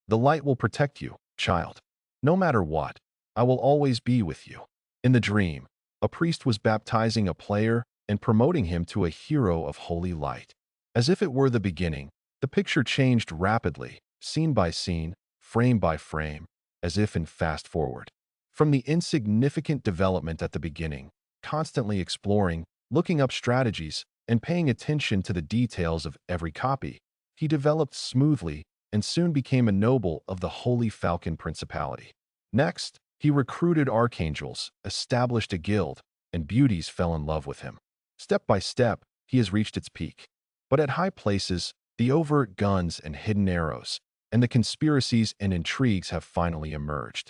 The light will protect you, child. No matter what, I will always be with you. In the dream, a priest was baptizing a player and promoting him to a hero of holy light. As if it were the beginning, the picture changed rapidly, scene by scene, frame by frame, as if in fast forward. From the insignificant development at the beginning, constantly exploring, looking up strategies, and paying attention to the details of every copy, he developed smoothly and soon became a noble of the Holy Falcon Principality. Next, he recruited archangels, established a guild, and beauties fell in love with him. Step by step, he has reached its peak. But at high places, the overt guns and hidden arrows, and the conspiracies and intrigues have finally emerged.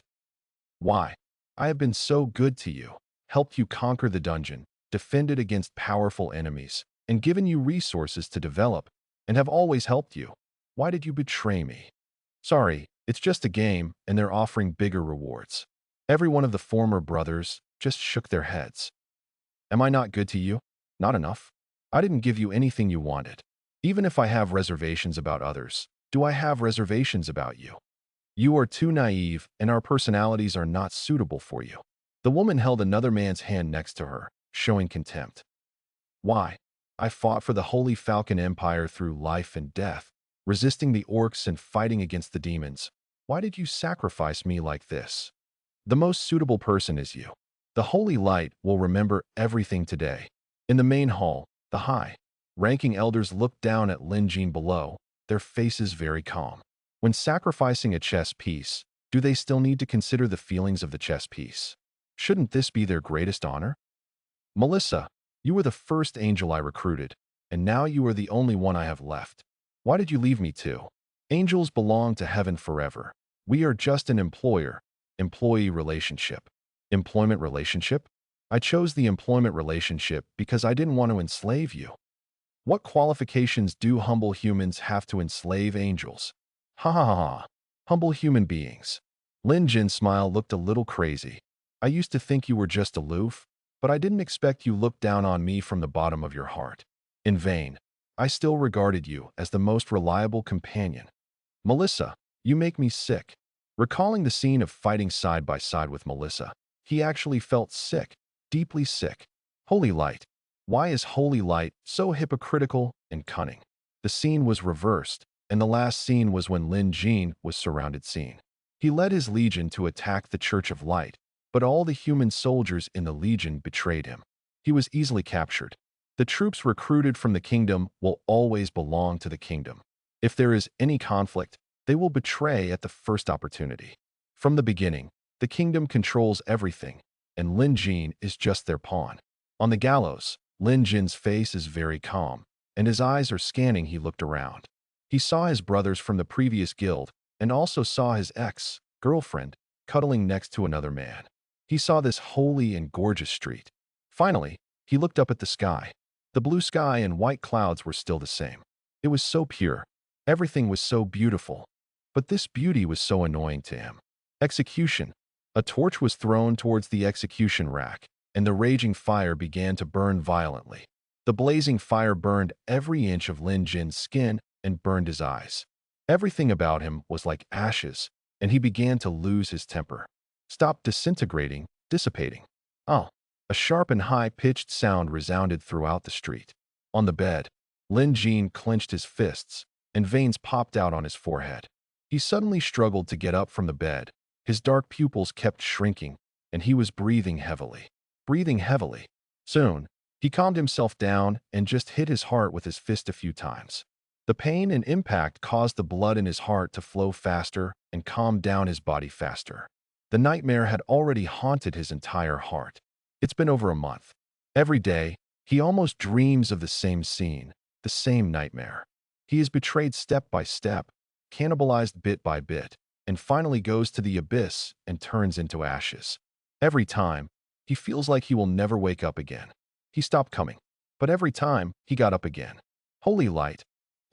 Why? I have been so good to you, helped you conquer the dungeon, defended against powerful enemies, and given you resources to develop, and have always helped you. Why did you betray me? Sorry, it's just a game, and they're offering bigger rewards. Every one of the former brothers just shook their heads. Am I not good to you? Not enough. I didn't give you anything you wanted. Even if I have reservations about others, do I have reservations about you? You are too naive, and our personalities are not suitable for you. The woman held another man's hand next to her, showing contempt. Why? I fought for the Holy Falcon Empire through life and death, resisting the orcs and fighting against the demons. Why did you sacrifice me like this? The most suitable person is you. The Holy Light will remember everything today. In the main hall, the high-ranking elders looked down at Lin Jin below, their faces very calm. When sacrificing a chess piece, do they still need to consider the feelings of the chess piece? Shouldn't this be their greatest honor? Melissa, you were the first angel I recruited, and now you are the only one I have left. Why did you leave me too? Angels belong to heaven forever. We are just an employee relationship. Employment relationship? I chose the employment relationship because I didn't want to enslave you. What qualifications do humble humans have to enslave angels? Ha ha ha ha. Humble human beings. Lin Jin's smile looked a little crazy. I used to think you were just aloof, but I didn't expect you looked down on me from the bottom of your heart. In vain. I still regarded you as the most reliable companion. Melissa, you make me sick. Recalling the scene of fighting side by side with Melissa, he actually felt sick, deeply sick. Holy Light. Why is Holy Light so hypocritical and cunning? The scene was reversed, and the last scene was when Lin Jin was surrounded scene. He led his legion to attack the Church of Light, but all the human soldiers in the legion betrayed him. He was easily captured. The troops recruited from the kingdom will always belong to the kingdom. If there is any conflict, they will betray at the first opportunity. From the beginning, the kingdom controls everything, and Lin Jin is just their pawn. On the gallows, Lin Jin's face is very calm, and his eyes are scanning. He looked around. He saw his brothers from the previous guild, and also saw his ex-girlfriend cuddling next to another man. He saw this holy and gorgeous street. Finally, he looked up at the sky. The blue sky and white clouds were still the same. It was so pure. Everything was so beautiful. But this beauty was so annoying to him. Execution. A torch was thrown towards the execution rack, and the raging fire began to burn violently. The blazing fire burned every inch of Lin Jin's skin and burned his eyes. Everything about him was like ashes, and he began to lose his temper. Stop disintegrating, dissipating. Oh. A sharp and high-pitched sound resounded throughout the street. On the bed, Lin Jin clenched his fists, and veins popped out on his forehead. He suddenly struggled to get up from the bed. His dark pupils kept shrinking, and he was breathing heavily. Soon, he calmed himself down and just hit his heart with his fist a few times. The pain and impact caused the blood in his heart to flow faster and calm down his body faster. The nightmare had already haunted his entire heart. It's been over a month. Every day, he almost dreams of the same scene, the same nightmare. He is betrayed step by step, cannibalized bit by bit, and finally goes to the abyss and turns into ashes. Every time, he feels like he will never wake up again. He stopped coming, but every time, he got up again. Holy Light.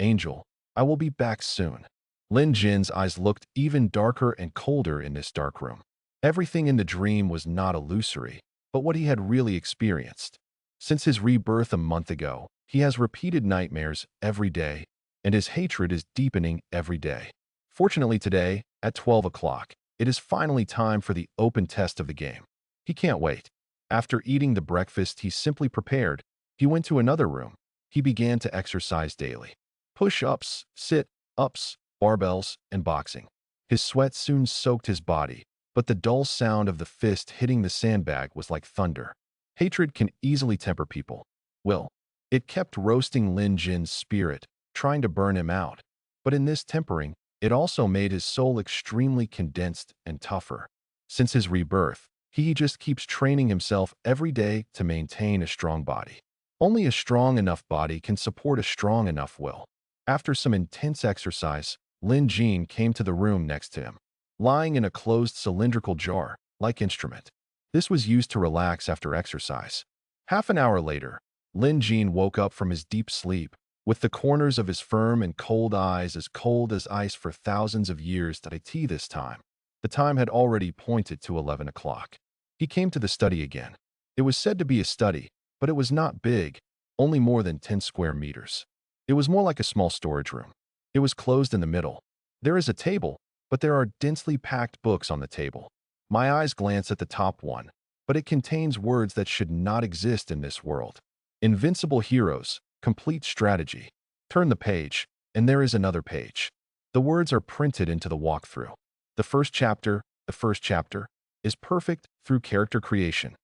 Angel, I will be back soon. Lin Jin's eyes looked even darker and colder in this dark room. Everything in the dream was not illusory, but what he had really experienced. Since his rebirth a month ago, he has repeated nightmares every day, and his hatred is deepening every day. Fortunately today, at 12 o'clock, it is finally time for the open test of the game. He can't wait. After eating the breakfast he simply prepared, he went to another room. He began to exercise daily. Push-ups, sit-ups, barbells, and boxing. His sweat soon soaked his body, but the dull sound of the fist hitting the sandbag was like thunder. Hatred can easily temper people. Will. It kept roasting Lin Jin's spirit, trying to burn him out. But in this tempering, it also made his soul extremely condensed and tougher. Since his rebirth, he just keeps training himself every day to maintain a strong body. Only a strong enough body can support a strong enough will. After some intense exercise, Lin Jin came to the room next to him, lying in a closed cylindrical jar-like instrument. This was used to relax after exercise. Half an hour later, Lin Jin woke up from his deep sleep, with the corners of his firm and cold eyes as cold as ice for thousands of years. This time. The time had already pointed to 11 o'clock. He came to the study again. It was said to be a study, but it was not big, only more than 10 square meters. It was more like a small storage room. It was closed in the middle. There is a table, but there are densely packed books on the table. My eyes glance at the top one, but it contains words that should not exist in this world. Invincible heroes, complete strategy. Turn the page, and there is another page. The words are printed into the walkthrough. The first chapter, is perfect through character creation.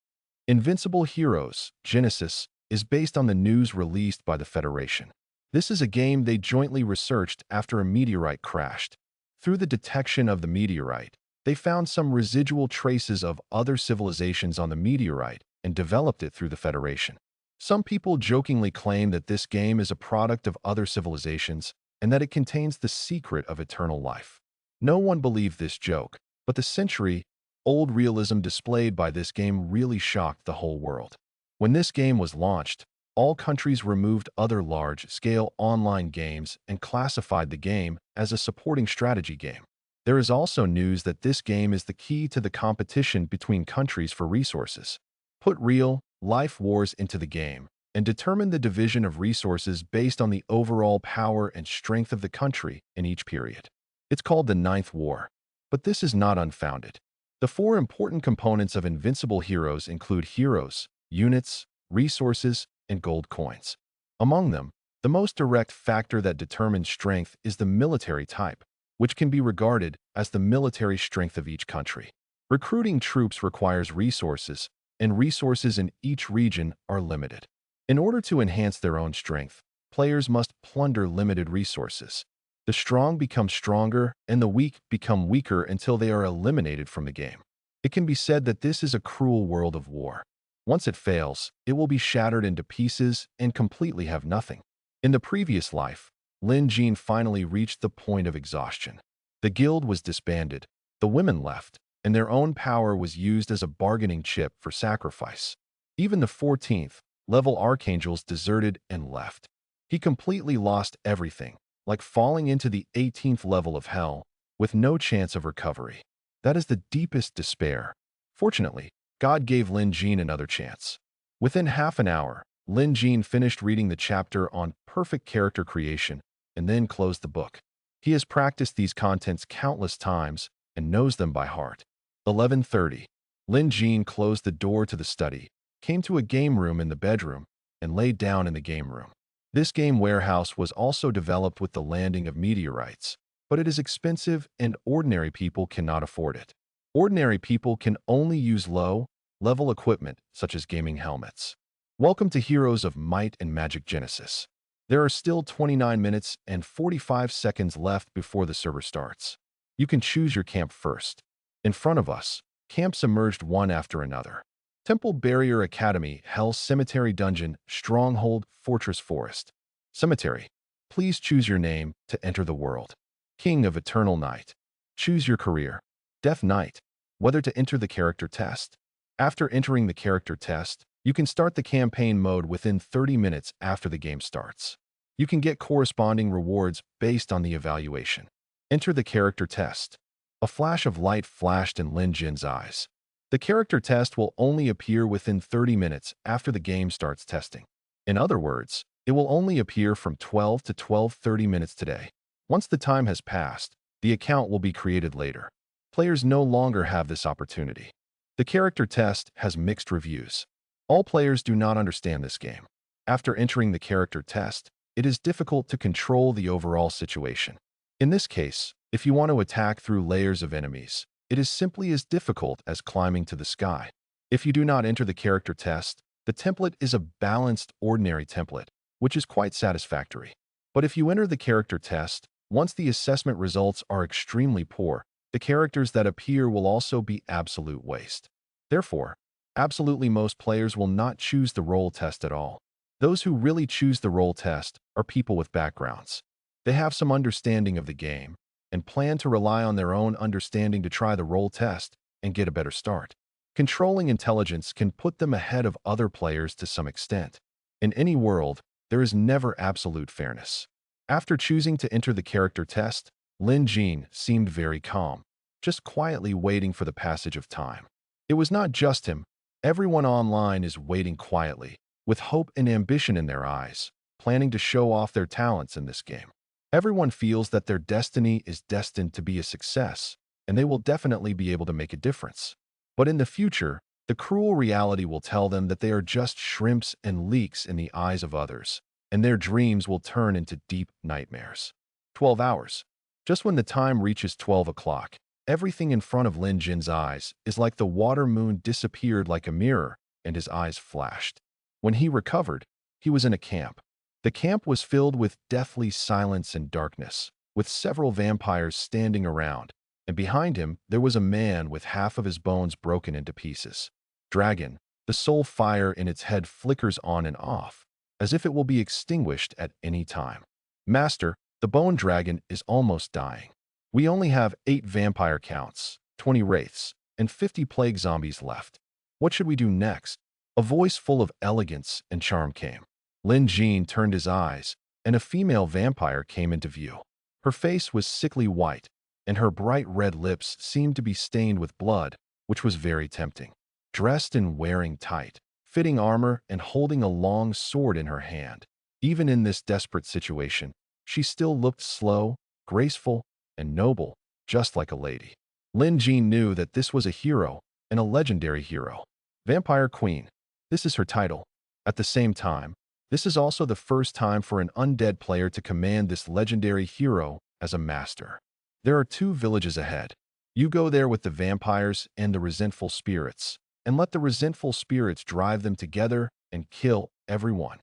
Invincible Heroes, Genesis, is based on the news released by the Federation. This is a game they jointly researched after a meteorite crashed. Through the detection of the meteorite, they found some residual traces of other civilizations on the meteorite and developed it through the Federation. Some people jokingly claim that this game is a product of other civilizations and that it contains the secret of eternal life. No one believed this joke, but the century-old realism displayed by this game really shocked the whole world. When this game was launched, all countries removed other large-scale online games and classified the game as a supporting strategy game. There is also news that this game is the key to the competition between countries for resources. Put real-life wars into the game and determine the division of resources based on the overall power and strength of the country in each period. It's called the Ninth War, but this is not unfounded. The four important components of Invincible Heroes include heroes, units, resources, and gold coins. Among them, the most direct factor that determines strength is the military type, which can be regarded as the military strength of each country. Recruiting troops requires resources, and resources in each region are limited. In order to enhance their own strength, players must plunder limited resources. The strong become stronger and the weak become weaker until they are eliminated from the game. It can be said that this is a cruel world of war. Once it fails, it will be shattered into pieces and completely have nothing. In the previous life, Lin Jin finally reached the point of exhaustion. The guild was disbanded, the women left, and their own power was used as a bargaining chip for sacrifice. Even the 14th level archangels deserted and left. He completely lost everything, like falling into the 18th level of hell, with no chance of recovery. That is the deepest despair. Fortunately, God gave Lin Jin another chance. Within half an hour, Lin Jin finished reading the chapter on perfect character creation and then closed the book. He has practiced these contents countless times and knows them by heart. 11:30. Lin Jin closed the door to the study, came to a game room in the bedroom, and laid down in the game room. This game warehouse was also developed with the landing of meteorites, but it is expensive and ordinary people cannot afford it. Ordinary people can only use low-level equipment such as gaming helmets. Welcome to Heroes of Might and Magic Genesis. There are still 29 minutes and 45 seconds left before the server starts. You can choose your camp first. In front of us, camps emerged one after another. Temple Barrier Academy, Hell Cemetery Dungeon, Stronghold, Fortress Forest. Cemetery. Please choose your name to enter the world. King of Eternal Night. Choose your career. Death Knight. Whether to enter the character test. After entering the character test, you can start the campaign mode within 30 minutes after the game starts. You can get corresponding rewards based on the evaluation. Enter the character test. A flash of light flashed in Lin Jin's eyes. The character test will only appear within 30 minutes after the game starts testing. In other words, it will only appear from 12 to 12:30 minutes today. Once the time has passed, the account will be created later. Players no longer have this opportunity. The character test has mixed reviews. All players do not understand this game. After entering the character test, it is difficult to control the overall situation. In this case, if you want to attack through layers of enemies, it is simply as difficult as climbing to the sky. If you do not enter the character test, the template is a balanced, ordinary template, which is quite satisfactory. But if you enter the character test, once the assessment results are extremely poor, the characters that appear will also be absolute waste. Therefore, absolutely most players will not choose the role test at all. Those who really choose the role test are people with backgrounds. They have some understanding of the game and plan to rely on their own understanding to try the role test and get a better start. Controlling intelligence can put them ahead of other players to some extent. In any world, there is never absolute fairness. After choosing to enter the character test, Lin Jin seemed very calm, just quietly waiting for the passage of time. It was not just him. Everyone online is waiting quietly, with hope and ambition in their eyes, planning to show off their talents in this game. Everyone feels that their destiny is destined to be a success, and they will definitely be able to make a difference. But in the future, the cruel reality will tell them that they are just shrimps and leaks in the eyes of others, and their dreams will turn into deep nightmares. 12 hours. Just when the time reaches 12 o'clock, everything in front of Lin Jin's eyes is like the water moon disappeared like a mirror, and his eyes flashed. When he recovered, he was in a camp. The camp was filled with deathly silence and darkness, with several vampires standing around, and behind him there was a man with half of his bones broken into pieces. Dragon, the soul fire in its head flickers on and off, as if it will be extinguished at any time. Master, the bone dragon is almost dying. We only have 8 vampire counts, 20 wraiths, and 50 plague zombies left. What should we do next? A voice full of elegance and charm came. Lin Jin turned his eyes, and a female vampire came into view. Her face was sickly white, and her bright red lips seemed to be stained with blood, which was very tempting. Dressed and wearing tight, fitting armor and holding a long sword in her hand. Even in this desperate situation, she still looked slow, graceful, and noble, just like a lady. Lin Jin knew that this was a hero, and a legendary hero. Vampire Queen. This is her title. At the same time, this is also the first time for an undead player to command this legendary hero as a master. There are 2 villages ahead. You go there with the vampires and the resentful spirits, and let the resentful spirits drive them together and kill everyone.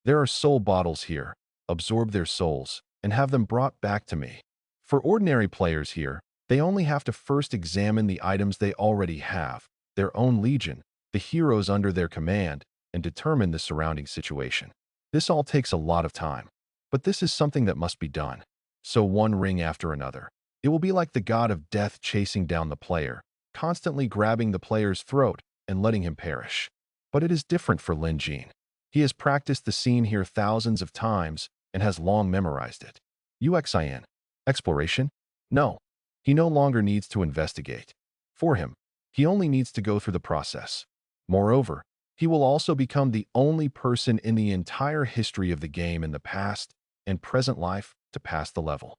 There are soul bottles here. Absorb their souls and have them brought back to me. For ordinary players here, they only have to first examine the items they already have, their own legion, the heroes under their command, and determine the surrounding situation. This all takes a lot of time, but this is something that must be done. So one ring after another. It will be like the god of death chasing down the player, constantly grabbing the player's throat and letting him perish. But it is different for Lin Jin. He has practiced the scene here thousands of times and has long memorized it. UXIN. Exploration? No. He no longer needs to investigate. For him, he only needs to go through the process. Moreover, he will also become the only person in the entire history of the game in the past and present life to pass the level.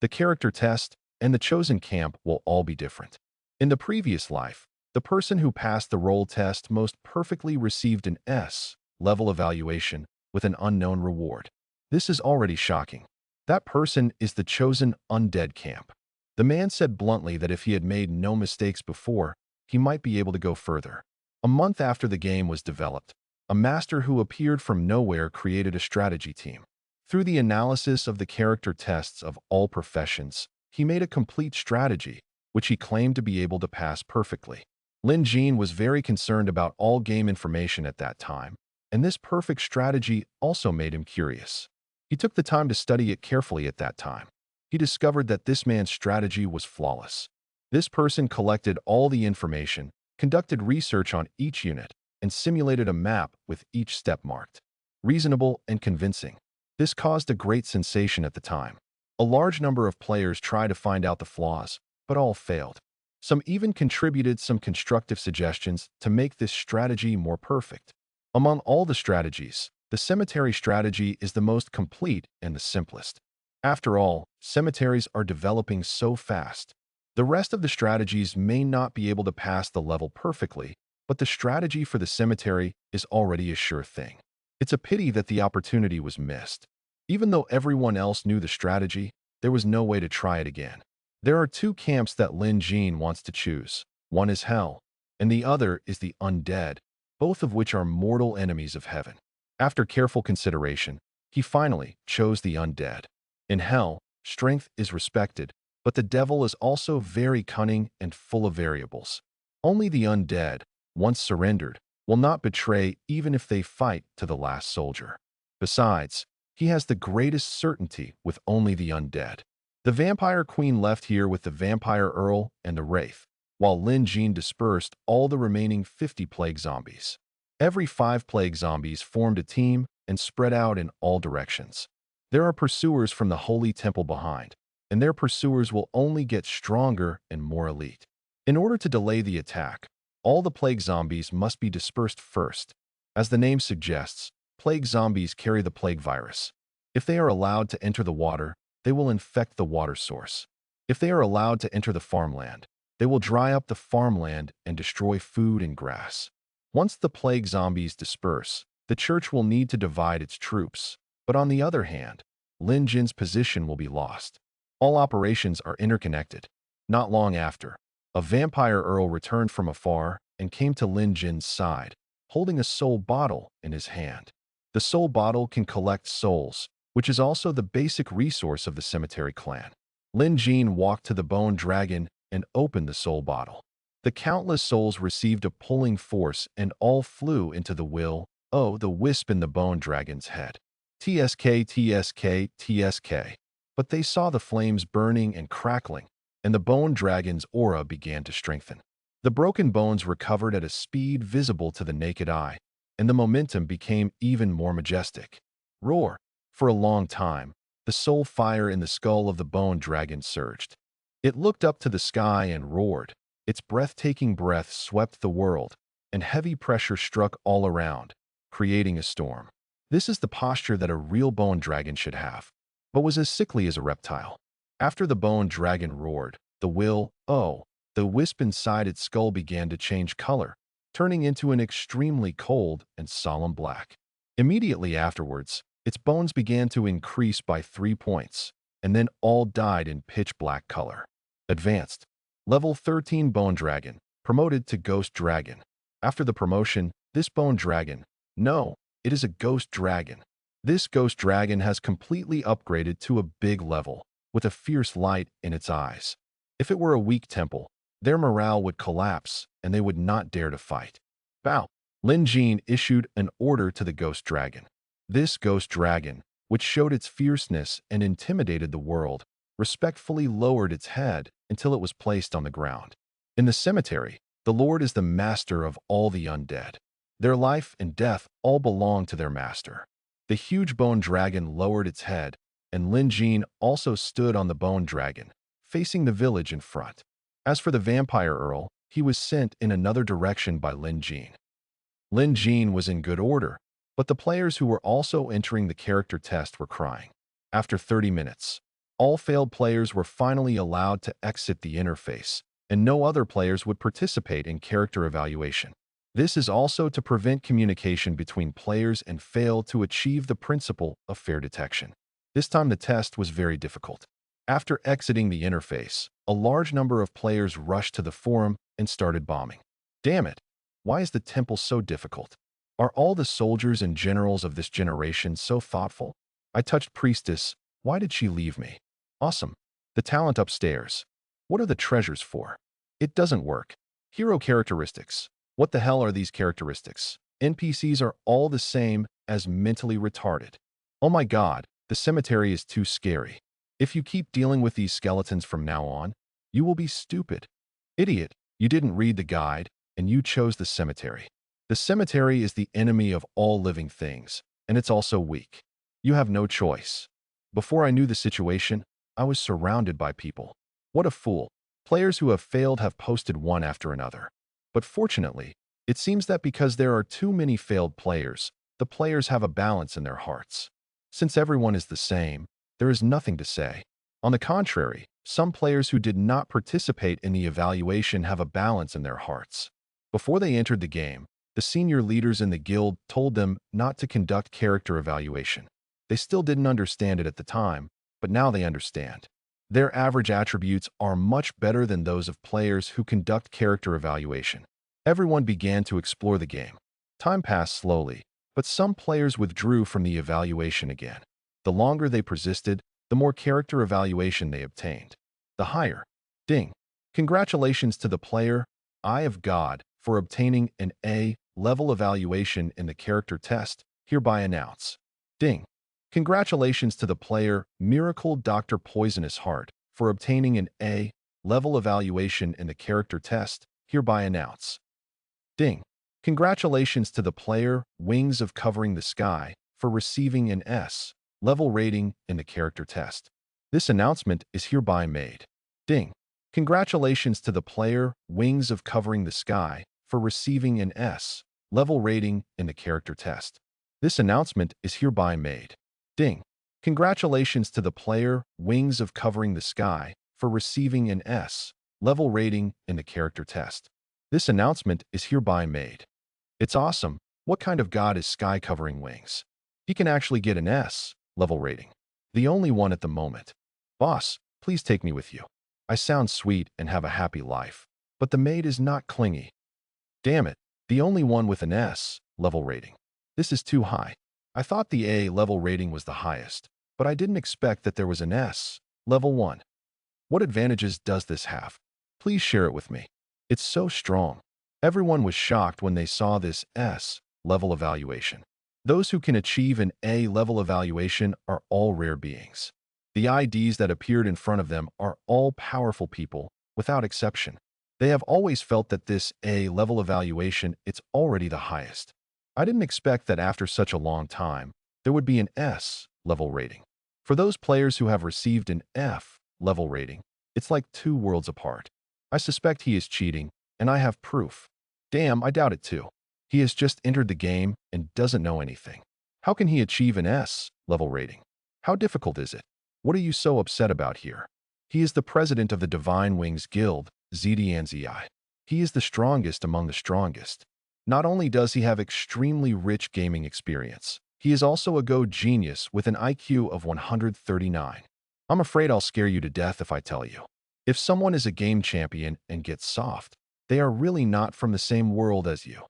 The character test and the chosen camp will all be different. In the previous life, the person who passed the role test most perfectly received an S level evaluation with an unknown reward. This is already shocking. That person is the chosen undead camp. The man said bluntly that if he had made no mistakes before, he might be able to go further. A month after the game was developed, a master who appeared from nowhere created a strategy team. Through the analysis of the character tests of all professions, he made a complete strategy, which he claimed to be able to pass perfectly. Lin Jin was very concerned about all game information at that time, and this perfect strategy also made him curious. He took the time to study it carefully at that time. He discovered that this man's strategy was flawless. This person collected all the information, conducted research on each unit, and simulated a map with each step marked. Reasonable and convincing. This caused a great sensation at the time. A large number of players tried to find out the flaws, but all failed. Some even contributed some constructive suggestions to make this strategy more perfect. Among all the strategies, the cemetery strategy is the most complete and the simplest. After all, cemeteries are developing so fast. The rest of the strategies may not be able to pass the level perfectly, but the strategy for the cemetery is already a sure thing. It's a pity that the opportunity was missed. Even though everyone else knew the strategy, there was no way to try it again. There are two camps that Lin Jin wants to choose. One is hell, and the other is the undead, both of which are mortal enemies of heaven. After careful consideration, he finally chose the undead. In hell, strength is respected, but the devil is also very cunning and full of variables. Only the undead, once surrendered, will not betray even if they fight to the last soldier. Besides, he has the greatest certainty with only the undead. The vampire queen left here with the vampire earl and the wraith, while Lin Jin dispersed all the remaining 50 plague zombies. Every 5 plague zombies formed a team and spread out in all directions. There are pursuers from the holy temple behind, and their pursuers will only get stronger and more elite. In order to delay the attack, all the plague zombies must be dispersed first. As the name suggests, plague zombies carry the plague virus. If they are allowed to enter the water, they will infect the water source. If they are allowed to enter the farmland, they will dry up the farmland and destroy food and grass. Once the plague zombies disperse, the church will need to divide its troops. But on the other hand, Lin Jin's position will be lost. All operations are interconnected. Not long after, a vampire earl returned from afar and came to Lin Jin's side, holding a soul bottle in his hand. The soul bottle can collect souls, which is also the basic resource of the cemetery clan. Lin Jin walked to the bone dragon and opened the soul bottle. The countless souls received a pulling force and all flew into the wisp in the bone dragon's head. TSK, TSK, TSK. But they saw the flames burning and crackling, and the bone dragon's aura began to strengthen. The broken bones recovered at a speed visible to the naked eye, and the momentum became even more majestic. Roar! For a long time, the soul fire in the skull of the bone dragon surged. It looked up to the sky and roared. Its breathtaking breath swept the world, and heavy pressure struck all around, creating a storm. This is the posture that a real bone dragon should have, but was as sickly as a reptile. After the bone dragon roared, the wisp inside its skull began to change color, turning into an extremely cold and solemn black. Immediately afterwards, its bones began to increase by 3 points, and then all died in pitch black color. Advanced. Level 13 Bone Dragon, promoted to Ghost Dragon. After the promotion, this Bone Dragon, it is a Ghost Dragon. This Ghost Dragon has completely upgraded to a big level, with a fierce light in its eyes. If it were a weak temple, their morale would collapse and they would not dare to fight. Bow! Lin Jin issued an order to the Ghost Dragon. This Ghost Dragon, which showed its fierceness and intimidated the world, respectfully lowered its head until it was placed on the ground. In the cemetery, the Lord is the master of all the undead. Their life and death all belong to their master. The huge bone dragon lowered its head, and Lin Jin also stood on the bone dragon, facing the village in front. As for the vampire earl, he was sent in another direction by Lin Jin. Lin Jin was in good order, but the players who were also entering the character test were crying. After 30 minutes, all failed players were finally allowed to exit the interface, and no other players would participate in character evaluation. This is also to prevent communication between players and fail to achieve the principle of fair detection. This time the test was very difficult. After exiting the interface, a large number of players rushed to the forum and started bombing. Damn it! Why is the temple so difficult? Are all the soldiers and generals of this generation so thoughtful? I touched priestess. Why did she leave me? Awesome. The talent upstairs. What are the treasures for? It doesn't work. Hero characteristics. What the hell are these characteristics? NPCs are all the same as mentally retarded. Oh my god, the cemetery is too scary. If you keep dealing with these skeletons from now on, you will be stupid. Idiot, you didn't read the guide, and you chose the cemetery. The cemetery is the enemy of all living things, and it's also weak. You have no choice. Before I knew the situation, I was surrounded by people. What a fool. Players who have failed have posted one after another. But fortunately, it seems that because there are too many failed players, the players have a balance in their hearts. Since everyone is the same, there is nothing to say. On the contrary, some players who did not participate in the evaluation have a balance in their hearts. Before they entered the game, the senior leaders in the guild told them not to conduct character evaluation. They still didn't understand it at the time, but now they understand. Their average attributes are much better than those of players who conduct character evaluation. Everyone began to explore the game. Time passed slowly, but some players withdrew from the evaluation again. The longer they persisted, the more character evaluation they obtained. The higher. Ding. Congratulations to the player, Eye of God, for obtaining an A-level evaluation in the character test, hereby announce. Ding. Congratulations to the player, Miracle Dr. Poisonous Heart, for obtaining an A-level evaluation in the character test, hereby announce. Ding. Congratulations to the player, Wings of Covering the Sky, for receiving an S-level rating in the character test. This announcement is hereby made. Ding. Congratulations to the player, Wings of Covering the Sky, for receiving an S-level rating in the character test. This announcement is hereby made. Ding. Congratulations to the player, Wings of Covering the Sky, for receiving an S-level rating in the character test. This announcement is hereby made. It's awesome. What kind of god is Sky Covering Wings? He can actually get an S-level rating. The only one at the moment. Boss, please take me with you. I sound sweet and have a happy life, but the maid is not clingy. Damn it, the only one with an S-level rating. This is too high. I thought the A-level rating was the highest, but I didn't expect that there was an S-level 1. What advantages does this have? Please share it with me. It's so strong. Everyone was shocked when they saw this S-level evaluation. Those who can achieve an A-level evaluation are all rare beings. The IDs that appeared in front of them are all powerful people, without exception. They have always felt that this A-level evaluation it's already the highest. I didn't expect that after such a long time, there would be an S-level rating. For those players who have received an F-level rating, it's like two worlds apart. I suspect he is cheating, and I have proof. Damn, I doubt it too. He has just entered the game and doesn't know anything. How can he achieve an S-level rating? How difficult is it? What are you so upset about here? He is the president of the Divine Wings Guild, ZDNZI. He is the strongest among the strongest. Not only does he have extremely rich gaming experience, he is also a Go genius with an IQ of 139. I'm afraid I'll scare you to death if I tell you. If someone is a game champion and gets soft, they are really not from the same world as you.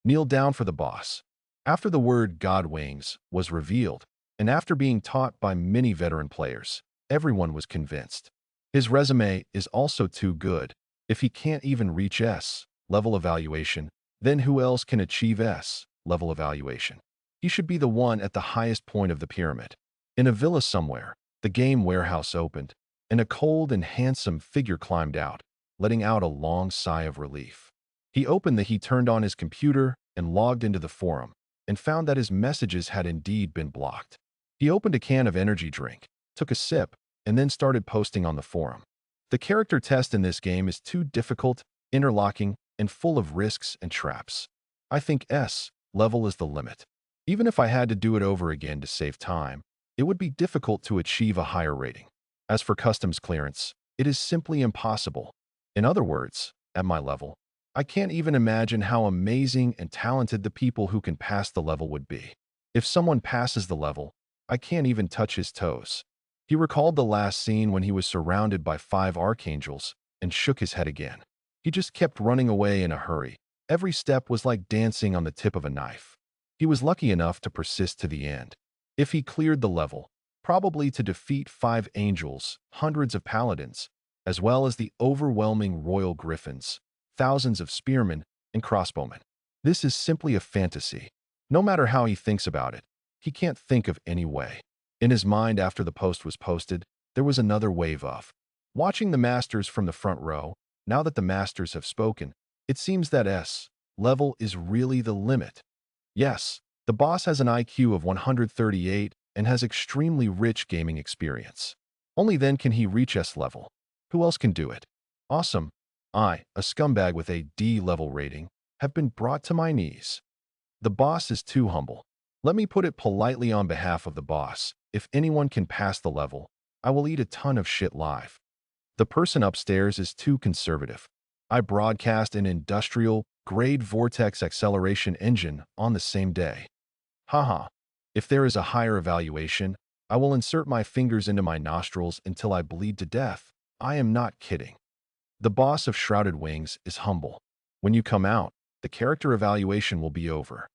Kneel down for the boss. After the word God Wings was revealed, and after being taught by many veteran players, everyone was convinced. His resume is also too good. If he can't even reach S-level evaluation, then who else can achieve S-level evaluation? He should be the one at the highest point of the pyramid. In a villa somewhere, the game warehouse opened, and a cold and handsome figure climbed out, letting out a long sigh of relief. He turned on his computer and logged into the forum, and found that his messages had indeed been blocked. He opened a can of energy drink, took a sip, and then started posting on the forum. The character test in this game is too difficult, interlocking, and full of risks and traps. I think S-level is the limit. Even if I had to do it over again to save time, it would be difficult to achieve a higher rating. As for customs clearance, it is simply impossible. In other words, at my level, I can't even imagine how amazing and talented the people who can pass the level would be. If someone passes the level, I can't even touch his toes. He recalled the last scene when he was surrounded by 5 archangels and shook his head again. He just kept running away in a hurry. Every step was like dancing on the tip of a knife. He was lucky enough to persist to the end. If he cleared the level, probably to defeat 5 angels, hundreds of paladins, as well as the overwhelming royal griffins, thousands of spearmen and crossbowmen. This is simply a fantasy. No matter how he thinks about it, he can't think of any way. In his mind after the post was posted, there was another wave of watching the masters from the front row. Now that the masters have spoken, it seems that S-level is really the limit. Yes, the boss has an IQ of 138 and has extremely rich gaming experience. Only then can he reach S-level. Who else can do it? Awesome. I, a scumbag with a D-level rating, have been brought to my knees. The boss is too humble. Let me put it politely on behalf of the boss. If anyone can pass the level, I will eat a ton of shit live. The person upstairs is too conservative. I broadcast an industrial-grade vortex acceleration engine on the same day. Haha. If there is a higher evaluation, I will insert my fingers into my nostrils until I bleed to death. I am not kidding. The boss of Shrouded Wings is humble. When you come out, the character evaluation will be over.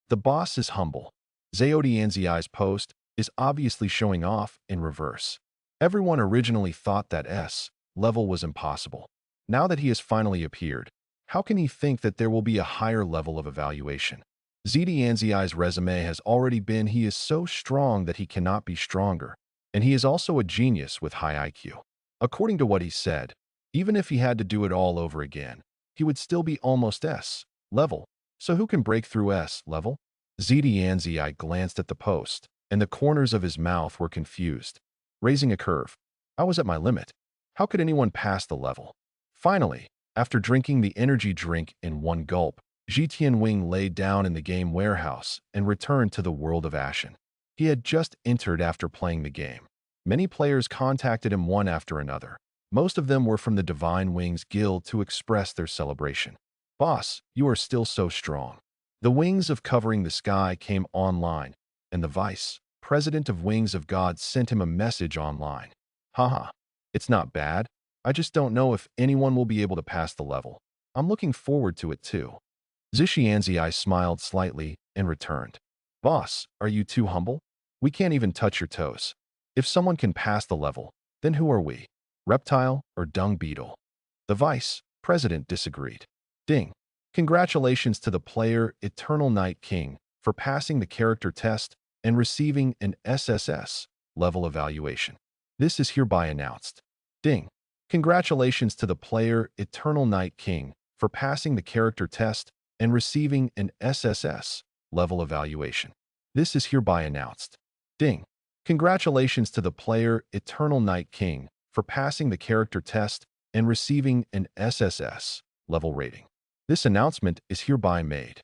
The boss is humble. Zaodianzi's post is obviously showing off in reverse. Everyone originally thought that S level was impossible. Now that he has finally appeared, how can he think that there will be a higher level of evaluation? Zdianzi's resume has already been he is so strong that he cannot be stronger, and he is also a genius with high IQ. According to what he said, even if he had to do it all over again, he would still be almost S level. So who can break through S level? Zdianzi glanced at the post, and the corners of his mouth were confused. Raising a curve. I was at my limit. How could anyone pass the level? Finally, after drinking the energy drink in one gulp, Zhi Wing laid down in the game warehouse and returned to the world of Ashen. He had just entered after playing the game. Many players contacted him one after another. Most of them were from the Divine Wings Guild to express their celebration. Boss, you are still so strong. The Wings of Covering the Sky came online, and the Vice President of Wings of God sent him a message online. Haha, it's not bad. I just don't know if anyone will be able to pass the level. I'm looking forward to it too. Zishianzi smiled slightly and returned. Boss, are you too humble? We can't even touch your toes. If someone can pass the level, then who are we? Reptile or dung beetle? The Vice President disagreed. Ding. Congratulations to the player Eternal Night King for passing the character test and receiving an SSS level evaluation. This is hereby announced. Ding. Congratulations to the player Eternal Night King for passing the character test and receiving an SSS level evaluation. This is hereby announced. Ding. Congratulations to the player Eternal Night King for passing the character test and receiving an SSS level rating. This announcement is hereby made.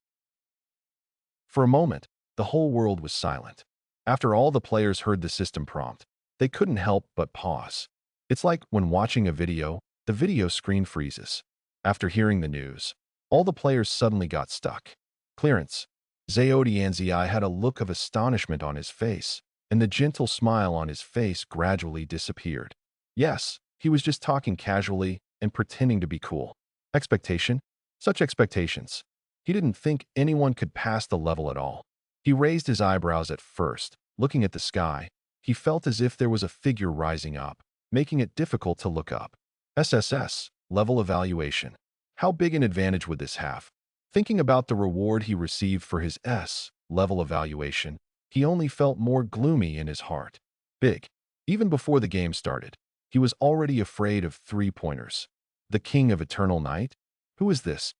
For a moment, the whole world was silent. After all the players heard the system prompt, they couldn't help but pause. It's like when watching a video, the video screen freezes. After hearing the news, all the players suddenly got stuck. Clearance. Zaodianzi had a look of astonishment on his face, and the gentle smile on his face gradually disappeared. Yes, he was just talking casually and pretending to be cool. Expectation? Such expectations. He didn't think anyone could pass the level at all. He raised his eyebrows at first, looking at the sky. He felt as if there was a figure rising up, making it difficult to look up. SSS, level evaluation. How big an advantage would this have? Thinking about the reward he received for his S level evaluation, he only felt more gloomy in his heart. Big. Even before the game started, he was already afraid of 3-pointers. The King of Eternal Night? Who is this?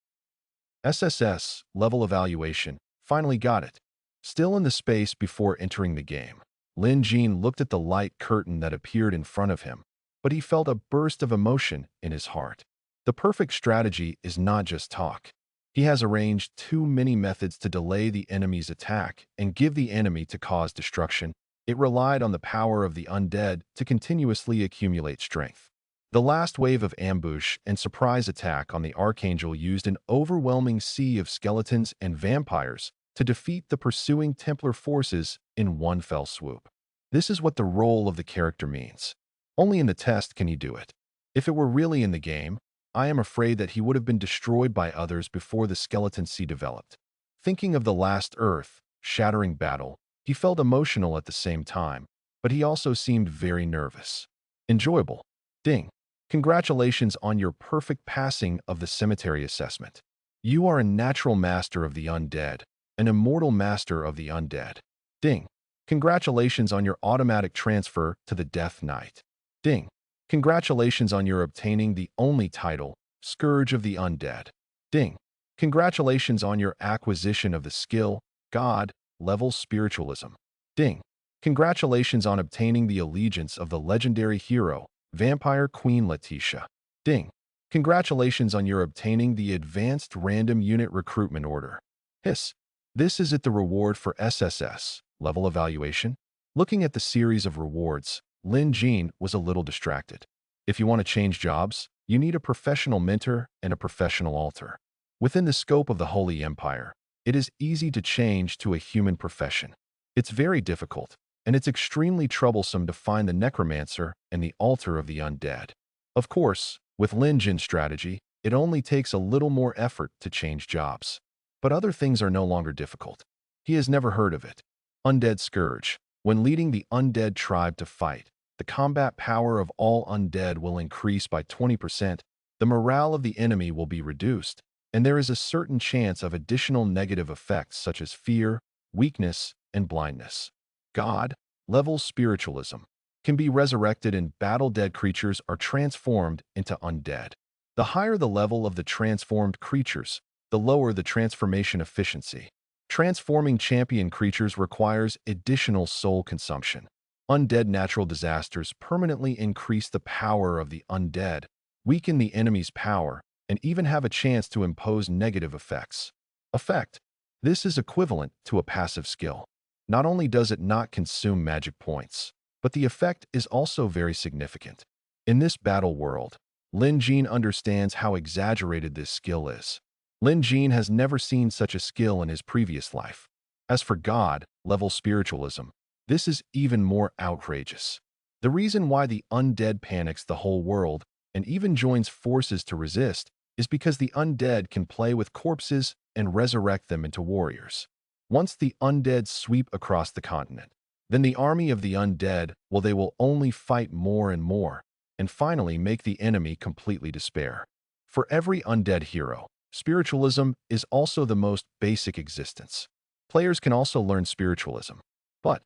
SSS level evaluation. Finally got it. Still in the space before entering the game, Lin Jin looked at the light curtain that appeared in front of him, but he felt a burst of emotion in his heart. The perfect strategy is not just talk. He has arranged too many methods to delay the enemy's attack and give the enemy to cause destruction. It relied on the power of the undead to continuously accumulate strength. The last wave of ambush and surprise attack on the Archangel used an overwhelming sea of skeletons and vampires to defeat the pursuing Templar forces in one fell swoop. This is what the role of the character means. Only in the test can he do it. If it were really in the game, I am afraid that he would have been destroyed by others before the skeleton sea developed. Thinking of the last earth-shattering battle, he felt emotional at the same time, but he also seemed very nervous. Enjoyable. Ding. Congratulations on your perfect passing of the cemetery assessment. You are a natural master of the undead, an immortal master of the undead. Ding. Congratulations on your automatic transfer to the Death Knight. Ding. Congratulations on your obtaining the only title, Scourge of the Undead. Ding. Congratulations on your acquisition of the skill, God, level Spiritualism. Ding. Congratulations on obtaining the allegiance of the legendary hero, Vampire Queen Letitia. Ding. Congratulations on your obtaining the Advanced Random Unit Recruitment Order. Hiss. This is at the reward for SSS, level evaluation. Looking at the series of rewards, Lin Jin was a little distracted. If you want to change jobs, you need a professional mentor and a professional altar. Within the scope of the Holy Empire, it is easy to change to a human profession. It's very difficult, and it's extremely troublesome to find the necromancer and the altar of the undead. Of course, with Lin Jin's strategy, it only takes a little more effort to change jobs. But other things are no longer difficult. He has never heard of it. Undead Scourge. When leading the undead tribe to fight, the combat power of all undead will increase by 20%, the morale of the enemy will be reduced, and there is a certain chance of additional negative effects such as fear, weakness, and blindness. God, level spiritualism, can be resurrected and battle-dead creatures are transformed into undead. The higher the level of the transformed creatures, the lower the transformation efficiency. Transforming champion creatures requires additional soul consumption. Undead natural disasters permanently increase the power of the undead, weaken the enemy's power, and even have a chance to impose negative effects. Effect. This is equivalent to a passive skill. Not only does it not consume magic points, but the effect is also very significant. In this battle world, Lin Jin understands how exaggerated this skill is. Lin Jin has never seen such a skill in his previous life. As for God, level spiritualism, this is even more outrageous. The reason why the undead panics the whole world and even joins forces to resist is because the undead can play with corpses and resurrect them into warriors. Once the undead sweep across the continent, then the army of the undead, well, they will only fight more and finally make the enemy completely despair. For every undead hero, spiritualism is also the most basic existence. Players can also learn spiritualism, but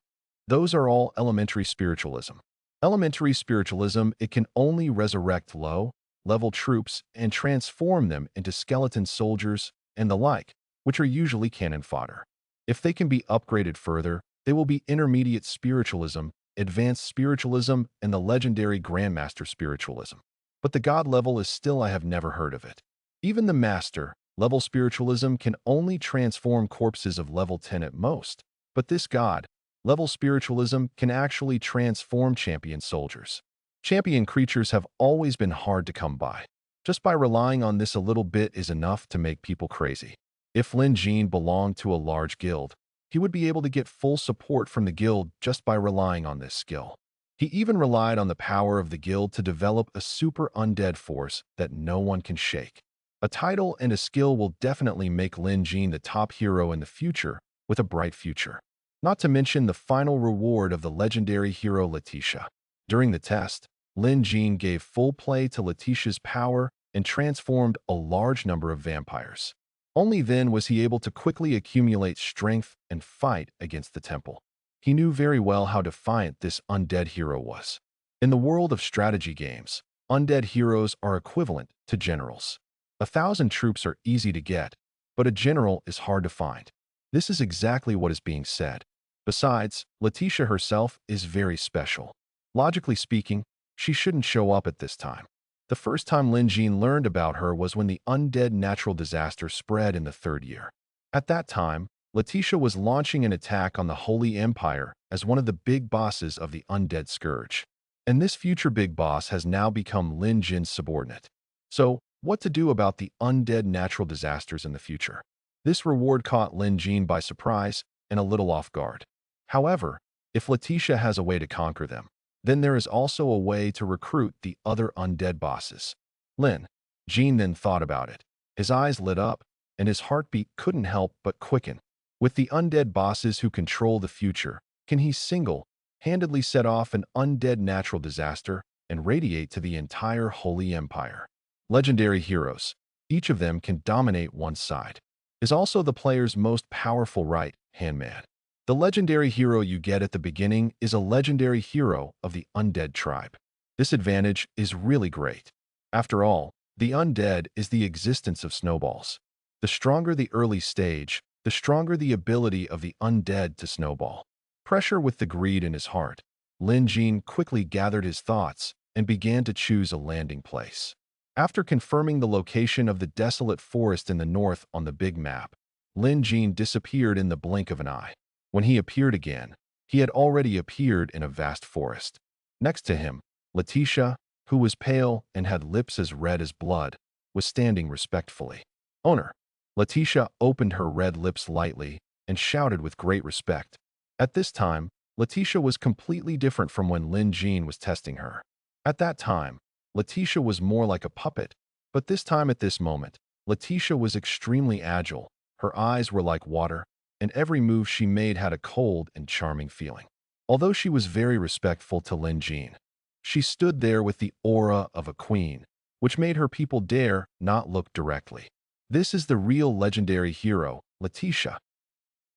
those are all elementary spiritualism. Elementary spiritualism, it can only resurrect low-level troops and transform them into skeleton soldiers and the like, which are usually cannon fodder. If they can be upgraded further, they will be intermediate spiritualism, advanced spiritualism, and the legendary Grandmaster spiritualism. But the God level is still I have never heard of it. Even the Master level spiritualism can only transform corpses of level 10 at most, but this God level spiritualism can actually transform champion soldiers. Champion creatures have always been hard to come by. Just by relying on this a little bit is enough to make people crazy. If Lin Jin belonged to a large guild, he would be able to get full support from the guild just by relying on this skill. He even relied on the power of the guild to develop a super undead force that no one can shake. A title and a skill will definitely make Lin Jin the top hero in the future with a bright future. Not to mention the final reward of the legendary hero Letitia. During the test, Lin Jin gave full play to Letitia's power and transformed a large number of vampires. Only then was he able to quickly accumulate strength and fight against the temple. He knew very well how defiant this undead hero was. In the world of strategy games, undead heroes are equivalent to generals. 1,000 troops are easy to get, but a general is hard to find. This is exactly what is being said. Besides, Letitia herself is very special. Logically speaking, she shouldn't show up at this time. The first time Lin Jin learned about her was when the undead natural disaster spread in the 3rd year. At that time, Letitia was launching an attack on the Holy Empire as one of the big bosses of the Undead Scourge. And this future big boss has now become Lin Jin's subordinate. So, what to do about the undead natural disasters in the future? This reward caught Lin Jin by surprise and a little off guard. However, if Letitia has a way to conquer them, then there is also a way to recruit the other undead bosses. Lin Jin then thought about it. His eyes lit up, and his heartbeat couldn't help but quicken. With the undead bosses who control the future, can he single-handedly set off an undead natural disaster and radiate to the entire Holy Empire? Legendary heroes, each of them can dominate one side, is also the player's most powerful right-hand man. The legendary hero you get at the beginning is a legendary hero of the undead tribe. This advantage is really great. After all, the undead is the existence of snowballs. The stronger the early stage, the stronger the ability of the undead to snowball. Pressure with the greed in his heart, Lin Jin quickly gathered his thoughts and began to choose a landing place. After confirming the location of the desolate forest in the north on the big map, Lin Jin disappeared in the blink of an eye. When he appeared again, he had already appeared in a vast forest. Next to him, Letitia, who was pale and had lips as red as blood, was standing respectfully. "Owner." Letitia opened her red lips lightly and shouted with great respect. At this time, Letitia was completely different from when Lin Jin was testing her. At that time, Letitia was more like a puppet, but this time at this moment, Letitia was extremely agile. Her eyes were like water, and every move she made had a cold and charming feeling. Although she was very respectful to Lin Jin, she stood there with the aura of a queen, which made her people dare not look directly. This is the real legendary hero, Letitia.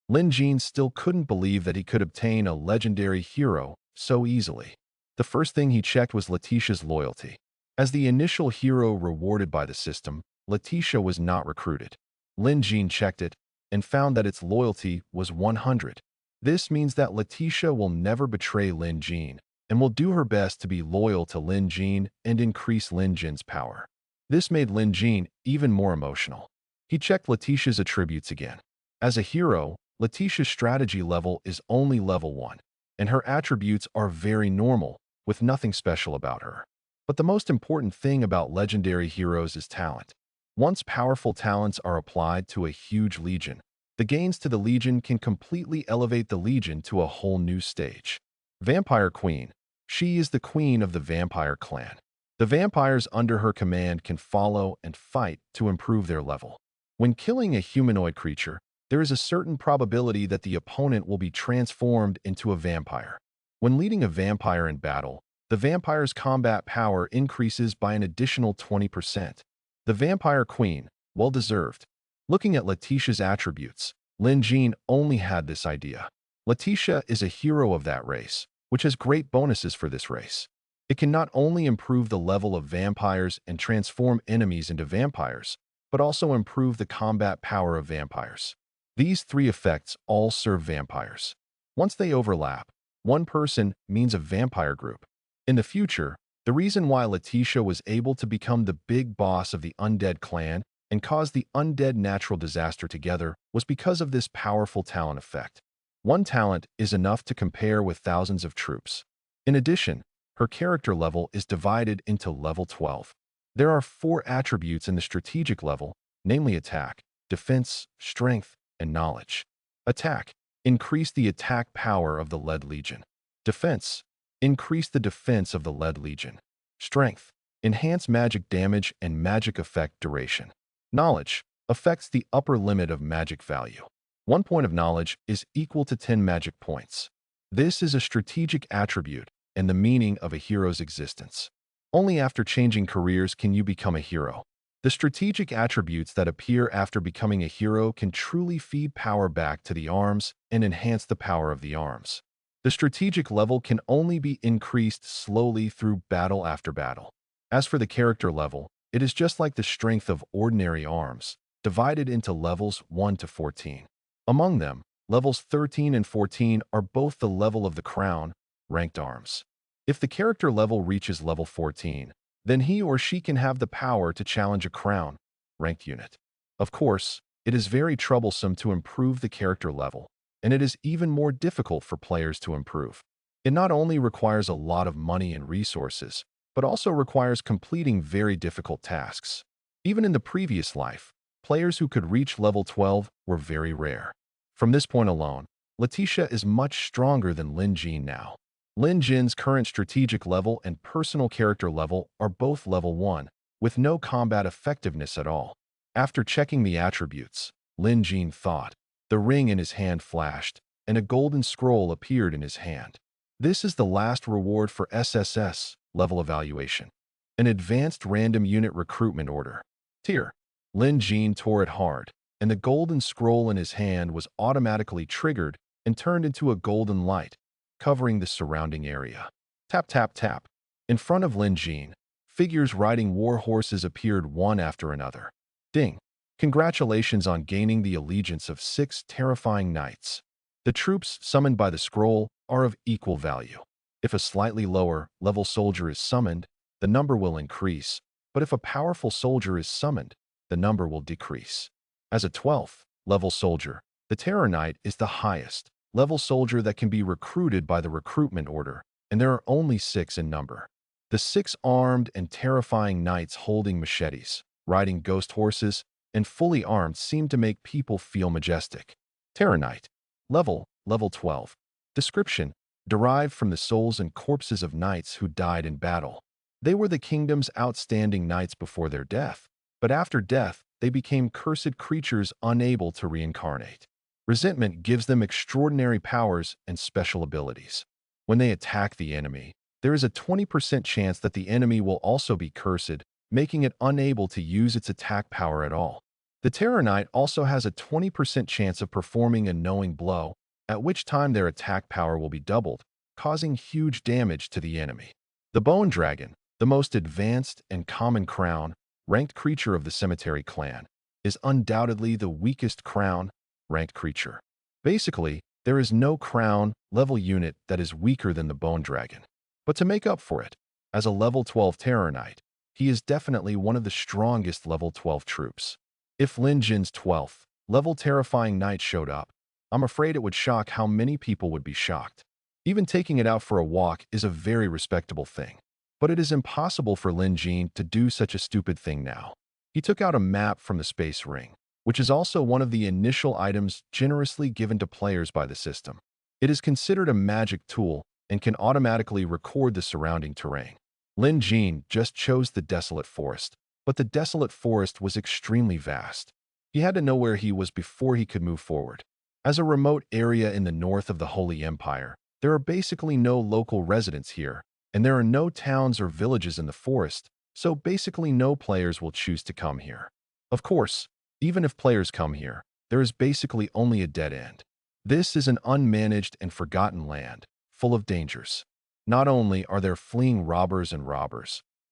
Lin Jin still couldn't believe that he could obtain a legendary hero so easily. The first thing he checked was Letitia's loyalty. As the initial hero rewarded by the system, Letitia was not recruited. Lin Jin checked it and found that its loyalty was 100. This means that Letitia will never betray Lin Jin and will do her best to be loyal to Lin Jin and increase Lin Jin's power. This made Lin Jin even more emotional. He checked Letitia's attributes again. As a hero, Letitia's strategy level is only level 1, and her attributes are very normal, with nothing special about her. But the most important thing about legendary heroes is talent. Once powerful talents are applied to a huge legion, the gains to the legion can completely elevate the legion to a whole new stage. Vampire Queen. She is the queen of the vampire clan. The vampires under her command can follow and fight to improve their level. When killing a humanoid creature, there is a certain probability that the opponent will be transformed into a vampire. When leading a vampire in battle, the vampire's combat power increases by an additional 20%. The Vampire Queen, well deserved. Looking at Letitia's attributes, Lin Jin only had this idea. Letitia is a hero of that race, which has great bonuses for this race. It can not only improve the level of vampires and transform enemies into vampires, but also improve the combat power of vampires. These three effects all serve vampires. Once they overlap, one person means a vampire group. In the future, the reason why Letitia was able to become the big boss of the Undead clan and cause the Undead natural disaster together was because of this powerful talent effect. One talent is enough to compare with thousands of troops. In addition, her character level is divided into level 12. There are 4 attributes in the strategic level, namely attack, defense, strength, and knowledge. Attack. Increase the attack power of the Lead Legion. Defense. Increase the defense of the Lead Legion. Strength. Enhance magic damage and magic effect duration. Knowledge. Affects the upper limit of magic value. 1 point of knowledge is equal to 10 magic points. This is a strategic attribute and the meaning of a hero's existence. Only after changing careers can you become a hero. The strategic attributes that appear after becoming a hero can truly feed power back to the arms and enhance the power of the arms. The strategic level can only be increased slowly through battle after battle. As for the character level, it is just like the strength of ordinary arms, divided into levels 1 to 14. Among them, levels 13 and 14 are both the level of the crown, ranked arms. If the character level reaches level 14, then he or she can have the power to challenge a crown, ranked unit. Of course, it is very troublesome to improve the character level, and it is even more difficult for players to improve. It not only requires a lot of money and resources, but also requires completing very difficult tasks. Even in the previous life, players who could reach level 12 were very rare. From this point alone, Letitia is much stronger than Lin Jin now. Lin Jin's current strategic level and personal character level are both level 1, with no combat effectiveness at all. After checking the attributes, Lin Jin thought. The ring in his hand flashed, and a golden scroll appeared in his hand. This is the last reward for SSS, level evaluation. An advanced random unit recruitment order. Tier. Lin Jin tore it hard, and the golden scroll in his hand was automatically triggered and turned into a golden light, covering the surrounding area. Tap, tap, tap. In front of Lin Jin, figures riding war horses appeared one after another. Ding. Congratulations on gaining the allegiance of 6 terrifying knights. The troops summoned by the scroll are of equal value. If a slightly lower level soldier is summoned, the number will increase, but if a powerful soldier is summoned, the number will decrease. As a 12th level soldier. The Terror Knight is the highest level soldier that can be recruited by the recruitment order, and there are only 6 in number. The 6 armed and terrifying knights holding machetes, riding ghost horses, and fully armed seem to make people feel majestic. Terror Knight. Level 12. Description: derived from the souls and corpses of knights who died in battle. They were the kingdom's outstanding knights before their death, but after death, they became cursed creatures unable to reincarnate. Resentment gives them extraordinary powers and special abilities. When they attack the enemy, there is a 20% chance that the enemy will also be cursed, making it unable to use its attack power at all. The Terror Knight also has a 20% chance of performing a knowing blow, at which time their attack power will be doubled, causing huge damage to the enemy. The Bone Dragon, the most advanced and common crown, ranked creature of the Cemetery clan, is undoubtedly the weakest crown, ranked creature. Basically, there is no crown level unit that is weaker than the Bone Dragon. But to make up for it, as a level 12 Terror Knight, he is definitely one of the strongest level 12 troops. If Lin Jin's 12th level terrifying knight showed up, I'm afraid it would shock how many people would be shocked. Even taking it out for a walk is a very respectable thing. But it is impossible for Lin Jin to do such a stupid thing now. He took out a map from the space ring, which is also one of the initial items generously given to players by the system. It is considered a magic tool and can automatically record the surrounding terrain. Lin Jin just chose the desolate forest, but the desolate forest was extremely vast. He had to know where he was before he could move forward. As a remote area in the north of the Holy Empire, there are basically no local residents here, and there are no towns or villages in the forest, so basically no players will choose to come here. Of course, even if players come here, there is basically only a dead end. This is an unmanaged and forgotten land, full of dangers. Not only are there fleeing robbers,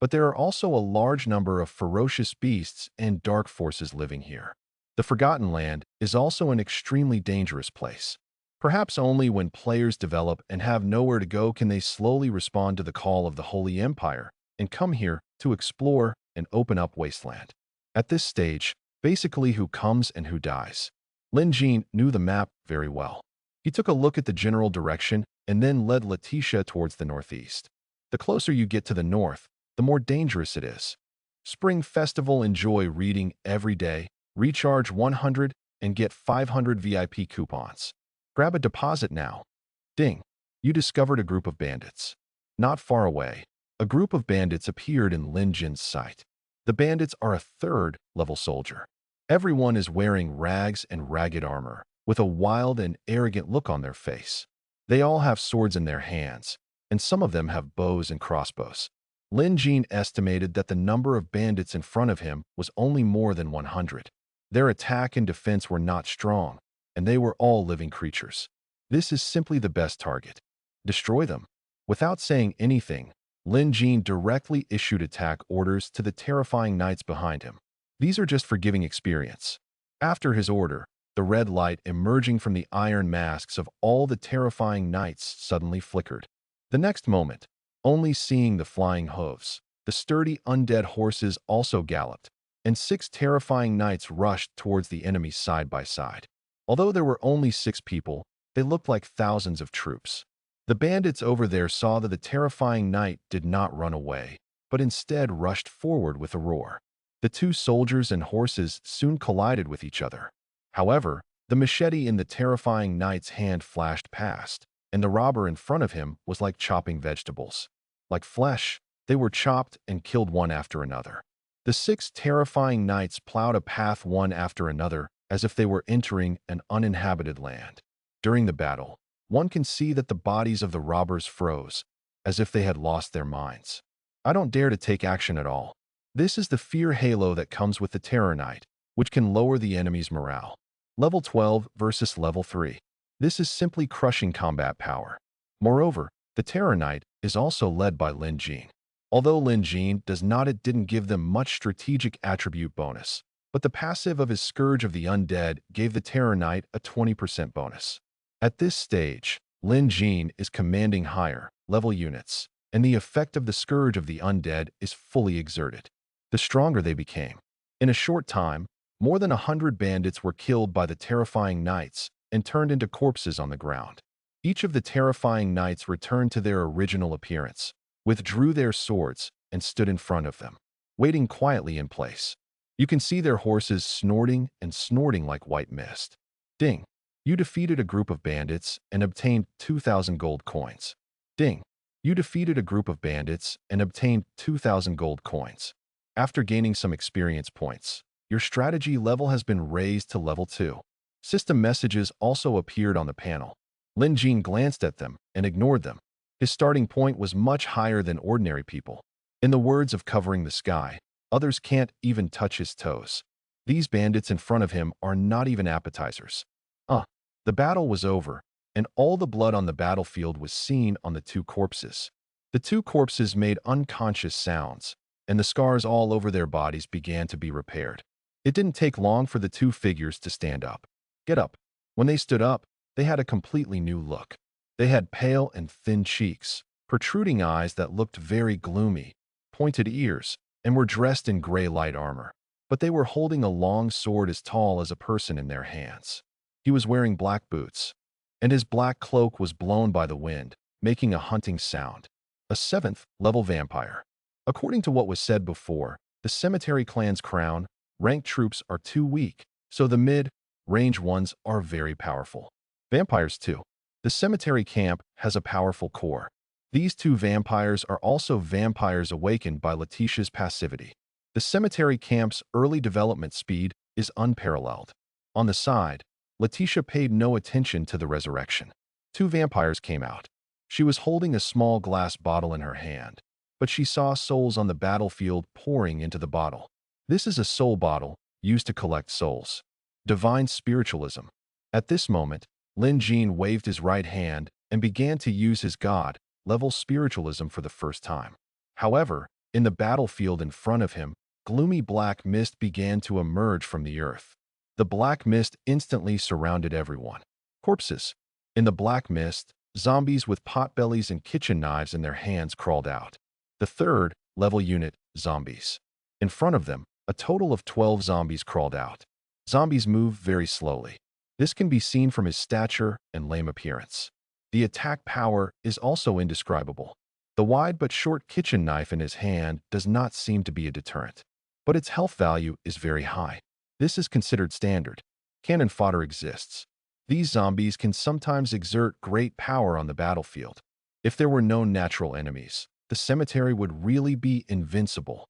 but there are also a large number of ferocious beasts and dark forces living here. The Forgotten Land is also an extremely dangerous place. Perhaps only when players develop and have nowhere to go can they slowly respond to the call of the Holy Empire and come here to explore and open up Wasteland. At this stage, basically who comes and who dies. Lin Jin knew the map very well. He took a look at the general direction and then led Letitia towards the northeast. The closer you get to the north, the more dangerous it is. Spring Festival. Enjoy reading every day, recharge 100 and get 500 VIP coupons. Grab a deposit now. Ding! You discovered a group of bandits. Not far away, a group of bandits appeared in Lin Jin's sight. The bandits are a 3rd level soldier. Everyone is wearing rags and ragged armor, with a wild and arrogant look on their face. They all have swords in their hands, and some of them have bows and crossbows. Lin Jin estimated that the number of bandits in front of him was only more than 100. Their attack and defense were not strong, and they were all living creatures. This is simply the best target. Destroy them. Without saying anything, Lin Jin directly issued attack orders to the terrifying knights behind him. These are just for giving experience. After his order, the red light emerging from the iron masks of all the terrifying knights suddenly flickered. The next moment, only seeing the flying hooves, the sturdy undead horses also galloped, and 6 terrifying knights rushed towards the enemy side by side. Although there were only 6 people, they looked like thousands of troops. The bandits over there saw that the terrifying knight did not run away, but instead rushed forward with a roar. The 2 soldiers and horses soon collided with each other. However, the machete in the terrifying knight's hand flashed past, and the robber in front of him was like chopping vegetables. Like flesh, they were chopped and killed one after another. The 6 terrifying knights plowed a path one after another as if they were entering an uninhabited land. During the battle, one can see that the bodies of the robbers froze, as if they had lost their minds. I don't dare to take action at all. This is the fear halo that comes with the Terror Knight, which can lower the enemy's morale. Level 12 versus Level 3. This is simply crushing combat power. Moreover, the Terror Knight is also led by Lin Jin. Although Lin Jin didn't give them much strategic attribute bonus, but the passive of his Scourge of the Undead gave the Terror Knight a 20% bonus. At this stage, Lin Jin is commanding higher level units, and the effect of the Scourge of the Undead is fully exerted. The stronger they became. In a short time, More than 100 bandits were killed by the terrifying knights and turned into corpses on the ground. Each of the terrifying knights returned to their original appearance, withdrew their swords, and stood in front of them, waiting quietly in place. You can see their horses snorting and snorting like white mist. Ding. You defeated a group of bandits and obtained 2,000 gold coins. Ding. You defeated a group of bandits and obtained 2,000 gold coins. After gaining some experience points, your strategy level has been raised to level 2. System messages also appeared on the panel. Lin Jin glanced at them and ignored them. His starting point was much higher than ordinary people. In the words of Covering the Sky, others can't even touch his toes. These bandits in front of him are not even appetizers. The battle was over, and all the blood on the battlefield was seen on the two corpses. The two corpses made unconscious sounds, and the scars all over their bodies began to be repaired. It didn't take long for the two figures to stand up. Get up. When they stood up, they had a completely new look. They had pale and thin cheeks, protruding eyes that looked very gloomy, pointed ears, and were dressed in gray light armor. But they were holding a long sword as tall as a person in their hands. He was wearing black boots, and his black cloak was blown by the wind, making a hunting sound. A 7th-level vampire. According to what was said before, the cemetery clan's crown, ranked troops are too weak, so the mid-range ones are very powerful. Vampires too. The cemetery camp has a powerful core. These two vampires are also vampires awakened by Letitia's passivity. The cemetery camp's early development speed is unparalleled. On the side, Letitia paid no attention to the resurrection. Two vampires came out. She was holding a small glass bottle in her hand, but she saw souls on the battlefield pouring into the bottle. This is a soul bottle used to collect souls. Divine spiritualism. At this moment, Lin Jin waved his right hand and began to use his god-level spiritualism for the first time. However, in the battlefield in front of him, gloomy black mist began to emerge from the earth. The black mist instantly surrounded everyone. Corpses. In the black mist, zombies with potbellies and kitchen knives in their hands crawled out. The 3rd-level unit, zombies. In front of them, a total of 12 zombies crawled out. Zombies move very slowly. This can be seen from his stature and lame appearance. The attack power is also indescribable. The wide but short kitchen knife in his hand does not seem to be a deterrent, but its health value is very high. This is considered standard. Cannon fodder exists. These zombies can sometimes exert great power on the battlefield. If there were no natural enemies, the cemetery would really be invincible.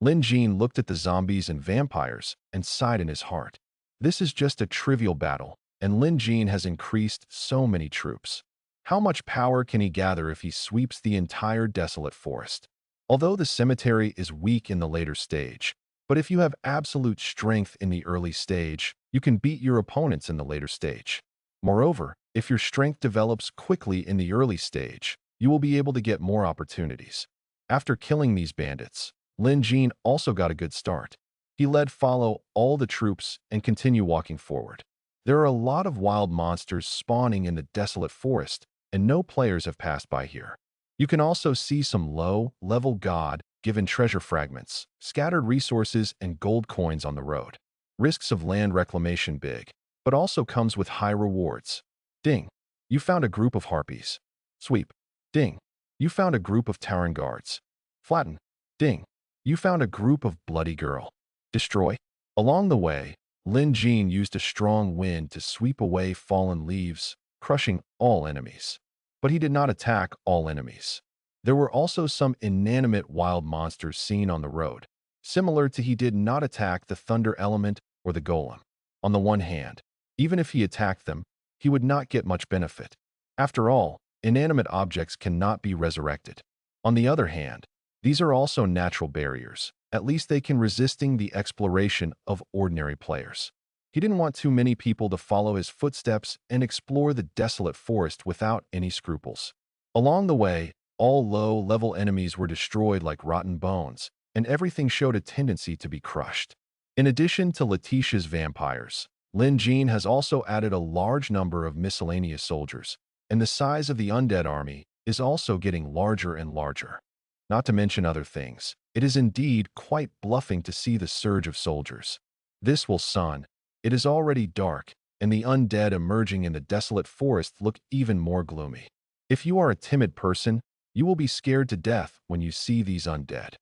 Lin Jin looked at the zombies and vampires and sighed in his heart. This is just a trivial battle, and Lin Jin has increased so many troops. How much power can he gather if he sweeps the entire desolate forest? Although the cemetery is weak in the later stage, but if you have absolute strength in the early stage, you can beat your opponents in the later stage. Moreover, if your strength develops quickly in the early stage, you will be able to get more opportunities. After killing these bandits, Lin Jin also got a good start. He follow all the troops and continue walking forward. There are a lot of wild monsters spawning in the desolate forest, and no players have passed by here. You can also see some low-level god-given treasure fragments, scattered resources, and gold coins on the road. Risks of land reclamation big, but also comes with high rewards. Ding. You found a group of harpies. Sweep. Ding. You found a group of Terran guards. Flatten. Ding. You found a group of bloody girl. Destroy. Along the way, Lin Jin used a strong wind to sweep away fallen leaves, crushing all enemies. But he did not attack all enemies. There were also some inanimate wild monsters seen on the road, similar to he did not attack the thunder element or the golem. On the one hand, even if he attacked them, he would not get much benefit. After all, inanimate objects cannot be resurrected. On the other hand, these are also natural barriers. At least they can resisting the exploration of ordinary players. He didn't want too many people to follow his footsteps and explore the desolate forest without any scruples. Along the way, all low-level enemies were destroyed like rotten bones, and everything showed a tendency to be crushed. In addition to Letitia's vampires, Lin Jin has also added a large number of miscellaneous soldiers, and the size of the undead army is also getting larger and larger. Not to mention other things, it is indeed quite bluffing to see the surge of soldiers. This will sun. It is already dark, and the undead emerging in the desolate forest look even more gloomy. If you are a timid person, you will be scared to death when you see these undead.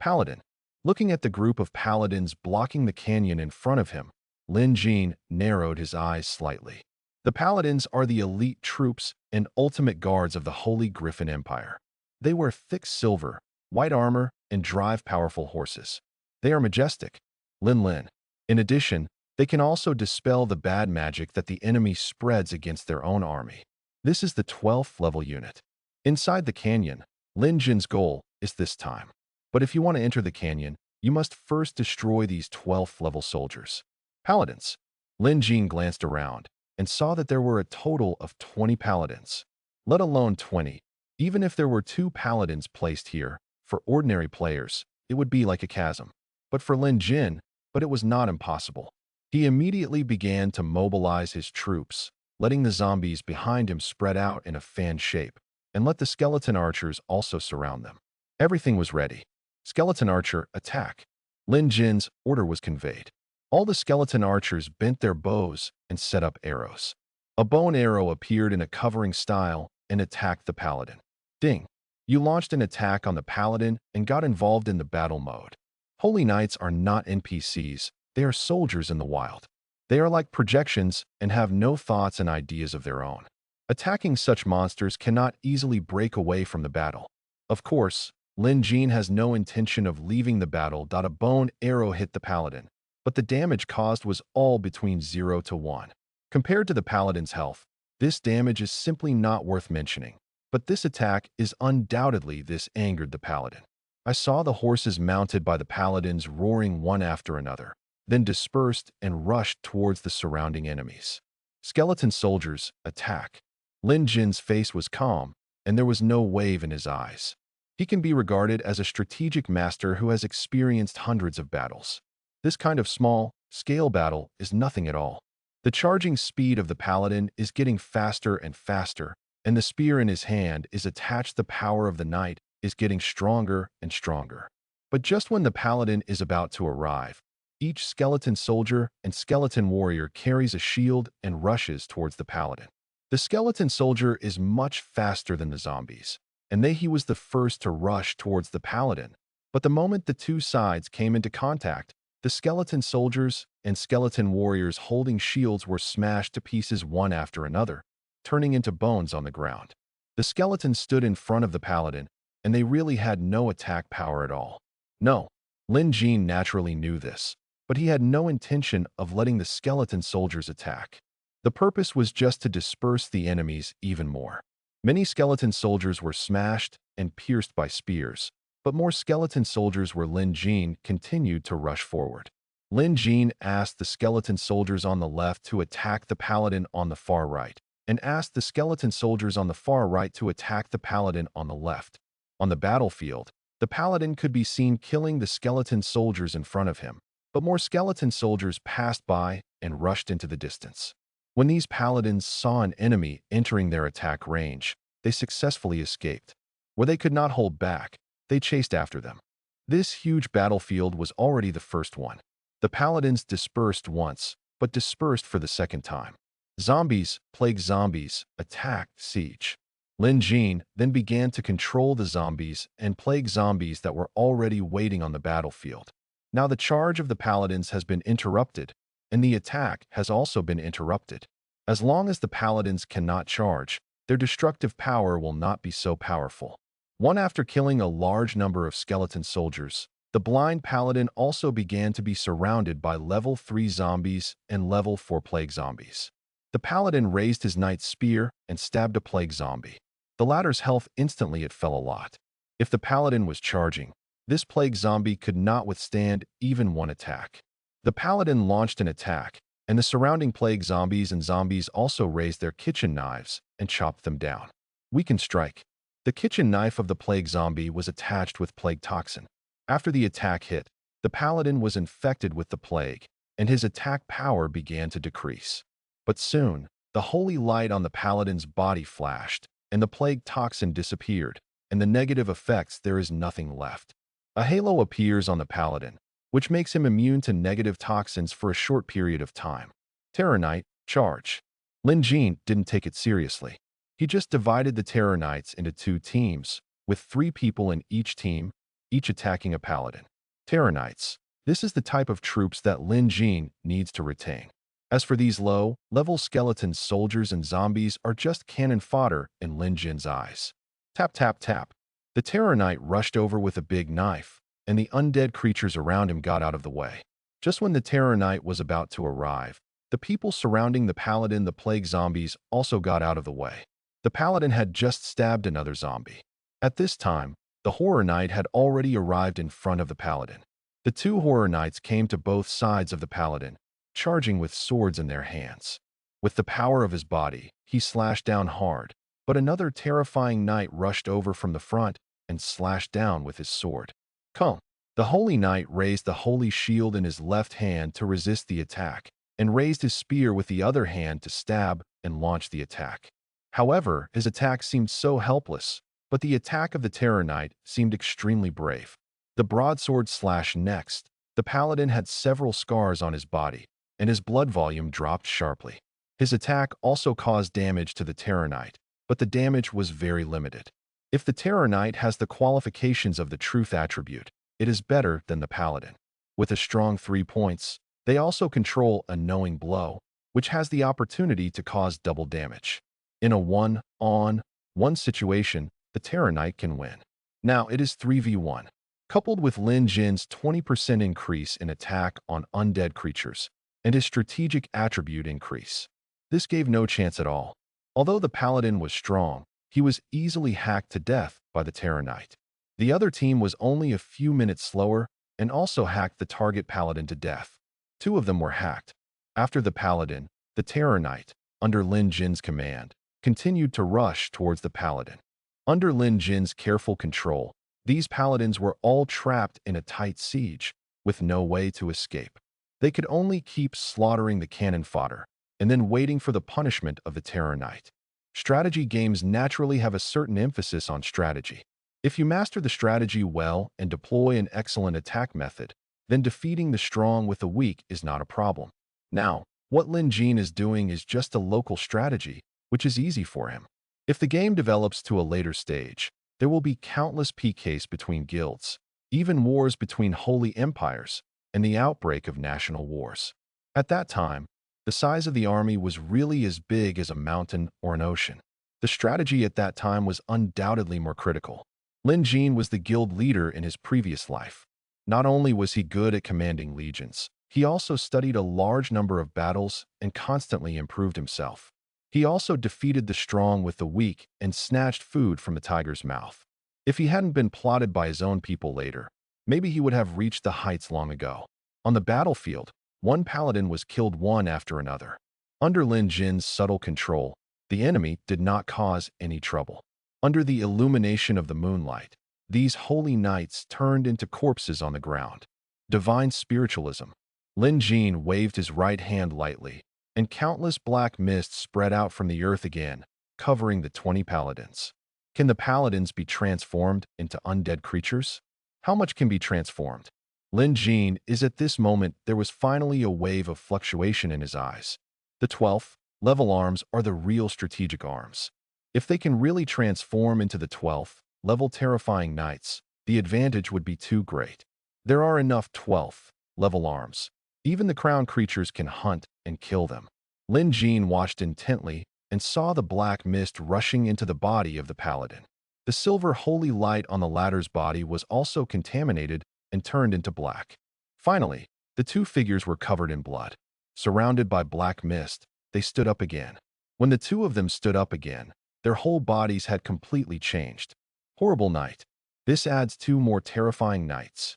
Paladin. Looking at the group of paladins blocking the canyon in front of him, Lin Jin narrowed his eyes slightly. The paladins are the elite troops and ultimate guards of the Holy Griffin Empire. They wear thick silver, white armor, and drive powerful horses. They are majestic. Lin. In addition, they can also dispel the bad magic that the enemy spreads against their own army. This is the 12th level unit. Inside the canyon, Lin Jin's goal is this time. But if you want to enter the canyon, you must first destroy these 12th level soldiers. Paladins. Lin Jin glanced around and saw that there were a total of 20 paladins. Let alone 20. Even if there were 2 paladins placed here, for ordinary players, it would be like a chasm. But for Lin Jin, it was not impossible. He immediately began to mobilize his troops, letting the zombies behind him spread out in a fan shape, and let the skeleton archers also surround them. Everything was ready. Skeleton archer, attack. Lin Jin's order was conveyed. All the skeleton archers bent their bows and set up arrows. A bow and arrow appeared in a covering style and attacked the paladin. Ding! You launched an attack on the paladin and got involved in the battle mode. Holy Knights are not NPCs, they are soldiers in the wild. They are like projections and have no thoughts and ideas of their own. Attacking such monsters cannot easily break away from the battle. Of course, Lin Jin has no intention of leaving the battle. A bow and arrow hit the paladin, but the damage caused was all between 0 to 1. Compared to the paladin's health, this damage is simply not worth mentioning. But this attack is undoubtedly this angered the paladin. I saw the horses mounted by the paladins roaring one after another, then dispersed and rushed towards the surrounding enemies. Skeleton soldiers, attack. Lin Jin's face was calm, and there was no wave in his eyes. He can be regarded as a strategic master who has experienced hundreds of battles. This kind of small-scale battle is nothing at all. The charging speed of the paladin is getting faster and faster, and the spear in his hand is attached. The power of the knight is getting stronger and stronger. But just when the paladin is about to arrive, each skeleton soldier and skeleton warrior carries a shield and rushes towards the paladin. The skeleton soldier is much faster than the zombies, and he was the first to rush towards the paladin. But the moment the two sides came into contact, the skeleton soldiers and skeleton warriors holding shields were smashed to pieces one after another, turning into bones on the ground. The skeletons stood in front of the paladin, and they really had no attack power at all. No, Lin Jin naturally knew this, but he had no intention of letting the skeleton soldiers attack. The purpose was just to disperse the enemies even more. Many skeleton soldiers were smashed and pierced by spears, but more skeleton soldiers were Lin Jin continued to rush forward. Lin Jin asked the skeleton soldiers on the left to attack the paladin on the far right, and asked the skeleton soldiers on the far right to attack the paladin on the left. On the battlefield, the paladin could be seen killing the skeleton soldiers in front of him, but more skeleton soldiers passed by and rushed into the distance. When these paladins saw an enemy entering their attack range, they successfully escaped. Where they could not hold back, they chased after them. This huge battlefield was already the first one. The paladins dispersed once, but dispersed for the second time. Zombies, plague zombies, attacked, siege. Lin Jin then began to control the zombies and plague zombies that were already waiting on the battlefield. Now the charge of the paladins has been interrupted, and the attack has also been interrupted. As long as the paladins cannot charge, their destructive power will not be so powerful. One after killing a large number of skeleton soldiers, the blind paladin also began to be surrounded by level 3 zombies and level 4 plague zombies. The paladin raised his knight's spear and stabbed a plague zombie. The latter's health instantly fell a lot. If the paladin was charging, this plague zombie could not withstand even one attack. The paladin launched an attack, and the surrounding plague zombies and zombies also raised their kitchen knives and chopped them down. We can strike. The kitchen knife of the plague zombie was attached with plague toxin. After the attack hit, the paladin was infected with the plague, and his attack power began to decrease. But soon, the holy light on the paladin's body flashed, and the plague toxin disappeared, and the negative effects there is nothing left. A halo appears on the paladin, which makes him immune to negative toxins for a short period of time. Terror Knight, charge. Lin Jin didn't take it seriously. He just divided the Terror Knights into 2 teams, with 3 people in each team, each attacking a paladin. Terror Knights. This is the type of troops that Lin Jin needs to retain. As for these low-level skeletons, soldiers, and zombies are just cannon fodder in Lin Jin's eyes. Tap, tap, tap. The Terror Knight rushed over with a big knife, and the undead creatures around him got out of the way. Just when the Terror Knight was about to arrive, the people surrounding the paladin, the plague zombies, also got out of the way. The paladin had just stabbed another zombie. At this time, the Horror Knight had already arrived in front of the paladin. The 2 Horror Knights came to both sides of the paladin, charging with swords in their hands. With the power of his body, he slashed down hard, but another terrifying knight rushed over from the front and slashed down with his sword. Come! The Holy Knight raised the Holy Shield in his left hand to resist the attack, and raised his spear with the other hand to stab and launch the attack. However, his attack seemed so helpless, but the attack of the Terror Knight seemed extremely brave. The broadsword slashed next. The paladin had several scars on his body, and his blood volume dropped sharply. His attack also caused damage to the Terror Knight, but the damage was very limited. If the Terror Knight has the qualifications of the Truth attribute, it is better than the paladin. With a strong 3 points, they also control a knowing blow, which has the opportunity to cause double damage. In a 1-on-1 situation, the Terror Knight can win. Now it is 3v1. Coupled with Lin Jin's 20% increase in attack on undead creatures, and his strategic attribute increase. This gave no chance at all. Although the paladin was strong, he was easily hacked to death by the Terror Knight. The other team was only a few minutes slower and also hacked the target paladin to death. 2 of them were hacked. After the paladin, the Terror Knight, under Lin Jin's command, continued to rush towards the paladin. Under Lin Jin's careful control, these paladins were all trapped in a tight siege, with no way to escape. They could only keep slaughtering the cannon fodder, and then waiting for the punishment of the Terror Knight. Strategy games naturally have a certain emphasis on strategy. If you master the strategy well and deploy an excellent attack method, then defeating the strong with the weak is not a problem. Now, what Lin Jin is doing is just a local strategy, which is easy for him. If the game develops to a later stage, there will be countless PKs between guilds, even wars between holy empires, and the outbreak of national wars. At that time, the size of the army was really as big as a mountain or an ocean. The strategy at that time was undoubtedly more critical. Lin Jin was the guild leader in his previous life. Not only was he good at commanding legions, he also studied a large number of battles and constantly improved himself. He also defeated the strong with the weak and snatched food from the tiger's mouth. If he hadn't been plotted by his own people later, maybe he would have reached the heights long ago. On the battlefield, one paladin was killed one after another. Under Lin Jin's subtle control, the enemy did not cause any trouble. Under the illumination of the moonlight, these holy knights turned into corpses on the ground. Divine spiritualism. Lin Jin waved his right hand lightly, and countless black mists spread out from the earth again, covering the 20 paladins. Can the paladins be transformed into undead creatures? How much can be transformed? Lin Jin is at this moment there was finally a wave of fluctuation in his eyes. The 12th level arms are the real strategic arms. If they can really transform into the 12th level terrifying knights, the advantage would be too great. There are enough 12th level arms. Even the crown creatures can hunt and kill them. Lin Jin watched intently and saw the black mist rushing into the body of the paladin. The silver holy light on the latter's body was also contaminated and turned into black. Finally, the 2 figures were covered in blood. Surrounded by black mist, they stood up again. When the 2 of them stood up again, their whole bodies had completely changed. Horrible night. This adds 2 more terrifying knights.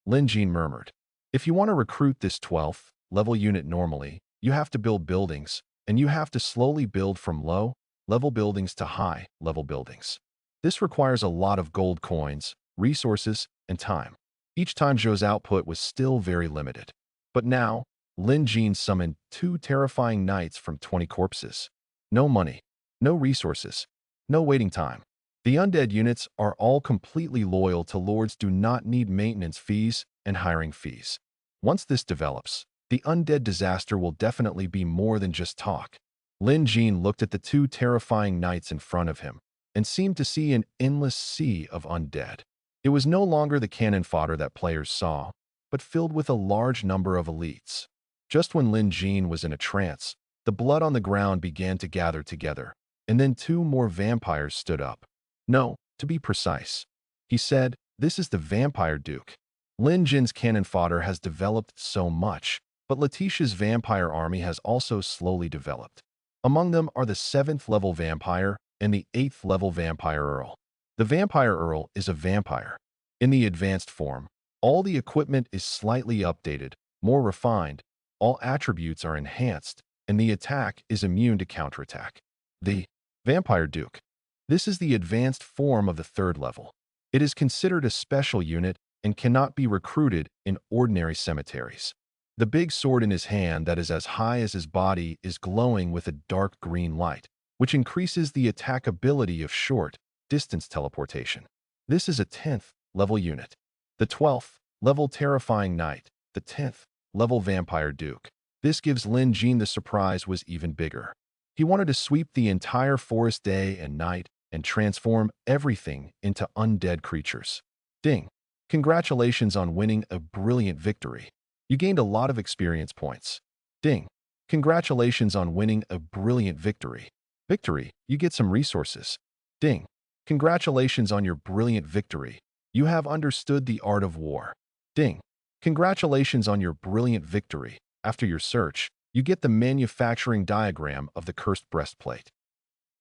Lin Jin murmured. If you want to recruit this 12th level unit normally, you have to build buildings, and you have to slowly build from low-level buildings to high-level buildings. This requires a lot of gold coins, resources, and time. Each time Zhou's output was still very limited. But now, Lin Jin summoned 2 terrifying knights from 20 corpses. No money, no resources, no waiting time. The undead units are all completely loyal to lords, do not need maintenance fees, and hiring fees. Once this develops, the undead disaster will definitely be more than just talk. Lin Jin looked at the two terrifying knights in front of him and seemed to see an endless sea of undead. It was no longer the cannon fodder that players saw, but filled with a large number of elites. Just when Lin Jin was in a trance, the blood on the ground began to gather together, and then two more vampires stood up. No, to be precise. He said, "This is the Vampire Duke." Lin Jin's cannon fodder has developed so much, but Letitia's vampire army has also slowly developed. Among them are the 7th level vampire and the 8th level vampire earl. The vampire earl is a vampire. In the advanced form, all the equipment is slightly updated, more refined, all attributes are enhanced, and the attack is immune to counterattack. The Vampire Duke. This is the advanced form of the 3rd level. It is considered a special unit and cannot be recruited in ordinary cemeteries. The big sword in his hand that is as high as his body is glowing with a dark green light, which increases the attack ability of short-distance teleportation. This is a 10th level unit. The 12th level Terrifying Knight, the 10th level Vampire Duke. This gives Lin Jin the surprise was even bigger. He wanted to sweep the entire forest day and night and transform everything into undead creatures. Ding! Congratulations on winning a brilliant victory. You gained a lot of experience points. Ding! Congratulations on winning a brilliant victory. Victory, you get some resources. Ding! Congratulations on your brilliant victory. You have understood the art of war. Ding! Congratulations on your brilliant victory. After your search, you get the manufacturing diagram of the cursed breastplate.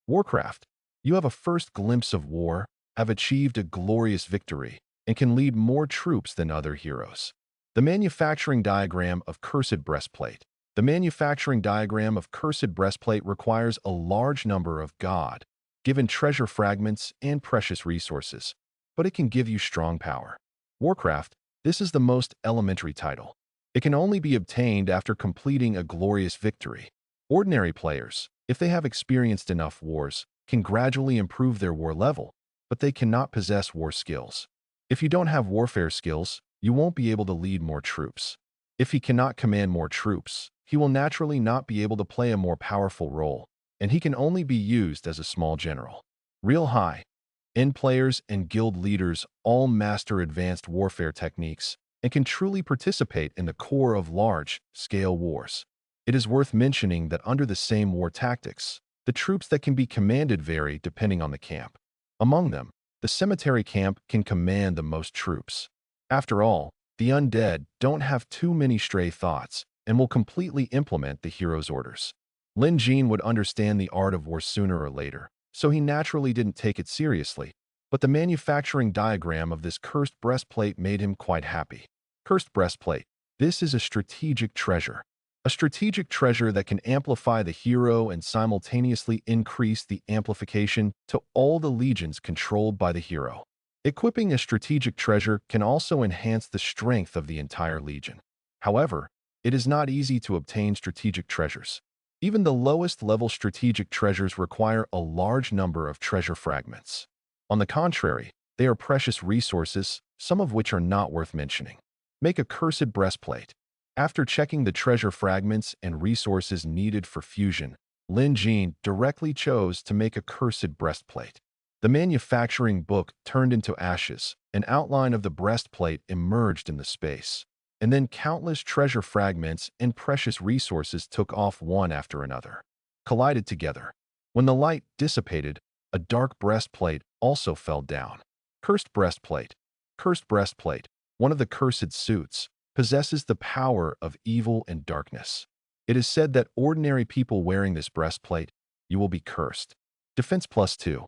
Warcraft, you have a first glimpse of war, have achieved a glorious victory, and can lead more troops than other heroes. The manufacturing diagram of cursed breastplate. The manufacturing diagram of cursed breastplate requires a large number of God-given treasure fragments and precious resources, but it can give you strong power. Warcraft, this is the most elementary title. It can only be obtained after completing a glorious victory. Ordinary players, if they have experienced enough wars, can gradually improve their war level, but they cannot possess war skills. If you don't have warfare skills, you won't be able to lead more troops. If he cannot command more troops, he will naturally not be able to play a more powerful role, and he can only be used as a small general. Real high-end players and guild leaders all master advanced warfare techniques and can truly participate in the core of large-scale wars. It is worth mentioning that under the same war tactics, the troops that can be commanded vary depending on the camp. Among them, the cemetery camp can command the most troops. After all, the undead don't have too many stray thoughts and will completely implement the hero's orders. Lin Jin would understand the art of war sooner or later, so he naturally didn't take it seriously, but the manufacturing diagram of this cursed breastplate made him quite happy. Cursed breastplate. This is a strategic treasure. A strategic treasure that can amplify the hero and simultaneously increase the amplification to all the legions controlled by the hero. Equipping a strategic treasure can also enhance the strength of the entire legion. However, it is not easy to obtain strategic treasures. Even the lowest level strategic treasures require a large number of treasure fragments. On the contrary, they are precious resources, some of which are not worth mentioning. Make a cursed breastplate. After checking the treasure fragments and resources needed for fusion, Lin Jin directly chose to make a cursed breastplate. The manufacturing book turned into ashes, an outline of the breastplate emerged in the space, and then countless treasure fragments and precious resources took off one after another, collided together. When the light dissipated, a dark breastplate also fell down. Cursed breastplate. Cursed breastplate, one of the cursed suits, possesses the power of evil and darkness. It is said that ordinary people wearing this breastplate, you will be cursed. Defense +2.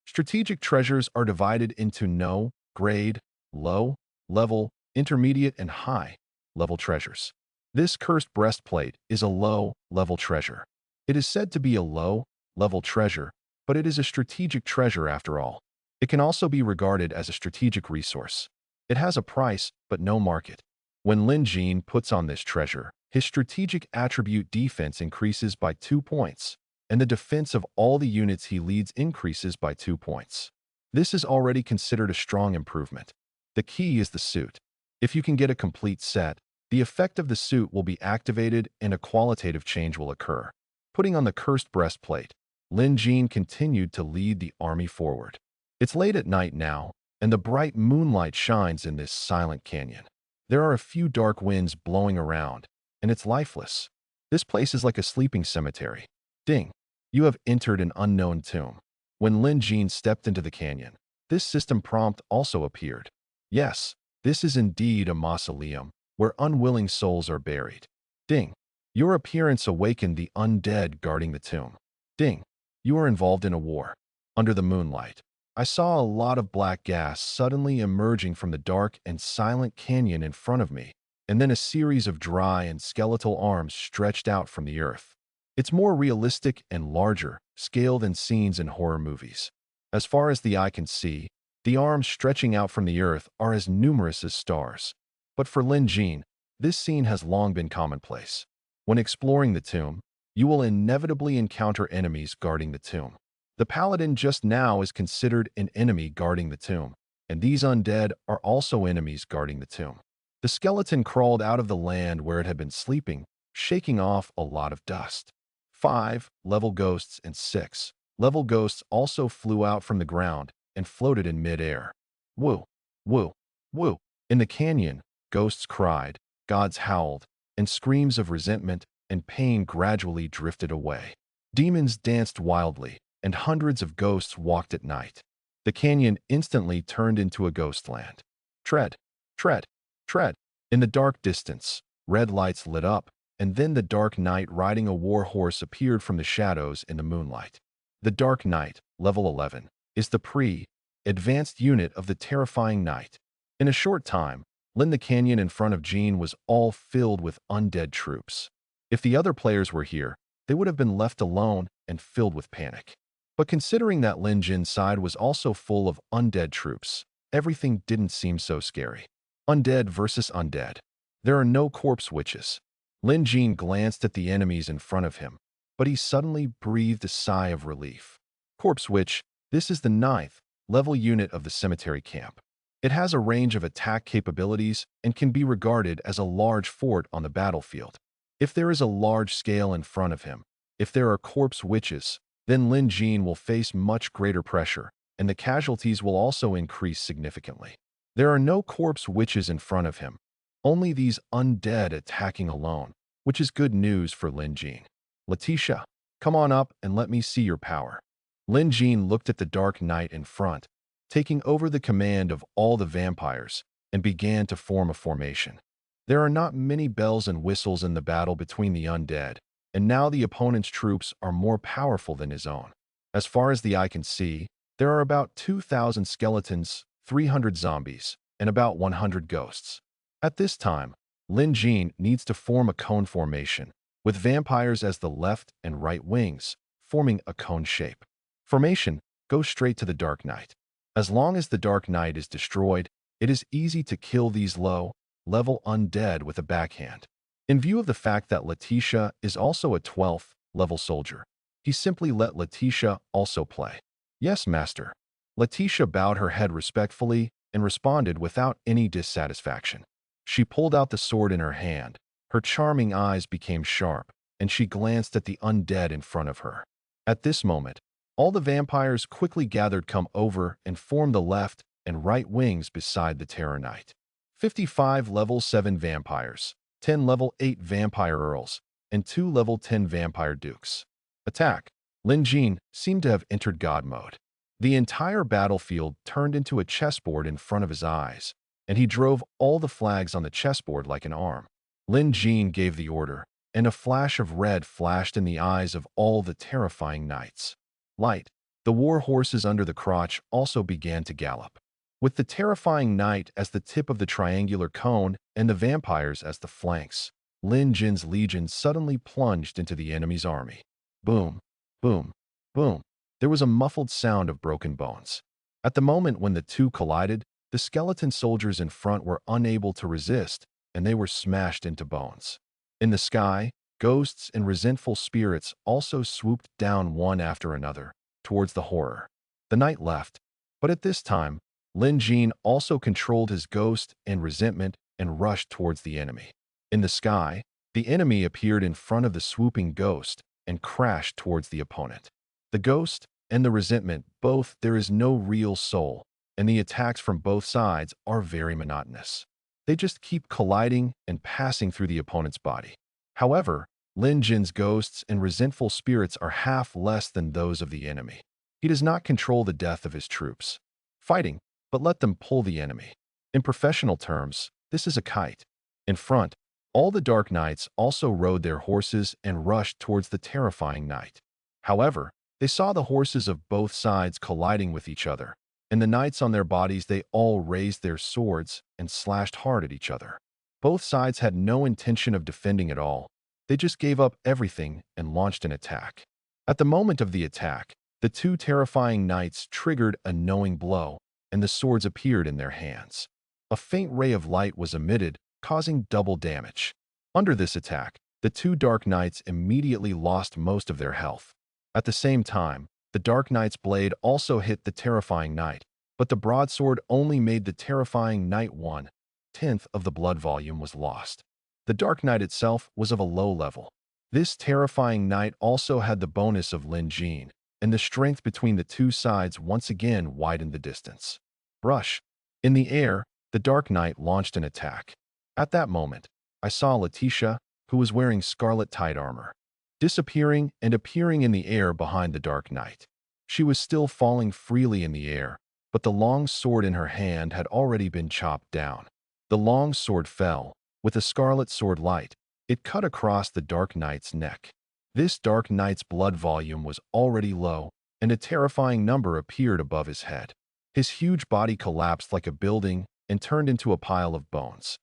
Strategic treasures are divided into no, grade, low, level, intermediate, and high-level treasures. This cursed breastplate is a low-level treasure. It is said to be a low-level treasure, but it is a strategic treasure after all. It can also be regarded as a strategic resource. It has a price, but no market. When Lin Jin puts on this treasure, his strategic attribute defense increases by 2 points, and the defense of all the units he leads increases by 2 points. This is already considered a strong improvement. The key is the suit. If you can get a complete set, the effect of the suit will be activated and a qualitative change will occur. Putting on the cursed breastplate, Lin Jin continued to lead the army forward. It's late at night now, and the bright moonlight shines in this silent canyon. There are a few dark winds blowing around, and it's lifeless. This place is like a sleeping cemetery. Ding! You have entered an unknown tomb. When Lin Jin stepped into the canyon, this system prompt also appeared. Yes, this is indeed a mausoleum, where unwilling souls are buried. Ding! Your appearance awakened the undead guarding the tomb. Ding! You are involved in a war. Under the moonlight, I saw a lot of black gas suddenly emerging from the dark and silent canyon in front of me, and then a series of dry and skeletal arms stretched out from the earth. It's more realistic and larger scale than scenes in horror movies. As far as the eye can see, the arms stretching out from the earth are as numerous as stars. But for Lin Jin, this scene has long been commonplace. When exploring the tomb, you will inevitably encounter enemies guarding the tomb. The paladin just now is considered an enemy guarding the tomb, and these undead are also enemies guarding the tomb. The skeleton crawled out of the land where it had been sleeping, shaking off a lot of dust. 5 level ghosts and 6 level ghosts also flew out from the ground and floated in mid-air. Woo, woo, woo. In the canyon, ghosts cried, gods howled, and screams of resentment and pain gradually drifted away. Demons danced wildly, and hundreds of ghosts walked at night. The canyon instantly turned into a ghost land. Tread, tread, tread. In the dark distance, red lights lit up, and then the Dark Knight riding a war horse appeared from the shadows in the moonlight. The Dark Knight, level 11, is the pre-advanced unit of the terrifying knight. In a short time, the canyon in front of Jean was all filled with undead troops. If the other players were here, they would have been left alone and filled with panic. But considering that Lin Jin's side was also full of undead troops, everything didn't seem so scary. Undead versus undead. There are no corpse witches. Lin Jin glanced at the enemies in front of him, but he suddenly breathed a sigh of relief. Corpse Witch, this is the 9th level unit of the cemetery camp. It has a range of attack capabilities and can be regarded as a large fort on the battlefield. If there is a large scale in front of him, if there are corpse witches, then Lin Jin will face much greater pressure, and the casualties will also increase significantly. There are no corpse witches in front of him, only these undead attacking alone, which is good news for Lin Jin. Letitia, come on up and let me see your power. Lin Jin looked at the Dark Knight in front, taking over the command of all the vampires, and began to form a formation. There are not many bells and whistles in the battle between the undead, and now the opponent's troops are more powerful than his own. As far as the eye can see, there are about 2,000 skeletons, 300 zombies, and about 100 ghosts. At this time, Lin Jin needs to form a cone formation, with vampires as the left and right wings, forming a cone shape. Formation goes straight to the Dark Knight. As long as the Dark Knight is destroyed, it is easy to kill these low-level undead with a backhand. In view of the fact that Letitia is also a 12th level soldier, he simply let Letitia also play. Yes, master. Letitia bowed her head respectfully and responded without any dissatisfaction. She pulled out the sword in her hand, her charming eyes became sharp, and she glanced at the undead in front of her. At this moment, all the vampires quickly gathered come over and formed the left and right wings beside the Terror Knight. 55 level 7 vampires, 10 level 8 vampire earls, and 2 level 10 vampire dukes. Attack! Lin Jin seemed to have entered God mode. The entire battlefield turned into a chessboard in front of his eyes, and he drove all the flags on the chessboard like an arm. Lin Jin gave the order, and a flash of red flashed in the eyes of all the terrifying knights. Light, the war horses under the crotch also began to gallop. With the terrifying knight as the tip of the triangular cone and the vampires as the flanks, Lin Jin's legion suddenly plunged into the enemy's army. Boom, boom, boom. There was a muffled sound of broken bones. At the moment when the two collided, the skeleton soldiers in front were unable to resist, and they were smashed into bones. In the sky, ghosts and resentful spirits also swooped down one after another, towards the horror. The knight left, but at this time, Lin Jin also controlled his ghost and resentment and rushed towards the enemy. In the sky, the enemy appeared in front of the swooping ghost and crashed towards the opponent. The ghost and the resentment, both there is no real soul, and the attacks from both sides are very monotonous. They just keep colliding and passing through the opponent's body. However, Lin Jin's ghosts and resentful spirits are half less than those of the enemy. He does not control the death of his troops, fighting, but let them pull the enemy. In professional terms, this is a kite. In front, all the Dark Knights also rode their horses and rushed towards the terrifying knight. However, they saw the horses of both sides colliding with each other, and the knights on their bodies they all raised their swords and slashed hard at each other. Both sides had no intention of defending at all. They just gave up everything and launched an attack. At the moment of the attack, the two terrifying knights triggered a knowing blow, and the swords appeared in their hands. A faint ray of light was emitted, causing double damage. Under this attack, the two Dark Knights immediately lost most of their health. At the same time, the Dark Knight's blade also hit the terrifying knight, but the broadsword only made the terrifying knight 1/10 of the blood volume was lost. The Dark Knight itself was of a low level. This terrifying knight also had the bonus of Lin Jin, and the strength between the two sides once again widened the distance. Brush. In the air, the Dark Knight launched an attack. At that moment, I saw Letitia, who was wearing scarlet tide armor, disappearing and appearing in the air behind the Dark Knight. She was still falling freely in the air, but the long sword in her hand had already been chopped down. The long sword fell. With a scarlet sword light, it cut across the Dark Knight's neck. This Dark Knight's blood volume was already low, and a terrifying number appeared above his head. His huge body collapsed like a building and turned into a pile of bones.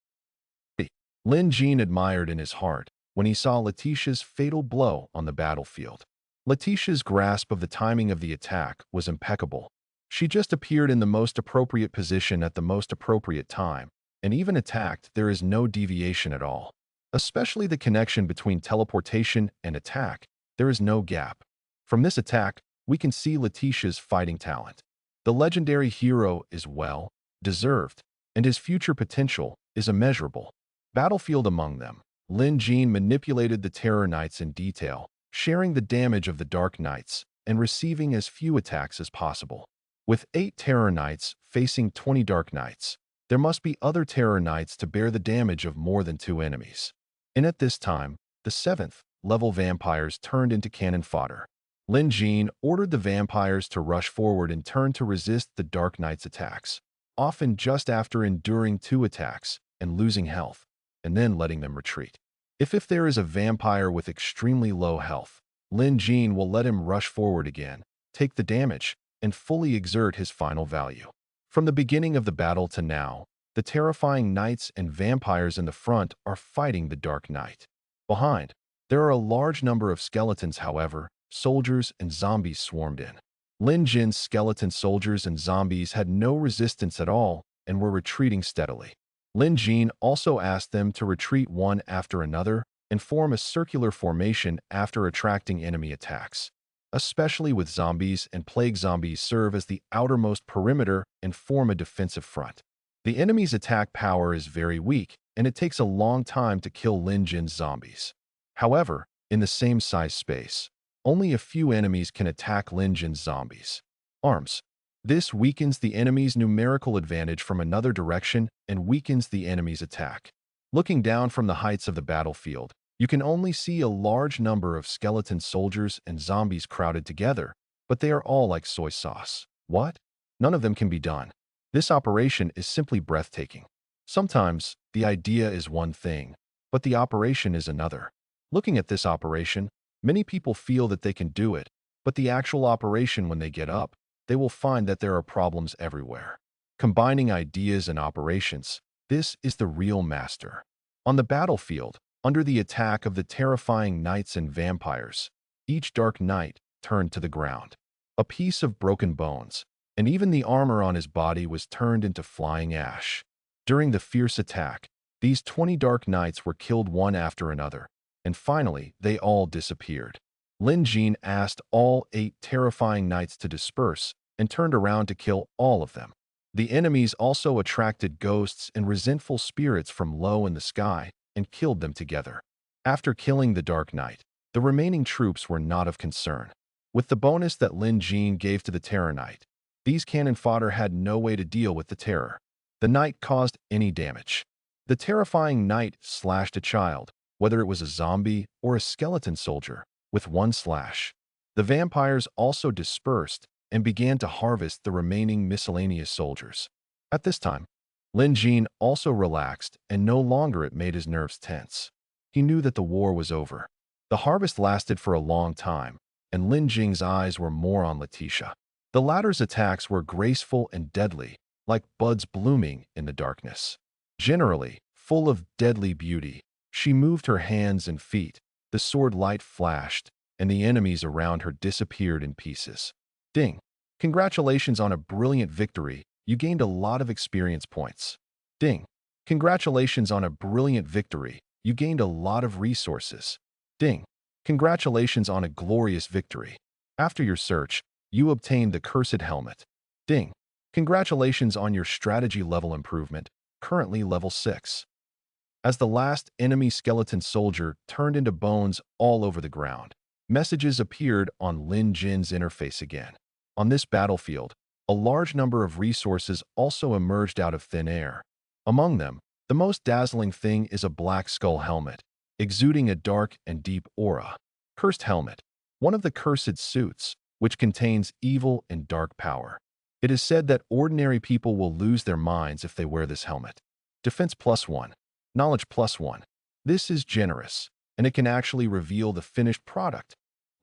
Lin Jin admired in his heart when he saw Letitia's fatal blow on the battlefield. Letitia's grasp of the timing of the attack was impeccable. She just appeared in the most appropriate position at the most appropriate time, and even attacked, there is no deviation at all. Especially the connection between teleportation and attack, there is no gap. From this attack, we can see Letitia's fighting talent. The legendary hero is well deserved, and his future potential is immeasurable. Battlefield among them, Lin Jin manipulated the Terror Knights in detail, sharing the damage of the Dark Knights and receiving as few attacks as possible. With 8 Terror Knights facing 20 Dark Knights, there must be other Terror Knights to bear the damage of more than 2 enemies. And at this time, the 7th level vampires turned into cannon fodder. Lin Jin ordered the vampires to rush forward and turn to resist the Dark Knight's attacks, often just after enduring 2 attacks and losing health, and then letting them retreat. If there is a vampire with extremely low health, Lin Jin will let him rush forward again, take the damage, and fully exert his final value. From the beginning of the battle to now, the terrifying knights and vampires in the front are fighting the Dark Knight. Behind, there are a large number of skeletons, however, soldiers and zombies swarmed in. Lin Jin's skeleton soldiers and zombies had no resistance at all and were retreating steadily. Lin Jin also asked them to retreat one after another and form a circular formation after attracting enemy attacks. Especially with zombies and plague zombies serve as the outermost perimeter and form a defensive front. The enemy's attack power is very weak, and it takes a long time to kill Lin Jin's zombies. However, in the same size space, only a few enemies can attack Lin Jin's zombies. Arms. This weakens the enemy's numerical advantage from another direction and weakens the enemy's attack. Looking down from the heights of the battlefield, you can only see a large number of skeleton soldiers and zombies crowded together, but they are all like soy sauce. What? None of them can be done. This operation is simply breathtaking. Sometimes, the idea is one thing, but the operation is another. Looking at this operation, many people feel that they can do it, but the actual operation when they get up, they will find that there are problems everywhere. Combining ideas and operations, this is the real master. On the battlefield, under the attack of the terrifying knights and vampires, each Dark Knight turned to the ground. A piece of broken bones, and even the armor on his body was turned into flying ash. During the fierce attack, these 20 Dark Knights were killed one after another, and finally they all disappeared. Lin Jin asked all 8 terrifying knights to disperse and turned around to kill all of them. The enemies also attracted ghosts and resentful spirits from low in the sky and killed them together. After killing the Dark Knight, the remaining troops were not of concern. With the bonus that Lin Jin gave to the Terror Knight, these cannon fodder had no way to deal with the terror. The knight caused any damage. The terrifying knight slashed a child, whether it was a zombie or a skeleton soldier, with one slash. The vampires also dispersed and began to harvest the remaining miscellaneous soldiers. At this time, Lin Jin also relaxed, and no longer it made his nerves tense. He knew that the war was over. The harvest lasted for a long time, and Lin Jing's eyes were more on Letitia. The latter's attacks were graceful and deadly, like buds blooming in the darkness. Generally, full of deadly beauty, she moved her hands and feet, the sword light flashed, and the enemies around her disappeared in pieces. Ding! Congratulations on a brilliant victory. You gained a lot of experience points. Ding! Congratulations on a brilliant victory. You gained a lot of resources. Ding! Congratulations on a glorious victory. After your search, you obtained the Cursed Helmet. Ding! Congratulations on your strategy level improvement, currently level 6. As the last enemy skeleton soldier turned into bones all over the ground, messages appeared on Lin Jin's interface again. On this battlefield, a large number of resources also emerged out of thin air. Among them, the most dazzling thing is a black skull helmet, exuding a dark and deep aura. Cursed Helmet, one of the cursed suits, which contains evil and dark power. It is said that ordinary people will lose their minds if they wear this helmet. Defense +1. Knowledge +1. This is generous, and it can actually reveal the finished product.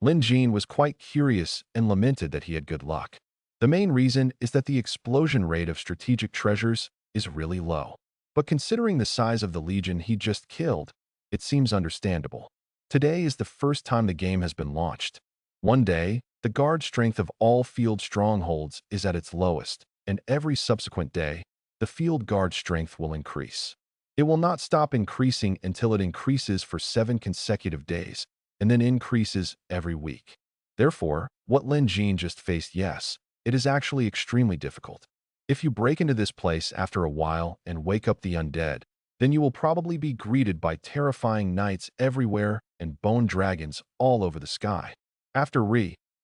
Lin Jin was quite curious and lamented that he had good luck. The main reason is that the explosion rate of strategic treasures is really low. But considering the size of the legion he just killed, it seems understandable. Today is the first time the game has been launched. One day, the guard strength of all field strongholds is at its lowest, and every subsequent day, the field guard strength will increase. It will not stop increasing until it increases for 7 consecutive days, and then increases every week. Therefore, what Lin Jin just faced, yes, it is actually extremely difficult. If you break into this place after a while and wake up the undead, then you will probably be greeted by terrifying knights everywhere and bone dragons all over the sky. After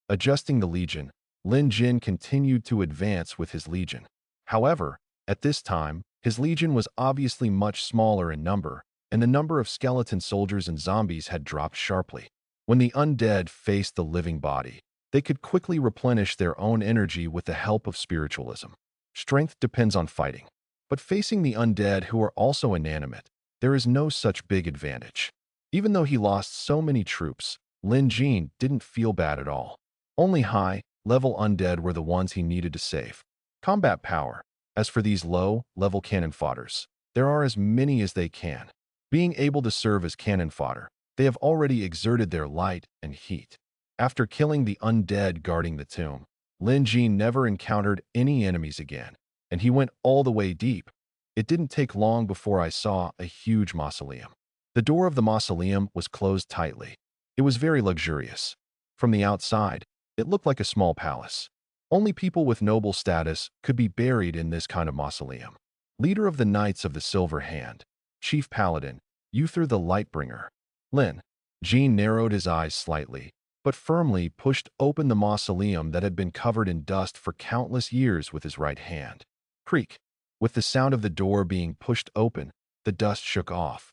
adjusting the legion, Lin Jin continued to advance with his legion. However, at this time, his legion was obviously much smaller in number, and the number of skeleton soldiers and zombies had dropped sharply. When the undead faced the living body, they could quickly replenish their own energy with the help of spiritualism. Strength depends on fighting. But facing the undead who are also inanimate, there is no such big advantage. Even though he lost so many troops, Lin Jin didn't feel bad at all. Only high-level undead were the ones he needed to save. Combat power. As for these low-level cannon fodders, there are as many as they can. Being able to serve as cannon fodder, they have already exerted their light and heat. After killing the undead guarding the tomb, Lin Jin never encountered any enemies again, and he went all the way deep. It didn't take long before I saw a huge mausoleum. The door of the mausoleum was closed tightly. It was very luxurious. From the outside, it looked like a small palace. Only people with noble status could be buried in this kind of mausoleum. Leader of the Knights of the Silver Hand, Chief Paladin, Uther the Lightbringer. Lin Jin narrowed his eyes slightly, but firmly pushed open the mausoleum that had been covered in dust for countless years with his right hand. Creak. With the sound of the door being pushed open, the dust shook off,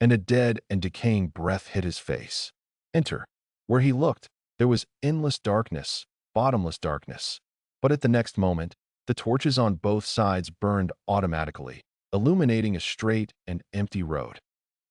and a dead and decaying breath hit his face. Enter. Where he looked, there was endless darkness, bottomless darkness. But at the next moment, the torches on both sides burned automatically, illuminating a straight and empty road.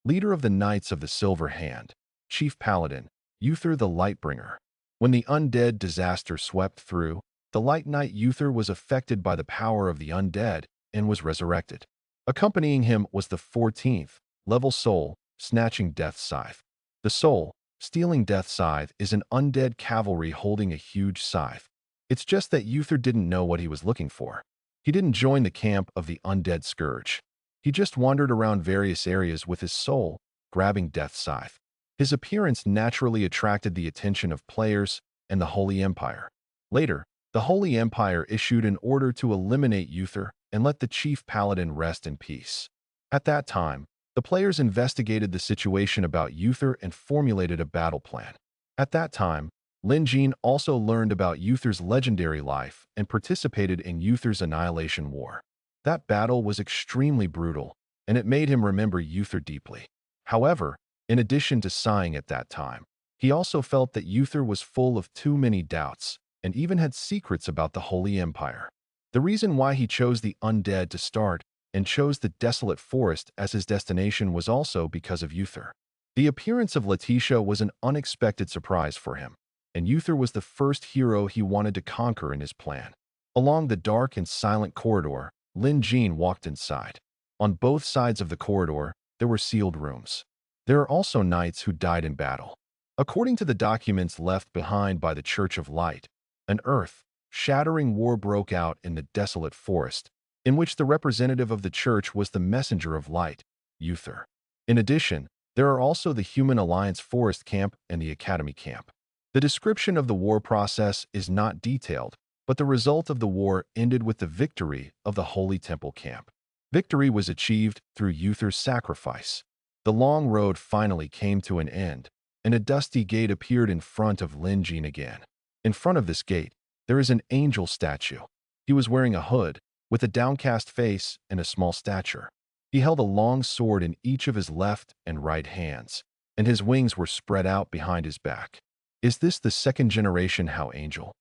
Leader of the Knights of the Silver Hand, Chief Paladin, Uther the Lightbringer. When the undead disaster swept through, the Light Knight Uther was affected by the power of the undead and was resurrected. Accompanying him was the 14th level soul, snatching Death's Scythe. The soul, stealing Death's Scythe, is an undead cavalry holding a huge scythe. It's just that Uther didn't know what he was looking for. He didn't join the camp of the undead scourge. He just wandered around various areas with his soul, grabbing Death's Scythe. His appearance naturally attracted the attention of players and the Holy Empire. Later, The Holy Empire issued an order to eliminate Uther and let the chief paladin rest in peace. At that time, the players investigated the situation about Uther and formulated a battle plan. At that time, Lin Jin also learned about Uther's legendary life and participated in Uther's Annihilation War. That battle was extremely brutal, and it made him remember Uther deeply. However, in addition to sighing at that time, he also felt that Uther was full of too many doubts and even had secrets about the Holy Empire. The reason why he chose the undead to start and chose the desolate forest as his destination was also because of Uther. The appearance of Letitia was an unexpected surprise for him, and Uther was the first hero he wanted to conquer in his plan. Along the dark and silent corridor, Lin Jin walked inside. On both sides of the corridor, there were sealed rooms. There are also knights who died in battle. According to the documents left behind by the Church of Light, an earth-shattering war broke out in the desolate forest, in which the representative of the church was the messenger of light, Uther. In addition, there are also the Human Alliance Forest Camp and the Academy Camp. The description of the war process is not detailed, but the result of the war ended with the victory of the Holy Temple Camp. Victory was achieved through Uther's sacrifice. The long road finally came to an end, and a dusty gate appeared in front of Lin Jin again. In front of this gate, there is an angel statue. He was wearing a hood, with a downcast face and a small stature. He held a long sword in each of his left and right hands, and his wings were spread out behind his back. Is this the second generation How Angel?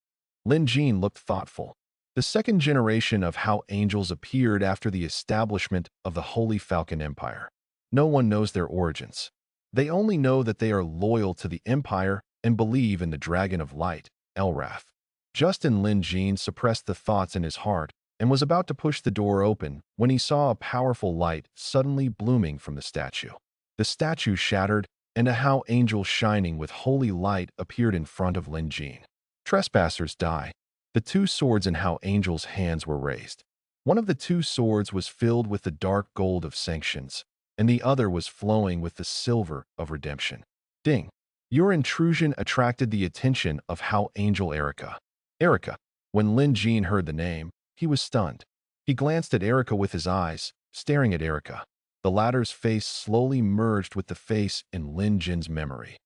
Lin Jin looked thoughtful. The second generation of How Angels appeared after the establishment of the Holy Falcon Empire. No one knows their origins. They only know that they are loyal to the Empire and believe in the Dragon of Light, Elrath. Just as Lin Jin suppressed the thoughts in his heart and was about to push the door open when he saw a powerful light suddenly blooming from the statue. The statue shattered, and a How Angel shining with holy light appeared in front of Lin Jin. Trespassers die. The two swords in How Angel's hands were raised. One of the two swords was filled with the dark gold of sanctions, and the other was flowing with the silver of redemption. Ding! Your intrusion attracted the attention of How Angel Erica. Erica. When Lin Jin heard the name, he was stunned. He glanced at Erica with his eyes, staring at Erica. The latter's face slowly merged with the face in Lin Jin's memory.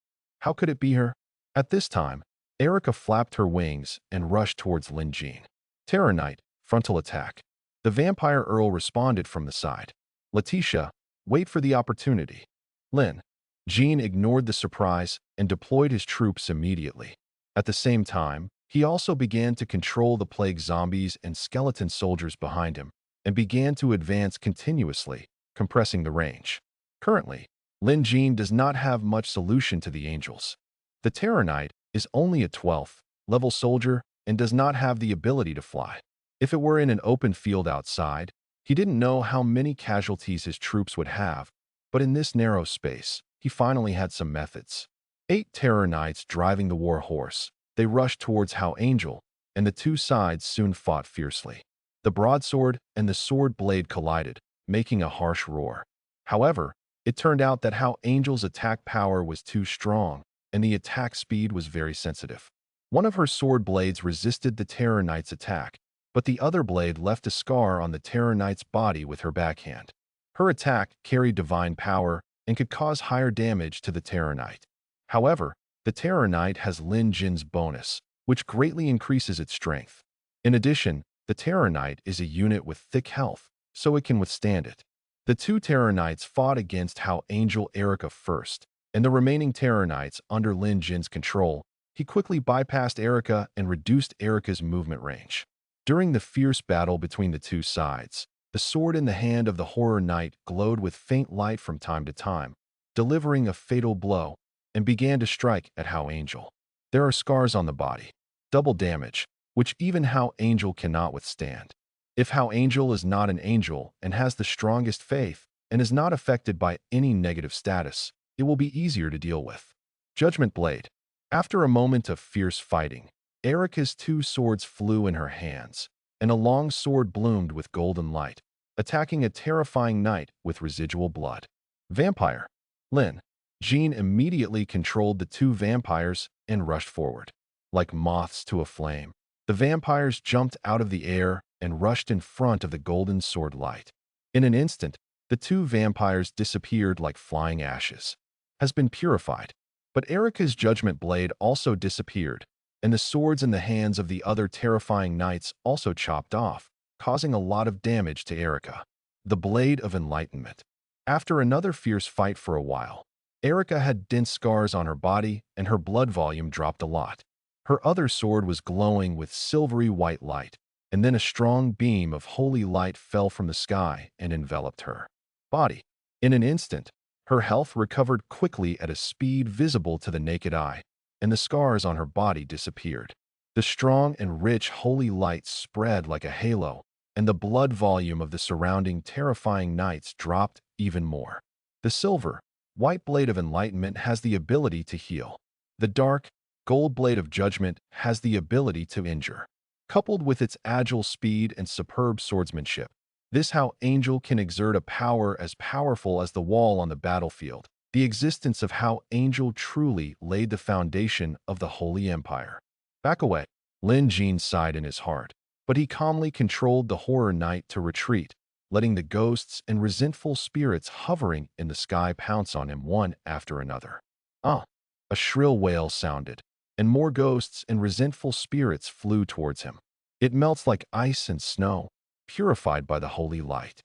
How could it be her? At this time, Erica flapped her wings and rushed towards Lin Jin. Terror Knight, frontal attack. The vampire earl responded from the side. Letitia, wait for the opportunity. Lin Jin ignored the surprise and deployed his troops immediately. At the same time, he also began to control the plague zombies and skeleton soldiers behind him and began to advance continuously, compressing the range. Currently, Lin Jin does not have much solution to the angels. The Terror Knight is only a 12th level soldier and does not have the ability to fly. If it were in an open field outside, he didn't know how many casualties his troops would have, but in this narrow space, he finally had some methods. 8 Terror Knights driving the war horse. They rushed towards How Angel, and the two sides soon fought fiercely. The broadsword and the sword blade collided, making a harsh roar. However, it turned out that How Angel's attack power was too strong, and the attack speed was very sensitive. One of her sword blades resisted the Terror Knight's attack, but the other blade left a scar on the Terror Knight's body with her backhand. Her attack carried divine power and could cause higher damage to the Terror Knight. However, the Terror Knight has Lin Jin's bonus, which greatly increases its strength. In addition, the Terror Knight is a unit with thick health, so it can withstand it. The two Terror Knights fought against How Angel Erica first, and the remaining Terror Knights under Lin Jin's control. He quickly bypassed Erica and reduced Erica's movement range. During the fierce battle between the two sides, the sword in the hand of the Horror Knight glowed with faint light from time to time, delivering a fatal blow, and began to strike at How Angel. There are scars on the body, double damage, which even How Angel cannot withstand. If How Angel is not an angel and has the strongest faith and is not affected by any negative status, it will be easier to deal with. Judgment Blade. After a moment of fierce fighting, Erica's two swords flew in her hands, and a long sword bloomed with golden light, attacking a terrifying knight with residual blood. Vampire. Lin Jin immediately controlled the two vampires and rushed forward. Like moths to a flame, The vampires jumped out of the air and rushed in front of the golden sword light. In an instant, the two vampires disappeared like flying ashes. Has been purified. But Erica's judgment blade also disappeared, and the swords in the hands of the other terrifying knights also chopped off, causing a lot of damage to Erica. The Blade of Enlightenment. After another fierce fight for a while, Erica had dense scars on her body and her blood volume dropped a lot. Her other sword was glowing with silvery white light, and then a strong beam of holy light fell from the sky and enveloped her body. In an instant, her health recovered quickly at a speed visible to the naked eye, and the scars on her body disappeared. The strong and rich holy light spread like a halo, and the blood volume of the surrounding terrifying knights dropped even more. The silver, white blade of enlightenment has the ability to heal. The dark, gold blade of judgment has the ability to injure. Coupled with its agile speed and superb swordsmanship, this how Angel can exert a power as powerful as the wall on the battlefield. The existence of how Angel truly laid the foundation of the Holy Empire. Back away, Lin Jin sighed in his heart, but he calmly controlled the horror knight to retreat, letting the ghosts and resentful spirits hovering in the sky pounce on him one after another. Ah! A shrill wail sounded, and more ghosts and resentful spirits flew towards him. It melts like ice and snow, purified by the holy light.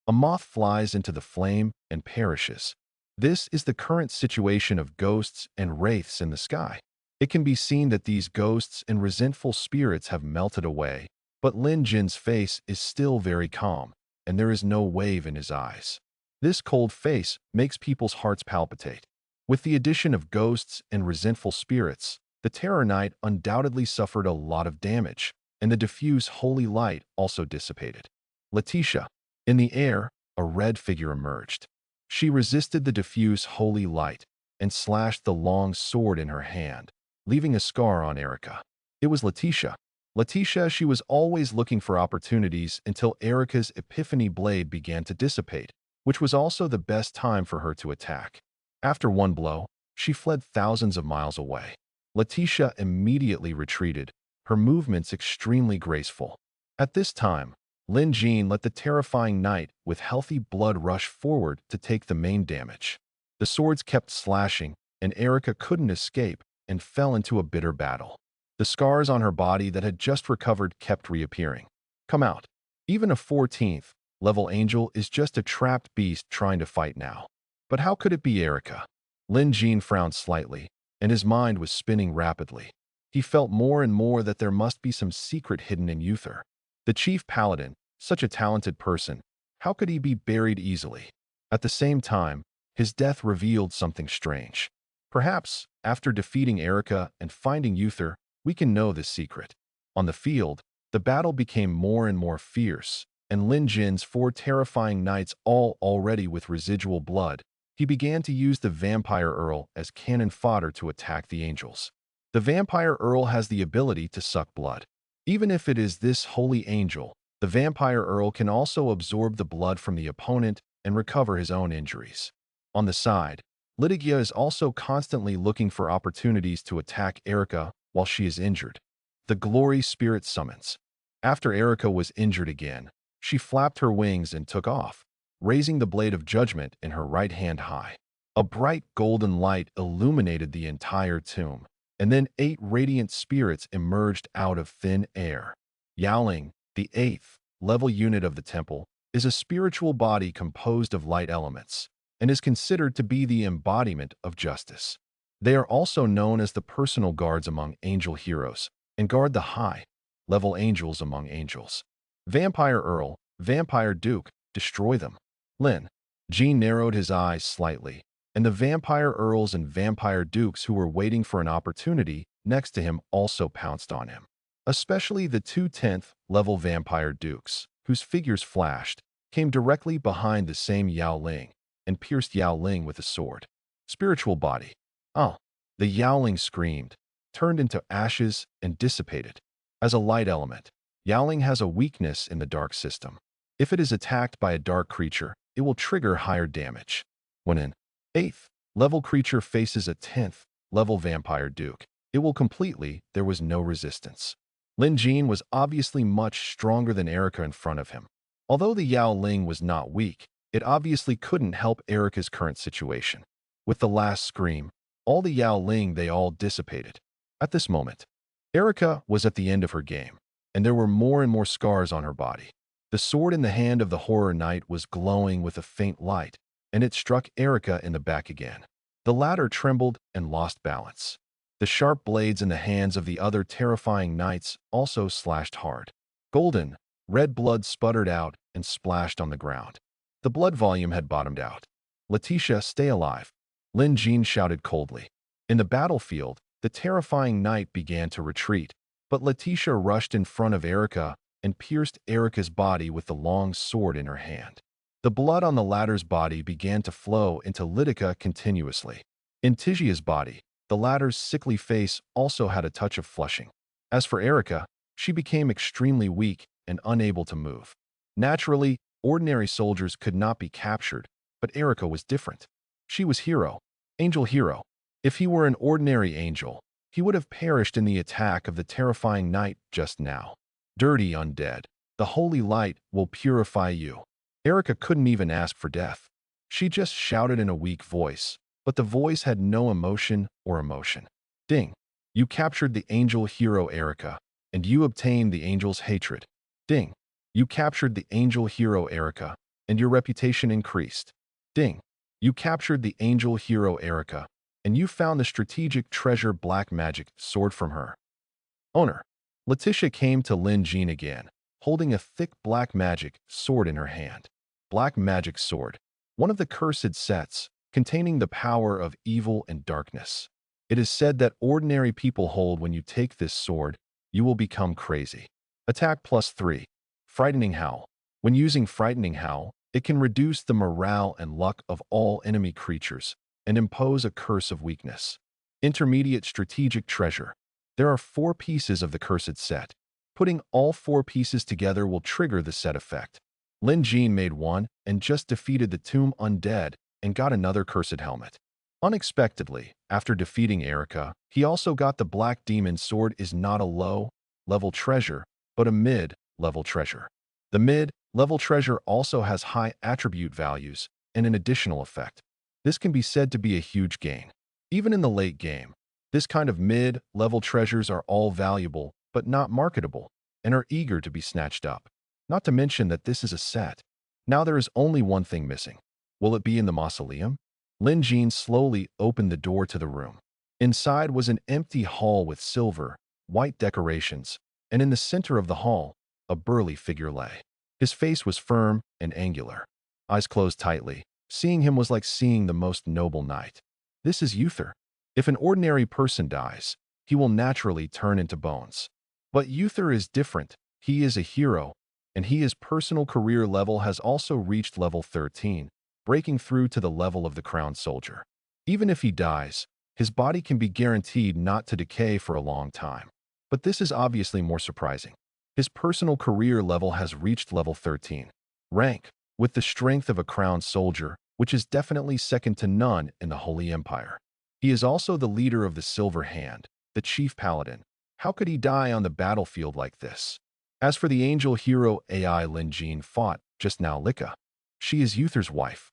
A moth flies into the flame and perishes. This is the current situation of ghosts and wraiths in the sky. It can be seen that these ghosts and resentful spirits have melted away, but Lin Jin's face is still very calm, and there is no wave in his eyes. This cold face makes people's hearts palpitate. With the addition of ghosts and resentful spirits, the Terror Knight undoubtedly suffered a lot of damage, and the diffuse holy light also dissipated. Letitia. In the air, a red figure emerged. She resisted the diffuse holy light and slashed the long sword in her hand, leaving a scar on Erica. It was Letitia. Letitia, she was always looking for opportunities until Erica's epiphany blade began to dissipate, which was also the best time for her to attack. After one blow, she fled thousands of miles away. Letitia immediately retreated, her movements extremely graceful. At this time, Lin Jin let the terrifying knight with healthy blood rush forward to take the main damage. The swords kept slashing, and Erica couldn't escape and fell into a bitter battle. The scars on her body that had just recovered kept reappearing. Come out. Even a 14th level angel is just a trapped beast trying to fight now. But how could it be Erica? Lin Jin frowned slightly, and his mind was spinning rapidly. He felt more and more that there must be some secret hidden in Uther. The chief paladin, such a talented person, how could he be buried easily? At the same time, his death revealed something strange. Perhaps, after defeating Erica and finding Uther, we can know this secret. On the field, the battle became more and more fierce, and Lin Jin's 4 terrifying knights all already with residual blood. He began to use the Vampire Earl as cannon fodder to attack the angels. The Vampire Earl has the ability to suck blood. Even if it is this holy angel, the Vampire Earl can also absorb the blood from the opponent and recover his own injuries. On the side, Lydia is also constantly looking for opportunities to attack Erica while she is injured. The Glory Spirit summons. After Erica was injured again, she flapped her wings and took off, raising the blade of judgment in her right hand high. A bright golden light illuminated the entire tomb, and then 8 radiant spirits emerged out of thin air. Yaoling, the 8th level unit of the temple, is a spiritual body composed of light elements, and is considered to be the embodiment of justice. They are also known as the personal guards among angel heroes, and guard the high-level angels among angels. Vampire Earl, Vampire Duke, destroy them. Lin Jin narrowed his eyes slightly, and the Vampire Earls and Vampire Dukes who were waiting for an opportunity next to him also pounced on him. Especially the 2 10th level Vampire Dukes, whose figures flashed, came directly behind the same Yao Ling and pierced Yao Ling with a sword. Spiritual body. Oh! The Yao Ling screamed, turned into ashes, and dissipated. As a light element, Yao Ling has a weakness in the dark system. If it is attacked by a dark creature, it will trigger higher damage. When an 8th level creature faces a 10th level Vampire Duke, it will completely, there was no resistance. Lin Jin was obviously much stronger than Erica in front of him. Although the Yao Ling was not weak, it obviously couldn't help Erica's current situation. With the last scream, all the Yao Ling they all dissipated. At this moment, Erica was at the end of her game, and there were more and more scars on her body. The sword in the hand of the horror knight was glowing with a faint light, and it struck Erica in the back again. The latter trembled and lost balance. The sharp blades in the hands of the other terrifying knights also slashed hard. Golden, red blood sputtered out and splashed on the ground. The blood volume had bottomed out. "Letitia, stay alive," Lin Jin shouted coldly. In the battlefield, the terrifying knight began to retreat, but Letitia rushed in front of Erica and pierced Erica's body with the long sword in her hand. The blood on the latter's body began to flow into Litica continuously. In Tijia's body, the latter's sickly face also had a touch of flushing. As for Erica, she became extremely weak and unable to move. Naturally, ordinary soldiers could not be captured, but Erica was different. She was hero, angel hero. If he were an ordinary angel, he would have perished in the attack of the terrifying knight just now. Dirty undead, the holy light will purify you. Erica couldn't even ask for death. She just shouted in a weak voice, but the voice had no emotion or emotion. Ding! You captured the angel hero Erica, and you obtained the angel's hatred. Ding! You captured the angel hero Erica, and your reputation increased. Ding! You captured the angel hero Erica, and you found the strategic treasure black magic sword from her. Owner. Letitia came to Lin Jin again, holding a thick black magic sword in her hand. Black magic sword, one of the cursed sets, containing the power of evil and darkness. It is said that ordinary people hold when you take this sword, you will become crazy. Attack +3. Frightening Howl. When using Frightening Howl, it can reduce the morale and luck of all enemy creatures and impose a curse of weakness. Intermediate strategic treasure. There are 4 pieces of the cursed set. Putting all 4 pieces together will trigger the set effect. Lin Jin made one and just defeated the Tomb Undead and got another cursed helmet. Unexpectedly, after defeating Erica, he also got the Black Demon Sword is not a low-level treasure, but a mid-level treasure. The mid-level treasure also has high attribute values and an additional effect. This can be said to be a huge gain. Even in the late game, this kind of mid-level treasures are all valuable but not marketable and are eager to be snatched up. Not to mention that this is a set. Now there is only one thing missing. Will it be in the mausoleum? Lin Jin slowly opened the door to the room. Inside was an empty hall with silver, white decorations, and in the center of the hall, a burly figure lay. His face was firm and angular. Eyes closed tightly. Seeing him was like seeing the most noble knight. This is Uther. If an ordinary person dies, he will naturally turn into bones. But Uther is different. He is a hero, and his personal career level has also reached level 13, breaking through to the level of the crowned soldier. Even if he dies, his body can be guaranteed not to decay for a long time. But this is obviously more surprising. His personal career level has reached level 13. Rank, with the strength of a crowned soldier, which is definitely second to none in the Holy Empire. He is also the leader of the Silver Hand, the chief paladin. How could he die on the battlefield like this? As for the angel hero AI Lin Jin fought just now Lika. She is Uther's wife.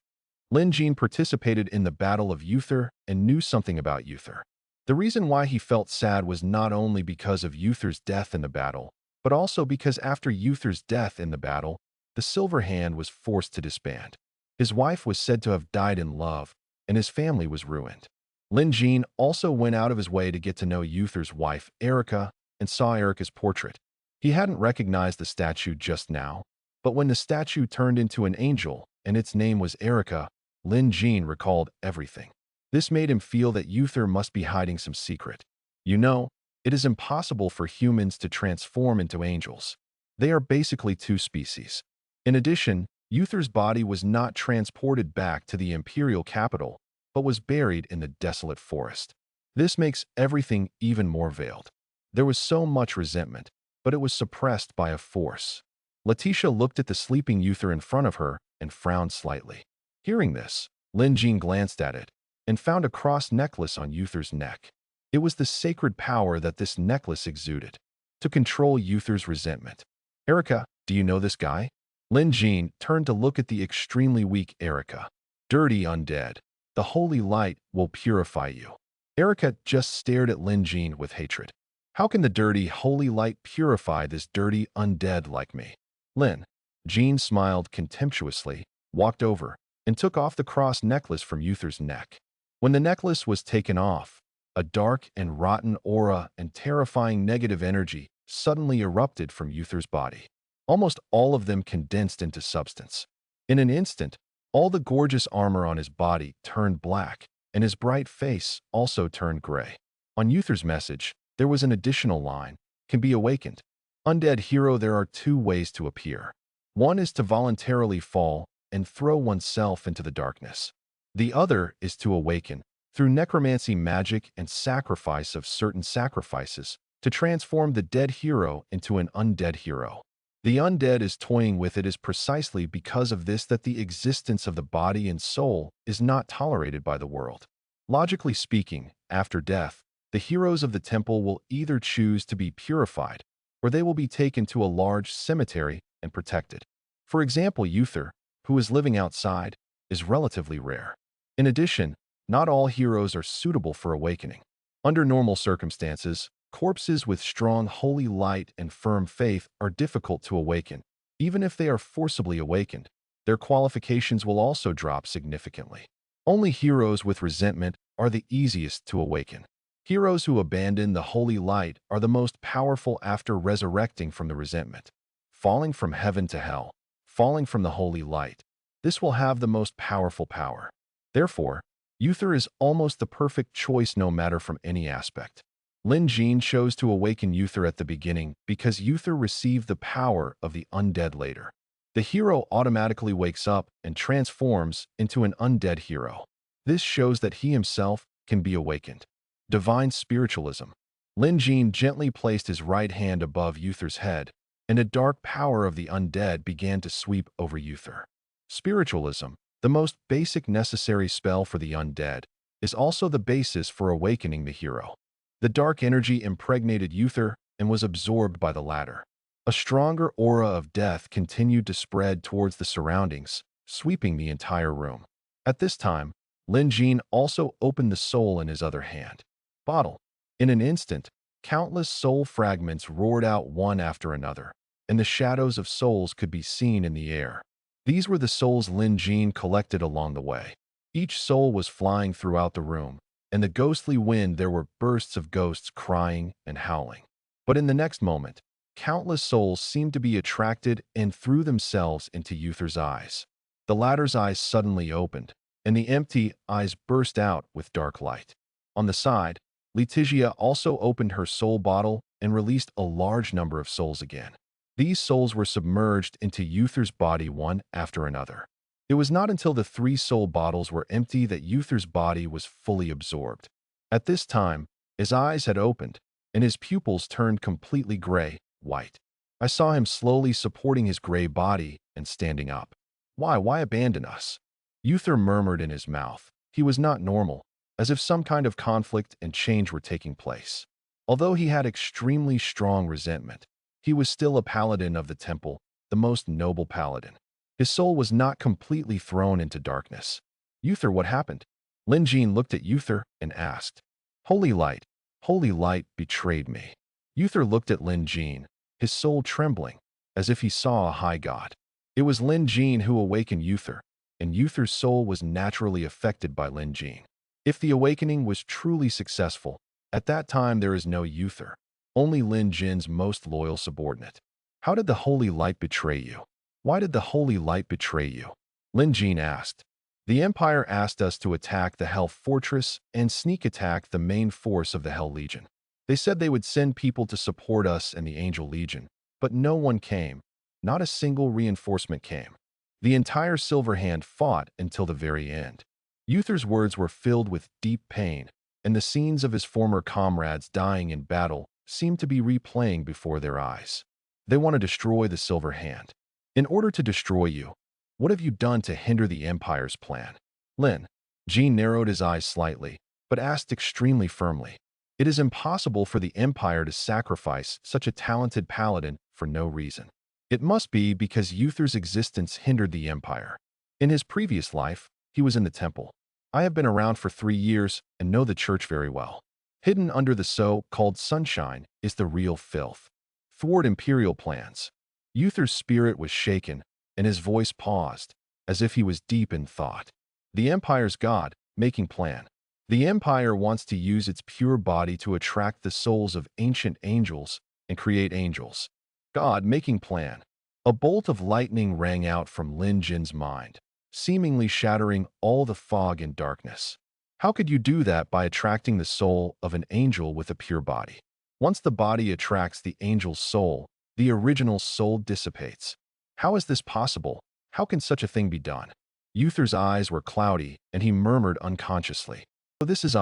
Lin Jin participated in the Battle of Uther and knew something about Uther. The reason why he felt sad was not only because of Uther's death in the battle, but also because after Uther's death in the battle, the Silver Hand was forced to disband. His wife was said to have died in love, and his family was ruined. Lin Jin also went out of his way to get to know Uther's wife, Erica, and saw Erica's portrait. He hadn't recognized the statue just now, but when the statue turned into an angel and its name was Erica, Lin Jin recalled everything. This made him feel that Uther must be hiding some secret. You know, it is impossible for humans to transform into angels. They are basically 2 species. In addition, Uther's body was not transported back to the imperial capital, but was buried in the desolate forest. This makes everything even more veiled. There was so much resentment, but it was suppressed by a force. Letitia looked at the sleeping Uther in front of her and frowned slightly. Hearing this, Lin Jin glanced at it and found a cross necklace on Uther's neck. It was the sacred power that this necklace exuded. to control Uther's resentment. Erica, do you know this guy? Lin Jin turned to look at the extremely weak Erica. Dirty undead. The holy light will purify you. Erica just stared at Lin Jin with hatred. How can the dirty holy light purify this dirty undead like me? Lin Jin smiled contemptuously, walked over, and took off the cross necklace from Uther's neck. When the necklace was taken off, a dark and rotten aura and terrifying negative energy suddenly erupted from Uther's body. Almost all of them condensed into substance. In an instant, all the gorgeous armor on his body turned black, and his bright face also turned gray. On Uther's message, there was an additional line, "Can be awakened." Undead hero, there are two ways to appear. One is to voluntarily fall and throw oneself into the darkness. The other is to awaken, through necromancy magic and sacrifice of certain sacrifices, to transform the dead hero into an undead hero. The undead is toying with it is precisely because of this that the existence of the body and soul is not tolerated by the world. Logically speaking, after death, the heroes of the temple will either choose to be purified, or they will be taken to a large cemetery and protected. For example, Uther, who is living outside, is relatively rare. In addition, not all heroes are suitable for awakening. Under normal circumstances, corpses with strong holy light and firm faith are difficult to awaken. Even if they are forcibly awakened, their qualifications will also drop significantly. Only heroes with resentment are the easiest to awaken. Heroes who abandon the holy light are the most powerful after resurrecting from the resentment. Falling from heaven to hell, falling from the holy light. This will have the most powerful power. Therefore, Uther is almost the perfect choice no matter from any aspect. Lin Jin chose to awaken Uther at the beginning because Uther received the power of the undead later. The hero automatically wakes up and transforms into an undead hero. This shows that he himself can be awakened. Divine spiritualism. Lin Jin gently placed his right hand above Uther's head, and a dark power of the undead began to sweep over Uther. Spiritualism, the most basic necessary spell for the undead, is also the basis for awakening the hero. The dark energy impregnated Uther and was absorbed by the latter. A stronger aura of death continued to spread towards the surroundings, sweeping the entire room. At this time, Lin Jin also opened the soul in his other hand. Bottle. In an instant, countless soul fragments roared out one after another, and the shadows of souls could be seen in the air. These were the souls Lin Jin collected along the way. Each soul was flying throughout the room, and the ghostly wind there were bursts of ghosts crying and howling. But in the next moment, countless souls seemed to be attracted and threw themselves into Uther's eyes. The latter's eyes suddenly opened, and the empty eyes burst out with dark light. On the side, Letizia also opened her soul bottle and released a large number of souls again. These souls were submerged into Uther's body one after another. It was not until the 3 soul bottles were empty that Uther's body was fully absorbed. At this time, his eyes had opened, and his pupils turned completely gray, white. I saw him slowly supporting his gray body and standing up. Why abandon us?" Uther murmured in his mouth. He was not normal, as if some kind of conflict and change were taking place. Although he had extremely strong resentment, he was still a paladin of the temple, the most noble paladin. His soul was not completely thrown into darkness. "Uther, what happened?" Lin Jin looked at Uther and asked. Holy light betrayed me." Uther looked at Lin Jin, his soul trembling, as if he saw a high god. It was Lin Jin who awakened Uther, and Uther's soul was naturally affected by Lin Jin. If the awakening was truly successful, at that time there is no Uther, only Lin Jin's most loyal subordinate. "How did the holy light betray you? Why did the holy light betray you?" Lin Jin asked. "The Empire asked us to attack the Hell Fortress and sneak attack the main force of the Hell Legion. They said they would send people to support us and the Angel Legion, but no one came. Not a single reinforcement came. The entire Silver Hand fought until the very end." Uther's words were filled with deep pain, and the scenes of his former comrades dying in battle seemed to be replaying before their eyes. "They want to destroy the Silver Hand. In order to destroy you, what have you done to hinder the Empire's plan?" Lin Jin narrowed his eyes slightly, but asked extremely firmly. It is impossible for the Empire to sacrifice such a talented paladin for no reason. It must be because Uther's existence hindered the Empire. In his previous life, he was in the temple. I have been around for 3 years and know the church very well. Hidden under the so-called sunshine is the real filth. Thwart imperial plans. Uther's spirit was shaken, and his voice paused, as if he was deep in thought. The Empire's god, making plan. The Empire wants to use its pure body to attract the souls of ancient angels and create angels. God, making plan. A bolt of lightning rang out from Lin Jin's mind, seemingly shattering all the fog and darkness. How could you do that by attracting the soul of an angel with a pure body? Once the body attracts the angel's soul, the original soul dissipates. How is this possible? How can such a thing be done? Uther's eyes were cloudy, and he murmured unconsciously. So this is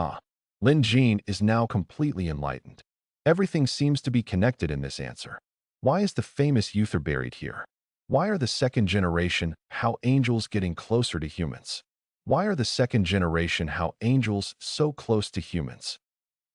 Lin Jin is now completely enlightened. Everything seems to be connected in this answer. Why is the famous Uther buried here? Why are the second generation how angels getting closer to humans? Why are the second generation how angels so close to humans?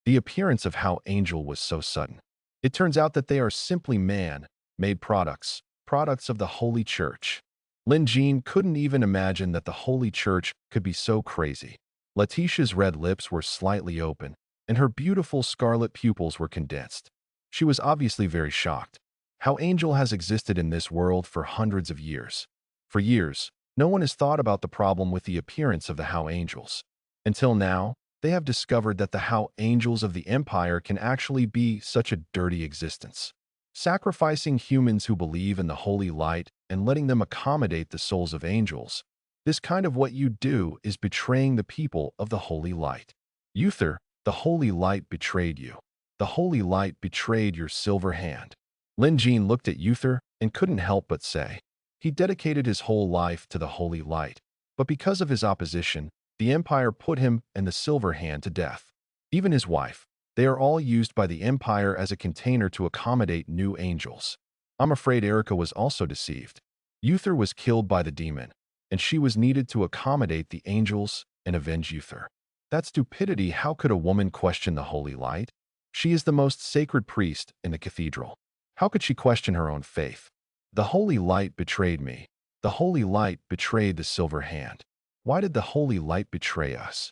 The appearance of how angel was so sudden. It turns out that they are simply man-made products of the Holy Church. Lin Jin couldn't even imagine that the Holy Church could be so crazy. Letitia's red lips were slightly open, and her beautiful scarlet pupils were condensed. She was obviously very shocked. How angel has existed in this world for hundreds of years. For years, no one has thought about the problem with the appearance of the how angels. Until now, they have discovered that the how angels of the Empire can actually be such a dirty existence. Sacrificing humans who believe in the holy light and letting them accommodate the souls of angels. This kind of what you do is betraying the people of the holy light. Uther, the holy light betrayed you. The holy light betrayed your silver hand. Lin Jin looked at Uther and couldn't help but say, he dedicated his whole life to the holy light, but because of his opposition, the Empire put him and the silver hand to death. Even his wife, they are all used by the Empire as a container to accommodate new angels. I'm afraid Erica was also deceived. Uther was killed by the demon, and she was needed to accommodate the angels and avenge Uther. That stupidity. How could a woman question the holy light? She is the most sacred priest in the cathedral. How could she question her own faith? The holy light betrayed me. The holy light betrayed the silver hand. Why did the holy light betray us?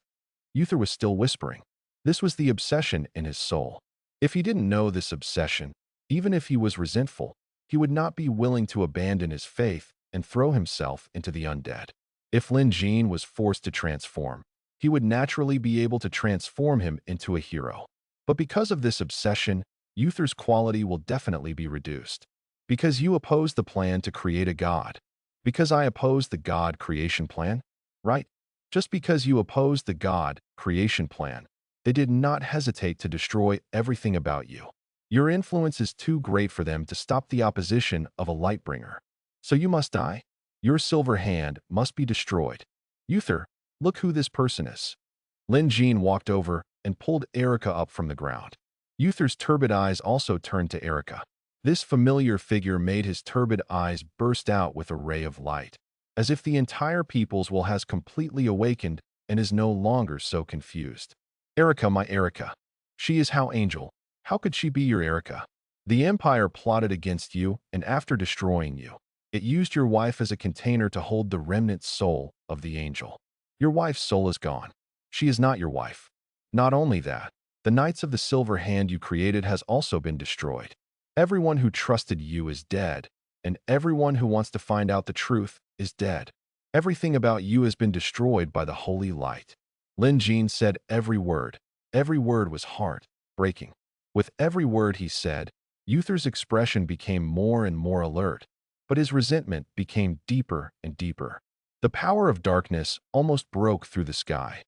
Uther was still whispering. This was the obsession in his soul. If he didn't know this obsession, even if he was resentful, he would not be willing to abandon his faith and throw himself into the undead. If Lin Jin was forced to transform, he would naturally be able to transform him into a hero. But because of this obsession, Uther's quality will definitely be reduced. Because you oppose the plan to create a god. Because I oppose the god creation plan? Right? Just because you oppose the god creation plan, they did not hesitate to destroy everything about you. Your influence is too great for them to stop the opposition of a lightbringer. So you must die. Your silver hand must be destroyed. Uther, look who this person is. Lin Jin walked over and pulled Erica up from the ground. Uther's turbid eyes also turned to Erica. This familiar figure made his turbid eyes burst out with a ray of light, as if the entire people's will has completely awakened and is no longer so confused. Erica, my Erica. She is how angel. How could she be your Erica? The Empire plotted against you, and after destroying you, it used your wife as a container to hold the remnant soul of the angel. Your wife's soul is gone. She is not your wife. Not only that, the Knights of the Silver Hand you created has also been destroyed. Everyone who trusted you is dead, and everyone who wants to find out the truth is dead. Everything about you has been destroyed by the holy light. Lin Jin said every word. Every word was heart-breaking. With every word he said, Uther's expression became more and more alert, but his resentment became deeper and deeper. The power of darkness almost broke through the sky.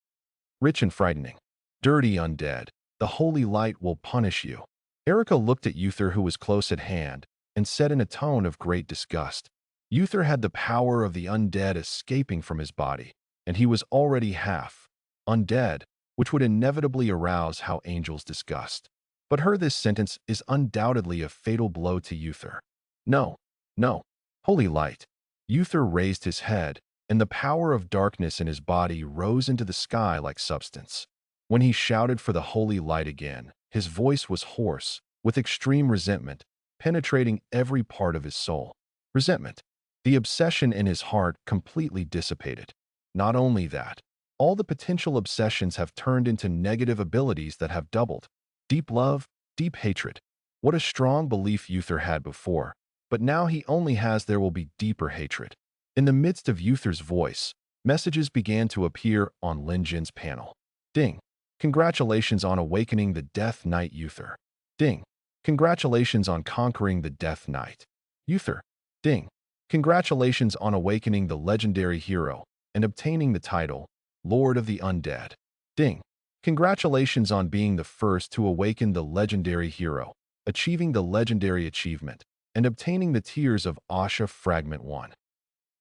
Rich and frightening. Dirty undead. The holy light will punish you. Erica looked at Uther, who was close at hand, and said in a tone of great disgust. Uther had the power of the undead escaping from his body, and he was already half undead, which would inevitably arouse how angels disgust. But this sentence is undoubtedly a fatal blow to Uther. No, no, holy light. Uther raised his head, and the power of darkness in his body rose into the sky like substance. When he shouted for the holy light again, his voice was hoarse, with extreme resentment, penetrating every part of his soul. Resentment. The obsession in his heart completely dissipated. Not only that, all the potential obsessions have turned into negative abilities that have doubled. Deep love, deep hatred. What a strong belief Uther had before, but now he only has there will be deeper hatred. In the midst of Uther's voice, messages began to appear on Lin Jin's panel. Ding. Congratulations on awakening the Death Knight Uther. Ding. Congratulations on conquering the Death Knight Uther. Ding. Congratulations on awakening the legendary hero and obtaining the title Lord of the Undead. Ding. Congratulations on being the first to awaken the legendary hero, achieving the legendary achievement, and obtaining the Tears of Asha Fragment 1.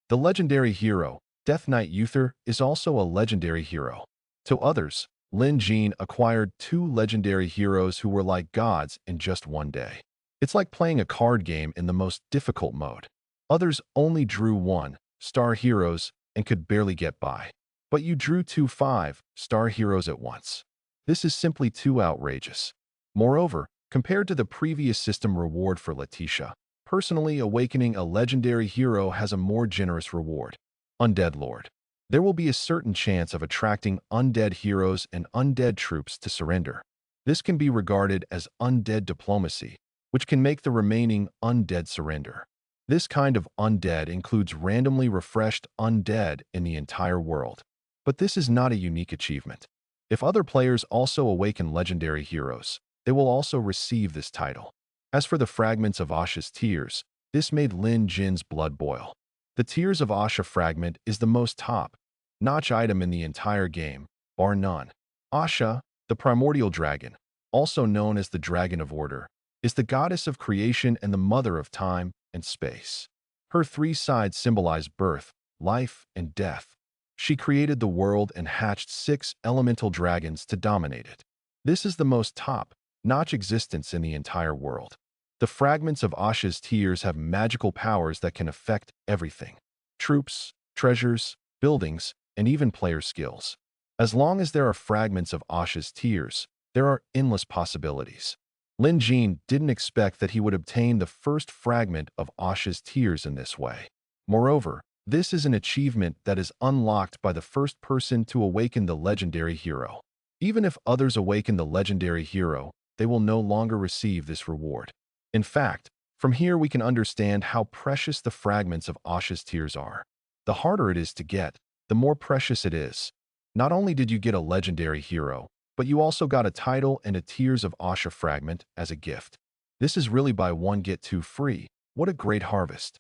The legendary hero, Death Knight Uther, is also a legendary hero. To others, Lin Jin acquired 2 legendary heroes who were like gods in just one day. It's like playing a card game in the most difficult mode. Others only drew 1-star heroes and could barely get by. But you drew 2 5-star heroes at once. This is simply too outrageous. Moreover, compared to the previous system reward for Letitia, personally awakening a legendary hero has a more generous reward. Undead Lord. There will be a certain chance of attracting undead heroes and undead troops to surrender. This can be regarded as undead diplomacy, which can make the remaining undead surrender. This kind of undead includes randomly refreshed undead in the entire world. But this is not a unique achievement. If other players also awaken legendary heroes, they will also receive this title. As for the fragments of Asha's tears, this made Lin Jin's blood boil. The Tears of Asha fragment is the most top-notch item in the entire game, bar none. Asha, the primordial dragon, also known as the Dragon of Order, is the goddess of creation and the mother of time and space. Her 3 sides symbolize birth, life, and death. She created the world and hatched 6 elemental dragons to dominate it. This is the most top-notch existence in the entire world. The fragments of Asha's tears have magical powers that can affect everything. Troops, treasures, buildings, and even player skills. As long as there are fragments of Asha's tears, there are endless possibilities. Lin Jin didn't expect that he would obtain the first fragment of Asha's tears in this way. Moreover, this is an achievement that is unlocked by the first person to awaken the legendary hero. Even if others awaken the legendary hero, they will no longer receive this reward. In fact, from here we can understand how precious the fragments of Asha's tears are. The harder it is to get, the more precious it is. Not only did you get a legendary hero, but you also got a title and a Tears of Asha fragment as a gift. This is really buy 1 get 2 free. What a great harvest.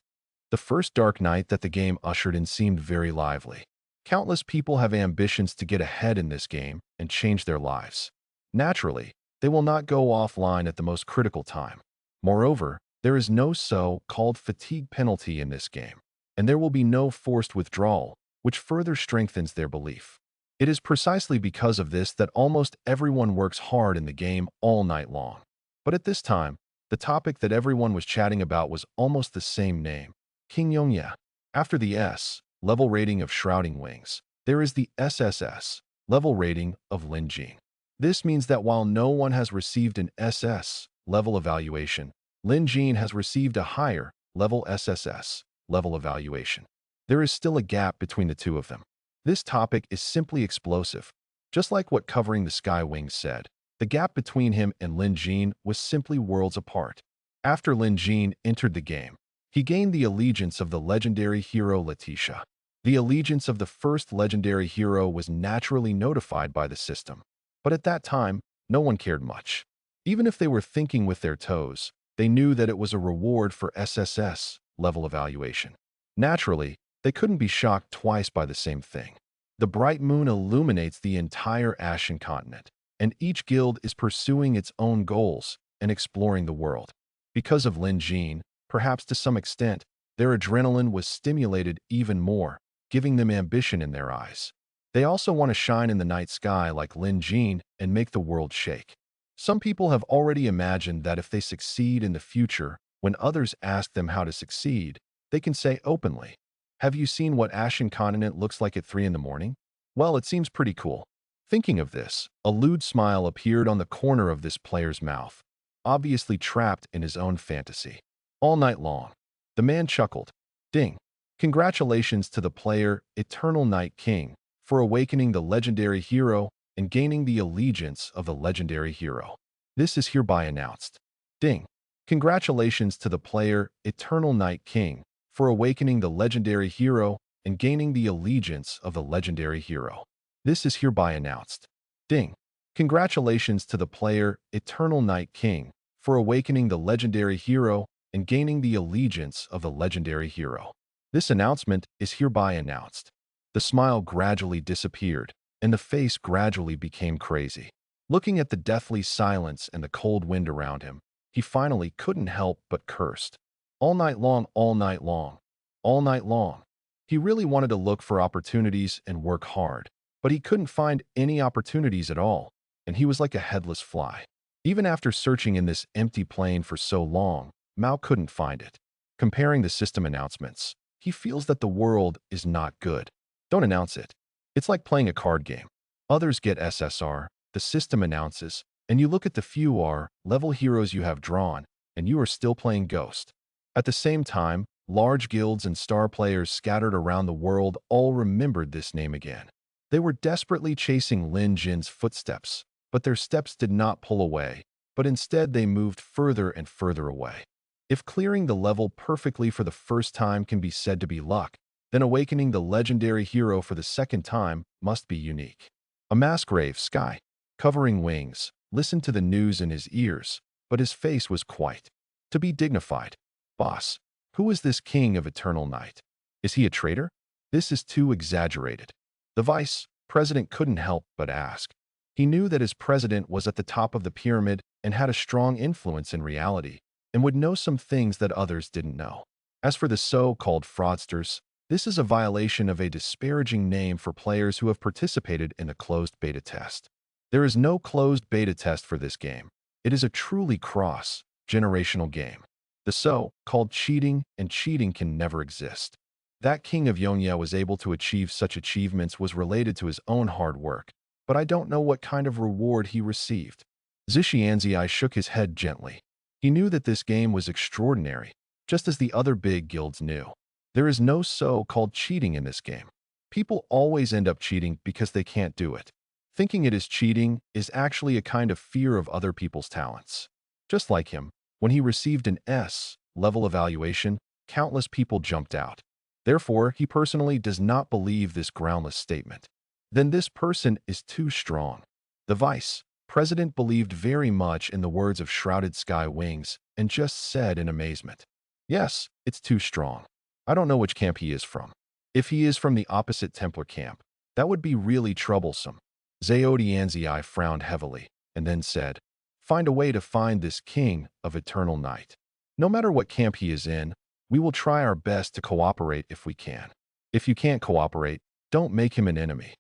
The first Dark Night that the game ushered in seemed very lively. Countless people have ambitions to get ahead in this game and change their lives. Naturally, they will not go offline at the most critical time. Moreover, there is no so-called fatigue penalty in this game, and there will be no forced withdrawal, which further strengthens their belief. It is precisely because of this that almost everyone works hard in the game all night long. But at this time, the topic that everyone was chatting about was almost the same name, King Yongya. After the S-level rating of Shrouding Wings, there is the SSS-level rating of Lin Jin. This means that while no one has received an SS-level evaluation, Lin Jin has received a higher-level SSS-level evaluation. There is still a gap between the two of them. This topic is simply explosive. Just like what Covering the Sky Wings said, the gap between him and Lin Jin was simply worlds apart. After Lin Jin entered the game, he gained the allegiance of the legendary hero Letitia. The allegiance of the first legendary hero was naturally notified by the system. But at that time, no one cared much. Even if they were thinking with their toes, they knew that it was a reward for SSS-level evaluation. Naturally, they couldn't be shocked twice by the same thing. The bright moon illuminates the entire Ashen continent, and each guild is pursuing its own goals and exploring the world. Because of Lin Jin, perhaps to some extent, their adrenaline was stimulated even more, giving them ambition in their eyes. They also want to shine in the night sky like Lin Jin and make the world shake. Some people have already imagined that if they succeed in the future, when others ask them how to succeed, they can say openly, "Have you seen what Ashen Continent looks like at 3 in the morning? Well, it seems pretty cool." Thinking of this, a lewd smile appeared on the corner of this player's mouth, obviously trapped in his own fantasy. All night long, the man chuckled. Ding! Congratulations to the player, Eternal Night King, for awakening the legendary hero and gaining the allegiance of the legendary hero. This is hereby announced. Ding! Congratulations to the player, Eternal Night King, for awakening the legendary hero and gaining the allegiance of the legendary hero. This is hereby announced. Ding! Congratulations to the player, Eternal Night King, for awakening the legendary hero and gaining the allegiance of the legendary hero. This announcement is hereby announced. The smile gradually disappeared, and the face gradually became crazy. Looking at the deathly silence and the cold wind around him, he finally couldn't help but cursed. All night long, all night long, all night long. He really wanted to look for opportunities and work hard, but he couldn't find any opportunities at all, and he was like a headless fly. Even after searching in this empty plane for so long, Mao couldn't find it. Comparing the system announcements, he feels that the world is not good. Don't announce it. It's like playing a card game. Others get SSR, the system announces, and you look at the few level heroes you have drawn, and you are still playing Ghost. At the same time, large guilds and star players scattered around the world all remembered this name again. They were desperately chasing Lin Jin's footsteps, but their steps did not pull away, but instead they moved further and further away. If clearing the level perfectly for the first time can be said to be luck, then awakening the legendary hero for the second time must be unique. A masquerade sky, covering wings, listened to the news in his ears, but his face was quite to be dignified. Boss, who is this king of eternal night? Is he a traitor? This is too exaggerated. The vice president couldn't help but ask. He knew that his president was at the top of the pyramid and had a strong influence in reality, and would know some things that others didn't know. As for the so-called fraudsters, this is a violation of a disparaging name for players who have participated in a closed beta test. There is no closed beta test for this game. It is a truly cross-generational game. The so-called cheating and cheating can never exist. That king of Yongya was able to achieve such achievements was related to his own hard work, but I don't know what kind of reward he received. Zishianzi shook his head gently. He knew that this game was extraordinary, just as the other big guilds knew. There is no so-called cheating in this game. People always end up cheating because they can't do it. Thinking it is cheating is actually a kind of fear of other people's talents. Just like him, when he received an S-level evaluation, countless people jumped out. Therefore, he personally does not believe this groundless statement. Then this person is too strong. The vice president believed very much in the words of Shrouded Sky Wings and just said in amazement, "Yes, it's too strong. I don't know which camp he is from. If he is from the opposite Templar camp, that would be really troublesome." Zaodianzi frowned heavily and then said, "Find a way to find this king of eternal night. No matter what camp he is in, we will try our best to cooperate if we can. If you can't cooperate, don't make him an enemy."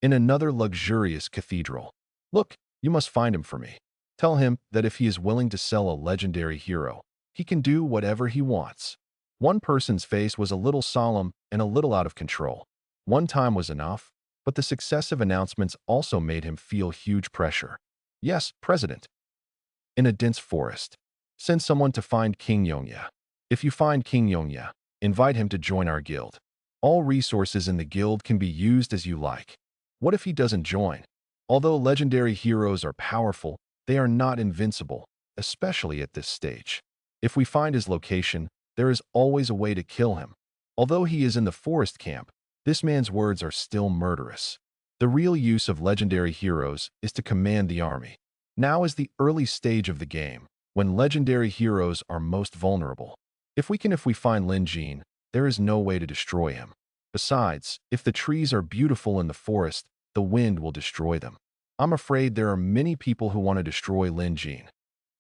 In another luxurious cathedral. "Look, you must find him for me. Tell him that if he is willing to sell a legendary hero, he can do whatever he wants." One person's face was a little solemn and a little out of control. One time was enough, but the successive announcements also made him feel huge pressure. "Yes, President." In a dense forest. "Send someone to find King Yongya. If you find King Yongya, invite him to join our guild. All resources in the guild can be used as you like." What if he doesn't join? Although legendary heroes are powerful, they are not invincible, especially at this stage. If we find his location, there is always a way to kill him. Although he is in the forest camp, this man's words are still murderous. The real use of legendary heroes is to command the army. Now is the early stage of the game, when legendary heroes are most vulnerable. If we find Lin Jin, there is no way to destroy him. Besides, if the trees are beautiful in the forest, the wind will destroy them. I'm afraid there are many people who want to destroy Lin Jin.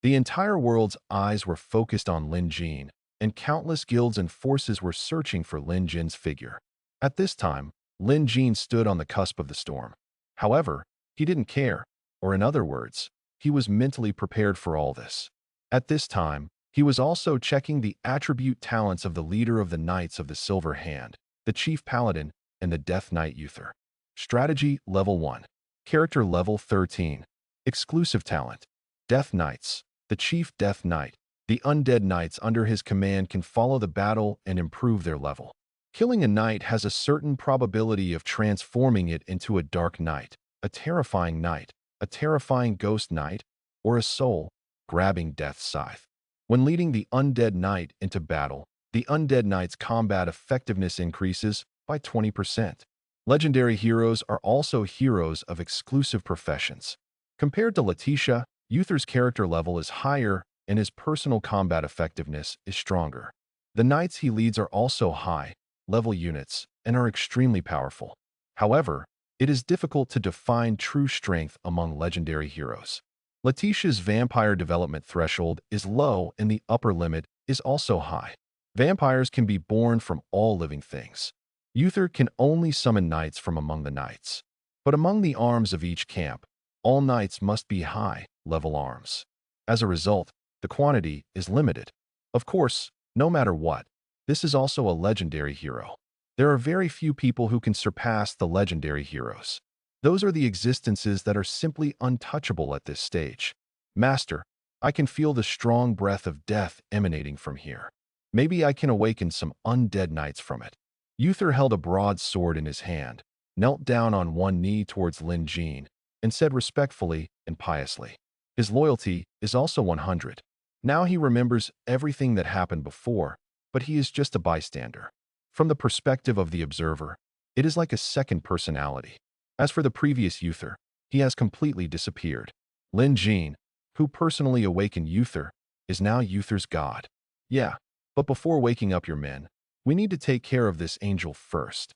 The entire world's eyes were focused on Lin Jin, and countless guilds and forces were searching for Lin Jin's figure. At this time, Lin Jin stood on the cusp of the storm. However, he didn't care, or in other words, he was mentally prepared for all this. At this time, he was also checking the attribute talents of the leader of the Knights of the Silver Hand, the Chief Paladin, and the Death Knight Uther. Strategy Level 1. Character Level 13. Exclusive Talent. Death Knights. The Chief Death Knight. The undead knights under his command can follow the battle and improve their level. Killing a knight has a certain probability of transforming it into a dark knight, a terrifying ghost knight, or a soul-grabbing death scythe. When leading the undead knight into battle, the undead knight's combat effectiveness increases by 20%. Legendary heroes are also heroes of exclusive professions. Compared to Letitia, Uther's character level is higher and his personal combat effectiveness is stronger. The knights he leads are also high-level units and are extremely powerful. However, it is difficult to define true strength among legendary heroes. Letitia's vampire development threshold is low and the upper limit is also high. Vampires can be born from all living things. Uther can only summon knights from among the knights. But among the arms of each camp, all knights must be high-level arms. As a result, the quantity is limited. Of course, no matter what, this is also a legendary hero. There are very few people who can surpass the legendary heroes. Those are the existences that are simply untouchable at this stage. Master, I can feel the strong breath of death emanating from here. Maybe I can awaken some undead knights from it. Uther held a broad sword in his hand, knelt down on one knee towards Lin Jean, and said respectfully and piously, his loyalty is also 100. Now he remembers everything that happened before, but he is just a bystander. From the perspective of the observer, it is like a second personality. As for the previous Uther, he has completely disappeared. Lin Jean, who personally awakened Uther, is now Uther's god. Yeah, but before waking up your men, we need to take care of this angel first.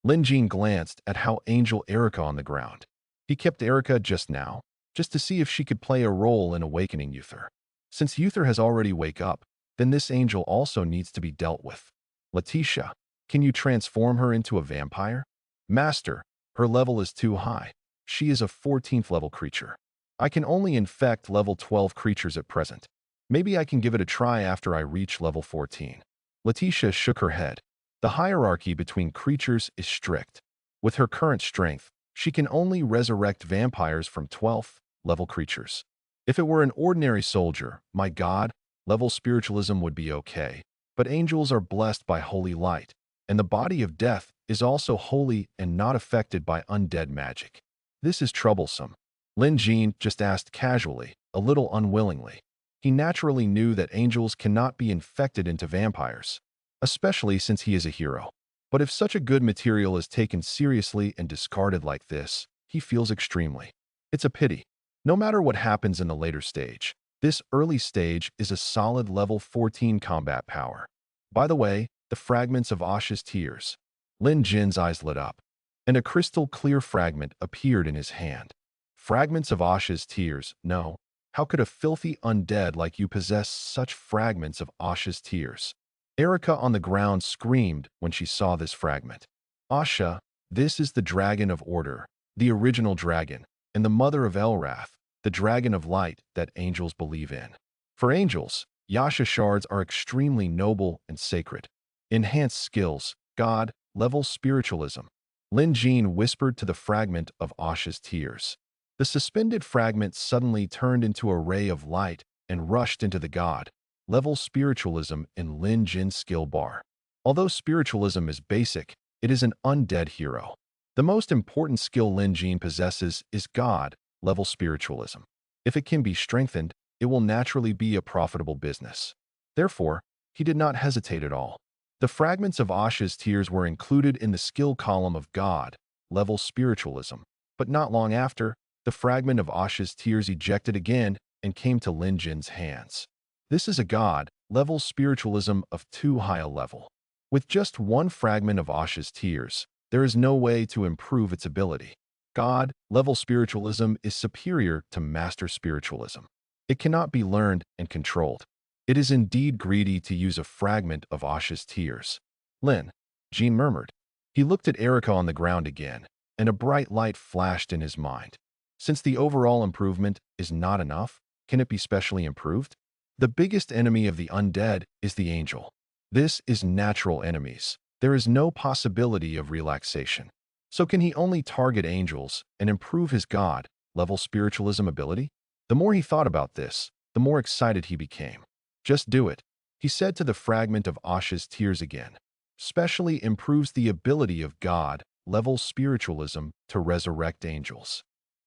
Lin Jean glanced at how Angel Erica on the ground. He kept Erica just now, just to see if she could play a role in awakening Uther. Since Uther has already wake up, then this angel also needs to be dealt with. Letitia, can you transform her into a vampire? Master, her level is too high. She is a 14th level creature. I can only infect level 12 creatures at present. Maybe I can give it a try after I reach level 14. Letitia shook her head. The hierarchy between creatures is strict. With her current strength, she can only resurrect vampires from 12th level creatures. If it were an ordinary soldier, my god, level spiritualism would be okay. But angels are blessed by holy light, and the body of death is also holy and not affected by undead magic. This is troublesome. Lin Jean just asked casually, a little unwillingly. He naturally knew that angels cannot be infected into vampires, especially since he is a hero. But if such a good material is taken seriously and discarded like this, he feels extremely. It's a pity. No matter what happens in the later stage, this early stage is a solid level 14 combat power. By the way, the fragments of Asha's tears. Lin Jin's eyes lit up, and a crystal-clear fragment appeared in his hand. Fragments of Asha's tears? No. How could a filthy undead like you possess such fragments of Asha's tears? Erica on the ground screamed when she saw this fragment. Asha, this is the Dragon of Order, the original dragon, and the mother of Elrath, the dragon of light that angels believe in. For angels, Yasha shards are extremely noble and sacred. Enhanced skills, God, level spiritualism. Lin Jean whispered to the fragment of Asha's tears. The suspended fragment suddenly turned into a ray of light and rushed into the god, level spiritualism in Lin Jin's skill bar. Although spiritualism is basic, it is an undead hero. The most important skill Lin Jin possesses is God, level spiritualism. If it can be strengthened, it will naturally be a profitable business. Therefore, he did not hesitate at all. The fragments of Asha's tears were included in the skill column of God, level spiritualism. But not long after, the fragment of Asha's tears ejected again and came to Lin Jin's hands. This is a God, level spiritualism of too high a level. With just one fragment of Asha's tears, there is no way to improve its ability. God, level spiritualism is superior to master spiritualism. It cannot be learned and controlled. It is indeed greedy to use a fragment of Asha's tears. Lin, Jean murmured. He looked at Erica on the ground again, and a bright light flashed in his mind. Since the overall improvement is not enough, can it be specially improved? The biggest enemy of the undead is the angel. This is natural enemies. There is no possibility of relaxation. So can he only target angels and improve his god-level spiritualism ability? The more he thought about this, the more excited he became. Just do it, he said to the fragment of Asha's tears again. Specially improves the ability of god-level spiritualism to resurrect angels.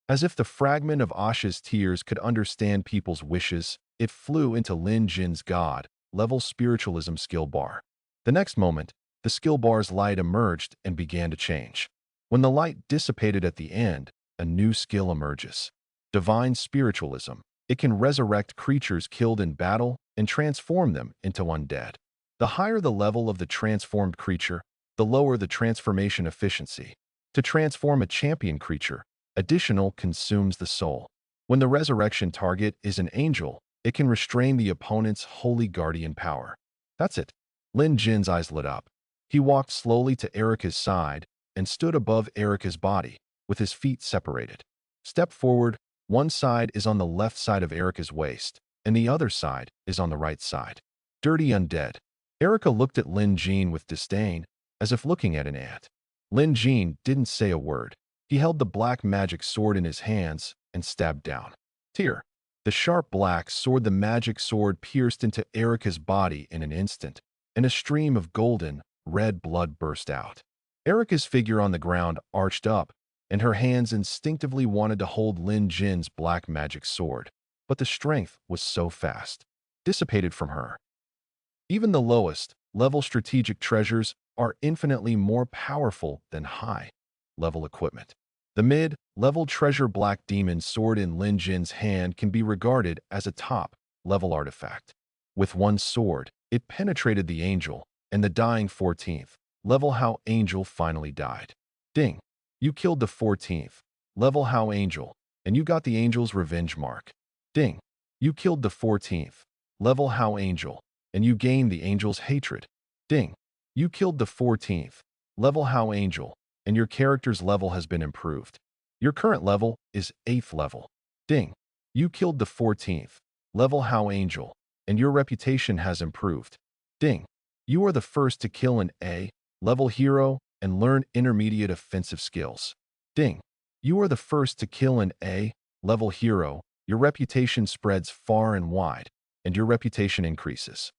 As if the fragment of Asha's tears could understand people's wishes, it flew into Lin Jin's god-level spiritualism skill bar. The next moment, the skill bar's light emerged and began to change. When the light dissipated at the end, a new skill emerges. Divine spiritualism. It can resurrect creatures killed in battle and transform them into undead. The higher the level of the transformed creature, the lower the transformation efficiency. To transform a champion creature, additional consumes the soul. When the resurrection target is an angel, it can restrain the opponent's holy guardian power. That's it. Lin Jin's eyes lit up. He walked slowly to Erica's side and stood above Erica's body, with his feet separated. Step forward. One side is on the left side of Erica's waist, and the other side is on the right side. Dirty undead. Erica looked at Lin Jin with disdain, as if looking at an ant. Lin Jin didn't say a word. He held the black magic sword in his hands and stabbed down. Tear. The sharp black sword, the magic sword, pierced into Erica's body in an instant, and a stream of golden, red blood burst out. Erica's figure on the ground arched up, and her hands instinctively wanted to hold Lin Jin's black magic sword, but the strength was so fast, dissipated from her. Even the lowest level strategic treasures are infinitely more powerful than high-level equipment. The mid-level treasure black demon sword in Lin Jin's hand can be regarded as a top-level artifact. With one sword, it penetrated the angel, and the dying 14th level How Angel finally died. Ding! You killed the 14th level How Angel, and you got the angel's revenge mark. Ding! You killed the 14th level How Angel, and you gained the angel's hatred. Ding! You killed the 14th level How Angel, and your character's level has been improved. Your current level is 8th level. Ding! You killed the 14th level How Angel, and your reputation has improved. Ding! You are the first to kill an A-level hero and learn intermediate offensive skills. Ding! You are the first to kill an A-level hero. Your reputation spreads far and wide, and your reputation increases.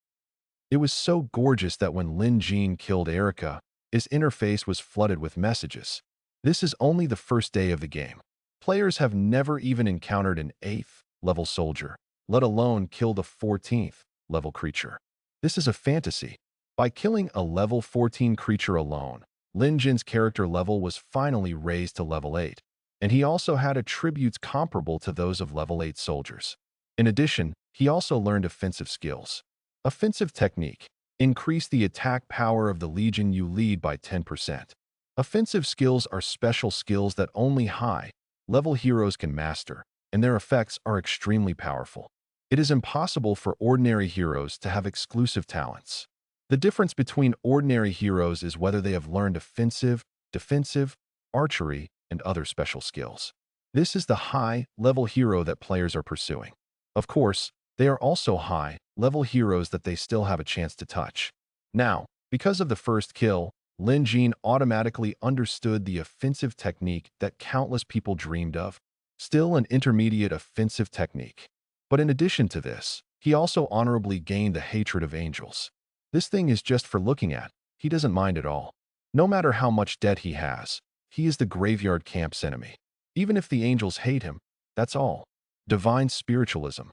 It was so gorgeous that when Lin Jin killed Erica, his interface was flooded with messages. This is only the first day of the game. Players have never even encountered an 8th level soldier, let alone killed a 14th level creature. This is a fantasy. By killing a level 14 creature alone, Lin Jin's character level was finally raised to level 8, and he also had attributes comparable to those of level 8 soldiers. In addition, he also learned offensive skills. Offensive technique. Increase the attack power of the legion you lead by 10%. Offensive skills are special skills that only high-level heroes can master, and their effects are extremely powerful. It is impossible for ordinary heroes to have exclusive talents. The difference between ordinary heroes is whether they have learned offensive, defensive, archery, and other special skills. This is the high-level hero that players are pursuing. Of course, they are also high-level heroes that they still have a chance to touch. Now, because of the first kill, Lin Jin automatically understood the offensive technique that countless people dreamed of. Still an intermediate offensive technique. But in addition to this, he also honorably gained the hatred of angels. This thing is just for looking at. He doesn't mind at all. No matter how much debt he has, he is the graveyard camp's enemy. Even if the angels hate him, that's all. Divine spiritualism.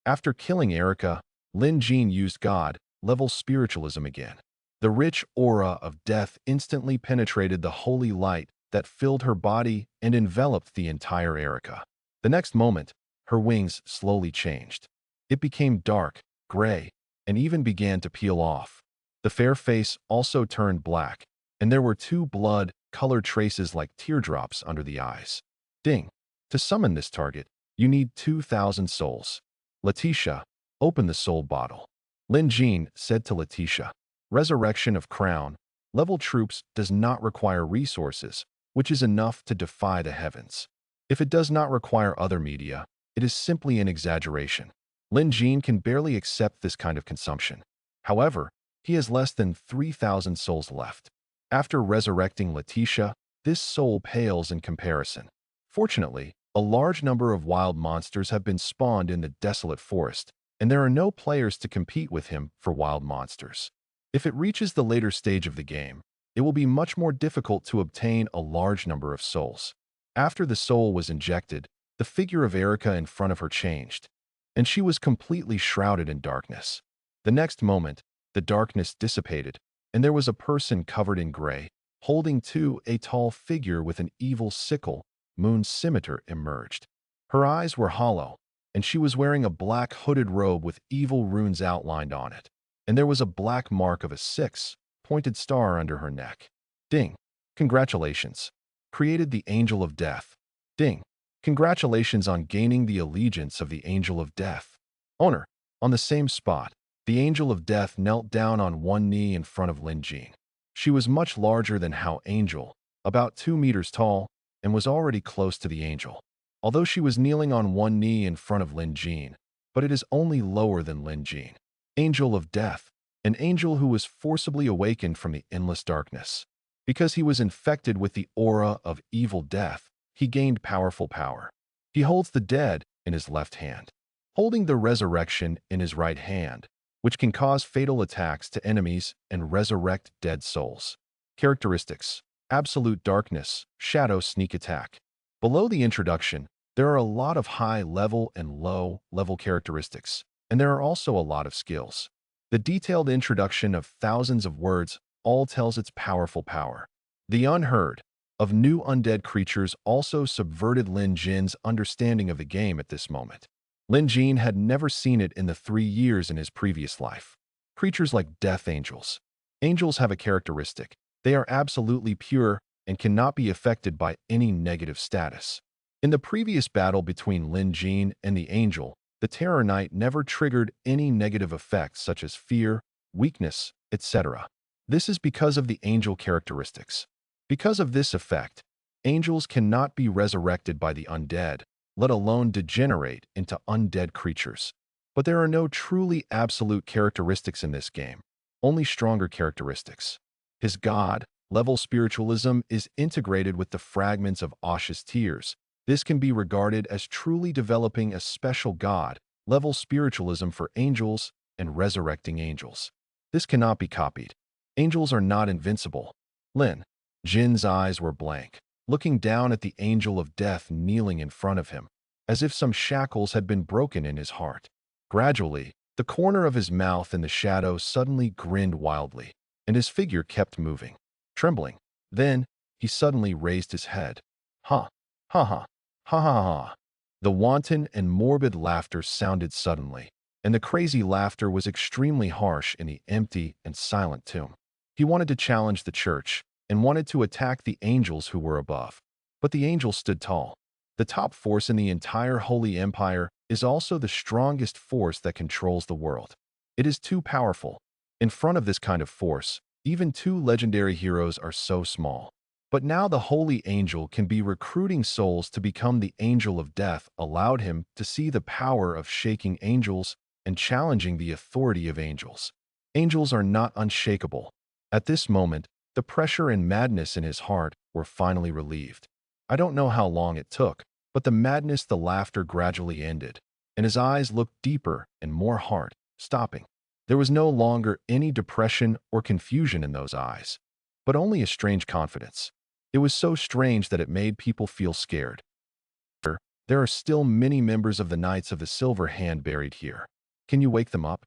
After killing Erica, Lin Jin used God-level spiritualism again. The rich aura of death instantly penetrated the holy light that filled her body and enveloped the entire Erica. The next moment, her wings slowly changed. It became dark, gray, and even began to peel off. The fair face also turned black, and there were 2 blood-colored traces like teardrops under the eyes. Ding! To summon this target, you need 2,000 souls. Letitia, open the soul bottle. Lin Jin said to Letitia. Resurrection of Crown. Level troops does not require resources, which is enough to defy the heavens. If it does not require other media, it is simply an exaggeration. Lin Jin can barely accept this kind of consumption. However, he has less than 3,000 souls left. After resurrecting Letitia, this soul pales in comparison. Fortunately, a large number of wild monsters have been spawned in the desolate forest, and there are no players to compete with him for wild monsters. If it reaches the later stage of the game, it will be much more difficult to obtain a large number of souls. After the soul was injected, the figure of Erica in front of her changed, and she was completely shrouded in darkness. The next moment, the darkness dissipated, and there was a person covered in gray, holding a tall figure with an evil sickle, moon scimitar emerged. Her eyes were hollow, and she was wearing a black hooded robe with evil runes outlined on it, and there was a black mark of a six-pointed star under her neck. Ding! Congratulations! Created the Angel of Death. Ding! Congratulations on gaining the allegiance of the Angel of Death. Owner, on the same spot, the Angel of Death knelt down on one knee in front of Lin Jin. She was much larger than Hao Angel, about 2 meters tall, and was already close to the angel. Although she was kneeling on one knee in front of Lin Jin, but it is only lower than Lin Jin. Angel of Death, an angel who was forcibly awakened from the endless darkness. Because he was infected with the aura of evil death, he gained powerful power. He holds the dead in his left hand, holding the resurrection in his right hand, which can cause fatal attacks to enemies and resurrect dead souls. Characteristics: absolute darkness, shadow sneak attack. Below the introduction, there are a lot of high-level and low-level characteristics, and there are also a lot of skills. The detailed introduction of thousands of words all tells its powerful power. The unheard of new undead creatures also subverted Lin Jin's understanding of the game at this moment. Lin Jin had never seen it in the 3 years in his previous life. Creatures like death angels. Angels have a characteristic: they are absolutely pure and cannot be affected by any negative status. In the previous battle between Lin Jin and the angel, the Terror Knight never triggered any negative effects such as fear, weakness, etc. This is because of the angel characteristics. Because of this effect, angels cannot be resurrected by the undead, let alone degenerate into undead creatures. But there are no truly absolute characteristics in this game, only stronger characteristics. His God-level spiritualism is integrated with the fragments of Asha's tears. This can be regarded as truly developing a special God-level spiritualism for angels and resurrecting angels. This cannot be copied. Angels are not invincible. Lin Jin's eyes were blank, looking down at the Angel of Death kneeling in front of him, as if some shackles had been broken in his heart. Gradually, the corner of his mouth in the shadow suddenly grinned wildly, and his figure kept moving, trembling. Then, he suddenly raised his head. Ha! Ha ha! Ha ha ha! The wanton and morbid laughter sounded suddenly, and the crazy laughter was extremely harsh in the empty and silent tomb. He wanted to challenge the church, and wanted to attack the angels who were above. But the angel stood tall. The top force in the entire Holy Empire is also the strongest force that controls the world. It is too powerful. In front of this kind of force, even 2 legendary heroes are so small. But now the Holy Angel can be recruiting souls to become the Angel of Death, allowed him to see the power of shaking angels and challenging the authority of angels. Angels are not unshakable. At this moment, the pressure and madness in his heart were finally relieved. I don't know how long it took, but the madness, the laughter gradually ended, and his eyes looked deeper and more hard, stopping. There was no longer any depression or confusion in those eyes, but only a strange confidence. It was so strange that it made people feel scared. There are still many members of the Knights of the Silver Hand buried here. Can you wake them up?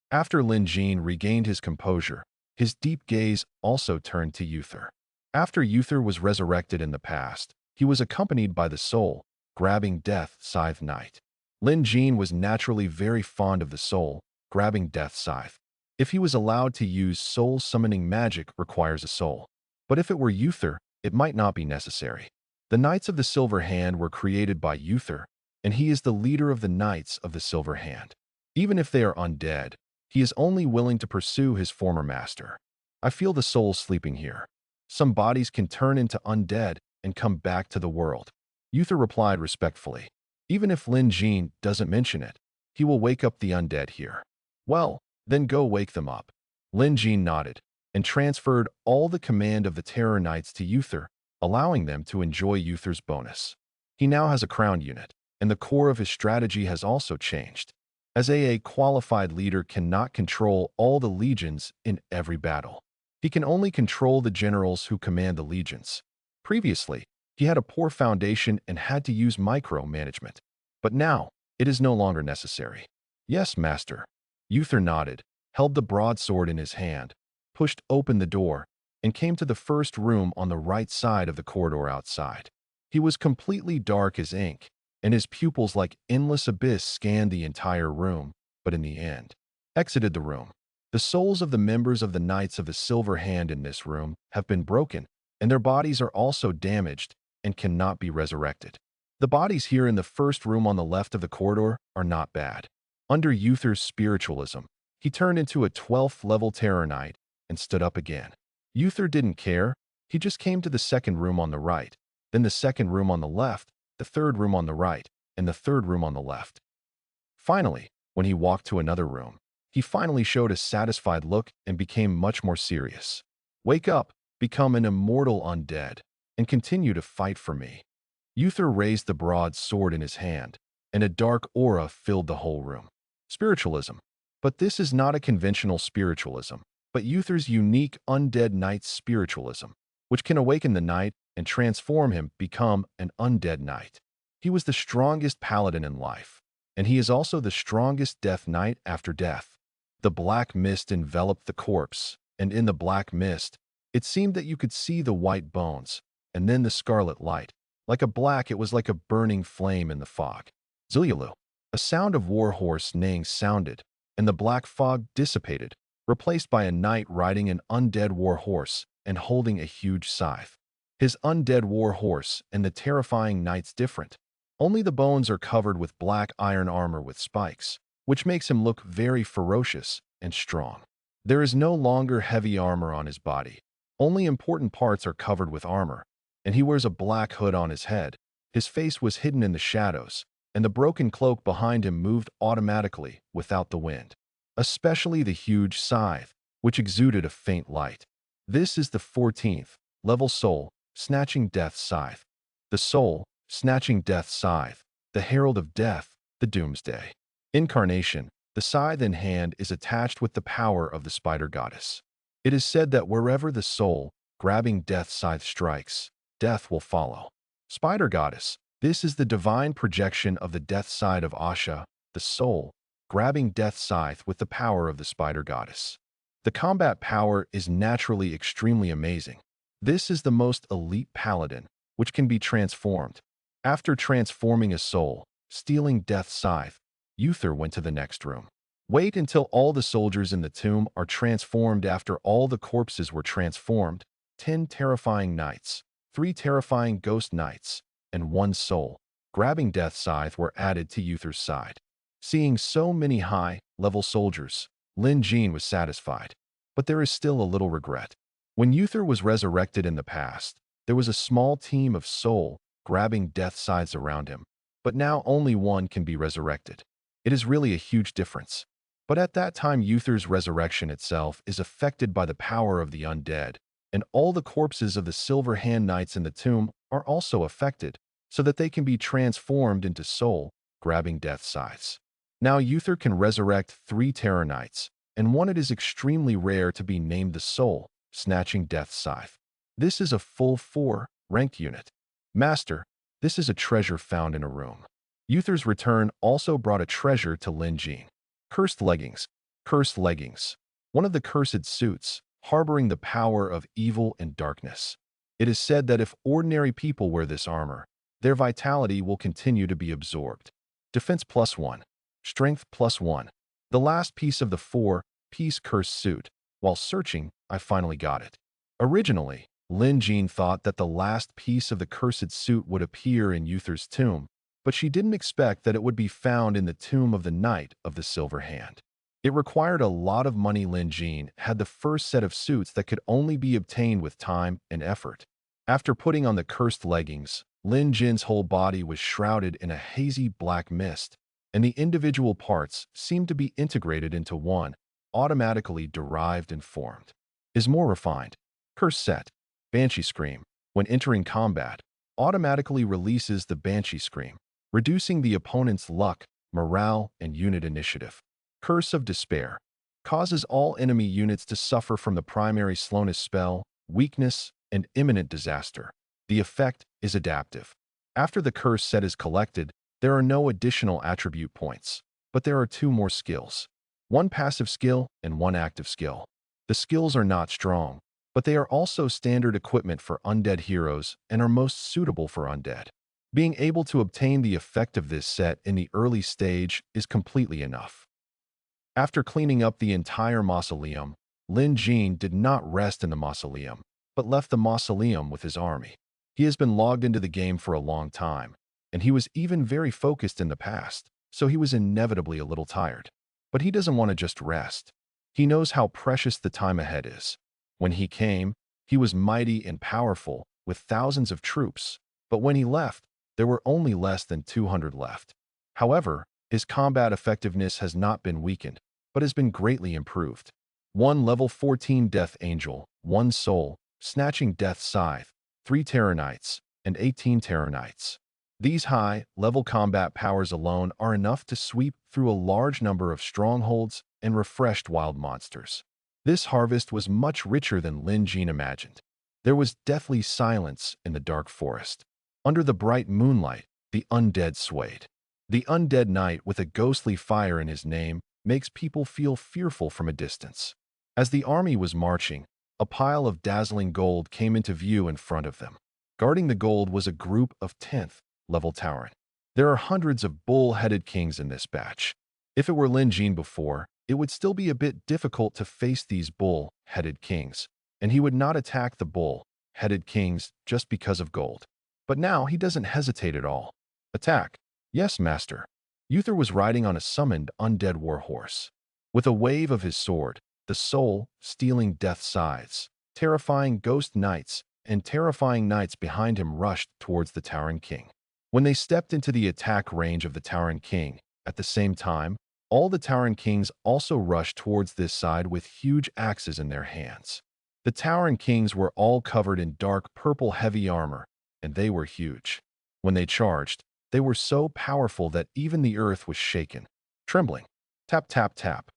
After Lin Jin regained his composure, his deep gaze also turned to Uther. After Uther was resurrected in the past, he was accompanied by the soul, grabbing Death Scythe Knight. Lin Jin was naturally very fond of the soul, grabbing Death Scythe. If he was allowed to use soul summoning magic requires a soul. But if it were Uther, it might not be necessary. The Knights of the Silver Hand were created by Uther, and he is the leader of the Knights of the Silver Hand. Even if they are undead, he is only willing to pursue his former master. I feel the soul sleeping here. Some bodies can turn into undead and come back to the world. Uther replied respectfully. Even if Lin Jin doesn't mention it, he will wake up the undead here. Well, then go wake them up. Lin Jin nodded and transferred all the command of the Terror Knights to Uther, allowing them to enjoy Uther's bonus. He now has a crown unit, and the core of his strategy has also changed, as a qualified leader cannot control all the legions in every battle. He can only control the generals who command the legions. Previously, he had a poor foundation and had to use micromanagement, but now it is no longer necessary. Yes, master. Uther nodded, held the broadsword in his hand, pushed open the door, and came to the first room on the right side of the corridor outside. He was completely dark as ink, and his pupils like endless abyss scanned the entire room, but in the end, exited the room. The souls of the members of the Knights of the Silver Hand in this room have been broken, and their bodies are also damaged and cannot be resurrected. The bodies here in the first room on the left of the corridor are not bad. Under Uther's spiritualism, he turned into a 12th level Terror Knight and stood up again. Uther didn't care. He just came to the second room on the right, then the second room on the left, the third room on the right, and the third room on the left. Finally, when he walked to another room, he finally showed a satisfied look and became much more serious. Wake up, become an immortal undead, and continue to fight for me. Uther raised the broad sword in his hand, and a dark aura filled the whole room. Spiritualism. But this is not a conventional spiritualism, but Uther's unique undead knight's spiritualism, which can awaken the knight and transform him become an undead knight. He was the strongest paladin in life, and he is also the strongest death knight after death. The black mist enveloped the corpse, and in the black mist, it seemed that you could see the white bones, and then the scarlet light. It was like a burning flame in the fog. Zilialu. A sound of warhorse neighing sounded, and the black fog dissipated, replaced by a knight riding an undead warhorse and holding a huge scythe. His undead warhorse and the terrifying knight's different. Only the bones are covered with black iron armor with spikes, which makes him look very ferocious and strong. There is no longer heavy armor on his body. Only important parts are covered with armor, and he wears a black hood on his head. His face was hidden in the shadows, and the broken cloak behind him moved automatically without the wind, especially the huge scythe, which exuded a faint light. This is the 14th level soul, snatching death scythe. The soul, snatching death scythe, the herald of death, the doomsday. Incarnation, the scythe in hand is attached with the power of the spider goddess. It is said that wherever the soul, grabbing death scythe strikes, death will follow. Spider goddess, this is the divine projection of the death side of Asha, the soul, grabbing death scythe with the power of the spider goddess. The combat power is naturally extremely amazing. This is the most elite paladin, which can be transformed. After transforming a soul, stealing death scythe, Uther went to the next room. Wait until all the soldiers in the tomb are transformed. After all the corpses were transformed, 10 terrifying knights, 3 terrifying ghost knights, and 1 soul, grabbing death scythe were added to Uther's side. Seeing so many high-level soldiers, Lin Jin was satisfied. But there is still a little regret. When Uther was resurrected in the past, there was a small team of soul grabbing death scythes around him, but now only one can be resurrected. It is really a huge difference. But at that time, Uther's resurrection itself is affected by the power of the undead, and all the corpses of the Silver Hand Knights in the tomb are also affected, so that they can be transformed into soul, grabbing death scythes. Now Uther can resurrect 3 Terror Knights, and one it is extremely rare to be named the soul, snatching death scythe. This is a full 4 ranked unit. Master, this is a treasure found in a room. Uther's return also brought a treasure to Lin Jin. Cursed leggings. Cursed leggings. One of the cursed suits, harboring the power of evil and darkness. It is said that if ordinary people wear this armor, their vitality will continue to be absorbed. Defense +1. Strength +1. The last piece of the 4-piece cursed suit. While searching, I finally got it. Originally, Lin Jin thought that the last piece of the cursed suit would appear in Uther's tomb, but she didn't expect that it would be found in the tomb of the Knight of the Silver Hand. It required a lot of money. Lin Jin had the first set of suits that could only be obtained with time and effort. After putting on the cursed leggings, Lin Jin's whole body was shrouded in a hazy black mist, and the individual parts seemed to be integrated into one, automatically derived and formed. Is more refined. Curse set. Banshee Scream. when entering combat, automatically releases the Banshee Scream, reducing the opponent's luck, morale, and unit initiative. Curse of Despair causes all enemy units to suffer from the primary slowness spell, weakness, and imminent disaster. The effect is adaptive. After the curse set is collected, there are no additional attribute points, but there are 2 more skills. One passive skill and one active skill. The skills are not strong, but they are also standard equipment for undead heroes and are most suitable for undead. Being able to obtain the effect of this set in the early stage is completely enough. After cleaning up the entire mausoleum, Lin Jin did not rest in the mausoleum, but left the mausoleum with his army. He has been logged into the game for a long time, and he was even very focused in the past, so he was inevitably a little tired. But he doesn't want to just rest. He knows how precious the time ahead is. When he came, he was mighty and powerful, with thousands of troops, but when he left, there were only less than 200 left. However, his combat effectiveness has not been weakened, but has been greatly improved. 1 level 14 Death Angel, 1 Soul, snatching Death Scythe, 3 Terror Knights, and 18 Terror Knights. These high-level combat powers alone are enough to sweep through a large number of strongholds and refreshed wild monsters. This harvest was much richer than Lin Jin imagined. There was deathly silence in the dark forest. Under the bright moonlight, the undead swayed. The undead knight with a ghostly fire in his name makes people feel fearful from a distance. As the army was marching, a pile of dazzling gold came into view in front of them. Guarding the gold was a group of 10th-level Tauren. There are hundreds of bull-headed kings in this batch. If it were Lin Jin before, it would still be a bit difficult to face these bull-headed kings, and he would not attack the bull-headed kings just because of gold. But now he doesn't hesitate at all. Attack. Yes, master. Uther was riding on a summoned undead warhorse. With a wave of his sword, the soul stealing death scythes, terrifying ghost knights, and terrifying knights behind him rushed towards the Tauren king. When they stepped into the attack range of the Tauren king, at the same time, all the Tauren kings also rushed towards this side with huge axes in their hands. The Tauren kings were all covered in dark purple heavy armor, and they were huge. When they charged, they were so powerful that even the earth was shaken, trembling. Tap, tap, tap.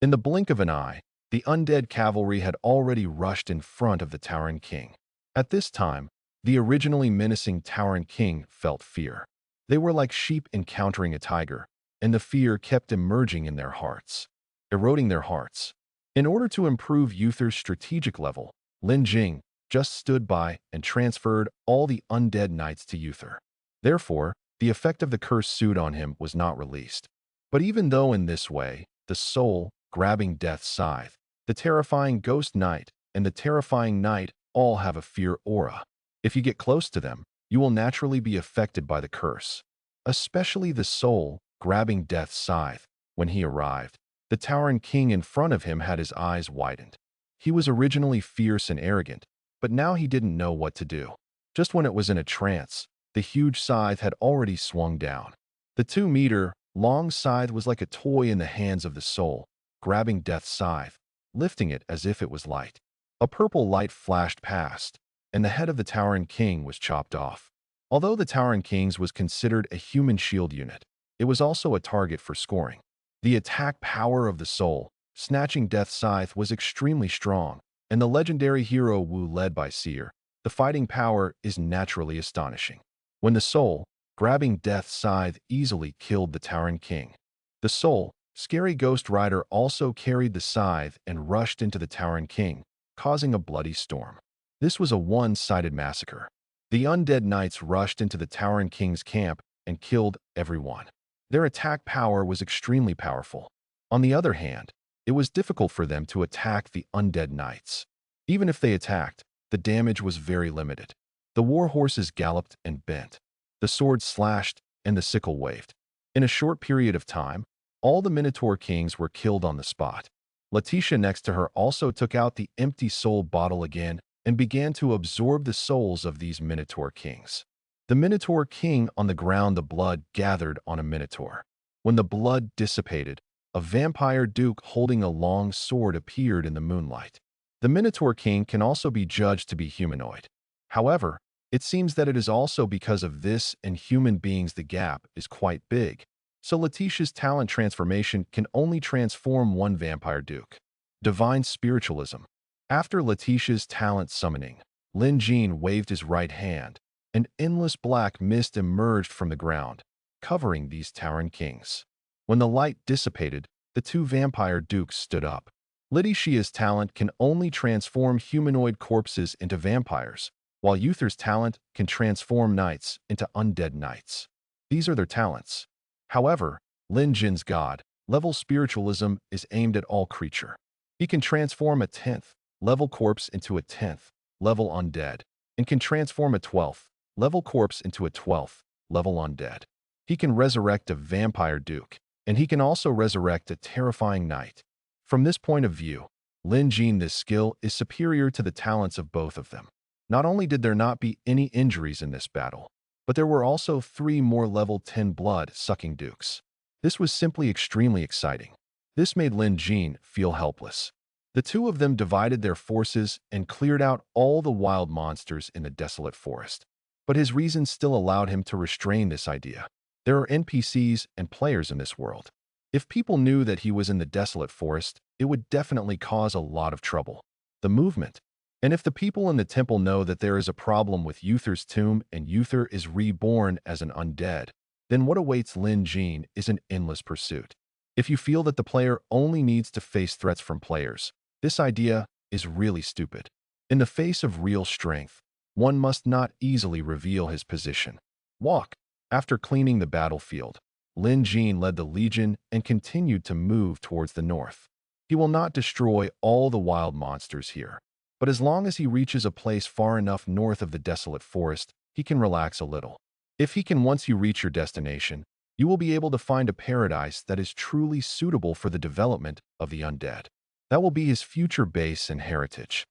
In the blink of an eye, the undead cavalry had already rushed in front of the Tauren king. At this time, the originally menacing Tauren king felt fear. They were like sheep encountering a tiger, and the fear kept emerging in their hearts, eroding their hearts. In order to improve Uther's strategic level, Lin Jin just stood by and transferred all the undead knights to Uther. Therefore, the effect of the curse suit on him was not released. But even though in this way, the soul, grabbing death scythe, the terrifying ghost knight, and the terrifying knight all have a fear aura. If you get close to them, you will naturally be affected by the curse. Especially the soul, grabbing death scythe. When he arrived, the Tauren king in front of him had his eyes widened. He was originally fierce and arrogant, but now he didn't know what to do. Just when it was in a trance, the huge scythe had already swung down. The 2-meter-long scythe was like a toy in the hands of the soul, grabbing death's scythe, lifting it as if it was light. A purple light flashed past, and the head of the Tauren king was chopped off. Although the Tauren kings was considered a human shield unit, it was also a target for scoring. The attack power of the soul, snatching death's scythe, was extremely strong, and the legendary hero Wu led by Seer, the fighting power is naturally astonishing. When the soul, grabbing death's scythe, easily killed the Tauren king. The soul, scary ghost rider, also carried the scythe and rushed into the Tauren king, causing a bloody storm. This was a one-sided massacre. The undead knights rushed into the Tauren king's camp and killed everyone. Their attack power was extremely powerful. On the other hand, it was difficult for them to attack the undead knights. Even if they attacked, the damage was very limited. The war horses galloped and bent. The swords slashed and the sickle waved. In a short period of time, all the Minotaur kings were killed on the spot. Letitia next to her also took out the empty soul bottle again and began to absorb the souls of these Minotaur kings. The Minotaur king on the ground, the blood gathered on a Minotaur. When the blood dissipated, a vampire duke holding a long sword appeared in the moonlight. The Minotaur king can also be judged to be humanoid. However, it seems that it is also because of this and human beings the gap is quite big. So Letitia's talent transformation can only transform one vampire duke. Divine spiritualism. After Letitia's talent summoning, Lin Jin waved his right hand. An endless black mist emerged from the ground, covering these towering kings. When the light dissipated, the two vampire dukes stood up. Letitia's talent can only transform humanoid corpses into vampires, while Uther's talent can transform knights into undead knights. These are their talents. However, Lin Jin's god-level spiritualism is aimed at all creature. He can transform a 10th-level corpse into a 10th-level undead, and can transform a 12th-level corpse into a 12th-level undead. He can resurrect a vampire duke, and he can also resurrect a terrifying knight. From this point of view, Lin Jin's skill is superior to the talents of both of them. Not only did there not be any injuries in this battle, but there were also 3 more level 10 blood-sucking dukes. This was simply extremely exciting. This made Lin Jin feel helpless. The two of them divided their forces and cleared out all the wild monsters in the desolate forest. But his reason still allowed him to restrain this idea. There are NPCs and players in this world. If people knew that he was in the desolate forest, it would definitely cause a lot of trouble. The movement. And if the people in the temple know that there is a problem with Uther's tomb and Uther is reborn as an undead, then what awaits Lin Jin is an endless pursuit. If you feel that the player only needs to face threats from players, this idea is really stupid. In the face of real strength, one must not easily reveal his position. Walk. After cleaning the battlefield, Lin Jin led the legion and continued to move towards the north. He will not destroy all the wild monsters here, but as long as he reaches a place far enough north of the desolate forest, he can relax a little. If he can, once you reach your destination, you will be able to find a paradise that is truly suitable for the development of the undead. That will be his future base and heritage.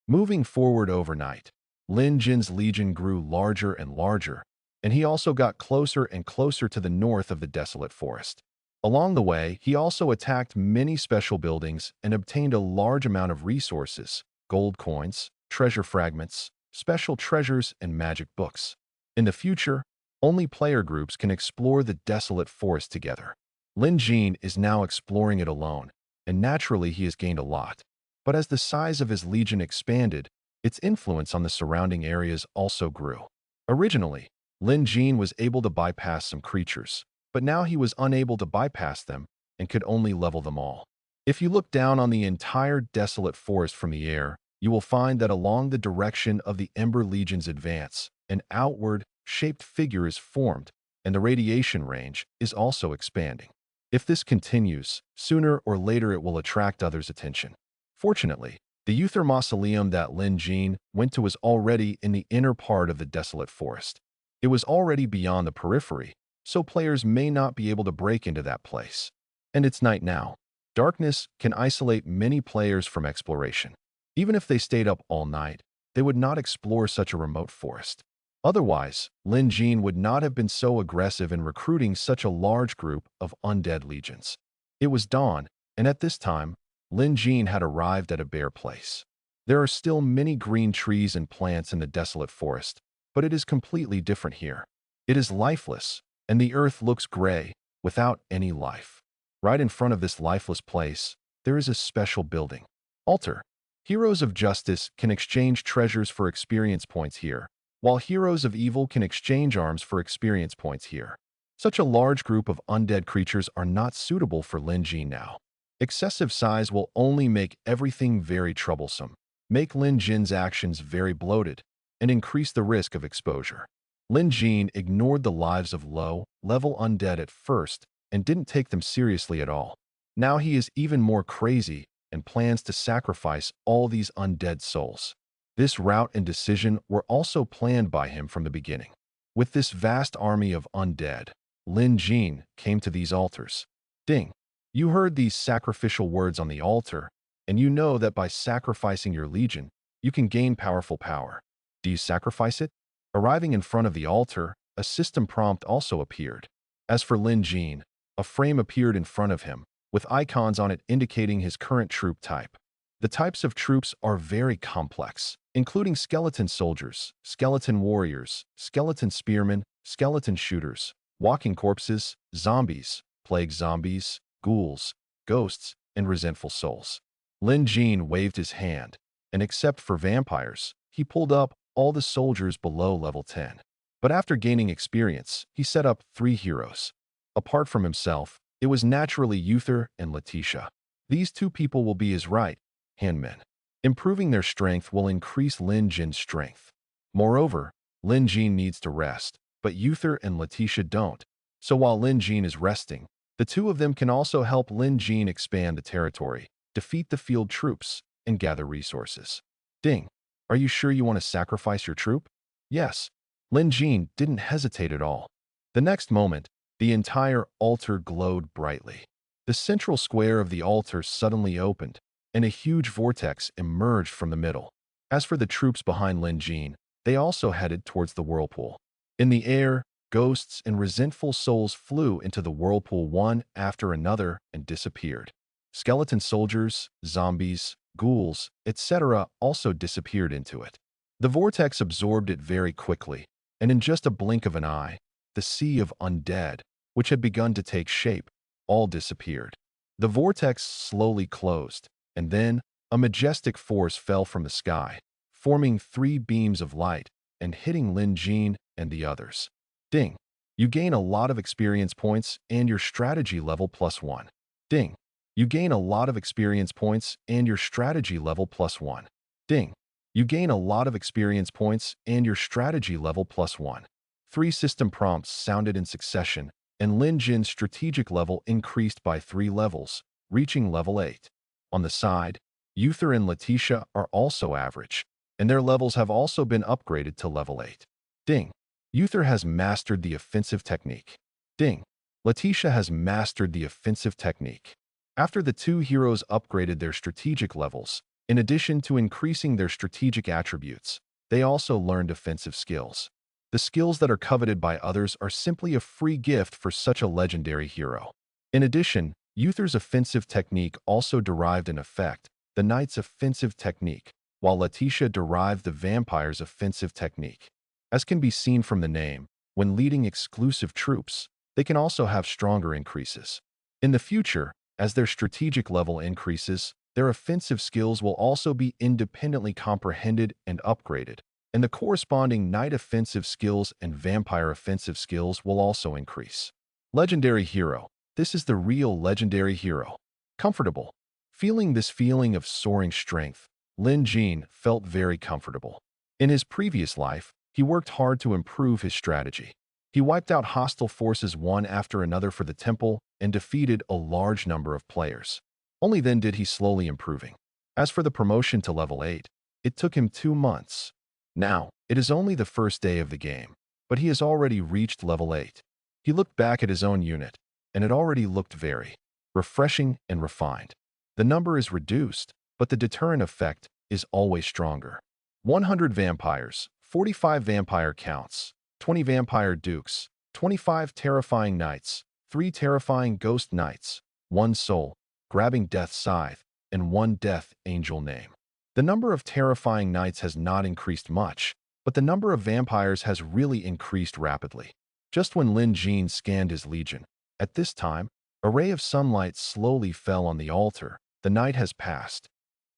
Moving forward overnight, Lin Jin's legion grew larger and larger, and he also got closer and closer to the north of the desolate forest. Along the way, he also attacked many special buildings and obtained a large amount of resources, gold coins, treasure fragments, special treasures, and magic books. In the future, only player groups can explore the desolate forest together. Lin Jin is now exploring it alone, and naturally he has gained a lot. But as the size of his legion expanded, its influence on the surrounding areas also grew. Originally, Lin Jin was able to bypass some creatures, but now he was unable to bypass them and could only level them all. If you look down on the entire desolate forest from the air, you will find that along the direction of the Ember Legion's advance, an outward-shaped figure is formed, and the radiation range is also expanding. If this continues, sooner or later it will attract others' attention. Fortunately, the Uther mausoleum that Lin Jin went to was already in the inner part of the desolate forest. It was already beyond the periphery, so players may not be able to break into that place. And it's night now. Darkness can isolate many players from exploration. Even if they stayed up all night, they would not explore such a remote forest. Otherwise, Lin Jin would not have been so aggressive in recruiting such a large group of undead legions. It was dawn, and at this time, Lin Jin had arrived at a bare place. There are still many green trees and plants in the desolate forest, but it is completely different here. It is lifeless, and the earth looks gray, without any life. Right in front of this lifeless place, there is a special building. Altar. Heroes of justice can exchange treasures for experience points here, while heroes of evil can exchange arms for experience points here. Such a large group of undead creatures are not suitable for Lin Jin now. Excessive size will only make everything very troublesome, make Lin Jin's actions very bloated, and increase the risk of exposure. Lin Jin ignored the lives of low-level undead at first and didn't take them seriously at all. Now he is even more crazy and plans to sacrifice all these undead souls. This route and decision were also planned by him from the beginning. With this vast army of undead, Lin Jin came to these altars. Ding! You heard these sacrificial words on the altar, and you know that by sacrificing your legion, you can gain powerful power. Do you sacrifice it? Arriving in front of the altar, a system prompt also appeared. As for Lin Jin, a frame appeared in front of him, with icons on it indicating his current troop type. The types of troops are very complex, including skeleton soldiers, skeleton warriors, skeleton spearmen, skeleton shooters, walking corpses, zombies, plague zombies, ghouls, ghosts, and resentful souls. Lin Jin waved his hand, and except for vampires, he pulled up all the soldiers below level 10. But after gaining experience, he set up 3 heroes. Apart from himself, it was naturally Uther and Letitia. These 2 people will be his right-hand men. Improving their strength will increase Lin Jin's strength. Moreover, Lin Jin needs to rest, but Uther and Letitia don't. So while Lin Jin is resting, the 2 of them can also help Lin Jin expand the territory, defeat the field troops, and gather resources. Ding. Are you sure you want to sacrifice your troop? Yes. Lin Jin didn't hesitate at all. The next moment, the entire altar glowed brightly. The central square of the altar suddenly opened, and a huge vortex emerged from the middle. As for the troops behind Lin Jin, they also headed towards the whirlpool. In the air, ghosts and resentful souls flew into the whirlpool one after another and disappeared. Skeleton soldiers, zombies, ghouls, etc. also disappeared into it. The vortex absorbed it very quickly, and in just a blink of an eye, the sea of undead, which had begun to take shape, all disappeared. The vortex slowly closed, and then a majestic force fell from the sky, forming 3 beams of light and hitting Lin Jin and the others. Ding. You gain a lot of experience points and your strategy level +1. Ding. You gain a lot of experience points and your strategy level +1. Ding. You gain a lot of experience points and your strategy level +1. 3 system prompts sounded in succession, and Lin Jin's strategic level increased by 3 levels, reaching level 8. On the side, Uther and Letitia are also average, and their levels have also been upgraded to level 8. Ding. Uther has mastered the offensive technique. Ding. Letitia has mastered the offensive technique. After the 2 heroes upgraded their strategic levels, in addition to increasing their strategic attributes, they also learned offensive skills. The skills that are coveted by others are simply a free gift for such a legendary hero. In addition, Uther's offensive technique also derived an effect, the knight's offensive technique, while Letitia derived the vampire's offensive technique. As can be seen from the name, when leading exclusive troops, they can also have stronger increases. In the future, as their strategic level increases, their offensive skills will also be independently comprehended and upgraded, and the corresponding knight offensive skills and vampire offensive skills will also increase. Legendary hero. This is the real legendary hero. Comfortable. Feeling this feeling of soaring strength, Lin Jin felt very comfortable. In his previous life, he worked hard to improve his strategy. He wiped out hostile forces one after another for the temple and defeated a large number of players. Only then did he slowly improving. As for the promotion to level 8, it took him 2 months. Now, it is only the first day of the game, but he has already reached level 8. He looked back at his own unit, and it already looked very refreshing and refined. The number is reduced, but the deterrent effect is always stronger. 100 vampires, 45 vampire counts, 20 vampire dukes, 25 terrifying knights, 3 terrifying ghost knights, 1 soul, grabbing death scythe, and 1 death angel name. The number of terrifying knights has not increased much, but the number of vampires has really increased rapidly. Just when Lin Jin scanned his legion, at this time, a ray of sunlight slowly fell on the altar. The night has passed.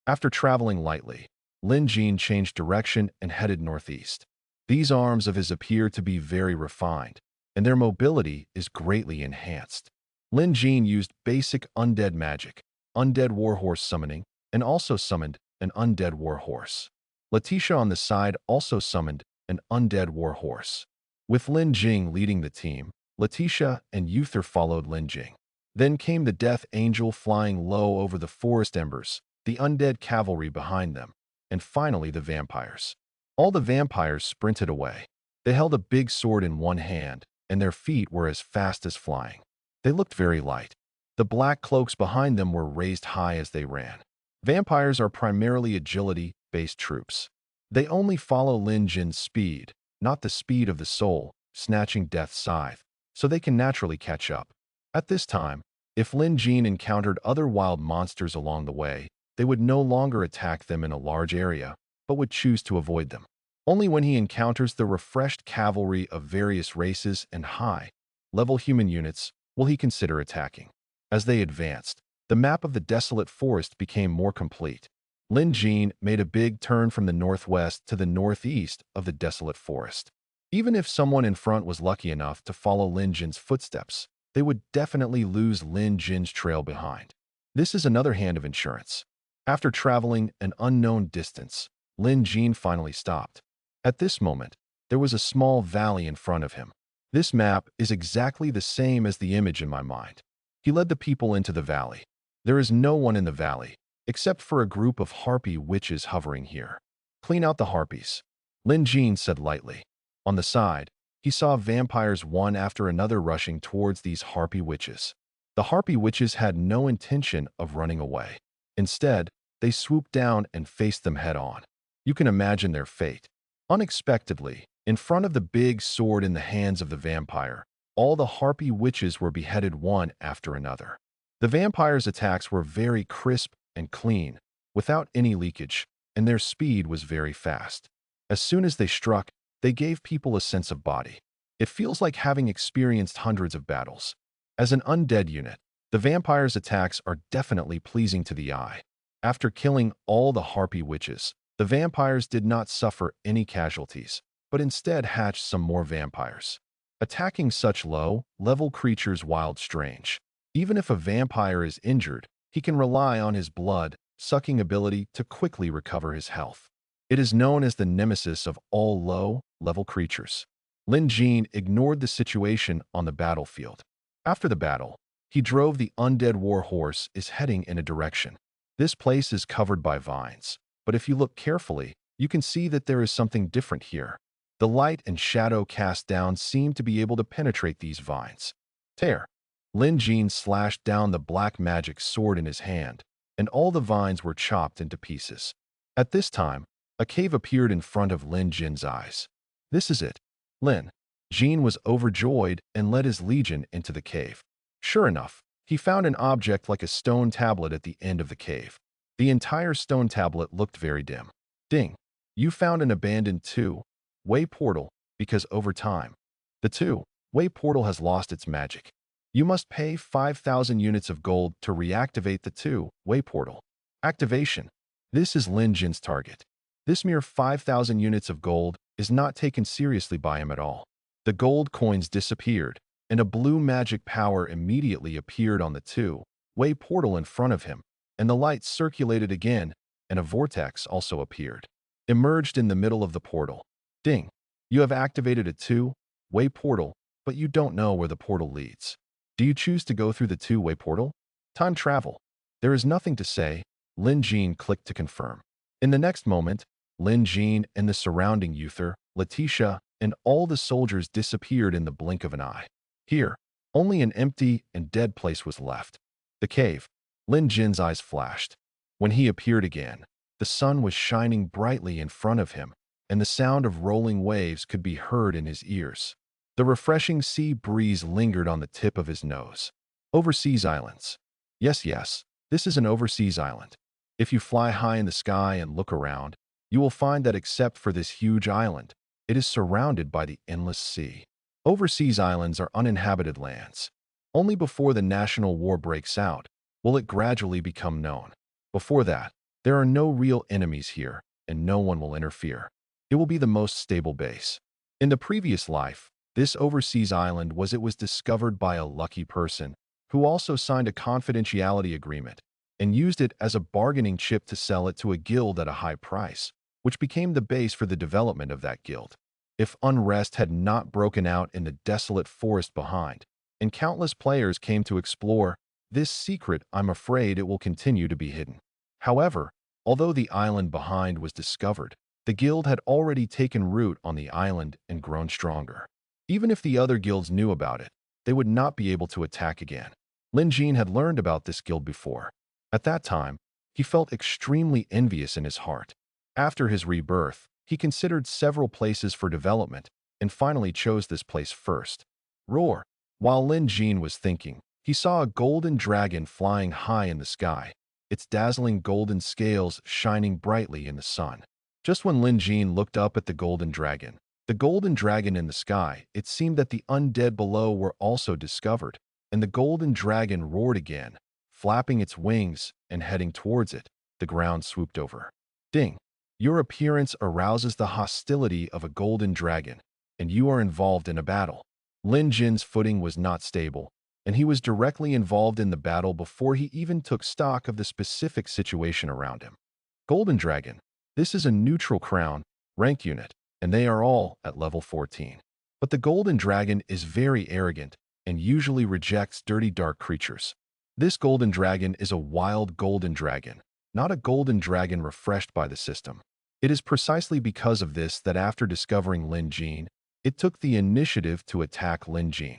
After traveling lightly, Lin Jin changed direction and headed northeast. These arms of his appear to be very refined, and their mobility is greatly enhanced. Lin Jin used basic undead magic, undead warhorse summoning, and also summoned an undead warhorse. Letitia on the side also summoned an undead warhorse. With Lin Jin leading the team, Letitia and Uther followed Lin Jin. Then came the Death Angel flying low over the forest embers, the undead cavalry behind them, and finally the vampires. All the vampires sprinted away. They held a big sword in one hand, and their feet were as fast as flying. They looked very light. The black cloaks behind them were raised high as they ran. Vampires are primarily agility-based troops. They only follow Lin Jin's speed, not the speed of the soul, snatching Death's scythe, so they can naturally catch up. At this time, if Lin Jin encountered other wild monsters along the way, they would no longer attack them in a large area, but would choose to avoid them. Only when he encounters the refreshed cavalry of various races and high-level human units will he consider attacking. As they advanced, the map of the desolate forest became more complete. Lin Jin made a big turn from the northwest to the northeast of the desolate forest. Even if someone in front was lucky enough to follow Lin Jin's footsteps, they would definitely lose Lin Jin's trail behind. This is another hand of insurance. After traveling an unknown distance, Lin Jin finally stopped. At this moment, there was a small valley in front of him. This map is exactly the same as the image in my mind. He led the people into the valley. There is no one in the valley, except for a group of harpy witches hovering here. Clean out the harpies, Lin Jin said lightly. On the side, he saw vampires one after another rushing towards these harpy witches. The harpy witches had no intention of running away. Instead, they swooped down and faced them head-on. You can imagine their fate. Unexpectedly, in front of the big sword in the hands of the vampire, all the harpy witches were beheaded one after another. The vampires' attacks were very crisp and clean, without any leakage, and their speed was very fast. As soon as they struck, they gave people a sense of body. It feels like having experienced hundreds of battles. As an undead unit, the vampires' attacks are definitely pleasing to the eye. After killing all the harpy witches, the vampires did not suffer any casualties, but instead hatched some more vampires. Attacking such low-level creatures wild strange. Even if a vampire is injured, he can rely on his blood-sucking ability to quickly recover his health. It is known as the nemesis of all low-level creatures. Lin Jin ignored the situation on the battlefield. After the battle, he drove the undead war horse is heading in a direction. This place is covered by vines, but if you look carefully, you can see that there is something different here. The light and shadow cast down seem to be able to penetrate these vines. Tear. Lin Jin slashed down the black magic sword in his hand, and all the vines were chopped into pieces. At this time, a cave appeared in front of Lin Jin's eyes. This is it. Lin Jin was overjoyed and led his legion into the cave. Sure enough, he found an object like a stone tablet at the end of the cave. The entire stone tablet looked very dim. Ding! You found an abandoned two-way portal because over time, the two-way portal has lost its magic. You must pay 5,000 units of gold to reactivate the two-way portal. Activation. This is Lin Jin's target. This mere 5,000 units of gold is not taken seriously by him at all. The gold coins disappeared, and a blue magic power immediately appeared on the two-way portal in front of him, and the light circulated again, and a vortex also appeared. Emerged in the middle of the portal. Ding! You have activated a two-way portal, but you don't know where the portal leads. Do you choose to go through the two-way portal? Time travel. There is nothing to say. Lin Jin clicked to confirm. In the next moment, Lin Jin and the surrounding Uther, Letitia, and all the soldiers disappeared in the blink of an eye. Here, only an empty and dead place was left. The cave. Lin Jin's eyes flashed. When he appeared again, the sun was shining brightly in front of him, and the sound of rolling waves could be heard in his ears. The refreshing sea breeze lingered on the tip of his nose. Overseas islands. Yes, this is an overseas island. If you fly high in the sky and look around, you will find that except for this huge island, it is surrounded by the endless sea. Overseas islands are uninhabited lands. Only before the national war breaks out will it gradually become known. Before that, there are no real enemies here, and no one will interfere. It will be the most stable base. In the previous life, this overseas island was discovered by a lucky person who also signed a confidentiality agreement and used it as a bargaining chip to sell it to a guild at a high price, which became the base for the development of that guild. If unrest had not broken out in the desolate forest behind, and countless players came to explore this secret, I'm afraid it will continue to be hidden. However, although the island behind was discovered, the guild had already taken root on the island and grown stronger. Even if the other guilds knew about it, they would not be able to attack again. Lin Jin had learned about this guild before. At that time, he felt extremely envious in his heart. After his rebirth, he considered several places for development and finally chose this place first. Roar! While Lin Jin was thinking, he saw a golden dragon flying high in the sky. its dazzling golden scales shining brightly in the sun. Just when Lin Jin looked up at the golden dragon in the sky, it seemed that the undead below were also discovered, and the golden dragon roared again, flapping its wings and heading towards it. The ground swooped over. Ding! Your appearance arouses the hostility of a golden dragon, and you are involved in a battle. Lin Jin's footing was not stable, and he was directly involved in the battle before he even took stock of the specific situation around him. Golden Dragon. This is a neutral crown, ranked unit, and they are all at level 14. But the Golden Dragon is very arrogant and usually rejects dirty dark creatures. This Golden Dragon is a wild Golden Dragon, not a Golden Dragon refreshed by the system. It is precisely because of this that after discovering Lin Jin, it took the initiative to attack Lin Jin.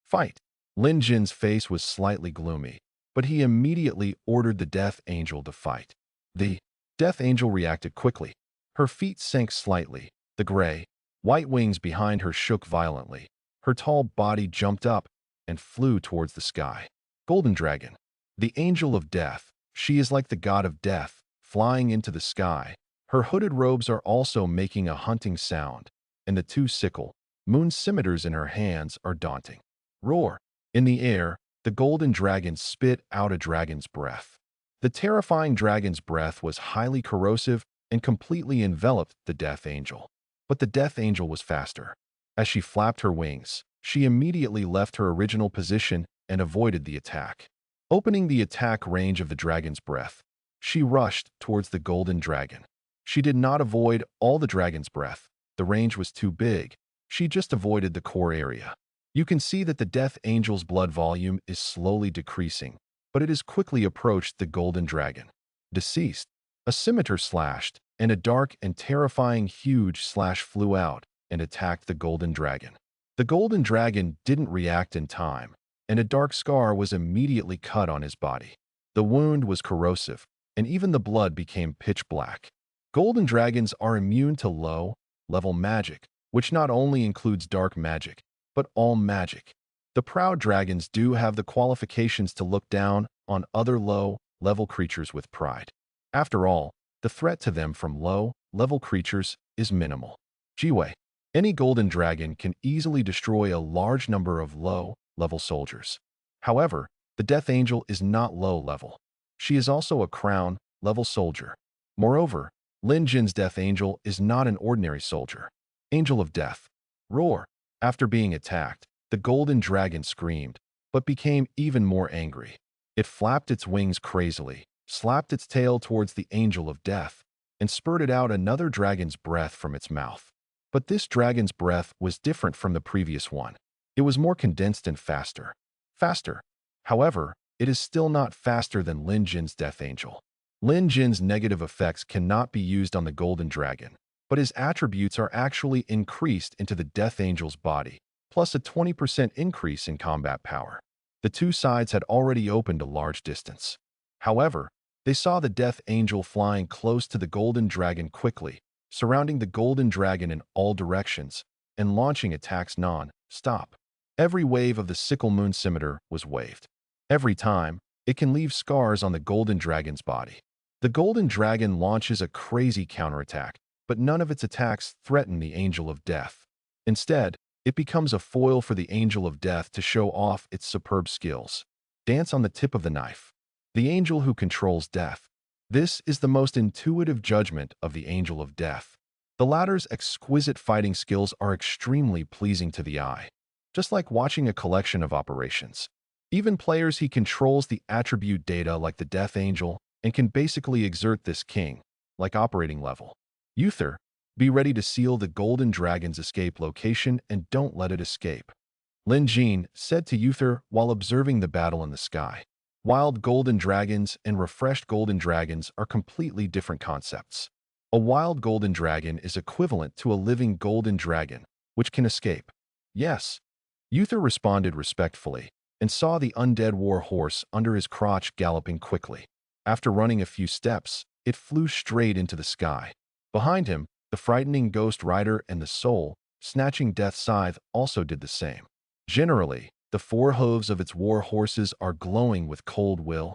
Fight! Lin Jin's face was slightly gloomy, but he immediately ordered the Death Angel to fight. The Death Angel reacted quickly. Her feet sank slightly. The gray, white wings behind her shook violently. Her tall body jumped up and flew towards the sky. Golden Dragon. The Angel of Death. She is like the god of death, flying into the sky. Her hooded robes are also making a hunting sound, and the two sickle, moon scimitars in her hands are daunting. Roar! In the air, the Golden Dragon spit out a dragon's breath. The terrifying dragon's breath was highly corrosive and completely enveloped the Death Angel. But the Death Angel was faster. As she flapped her wings, she immediately left her original position and avoided the attack. Opening the attack range of the dragon's breath, she rushed towards the Golden Dragon. She did not avoid all the dragon's breath. The range was too big. She just avoided the core area. You can see that the Death Angel's blood volume is slowly decreasing, but it has quickly approached the Golden Dragon. Deceased. A scimitar slashed, and a dark and terrifying huge slash flew out and attacked the Golden Dragon. The Golden Dragon didn't react in time, and a dark scar was immediately cut on his body. The wound was corrosive, and even the blood became pitch black. Golden Dragons are immune to low-level magic, which not only includes dark magic, but all magic. The proud dragons do have the qualifications to look down on other low-level creatures with pride. After all, the threat to them from low-level creatures is minimal. Jiwei. Any golden dragon can easily destroy a large number of low-level soldiers. However, the Death Angel is not low-level. She is also a crown-level soldier. Moreover, Lin Jin's Death Angel is not an ordinary soldier. Angel of Death. Roar. After being attacked, the Golden Dragon screamed, but became even more angry. It flapped its wings crazily, slapped its tail towards the Angel of Death, and spurted out another dragon's breath from its mouth. But this dragon's breath was different from the previous one. It was more condensed and faster. Faster. However, it is still not faster than Lin Jin's Death Angel. Lin Jin's negative effects cannot be used on the Golden Dragon, but his attributes are actually increased into the Death Angel's body, plus a 20% increase in combat power. The two sides had already opened a large distance. However, they saw the Death Angel flying close to the Golden Dragon quickly, surrounding the Golden Dragon in all directions, and launching attacks non-stop. Every wave of the Sickle Moon Scimitar was waved. Every time, it can leave scars on the Golden Dragon's body. The Golden Dragon launches a crazy counterattack, but none of its attacks threaten the Angel of Death. Instead, it becomes a foil for the Angel of Death to show off its superb skills. Dance on the tip of the knife. The angel who controls death. This is the most intuitive judgment of the Angel of Death. The latter's exquisite fighting skills are extremely pleasing to the eye, just like watching a collection of operations. Even players he controls the attribute data like the Death Angel and can basically exert this king-like operating level. Uther, be ready to seal the Golden Dragon's escape location and don't let it escape. Lin Jin said to Uther while observing the battle in the sky. Wild Golden Dragons and refreshed Golden Dragons are completely different concepts. A wild Golden Dragon is equivalent to a living Golden Dragon, which can escape. Yes. Uther responded respectfully and saw the undead war horse under his crotch galloping quickly. After running a few steps, it flew straight into the sky. Behind him, the frightening Ghost Rider and the soul-snatching Death Scythe also did the same. Generally, the four hooves of its war horses are glowing with cold will.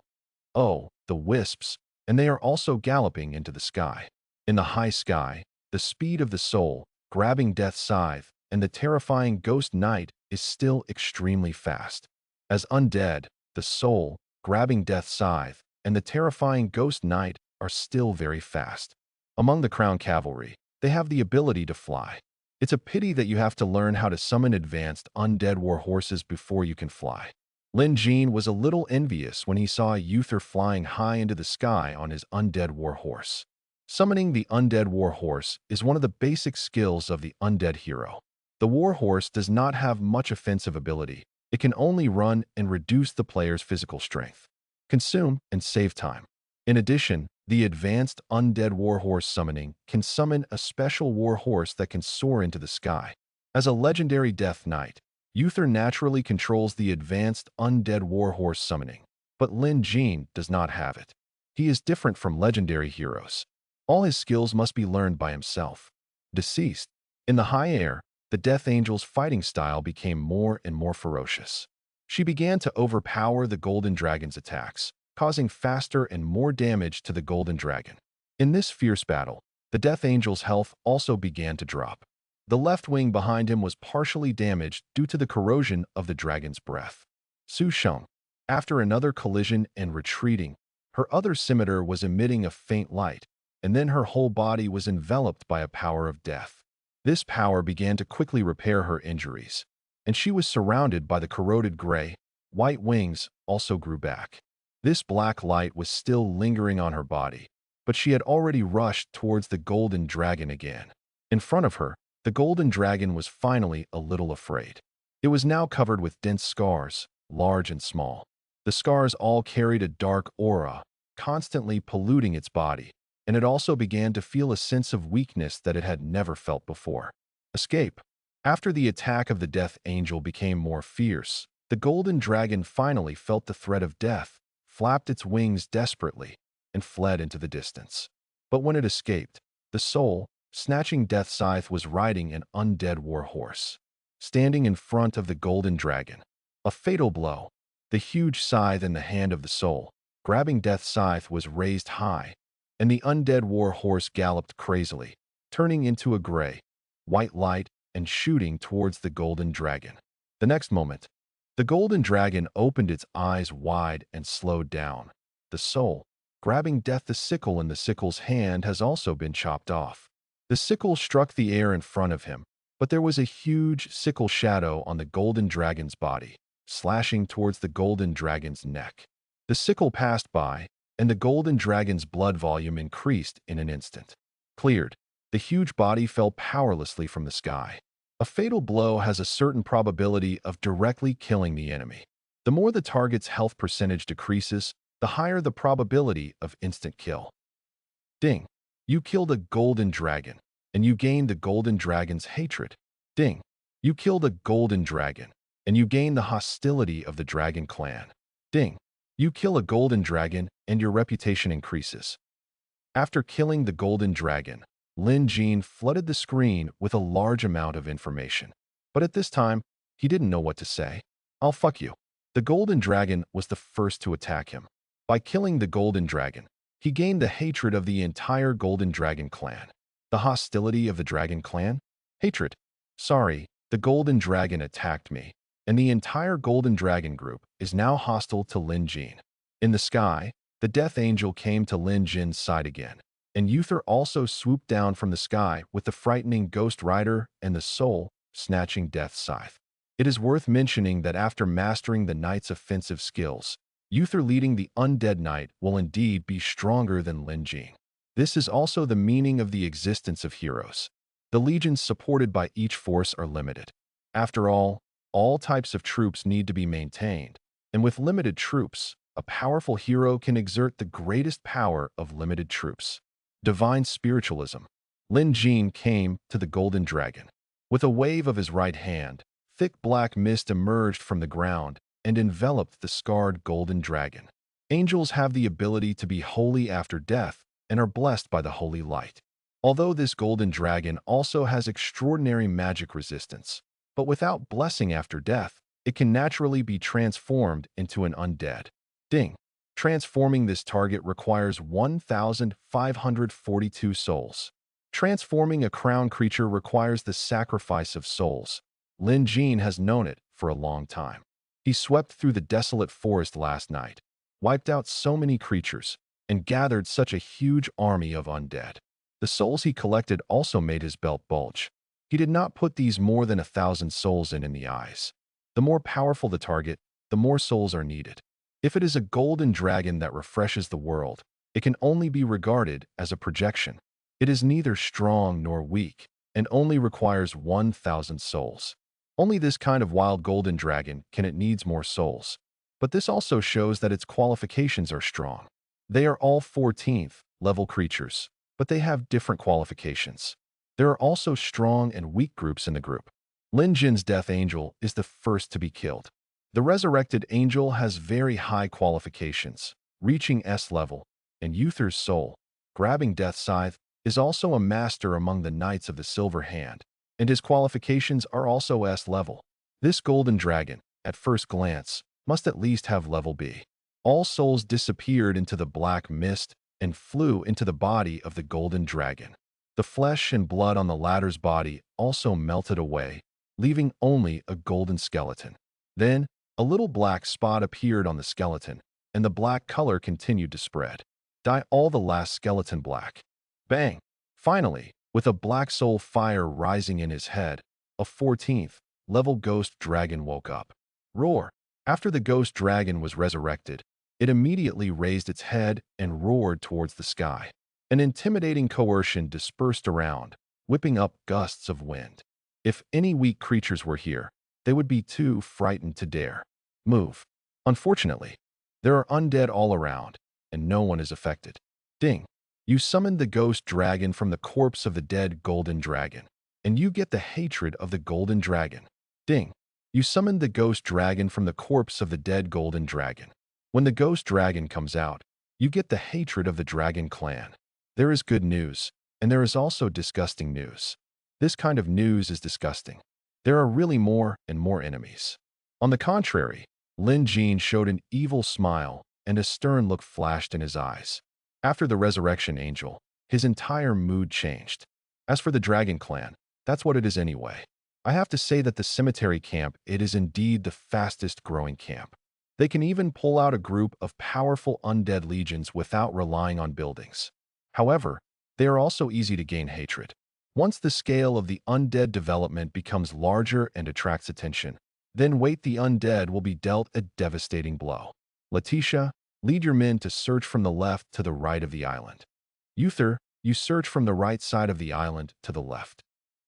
Oh, the wisps, and they are also galloping into the sky. In the high sky, the speed of the soul, grabbing death's scythe, and the terrifying ghost knight is still extremely fast. As undead, the soul, grabbing death's scythe, and the terrifying ghost knight are still very fast. Among the crown cavalry, they have the ability to fly. It's a pity that you have to learn how to summon advanced undead war horses before you can fly. Lin Jin was a little envious when he saw a Uther flying high into the sky on his undead war horse. Summoning the undead war horse is one of the basic skills of the undead hero. The war horse does not have much offensive ability. It can only run and reduce the player's physical strength, consume, and save time. In addition, the advanced undead warhorse summoning can summon a special warhorse that can soar into the sky. As a legendary death knight, Uther naturally controls the advanced undead warhorse summoning, but Lin Jin does not have it. He is different from legendary heroes. All his skills must be learned by himself. Deceased. In the high air, the Death Angel's fighting style became more and more ferocious. She began to overpower the Golden Dragon's attacks, causing faster and more damage to the Golden Dragon. In this fierce battle, the Death Angel's health also began to drop. The left wing behind him was partially damaged due to the corrosion of the dragon's breath. Su Sheng, after another collision and retreating, her other scimitar was emitting a faint light, and then her whole body was enveloped by a power of death. This power began to quickly repair her injuries, and she was surrounded by the corroded gray, white wings also grew back. This black light was still lingering on her body, but she had already rushed towards the Golden Dragon again. In front of her, the Golden Dragon was finally a little afraid. It was now covered with dense scars, large and small. The scars all carried a dark aura, constantly polluting its body, and it also began to feel a sense of weakness that it had never felt before. Escape. After the attack of the Death Angel became more fierce, the Golden Dragon finally felt the threat of death, flapped its wings desperately, and fled into the distance. But when it escaped, the soul, snatching Death's scythe, was riding an undead war horse. Standing in front of the Golden Dragon, a fatal blow, the huge scythe in the hand of the soul, grabbing Death's scythe, was raised high, and the undead war horse galloped crazily, turning into a gray, white light and shooting towards the Golden Dragon. The next moment, the Golden Dragon opened its eyes wide and slowed down. The soul, grabbing Death, the sickle in the sickle's hand has also been chopped off. The sickle struck the air in front of him, but there was a huge sickle shadow on the Golden Dragon's body, slashing towards the Golden Dragon's neck. The sickle passed by, and the Golden Dragon's blood volume increased in an instant. Cleared, the huge body fell powerlessly from the sky. A fatal blow has a certain probability of directly killing the enemy. The more the target's health percentage decreases, the higher the probability of instant kill. Ding. You killed a Golden Dragon, and you gain the Golden Dragon's hatred. Ding. You killed a Golden Dragon, and you gain the hostility of the Dragon Clan. Ding. You kill a Golden Dragon, and your reputation increases. After killing the Golden Dragon, Lin Jin flooded the screen with a large amount of information. But at this time, he didn't know what to say. I'll fuck you. The Golden Dragon was the first to attack him. By killing the Golden Dragon, he gained the hatred of the entire Golden Dragon clan. The hostility of the Dragon Clan? Hatred. Sorry, the Golden Dragon attacked me, and the entire Golden Dragon group is now hostile to Lin Jin. In the sky, the Death Angel came to Lin Jin's side again, and Uther also swooped down from the sky with the frightening Ghost Rider and the soul, snatching Death's scythe. It is worth mentioning that after mastering the knight's offensive skills, Uther leading the Undead Knight will indeed be stronger than Lin Jin. This is also the meaning of the existence of heroes. The legions supported by each force are limited. After all types of troops need to be maintained, and with limited troops, a powerful hero can exert the greatest power of limited troops. Divine Spiritualism. Lin Jin came to the Golden Dragon. With a wave of his right hand, thick black mist emerged from the ground and enveloped the scarred Golden Dragon. Angels have the ability to be holy after death and are blessed by the holy light. Although this Golden Dragon also has extraordinary magic resistance, but without blessing after death, it can naturally be transformed into an undead. Ding. Transforming this target requires 1,542 souls. Transforming a crown creature requires the sacrifice of souls. Lin Jin has known it for a long time. He swept through the desolate forest last night, wiped out so many creatures, and gathered such a huge army of undead. The souls he collected also made his belt bulge. He did not put these more than 1,000 souls in the eyes. The more powerful the target, the more souls are needed. If it is a golden dragon that refreshes the world, it can only be regarded as a projection. It is neither strong nor weak, and only requires 1,000 souls. Only this kind of wild golden dragon can it needs more souls. But this also shows that its qualifications are strong. They are all 14th level creatures, but they have different qualifications. There are also strong and weak groups in the group. Lin Jin's Death Angel is the first to be killed. The Resurrected Angel has very high qualifications, reaching S level, and Uther's Soul, grabbing Death Scythe, is also a master among the Knights of the Silver Hand, and his qualifications are also S level. This golden dragon, at first glance, must at least have level B. All souls disappeared into the black mist and flew into the body of the golden dragon. The flesh and blood on the latter's body also melted away, leaving only a golden skeleton. Then, a little black spot appeared on the skeleton, and the black color continued to spread. Dye all the last skeleton black. Bang! Finally, with a black soul fire rising in his head, a 14th level ghost dragon woke up. Roar! After the ghost dragon was resurrected, it immediately raised its head and roared towards the sky. An intimidating coercion dispersed around, whipping up gusts of wind. If any weak creatures were here, they would be too frightened to dare move. Unfortunately, there are undead all around, and no one is affected. Ding! You summoned the ghost dragon from the corpse of the dead golden dragon, and you get the hatred of the golden dragon. Ding! You summoned the ghost dragon from the corpse of the dead golden dragon. When the ghost dragon comes out, you get the hatred of the dragon clan. There is good news, and there is also disgusting news. This kind of news is disgusting. There are really more and more enemies. On the contrary, Lin Jin showed an evil smile, and a stern look flashed in his eyes. After the resurrection angel, his entire mood changed. As for the dragon clan, that's what it is anyway. I have to say that the cemetery camp, it is indeed the fastest growing camp. They can even pull out a group of powerful undead legions without relying on buildings. However, they are also easy to gain hatred. Once the scale of the undead development becomes larger and attracts attention, then wait, the undead will be dealt a devastating blow. Letitia, lead your men to search from the left to the right of the island. Uther, you search from the right side of the island to the left.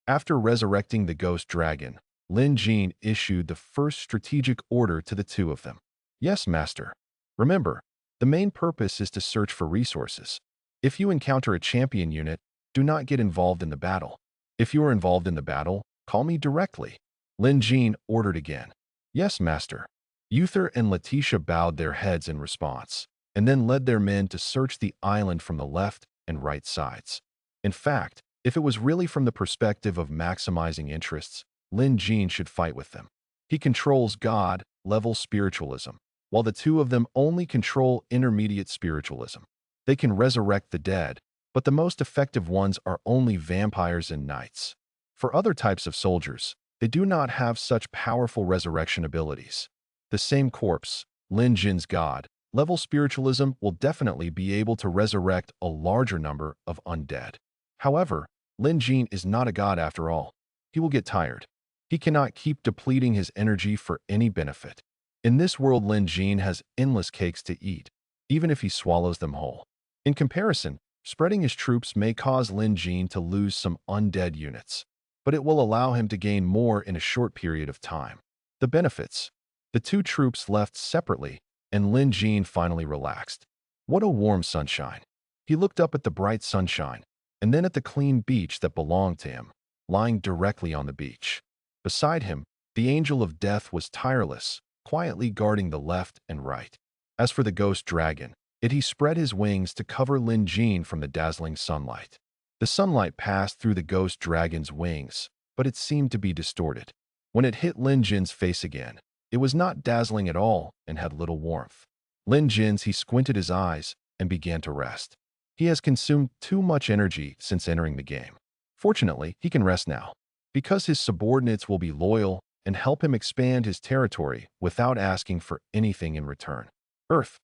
After resurrecting the ghost dragon, Lin Jin issued the first strategic order to the two of them. Yes, master. Remember, the main purpose is to search for resources. If you encounter a champion unit, do not get involved in the battle. If you are involved in the battle, call me directly. Lin Jin ordered again. Yes, master. Uther and Letitia bowed their heads in response, and then led their men to search the island from the left and right sides. In fact, if it was really from the perspective of maximizing interests, Lin Jin should fight with them. He controls God-level spiritualism, while the two of them only control intermediate spiritualism. They can resurrect the dead, but the most effective ones are only vampires and knights. For other types of soldiers, they do not have such powerful resurrection abilities. The same corpse, Lin Jin's God-level spiritualism, will definitely be able to resurrect a larger number of undead. However, Lin Jin is not a god after all. He will get tired. He cannot keep depleting his energy for any benefit. In this world, Lin Jin has endless cakes to eat, even if he swallows them whole. In comparison, spreading his troops may cause Lin Jin to lose some undead units, but it will allow him to gain more in a short period of time. The benefits. The two troops left separately, and Lin Jin finally relaxed. What a warm sunshine. He looked up at the bright sunshine, and then at the clean beach that belonged to him, lying directly on the beach. Beside him, the angel of death was tireless, quietly guarding the left and right. As for the ghost dragon, he spread his wings to cover Lin Jin from the dazzling sunlight. The sunlight passed through the ghost dragon's wings, but it seemed to be distorted. When it hit Lin Jin's face again, it was not dazzling at all and had little warmth. Lin Jin's he squinted his eyes and began to rest. He has consumed too much energy since entering the game. Fortunately, he can rest now, because his subordinates will be loyal and help him expand his territory without asking for anything in return. Earth.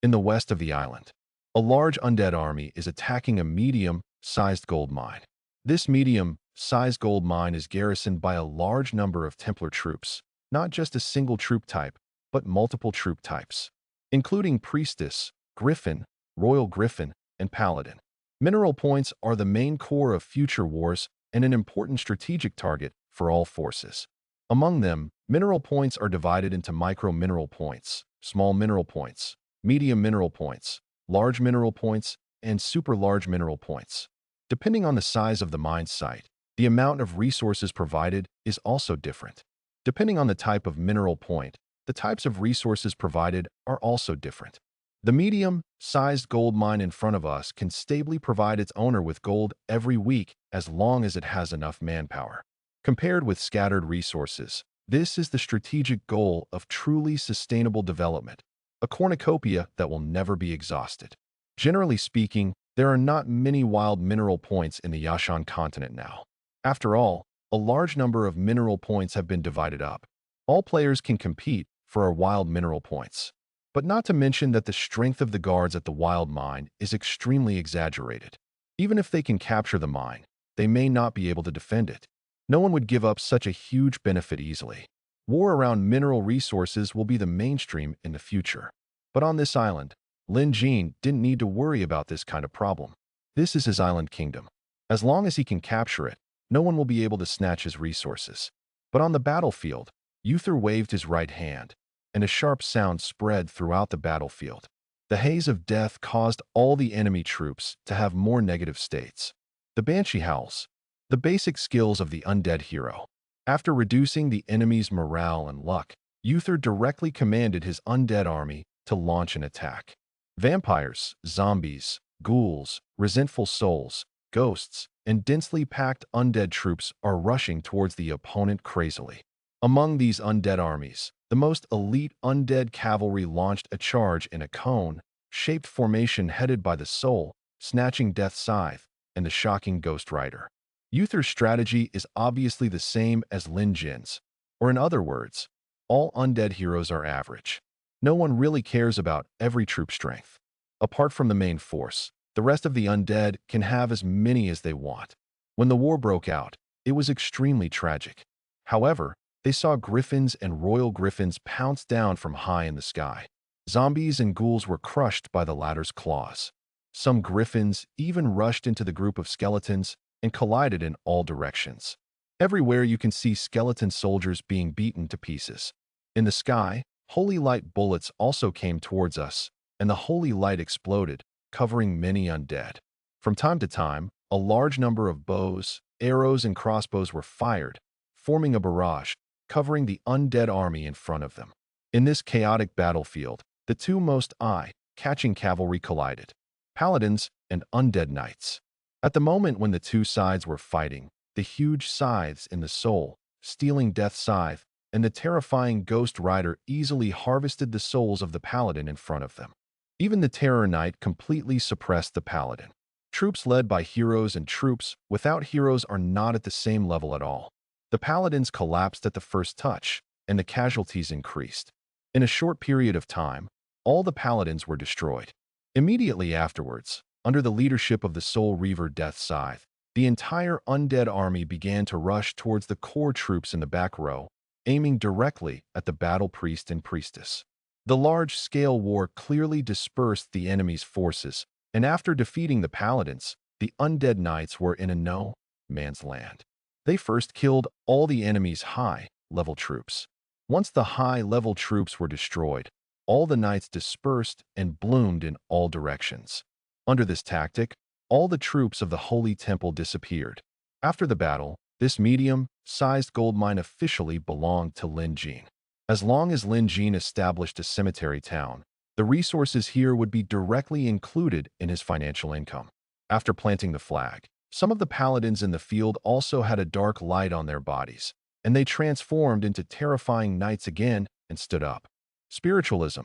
In the west of the island, a large undead army is attacking a medium-sized gold mine. This medium-sized gold mine is garrisoned by a large number of Templar troops, not just a single troop type, but multiple troop types, including Priestess, Griffin, Royal Griffin, and Paladin. Mineral points are the main core of future wars and an important strategic target for all forces. Among them, mineral points are divided into micro mineral points, small mineral points, medium mineral points, large mineral points, and super large mineral points. Depending on the size of the mine site, the amount of resources provided is also different. Depending on the type of mineral point, the types of resources provided are also different. The medium-sized gold mine in front of us can stably provide its owner with gold every week as long as it has enough manpower. Compared with scattered resources, this is the strategic goal of truly sustainable development, a cornucopia that will never be exhausted. Generally speaking, there are not many wild mineral points in the Yashan continent now. After all, a large number of mineral points have been divided up. All players can compete for our wild mineral points. But not to mention that the strength of the guards at the wild mine is extremely exaggerated. Even if they can capture the mine, they may not be able to defend it. No one would give up such a huge benefit easily. War around mineral resources will be the mainstream in the future. But on this island, Lin Jin didn't need to worry about this kind of problem. This is his island kingdom. As long as he can capture it, no one will be able to snatch his resources. But on the battlefield, Uther waved his right hand, and a sharp sound spread throughout the battlefield. The haze of death caused all the enemy troops to have more negative states. The Banshee howls, the basic skills of the undead hero. After reducing the enemy's morale and luck, Uther directly commanded his undead army to launch an attack. Vampires, zombies, ghouls, resentful souls, ghosts, and densely packed undead troops are rushing towards the opponent crazily. Among these undead armies, the most elite undead cavalry launched a charge in a cone-shaped formation headed by the Soul, snatching Death's Scythe, and the shocking Ghost Rider. Uther's strategy is obviously the same as Lin Jin's, or in other words, all undead heroes are average. No one really cares about every troop strength. Apart from the main force, the rest of the undead can have as many as they want. When the war broke out, it was extremely tragic. However, they saw griffins and royal griffins pounce down from high in the sky. Zombies and ghouls were crushed by the latter's claws. Some griffins even rushed into the group of skeletons and collided in all directions. Everywhere you can see skeleton soldiers being beaten to pieces. In the sky, holy light bullets also came towards us, and the holy light exploded, covering many undead. From time to time, a large number of bows, arrows, and crossbows were fired, forming a barrage, covering the undead army in front of them. In this chaotic battlefield, the two most eye-catching cavalry collided, paladins and undead knights. At the moment when the two sides were fighting, the huge scythes in the Soul, stealing Death's Scythe, and the terrifying Ghost Rider easily harvested the souls of the paladin in front of them. Even the Terror Knight completely suppressed the paladin. Troops led by heroes and troops without heroes are not at the same level at all. The paladins collapsed at the first touch, and the casualties increased. In a short period of time, all the paladins were destroyed. Immediately afterwards, under the leadership of the Soul Reaver Death's Scythe, the entire undead army began to rush towards the core troops in the back row, aiming directly at the battle priest and priestess. The large-scale war clearly dispersed the enemy's forces, and after defeating the paladins, the undead knights were in a no-man's land. They first killed all the enemy's high-level troops. Once the high-level troops were destroyed, all the knights dispersed and bloomed in all directions. Under this tactic, all the troops of the Holy Temple disappeared. After the battle, this medium-sized gold mine officially belonged to Lin Jin. As long as Lin Jin established a cemetery town, the resources here would be directly included in his financial income. After planting the flag, some of the paladins in the field also had a dark light on their bodies, and they transformed into terrifying knights again and stood up. Spiritualism.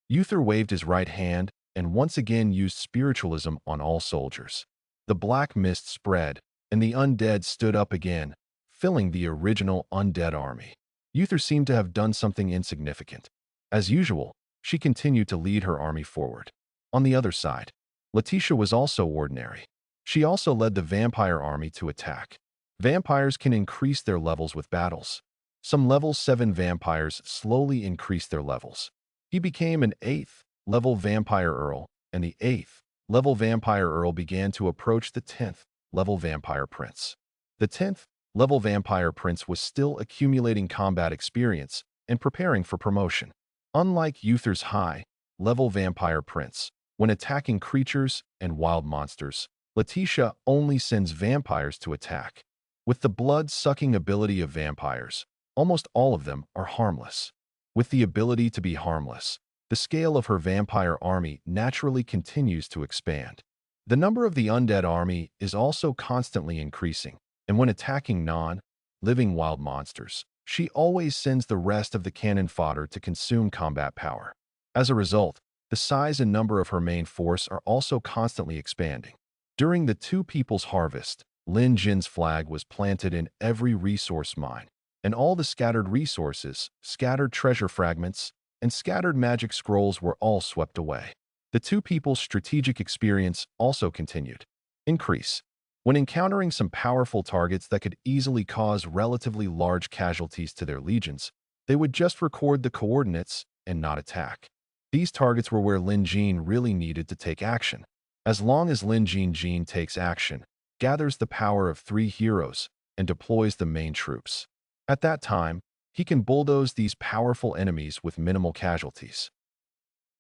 Uther waved his right hand and once again used spiritualism on all soldiers. The black mist spread, and the undead stood up again, filling the original undead army. Uther seemed to have done something insignificant. As usual, she continued to lead her army forward. On the other side, Letitia was also ordinary. She also led the vampire army to attack. Vampires can increase their levels with battles. Some level 7 vampires slowly increased their levels. He became an 8th level vampire earl, and the 8th level vampire earl began to approach the 10th level vampire prince. The 10th level vampire prince was still accumulating combat experience and preparing for promotion. Unlike Uther's high level vampire prince, when attacking creatures and wild monsters, Letitia only sends vampires to attack. With the blood-sucking ability of vampires, almost all of them are harmless. With the ability to be harmless, the scale of her vampire army naturally continues to expand. The number of the undead army is also constantly increasing, and when attacking non-living wild monsters, she always sends the rest of the cannon fodder to consume combat power. As a result, the size and number of her main force are also constantly expanding. During the Two People's Harvest, Lin Jin's flag was planted in every resource mine, and all the scattered resources, scattered treasure fragments, and scattered magic scrolls were all swept away. The Two People's strategic experience also continued. Increase. When encountering some powerful targets that could easily cause relatively large casualties to their legions, they would just record the coordinates and not attack. These targets were where Lin Jin really needed to take action. As long as Lin Jin takes action, gathers the power of 3 heroes, and deploys the main troops. At that time, he can bulldoze these powerful enemies with minimal casualties.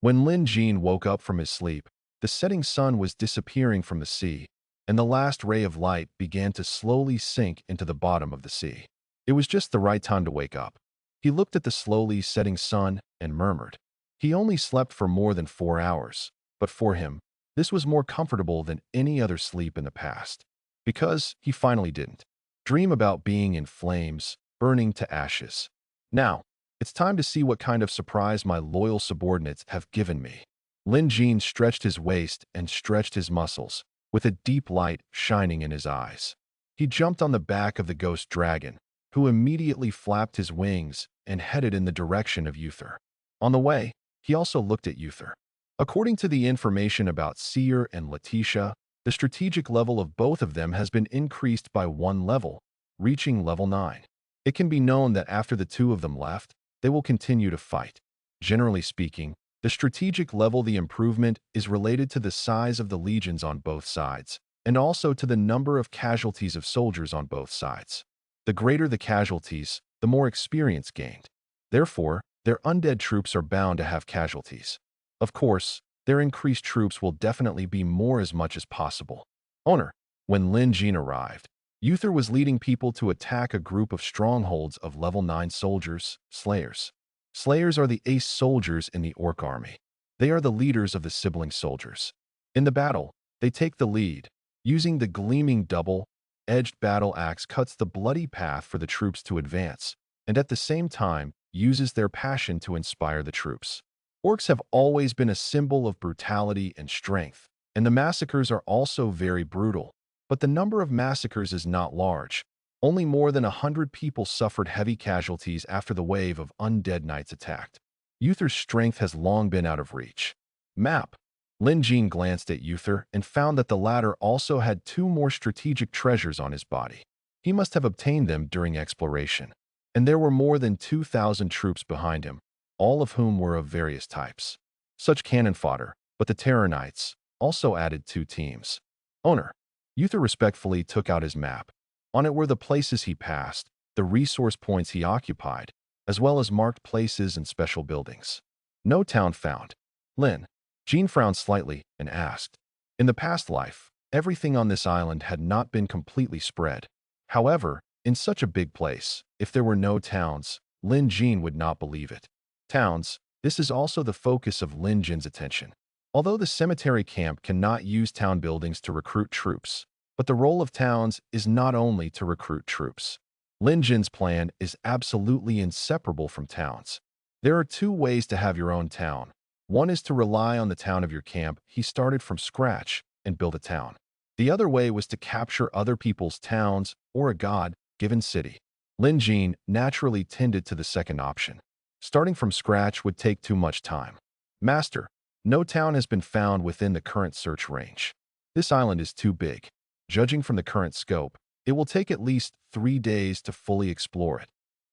When Lin Jin woke up from his sleep, the setting sun was disappearing from the sea, and the last ray of light began to slowly sink into the bottom of the sea. It was just the right time to wake up. He looked at the slowly setting sun and murmured. He only slept for more than 4 hours, but for him, this was more comfortable than any other sleep in the past. Because he finally didn't dream about being in flames, burning to ashes. Now, it's time to see what kind of surprise my loyal subordinates have given me. Lin Jin stretched his waist and stretched his muscles, with a deep light shining in his eyes. He jumped on the back of the ghost dragon, who immediately flapped his wings and headed in the direction of Uther. On the way, he also looked at Uther. According to the information about Seer and Letitia, the strategic level of both of them has been increased by 1 level, reaching level 9. It can be known that after the two of them left, they will continue to fight. Generally speaking, the strategic level the improvement is related to the size of the legions on both sides, and also to the number of casualties of soldiers on both sides. The greater the casualties, the more experience gained. Therefore, their undead troops are bound to have casualties. Of course, their increased troops will definitely be more as much as possible. Owner. When Lin Jin arrived, Uther was leading people to attack a group of strongholds of level 9 soldiers, Slayers. Slayers are the ace soldiers in the Orc army. They are the leaders of the sibling soldiers. In the battle, they take the lead. Using the gleaming double-edged battle axe cuts the bloody path for the troops to advance, and at the same time, uses their passion to inspire the troops. Orcs have always been a symbol of brutality and strength, and the massacres are also very brutal. But the number of massacres is not large. Only more than 100 people suffered heavy casualties after the wave of undead knights attacked. Uther's strength has long been out of reach. Map. Lin Jin glanced at Uther and found that the latter also had 2 more strategic treasures on his body. He must have obtained them during exploration. And there were more than 2,000 troops behind him, all of whom were of various types. Such cannon fodder, but the Terror Knights also added 2 teams. Owner. Uther respectfully took out his map. On it were the places he passed, the resource points he occupied, as well as marked places and special buildings. No town found. Lin Jin frowned slightly and asked. In the past life, everything on this island had not been completely spread. However, in such a big place, if there were no towns, Lin Jin would not believe it. Towns. This is also the focus of Lin Jin's attention. Although the cemetery camp cannot use town buildings to recruit troops, but the role of towns is not only to recruit troops. Lin Jin's plan is absolutely inseparable from towns. There are 2 ways to have your own town. One is to rely on the town of your camp. He started from scratch and built a town. The other way was to capture other people's towns or a god-given city. Lin Jin naturally tended to the second option. Starting from scratch would take too much time. Master, no town has been found within the current search range. This island is too big. Judging from the current scope, it will take at least 3 days to fully explore it.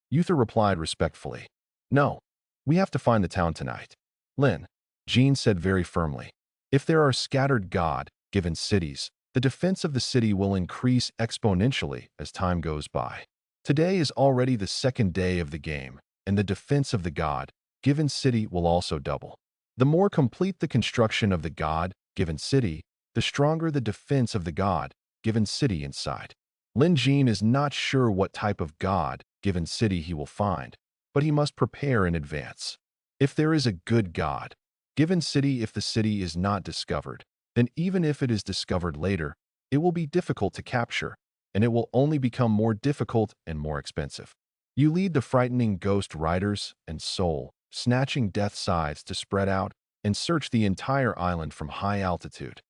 Uther replied respectfully. No, we have to find the town tonight. Lin Jin said very firmly. If there are scattered god-given cities, the defense of the city will increase exponentially as time goes by. Today is already the second day of the game, and the defense of the god-given city will also double. The more complete the construction of the god-given city, the stronger the defense of the god-given city inside. Lin Jin is not sure what type of god-given city he will find, but he must prepare in advance. If there is a good god-given city, if the city is not discovered, then even if it is discovered later, it will be difficult to capture, and it will only become more difficult and more expensive. You lead the frightening ghost riders and soul-snatching death scythes to spread out and search the entire island from high altitude.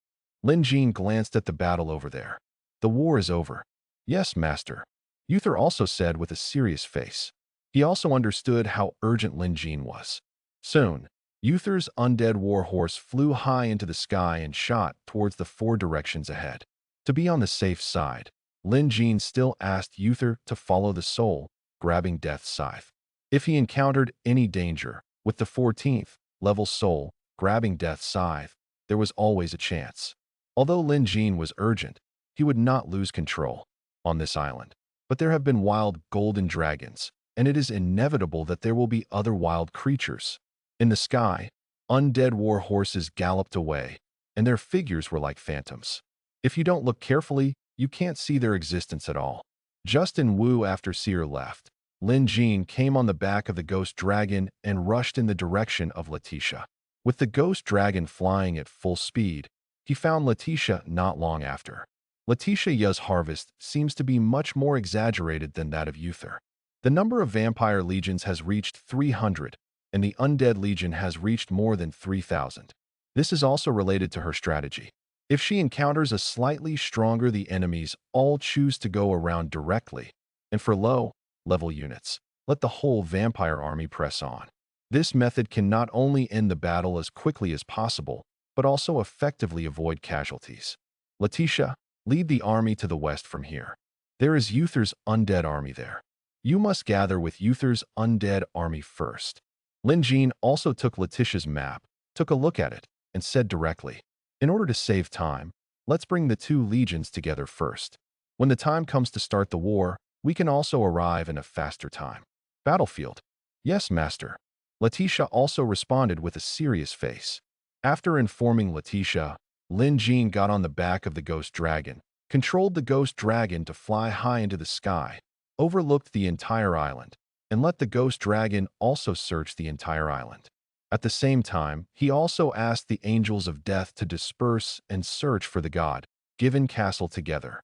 Lin Jin glanced at the battle over there. The war is over. Yes, master. Uther also said with a serious face. He also understood how urgent Lin Jin was. Soon, Uther's undead warhorse flew high into the sky and shot towards the 4 directions ahead. To be on the safe side, Lin Jin still asked Uther to follow the soul-grabbing death scythe. If he encountered any danger with the 14th level soul-grabbing death scythe, there was always a chance. Although Lin Jin was urgent, he would not lose control on this island. But there have been wild golden dragons, and it is inevitable that there will be other wild creatures. In the sky, undead war horses galloped away, and their figures were like phantoms. If you don't look carefully, you can't see their existence at all. Just in Wu after Seer left, Lin Jin came on the back of the ghost dragon and rushed in the direction of Letitia. With the ghost dragon flying at full speed, he found Letitia not long after. Letitia's harvest seems to be much more exaggerated than that of Uther. The number of vampire legions has reached 300, and the undead legion has reached more than 3,000. This is also related to her strategy. If she encounters a slightly stronger, the enemies all choose to go around directly, and for low-level units, let the whole vampire army press on. This method can not only end the battle as quickly as possible, but also effectively avoid casualties. Letitia, lead the army to the west from here. There is Uther's undead army there. You must gather with Uther's undead army first. Lin Jin also took Letitia's map, took a look at it, and said directly, in order to save time, let's bring the 2 legions together first. When the time comes to start the war, we can also arrive in a faster time. Battlefield. Yes, master. Letitia also responded with a serious face. After informing Letitia, Lin Jin got on the back of the ghost dragon, controlled the ghost dragon to fly high into the sky, overlooked the entire island, and let the ghost dragon also search the entire island. At the same time, he also asked the angels of death to disperse and search for the god-given castle together.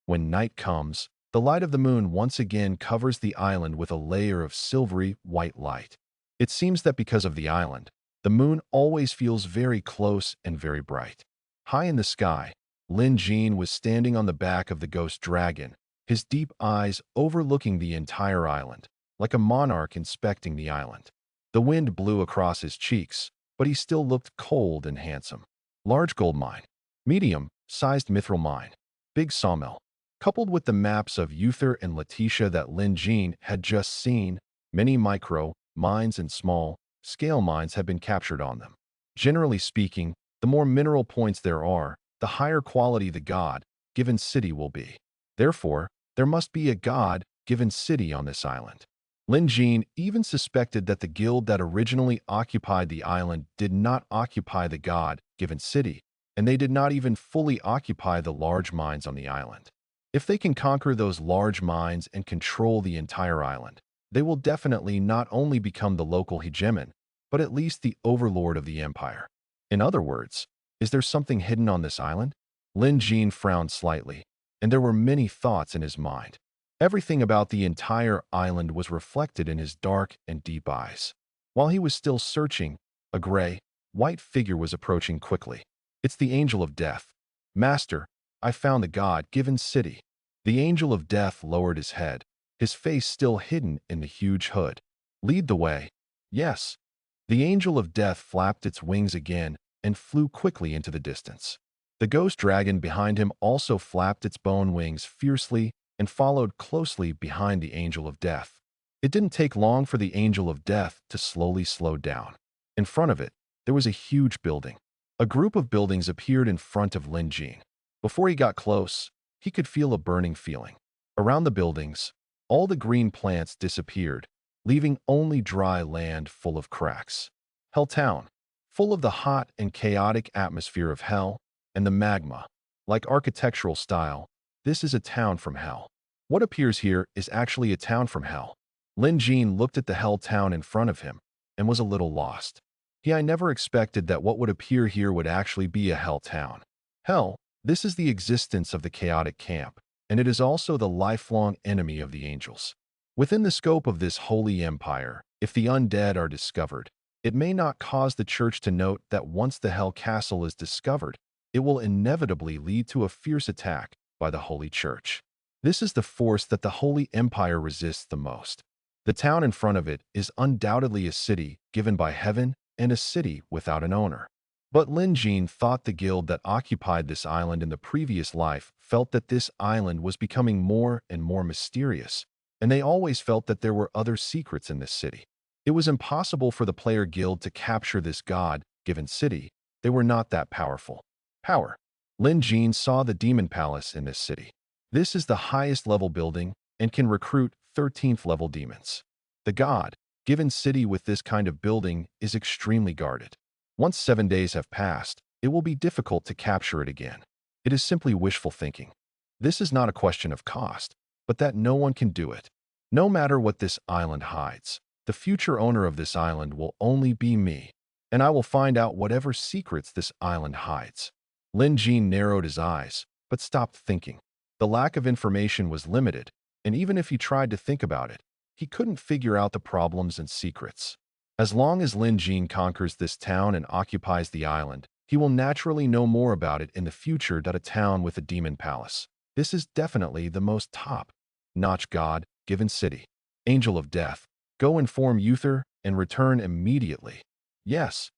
When night comes, the light of the moon once again covers the island with a layer of silvery white light. It seems that because of the island, the moon always feels very close and very bright. High in the sky, Lin Jin was standing on the back of the ghost dragon, his deep eyes overlooking the entire island, like a monarch inspecting the island. The wind blew across his cheeks, but he still looked cold and handsome. Large gold mine, medium-sized mithril mine, big sawmill. Coupled with the maps of Uther and Letitia that Lin Jin had just seen, many micro mines and small-scale mines have been captured on them. Generally speaking, the more mineral points there are, the higher quality the god-given city will be. Therefore, there must be a god-given city on this island. Lin Jin even suspected that the guild that originally occupied the island did not occupy the god-given city, and they did not even fully occupy the large mines on the island. If they can conquer those large mines and control the entire island, they will definitely not only become the local hegemon, but at least the overlord of the empire. In other words, is there something hidden on this island? Lin Jin frowned slightly, and there were many thoughts in his mind. Everything about the entire island was reflected in his dark and deep eyes. While he was still searching, A gray, white figure was approaching quickly. It's the Angel of Death. Master, I found the God-given city. The Angel of Death lowered his head, his face still hidden in the huge hood. Lead the way. Yes. The Angel of Death flapped its wings again and flew quickly into the distance. The ghost dragon behind him also flapped its bone wings fiercely and followed closely behind the Angel of Death. It didn't take long for the Angel of Death to slowly slow down. In front of it, there was a huge building. A group of buildings appeared in front of Lin Jin. Before he got close, he could feel a burning feeling. Around the buildings, all the green plants disappeared, leaving only dry land full of cracks. Hell Town, full of the hot and chaotic atmosphere of hell and the magma. Like architectural style, this is a town from hell. What appears here is actually a town from hell. Lin Jin looked at the hell town in front of him and was a little lost. I never expected that what would appear here would actually be a hell town. Hell, this is the existence of the chaotic camp, and it is also the lifelong enemy of the angels. Within the scope of this holy empire, if the undead are discovered, it may not cause the church to note that once the hell castle is discovered, it will inevitably lead to a fierce attack by the holy church. This is the force that the holy empire resists the most. The town in front of it is undoubtedly a city given by heaven and a city without an owner. But Lin Jin thought the guild that occupied this island in the previous life felt that this island was becoming more and more mysterious, and they always felt that there were other secrets in this city. It was impossible for the player guild to capture this god-given city. They were not that powerful. Power. Lin Jin saw the demon palace in this city. This is the highest level building and can recruit 13th level demons. The god-given city with this kind of building is extremely guarded. Once 7 days have passed, it will be difficult to capture it again. It is simply wishful thinking. This is not a question of cost, but that no one can do it. No matter what this island hides, the future owner of this island will only be me, and I will find out whatever secrets this island hides. Lin Jin narrowed his eyes, but stopped thinking. The lack of information was limited, and even if he tried to think about it, he couldn't figure out the problems and secrets. As long as Lin Jin conquers this town and occupies the island, he will naturally know more about it in the future than a town with a demon palace. This is definitely the most top-notch god-given city. Angel of Death, go inform Uther and return immediately. Yes.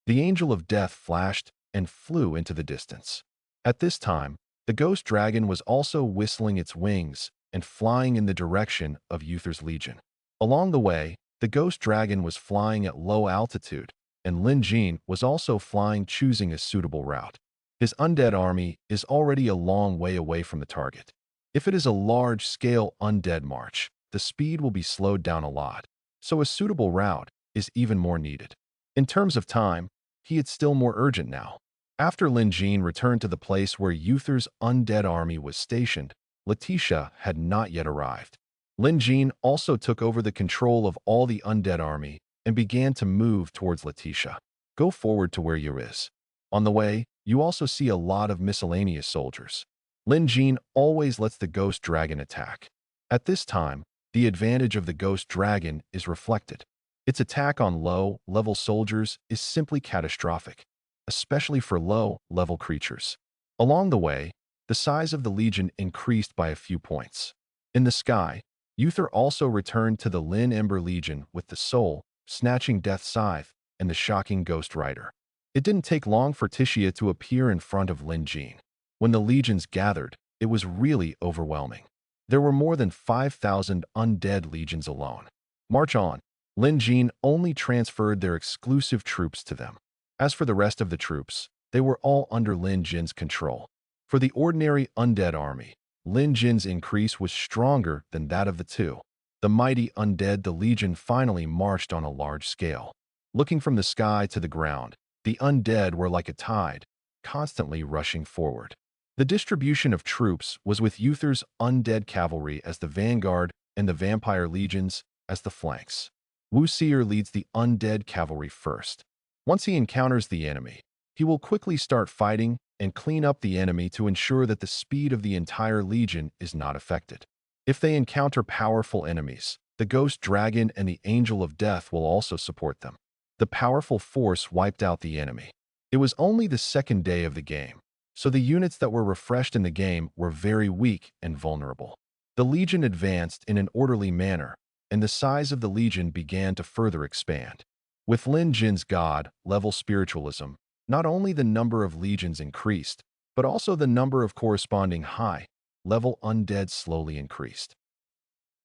The Angel of Death flashed and flew into the distance. At this time, the ghost dragon was also whistling its wings and flying in the direction of Uther's legion. Along the way, the ghost dragon was flying at low altitude, and Lin Jin was also flying, choosing a suitable route. His undead army is already a long way away from the target. If it is a large-scale undead march, the speed will be slowed down a lot, so a suitable route is even more needed. In terms of time, he is still more urgent now. After Lin Jin returned to the place where Uther's undead army was stationed, Letitia had not yet arrived. Lin Jin also took over the control of all the undead army and began to move towards Letitia. Go forward to where you is. On the way, you also see a lot of miscellaneous soldiers. Lin Jin always lets the ghost dragon attack. At this time, the advantage of the ghost dragon is reflected. Its attack on low-level soldiers is simply catastrophic, especially for low-level creatures. Along the way, the size of the legion increased by a few points. In the sky, Uther also returned to the Lin Ember Legion with the soul-snatching Death Scythe and the shocking Ghost Rider. It didn't take long for Titia to appear in front of Lin Jin. When the legions gathered, it was really overwhelming. There were more than 5,000 undead legions alone. March on. Lin Jin only transferred their exclusive troops to them. As for the rest of the troops, they were all under Lin Jin's control. For the ordinary undead army, Lin Jin's increase was stronger than that of the two. The mighty undead, the legion finally marched on a large scale. Looking from the sky to the ground, the undead were like a tide, constantly rushing forward. The distribution of troops was with Uther's undead cavalry as the vanguard and the vampire legions as the flanks. Wu Seer leads the undead cavalry first. Once he encounters the enemy, he will quickly start fighting and clean up the enemy to ensure that the speed of the entire legion is not affected. If they encounter powerful enemies, the ghost dragon and the angel of death will also support them. The powerful force wiped out the enemy. It was only the second day of the game, so the units that were refreshed in the game were very weak and vulnerable. The Legion advanced in an orderly manner, and the size of the Legion began to further expand. With Lin Jin's God-level spiritualism, not only the number of legions increased, but also the number of corresponding high-level undead slowly increased.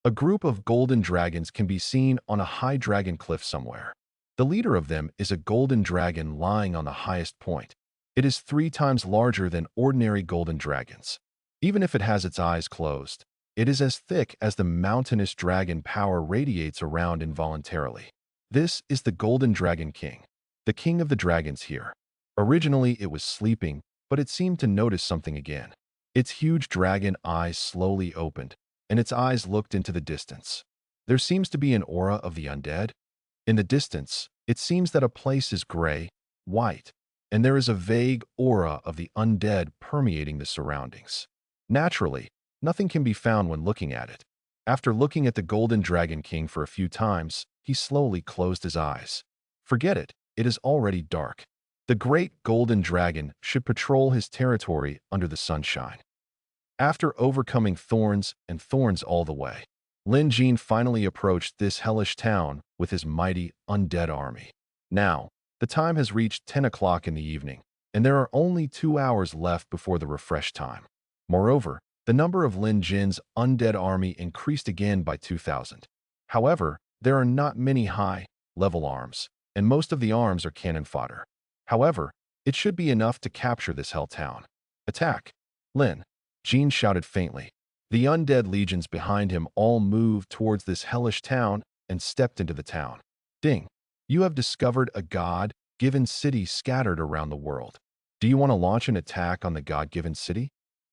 A group of golden dragons can be seen on a high dragon cliff somewhere. The leader of them is a golden dragon lying on the highest point. It is 3 times larger than ordinary golden dragons. Even if it has its eyes closed, it is as thick as the mountainous dragon power radiates around involuntarily. This is the Golden Dragon King, the king of the dragons here. Originally, it was sleeping, but it seemed to notice something again. Its huge dragon eyes slowly opened, and its eyes looked into the distance. There seems to be an aura of the undead. In the distance, it seems that a place is gray, white, and there is a vague aura of the undead permeating the surroundings. Naturally, nothing can be found when looking at it. After looking at the Golden Dragon King for a few times, he slowly closed his eyes. Forget it, it is already dark. The great golden dragon should patrol his territory under the sunshine. After overcoming thorns and thorns all the way, Lin Jin finally approached this hellish town with his mighty undead army. Now, the time has reached 10 o'clock in the evening, and there are only 2 hours left before the refresh time. Moreover, the number of Lin Jin's undead army increased again by 2,000. However, there are not many high-level arms, and most of the arms are cannon fodder. However, it should be enough to capture this hell town. Attack! Lin Jin shouted faintly. The undead legions behind him all moved towards this hellish town and stepped into the town. Ding! You have discovered a God-given city scattered around the world. Do you want to launch an attack on the God-given city?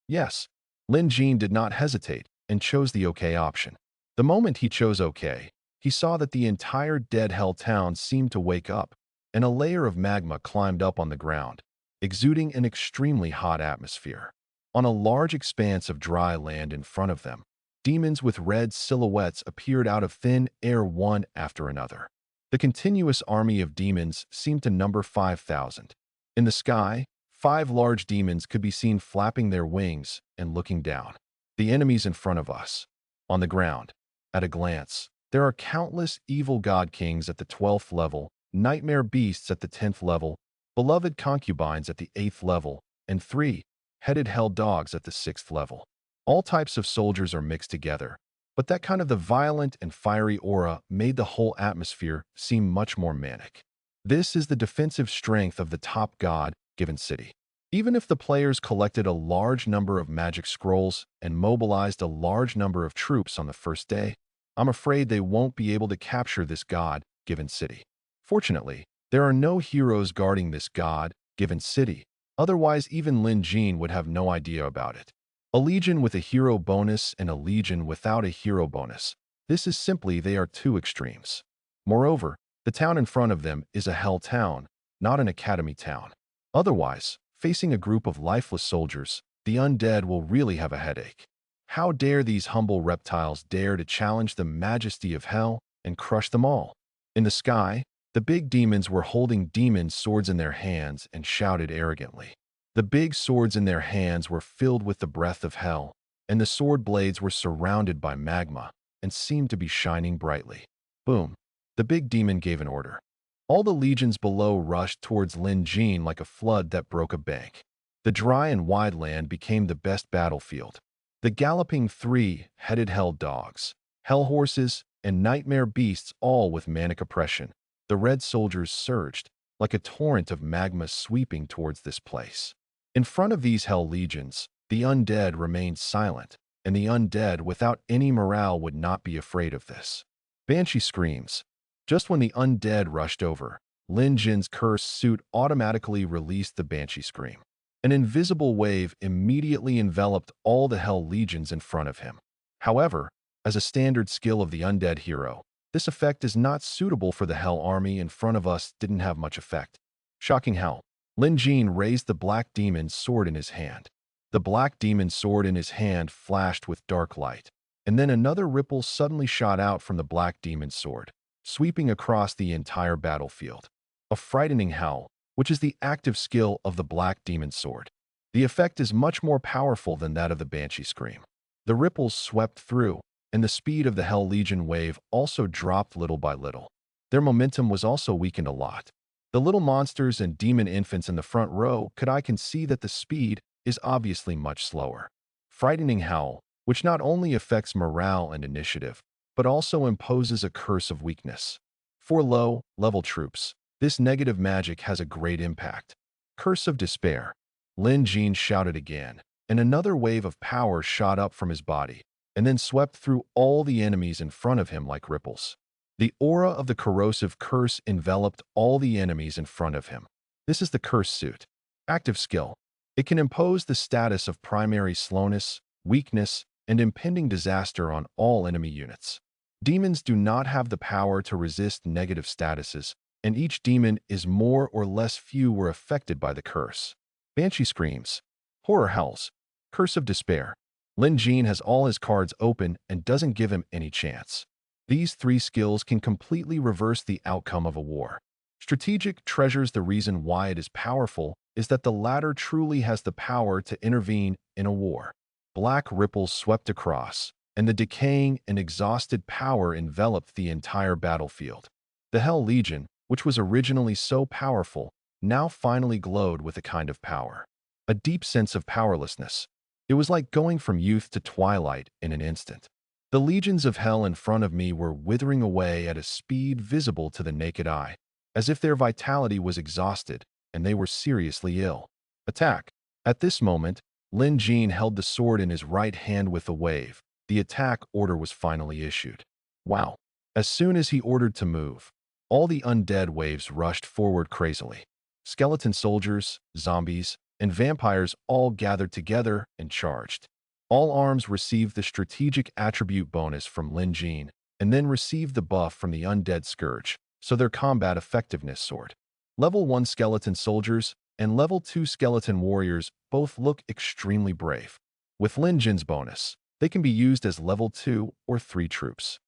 Yes. Lin Jin did not hesitate and chose the OK option. The moment he chose OK, he saw that the entire dead hell town seemed to wake up, and a layer of magma climbed up on the ground, exuding an extremely hot atmosphere. On a large expanse of dry land in front of them, demons with red silhouettes appeared out of thin air one after another. The continuous army of demons seemed to number 5,000. In the sky, 5 large demons could be seen flapping their wings and looking down. The enemies in front of us. On the ground. At a glance, there are countless evil god kings at the 12th level, nightmare beasts at the 10th level, beloved concubines at the 8th level, and 3-headed hell dogs at the 6th level. All types of soldiers are mixed together, but that kind of the violent and fiery aura made the whole atmosphere seem much more manic. This is the defensive strength of the top God-given city. Even if the players collected a large number of magic scrolls and mobilized a large number of troops on the first day, I'm afraid they won't be able to capture this God-given city. Fortunately, there are no heroes guarding this God-given city, otherwise even Lin Jin would have no idea about it. A legion with a hero bonus and a legion without a hero bonus. This is simply they are 2 extremes. Moreover, the town in front of them is a hell town, not an academy town. Otherwise, facing a group of lifeless soldiers, the undead will really have a headache. How dare these humble reptiles dare to challenge the majesty of hell and crush them all? In the sky, the big demons were holding demon swords in their hands and shouted arrogantly. The big swords in their hands were filled with the breath of hell, and the sword blades were surrounded by magma and seemed to be shining brightly. Boom! The big demon gave an order. All the legions below rushed towards Lin Jin like a flood that broke a bank. The dry and wide land became the best battlefield. The galloping 3-headed hell dogs, hell horses, and nightmare beasts all with manic oppression. The red soldiers surged, like a torrent of magma sweeping towards this place. In front of these hell legions, the undead remained silent, and the undead without any morale would not be afraid of this. Banshee screams. Just when the undead rushed over, Lin Jin's cursed suit automatically released the Banshee scream. An invisible wave immediately enveloped all the hell legions in front of him. However, as a standard skill of the undead hero, this effect is not suitable for the hell army in front of us didn't have much effect. Shocking hell. Lin Jin raised the black demon's sword in his hand. The black demon's sword in his hand flashed with dark light, and then another ripple suddenly shot out from the black demon's sword, sweeping across the entire battlefield. a frightening howl, which is the active skill of the Black Demon Sword. The effect is much more powerful than that of the Banshee Scream. The ripples swept through, and the speed of the Hell Legion wave also dropped little by little. Their momentum was also weakened a lot. The little monsters and demon infants in the front row I can see that the speed is obviously much slower. Frightening howl, which not only affects morale and initiative, but also imposes a curse of weakness. For low-level troops, this negative magic has a great impact. Curse of despair. Lin Jin shouted again, and another wave of power shot up from his body, and then swept through all the enemies in front of him like ripples. The aura of the corrosive curse enveloped all the enemies in front of him. This is the curse suit. Active skill. It can impose the status of primary slowness, weakness, and impending disaster on all enemy units. Demons do not have the power to resist negative statuses, and each demon is more or less few were affected by the curse. Banshee screams. Horror howls. Curse of despair. Lin Jin has all his cards open and doesn't give him any chance. These three skills can completely reverse the outcome of a war. Strategic treasures. The reason why it is powerful is that the latter truly has the power to intervene in a war. Black ripples swept across, and the decaying and exhausted power enveloped the entire battlefield. The Hell Legion, which was originally so powerful, now finally glowed with a kind of power. A deep sense of powerlessness. It was like going from youth to twilight in an instant. The legions of hell in front of me were withering away at a speed visible to the naked eye, as if their vitality was exhausted and they were seriously ill. Attack. At this moment, Lin Jin held the sword in his right hand with a wave. The attack order was finally issued. Wow. As soon as he ordered to move, all the undead waves rushed forward crazily. Skeleton soldiers, zombies, and vampires all gathered together and charged. All arms received the strategic attribute bonus from Lin Jin, and then received the buff from the Undead Scourge, so their combat effectiveness soared. Level 1 skeleton soldiers and Level 2 skeleton warriors both look extremely brave. With Lin Jin's bonus, they can be used as Level 2 or 3 troops.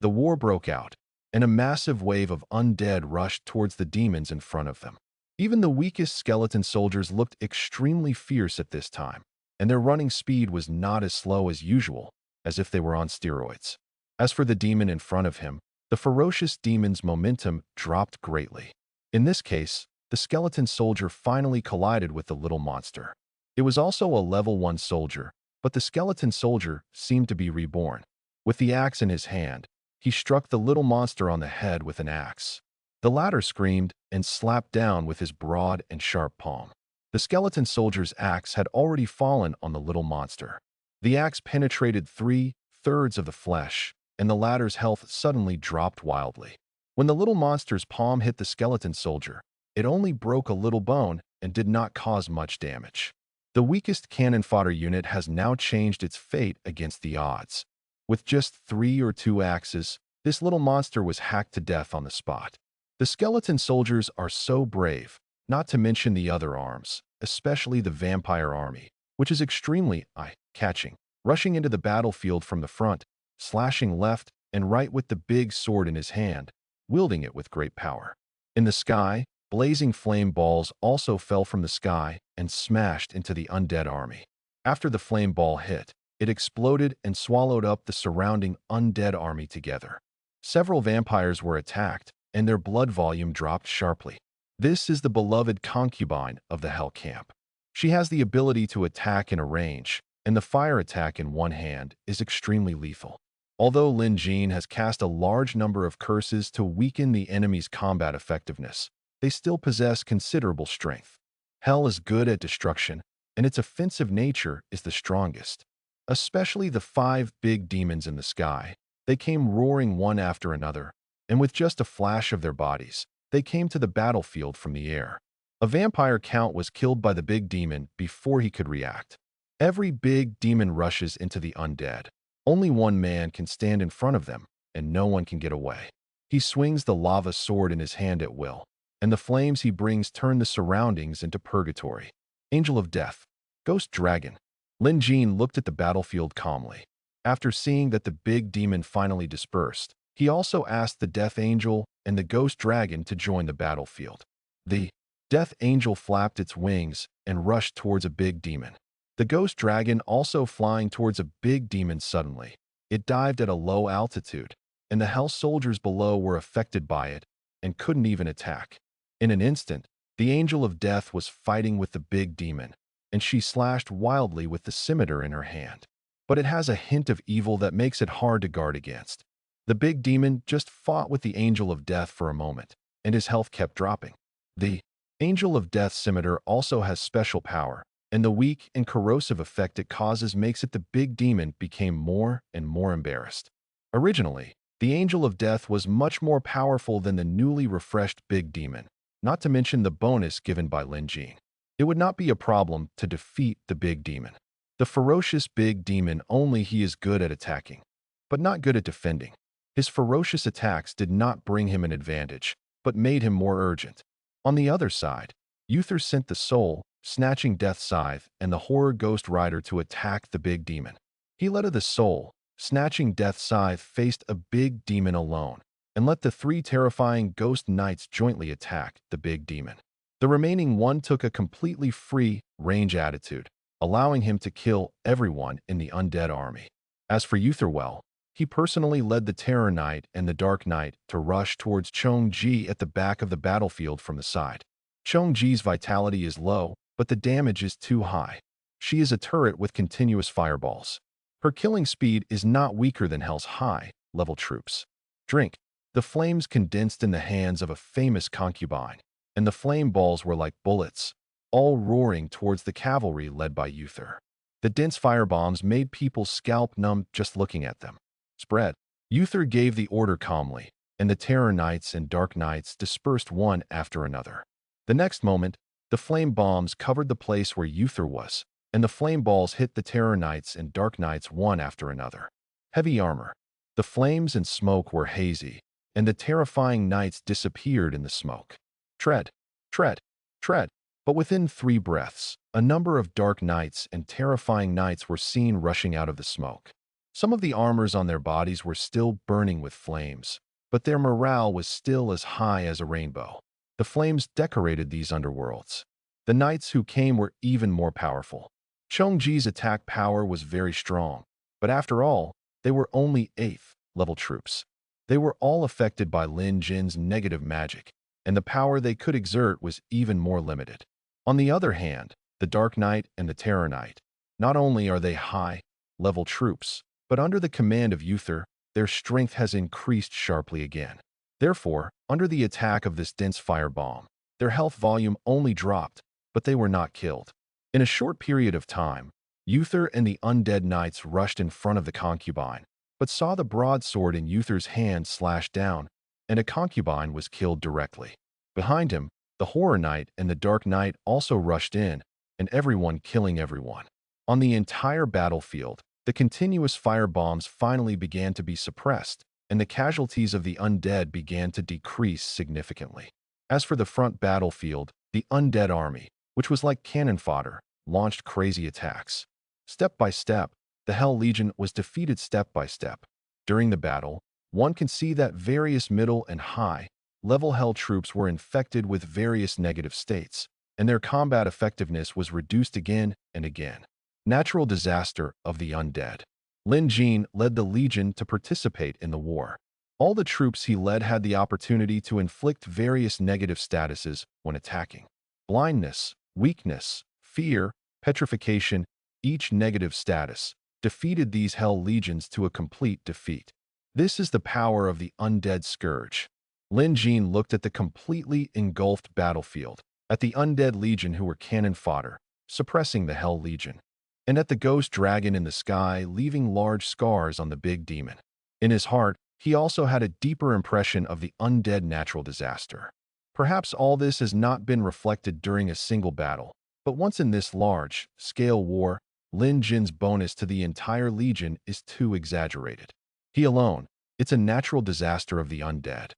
The war broke out, and a massive wave of undead rushed towards the demons in front of them. Even the weakest skeleton soldiers looked extremely fierce at this time, and their running speed was not as slow as usual, as if they were on steroids. As for the demon in front of him, the ferocious demon's momentum dropped greatly. In this case, the skeleton soldier finally collided with the little monster. It was also a Level 1 soldier, but the skeleton soldier seemed to be reborn. With the axe in his hand, he struck the little monster on the head with an axe. The latter screamed and slapped down with his broad and sharp palm. The skeleton soldier's axe had already fallen on the little monster. The axe penetrated 3/3 of the flesh, and the latter's health suddenly dropped wildly. When the little monster's palm hit the skeleton soldier, it only broke a little bone and did not cause much damage. The weakest cannon fodder unit has now changed its fate against the odds. With just 3 or 2 axes, this little monster was hacked to death on the spot. The skeleton soldiers are so brave, not to mention the other arms, especially the vampire army, which is extremely eye-catching, rushing into the battlefield from the front, slashing left and right with the big sword in his hand, wielding it with great power. In the sky, blazing flame balls also fell from the sky and smashed into the undead army. After the flame ball hit, it exploded and swallowed up the surrounding undead army together. Several vampires were attacked, and their blood volume dropped sharply. This is the beloved concubine of the Hell Camp. She has the ability to attack in a range, and the fire attack in one hand is extremely lethal. Although Lin Jin has cast a large number of curses to weaken the enemy's combat effectiveness, they still possess considerable strength. Hell is good at destruction, and its offensive nature is the strongest. Especially the 5 big demons in the sky. They came roaring one after another, and with just a flash of their bodies, they came to the battlefield from the air. A vampire count was killed by the big demon before he could react. Every big demon rushes into the undead. Only one man can stand in front of them, and no one can get away. He swings the lava sword in his hand at will, and the flames he brings turn the surroundings into purgatory. Angel of Death. Ghost Dragon. Lin Jin looked at the battlefield calmly. After seeing that the big demon finally dispersed, He also asked the Death Angel and the Ghost Dragon to join the battlefield. The Death Angel flapped its wings and rushed towards a big demon. The Ghost Dragon also flying towards a big demon suddenly. It dived at a low altitude, and the Hell soldiers below were affected by it and couldn't even attack. In an instant, the Angel of Death was fighting with the big demon, and she slashed wildly with the scimitar in her hand. But it has a hint of evil that makes it hard to guard against. The big demon just fought with the Angel of Death for a moment, and his health kept dropping. The Angel of Death scimitar also has special power, and the weak and corrosive effect it causes makes it the big demon became more and more embarrassed. Originally, the Angel of Death was much more powerful than the newly refreshed big demon, not to mention the bonus given by Lin Jin. It would not be a problem to defeat the big demon. The ferocious big demon only he is good at attacking, but not good at defending. His ferocious attacks did not bring him an advantage, but made him more urgent. On the other side, Uther sent the Soul, snatching Death Scythe, and the Horror Ghost Rider to attack the big demon. He led of the Soul, snatching Death Scythe, faced a big demon alone, and let the three terrifying Ghost Knights jointly attack the big demon. The remaining one took a completely free range attitude, allowing him to kill everyone in the undead army. As for Utherwell, he personally led the Terror Knight and the Dark Knight to rush towards Chong-ji at the back of the battlefield from the side. Chong-ji's vitality is low, but the damage is too high. She is a turret with continuous fireballs. Her killing speed is not weaker than Hell's high-level troops. Drink. The flames condensed in the hands of a famous concubine, and the flame balls were like bullets, all roaring towards the cavalry led by Uther. The dense firebombs made people's scalp numb just looking at them. Spread. Uther gave the order calmly, and the Terror Knights and Dark Knights dispersed one after another. The next moment, the flame bombs covered the place where Uther was, and the flame balls hit the Terror Knights and Dark Knights one after another. Heavy armor. The flames and smoke were hazy, and the terrifying knights disappeared in the smoke. Tread, tread, tread. But within 3 breaths, a number of Dark Knights and terrifying knights were seen rushing out of the smoke. Some of the armors on their bodies were still burning with flames, but their morale was still as high as a rainbow. The flames decorated these underworlds. The knights who came were even more powerful. Chong-ji's attack power was very strong, but after all, they were only 8th-level troops. They were all affected by Lin Jin's negative magic, and the power they could exert was even more limited. On the other hand, the Dark Knight and the Terror Knight, not only are they high-level troops, but under the command of Uther, their strength has increased sharply again. Therefore, under the attack of this dense firebomb, their health volume only dropped, but they were not killed. In a short period of time, Uther and the undead knights rushed in front of the concubine, but saw the broadsword in Uther's hand slashed down, and a concubine was killed directly. Behind him, the Horror Knight and the Dark Knight also rushed in, and everyone killing everyone. On the entire battlefield, the continuous firebombs finally began to be suppressed, and the casualties of the undead began to decrease significantly. As for the front battlefield, the undead army, which was like cannon fodder, launched crazy attacks. Step by step, the Hell Legion was defeated step by step. During the battle, one can see that various middle and high-level Hell troops were infected with various negative states, and their combat effectiveness was reduced again and again. Natural disaster of the undead. Lin Jin led the Legion to participate in the war. All the troops he led had the opportunity to inflict various negative statuses when attacking. Blindness, weakness, fear, petrification, each negative status, defeated these Hell Legions to a complete defeat. This is the power of the undead scourge. Lin Jin looked at the completely engulfed battlefield, at the undead legion who were cannon fodder, suppressing the Hell Legion, and at the ghost dragon in the sky leaving large scars on the big demon. In his heart, he also had a deeper impression of the undead natural disaster. Perhaps all this has not been reflected during a single battle, but once in this large-scale war, Lin Jin's bonus to the entire legion is too exaggerated. He alone, it's a natural disaster of the undead.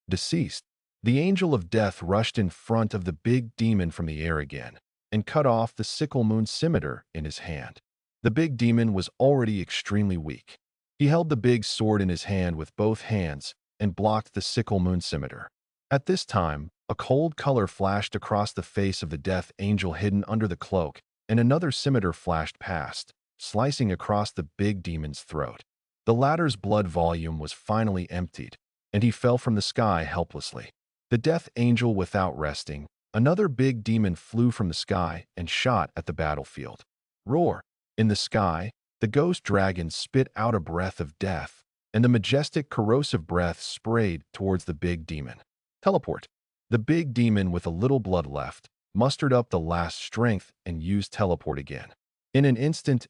Deceased, the angel of death rushed in front of the big demon from the air again, and cut off the sickle moon scimitar in his hand. The big demon was already extremely weak. He held the big sword in his hand with both hands and blocked the sickle moon scimitar. At this time, a cold color flashed across the face of the death angel hidden under the cloak, and another scimitar flashed past, slicing across the big demon's throat. The latter's blood volume was finally emptied, and he fell from the sky helplessly. The death angel without resting, another big demon flew from the sky and shot at the battlefield. Roar! In the sky, the ghost dragon spit out a breath of death, and the majestic corrosive breath sprayed towards the big demon. Teleport. The big demon with a little blood left mustered up the last strength and used teleport again. In an instant,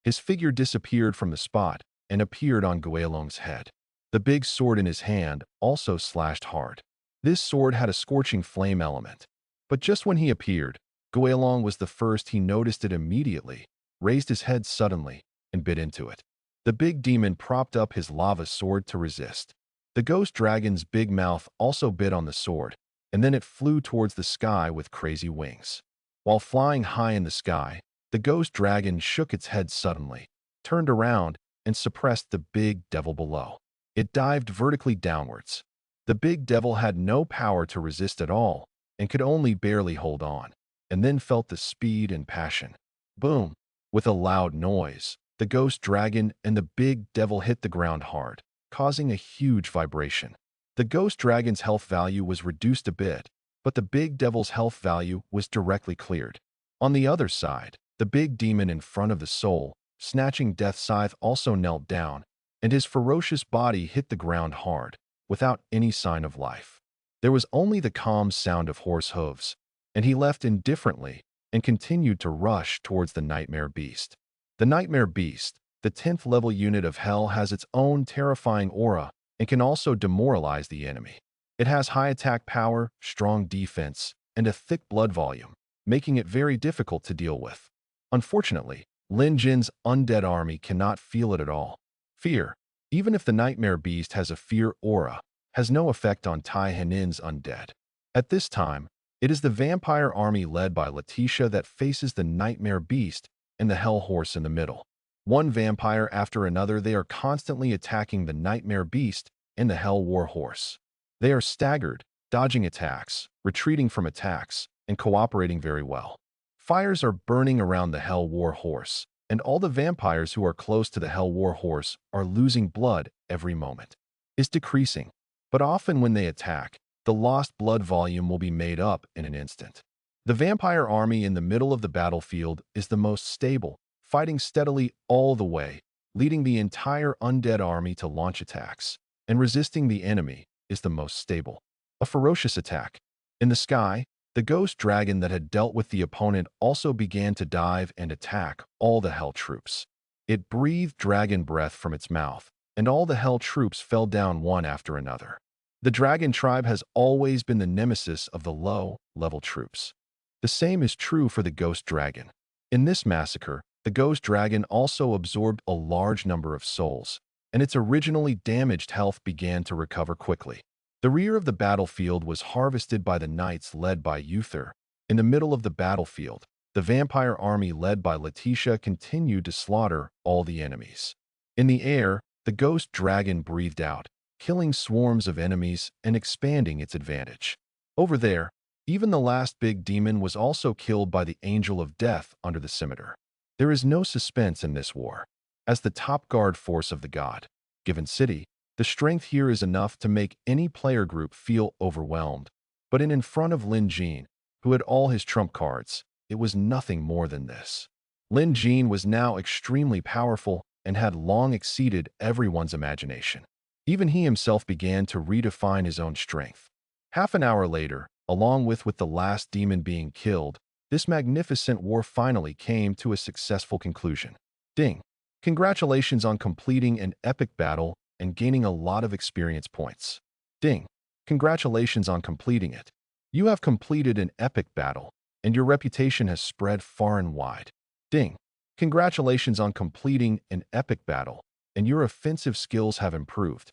his figure disappeared from the spot and appeared on Guilong's head. The big sword in his hand also slashed hard. This sword had a scorching flame element. But just when he appeared, Guilong was the first. He noticed it immediately, raised his head suddenly, and bit into it. The big demon propped up his lava sword to resist. The ghost dragon's big mouth also bit on the sword, and then it flew towards the sky with crazy wings. While flying high in the sky, the ghost dragon shook its head suddenly, turned around, and suppressed the big devil below. It dived vertically downwards. The big devil had no power to resist at all and could only barely hold on, and then felt the speed and passion. Boom! With a loud noise, the ghost dragon and the big devil hit the ground hard, causing a huge vibration. The ghost dragon's health value was reduced a bit, but the big devil's health value was directly cleared. On the other side, the big demon in front of the soul, snatching death scythe, also knelt down, and his ferocious body hit the ground hard, without any sign of life. There was only the calm sound of horse hooves, and he left indifferently and continued to rush towards the Nightmare Beast. The Nightmare Beast, the 10th level unit of Hell, has its own terrifying aura and can also demoralize the enemy. It has high attack power, strong defense, and a thick blood volume, making it very difficult to deal with. Unfortunately, Lin Jin's undead army cannot feel it at all. Fear, even if the Nightmare Beast has a fear aura, has no effect on Tai Henin's undead. At this time, it is the vampire army led by Letitia that faces the Nightmare Beast and the Hell Horse in the middle. One vampire after another, they are constantly attacking the Nightmare Beast and the Hell War Horse. They are staggered, dodging attacks, retreating from attacks, and cooperating very well. Fires are burning around the Hell War Horse, and all the vampires who are close to the Hell War Horse are losing blood every moment. It's decreasing, but often when they attack, the lost blood volume will be made up in an instant. The vampire army in the middle of the battlefield is the most stable, fighting steadily all the way, leading the entire undead army to launch attacks, and resisting the enemy is the most stable. A ferocious attack. In the sky, the ghost dragon that had dealt with the opponent also began to dive and attack all the Hell troops. It breathed dragon breath from its mouth, and all the Hell troops fell down one after another. The dragon tribe has always been the nemesis of the low-level troops. The same is true for the ghost dragon. In this massacre, the ghost dragon also absorbed a large number of souls, and its originally damaged health began to recover quickly. The rear of the battlefield was harvested by the knights led by Uther. In the middle of the battlefield, the vampire army led by Letitia continued to slaughter all the enemies. In the air, the ghost dragon breathed out, killing swarms of enemies and expanding its advantage. Over there, even the last big demon was also killed by the angel of death under the scimitar. There is no suspense in this war. As the top guard force of the God-given city, the strength here is enough to make any player group feel overwhelmed. But in front of Lin Jin, who had all his trump cards, it was nothing more than this. Lin Jin was now extremely powerful and had long exceeded everyone's imagination. Even he himself began to redefine his own strength. Half an hour later, along with the last demon being killed, this magnificent war finally came to a successful conclusion. Ding! Congratulations on completing an epic battle and gaining a lot of experience points. Ding! Congratulations on completing it. You have completed an epic battle, and your reputation has spread far and wide. Ding! Congratulations on completing an epic battle, and your offensive skills have improved.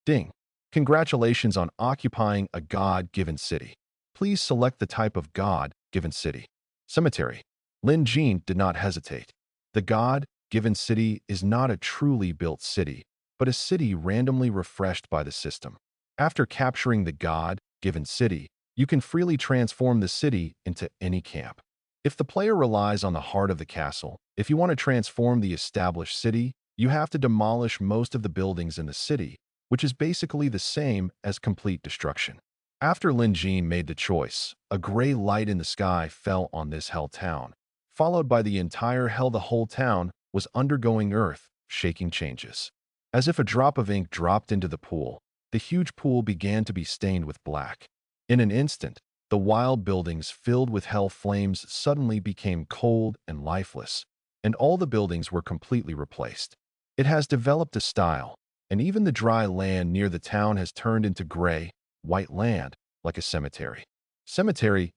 Ding! Congratulations on occupying a God-given city. Please select the type of God-given city. Cemetery. Lin Jin did not hesitate. The God given city is not a truly built city, but a city randomly refreshed by the system. After capturing the god-given city, you can freely transform the city into any camp. If the player relies on the heart of the castle, if you want to transform the established city, you have to demolish most of the buildings in the city, which is basically the same as complete destruction. After Lin Jin made the choice, a gray light in the sky fell on this hell town, followed by the entire hell. The whole town was undergoing earth-shaking changes. As if a drop of ink dropped into the pool, the huge pool began to be stained with black. In an instant, the wild buildings filled with hell flames suddenly became cold and lifeless, and all the buildings were completely replaced. It has developed a style, and even the dry land near the town has turned into gray, white land, like a cemetery. Cemetery,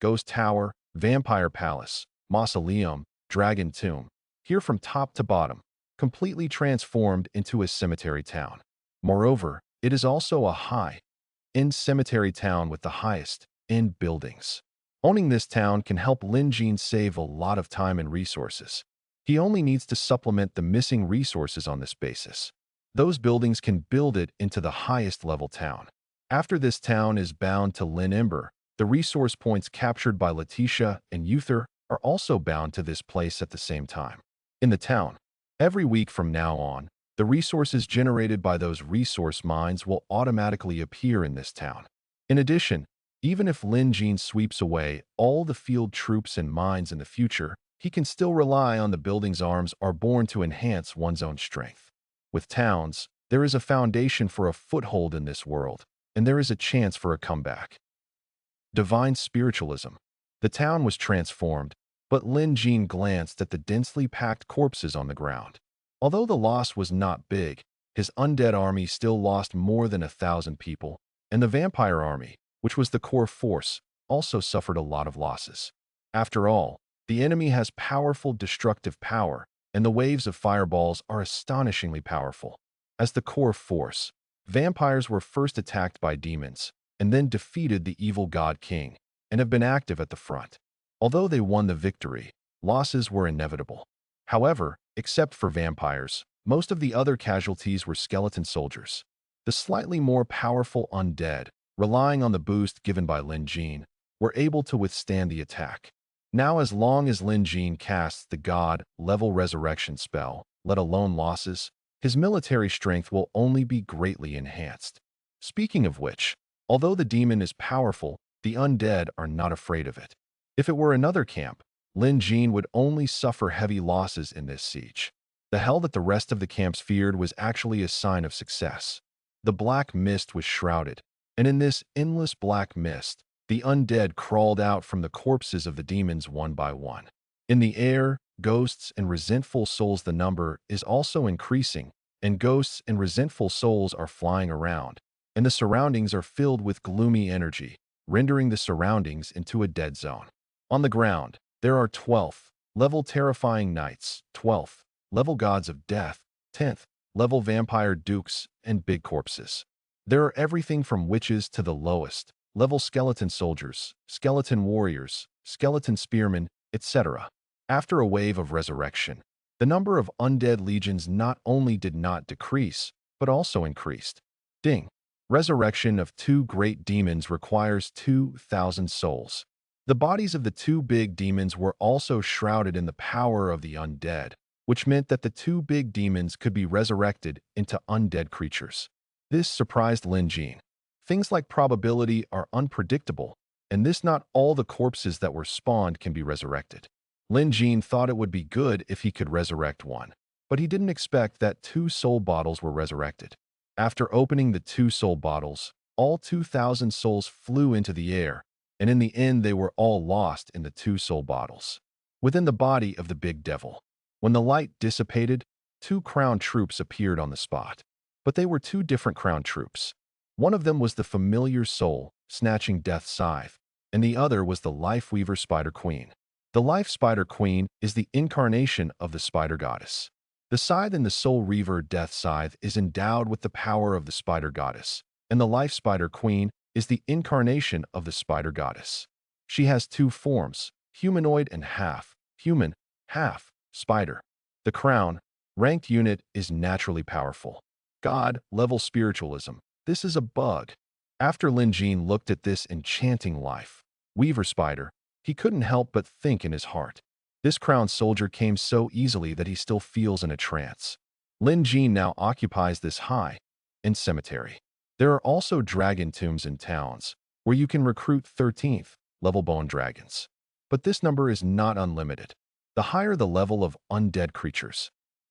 ghost tower, vampire palace, mausoleum, dragon tomb, here from top to bottom, completely transformed into a cemetery town. Moreover, it is also a high-end cemetery town with the highest-end buildings. Owning this town can help Lin Jin save a lot of time and resources. He only needs to supplement the missing resources on this basis. Those buildings can build it into the highest level town. After this town is bound to Lin Ember, the resource points captured by Letitia and Uther are also bound to this place at the same time. In the town, every week from now on, the resources generated by those resource mines will automatically appear in this town. In addition, even if Lin Jin sweeps away all the field troops and mines in the future, he can still rely on the building's arms are born to enhance one's own strength. With towns, there is a foundation for a foothold in this world, and there is a chance for a comeback. Divine spiritualism. The town was transformed, but Lin Jin glanced at the densely packed corpses on the ground. Although the loss was not big, his undead army still lost more than 1,000 people, and the vampire army, which was the core force, also suffered a lot of losses. After all, the enemy has powerful destructive power, and the waves of fireballs are astonishingly powerful. As the core force, vampires were first attacked by demons, and then defeated the evil god king, and have been active at the front. Although they won the victory, losses were inevitable. However, except for vampires, most of the other casualties were skeleton soldiers. The slightly more powerful undead, relying on the boost given by Lin Jin, were able to withstand the attack. Now, as long as Lin Jin casts the god-level resurrection spell, let alone losses, his military strength will only be greatly enhanced. Speaking of which, although the demon is powerful, the undead are not afraid of it. If it were another camp, Lin Jin would only suffer heavy losses in this siege. The hell that the rest of the camps feared was actually a sign of success. The black mist was shrouded, and in this endless black mist, the undead crawled out from the corpses of the demons one by one. In the air, ghosts and resentful souls, the number is also increasing, and ghosts and resentful souls are flying around, and the surroundings are filled with gloomy energy, rendering the surroundings into a dead zone. On the ground, there are 12th level terrifying knights, 12th level gods of death, 10th level vampire dukes, and big corpses. There are everything from witches to the lowest level skeleton soldiers, skeleton warriors, skeleton spearmen, etc. After a wave of resurrection, the number of undead legions not only did not decrease, but also increased. Ding! Resurrection of 2 great demons requires 2,000 souls. The bodies of the 2 big demons were also shrouded in the power of the undead, which meant that the 2 big demons could be resurrected into undead creatures. This surprised Lin Jin. Things like probability are unpredictable, and this not all the corpses that were spawned can be resurrected. Lin Jin thought it would be good if he could resurrect one, but he didn't expect that 2 soul bottles were resurrected. After opening the 2 soul bottles, all 2,000 souls flew into the air, and in the end they were all lost in the 2 soul bottles. Within the body of the big devil, when the light dissipated, 2 crown troops appeared on the spot. But they were 2 different crown troops. One of them was the familiar soul, snatching Death's scythe, and the other was the Life Weaver Spider Queen. The Life Spider Queen is the incarnation of the Spider Goddess. The scythe in the Soul Reaver Death Scythe is endowed with the power of the Spider Goddess, and the Life Spider Queen is the incarnation of the Spider Goddess. She has 2 forms, humanoid and half human, half spider. The crown, ranked unit, is naturally powerful. God-level spiritualism. This is a bug. After Lin Jin looked at this enchanting life, Weaver Spider, he couldn't help but think in his heart. This crowned soldier came so easily that he still feels in a trance. Lin Jin now occupies this high-end cemetery. There are also dragon tombs in towns, where you can recruit 13th level bone dragons. But this number is not unlimited. The higher the level of undead creatures,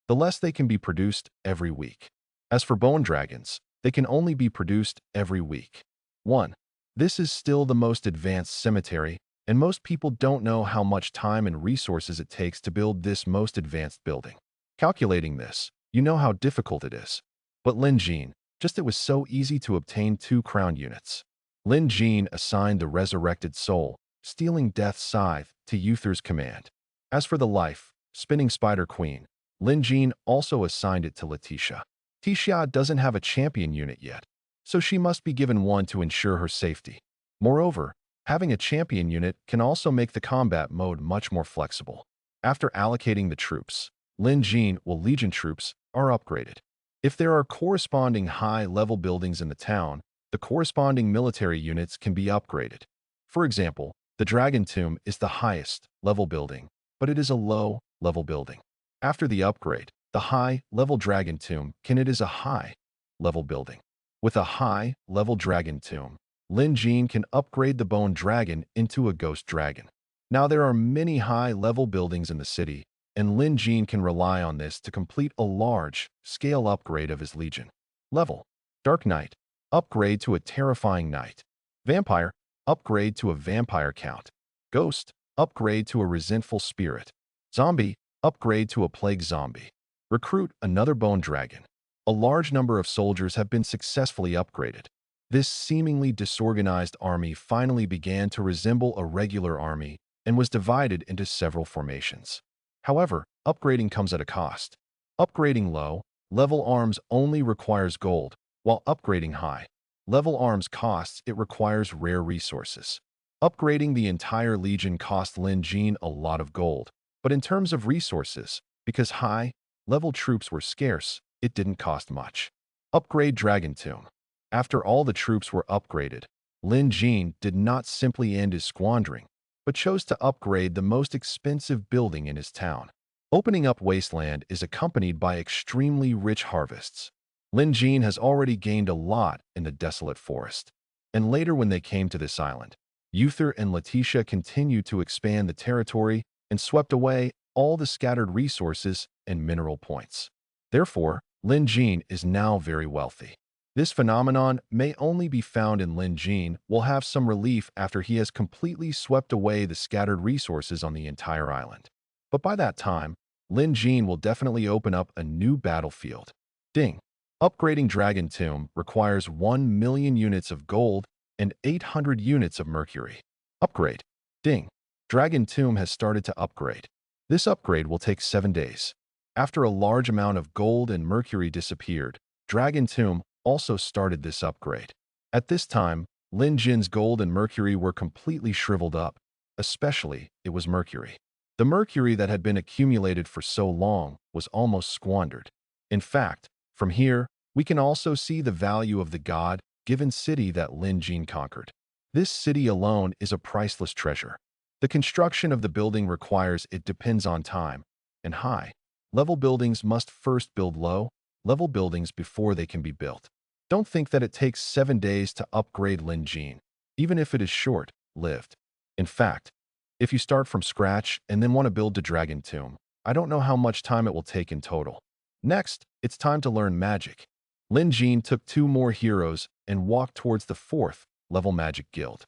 the less they can be produced every week. As for bone dragons, they can only be produced every week. 1. This is still the most advanced cemetery, and most people don't know how much time and resources it takes to build this most advanced building. Calculating this, you know how difficult it is. But Lin Jin, it was so easy to obtain 2 crown units. Lin Jin assigned the resurrected soul, stealing Death's Scythe, to Uther's command. As for the life, spinning Spider Queen, Lin Jin also assigned it to Letitia. Letitia doesn't have a champion unit yet, so she must be given one to ensure her safety. Moreover, having a champion unit can also make the combat mode much more flexible. After allocating the troops, Lin Jin Legion troops are upgraded. If there are corresponding high-level buildings in the town, the corresponding military units can be upgraded. For example, the Dragon Tomb is the highest level building, but it is a low-level building. After the upgrade, the high-level Dragon Tomb is a high-level building. With a high-level Dragon Tomb, Lin Jin can upgrade the Bone Dragon into a Ghost Dragon. Now there are many high-level buildings in the city, and Lin Jin can rely on this to complete a large-scale upgrade of his Legion. Level: Dark Knight, upgrade to a Terrifying Knight. Vampire, upgrade to a Vampire Count. Ghost, upgrade to a Resentful Spirit. Zombie, upgrade to a Plague Zombie. Recruit another Bone Dragon. A large number of soldiers have been successfully upgraded. This seemingly disorganized army finally began to resemble a regular army and was divided into several formations. However, upgrading comes at a cost. Upgrading low-level arms only requires gold, while upgrading high-level arms requires rare resources. Upgrading the entire Legion cost Lin Jin a lot of gold, but in terms of resources, because high-level troops were scarce, it didn't cost much. Upgrade Dragon Tomb. After all the troops were upgraded, Lin Jin did not simply end his squandering, but chose to upgrade the most expensive building in his town. Opening up Wasteland is accompanied by extremely rich harvests. Lin Jin has already gained a lot in the desolate forest, and later when they came to this island, Uther and Letitia continued to expand the territory and swept away all the scattered resources and mineral points. Therefore, Lin Jin is now very wealthy. This phenomenon may only be found in Lin Jin will have some relief after he has completely swept away the scattered resources on the entire island. But by that time, Lin Jin will definitely open up a new battlefield. Ding! Upgrading Dragon Tomb requires 1 million units of gold and 800 units of mercury. Upgrade. Ding! Dragon Tomb has started to upgrade. This upgrade will take 7 days. After a large amount of gold and mercury disappeared, Dragon Tomb also started this upgrade. At this time, Lin Jin's gold and mercury were completely shriveled up, especially it was mercury. The mercury that had been accumulated for so long was almost squandered. In fact, from here, we can also see the value of the God-given city that Lin Jin conquered. This city alone is a priceless treasure. The construction of the building requires it depends on time, and high-level buildings must first build low-level buildings before they can be built. Don't think that it takes 7 days to upgrade Lin Jin, even if it is short-lived. In fact, if you start from scratch and then want to build the Dragon Tomb, I don't know how much time it will take in total. Next, it's time to learn magic. Lin Jin took 2 more heroes and walked towards the 4th level Magic Guild.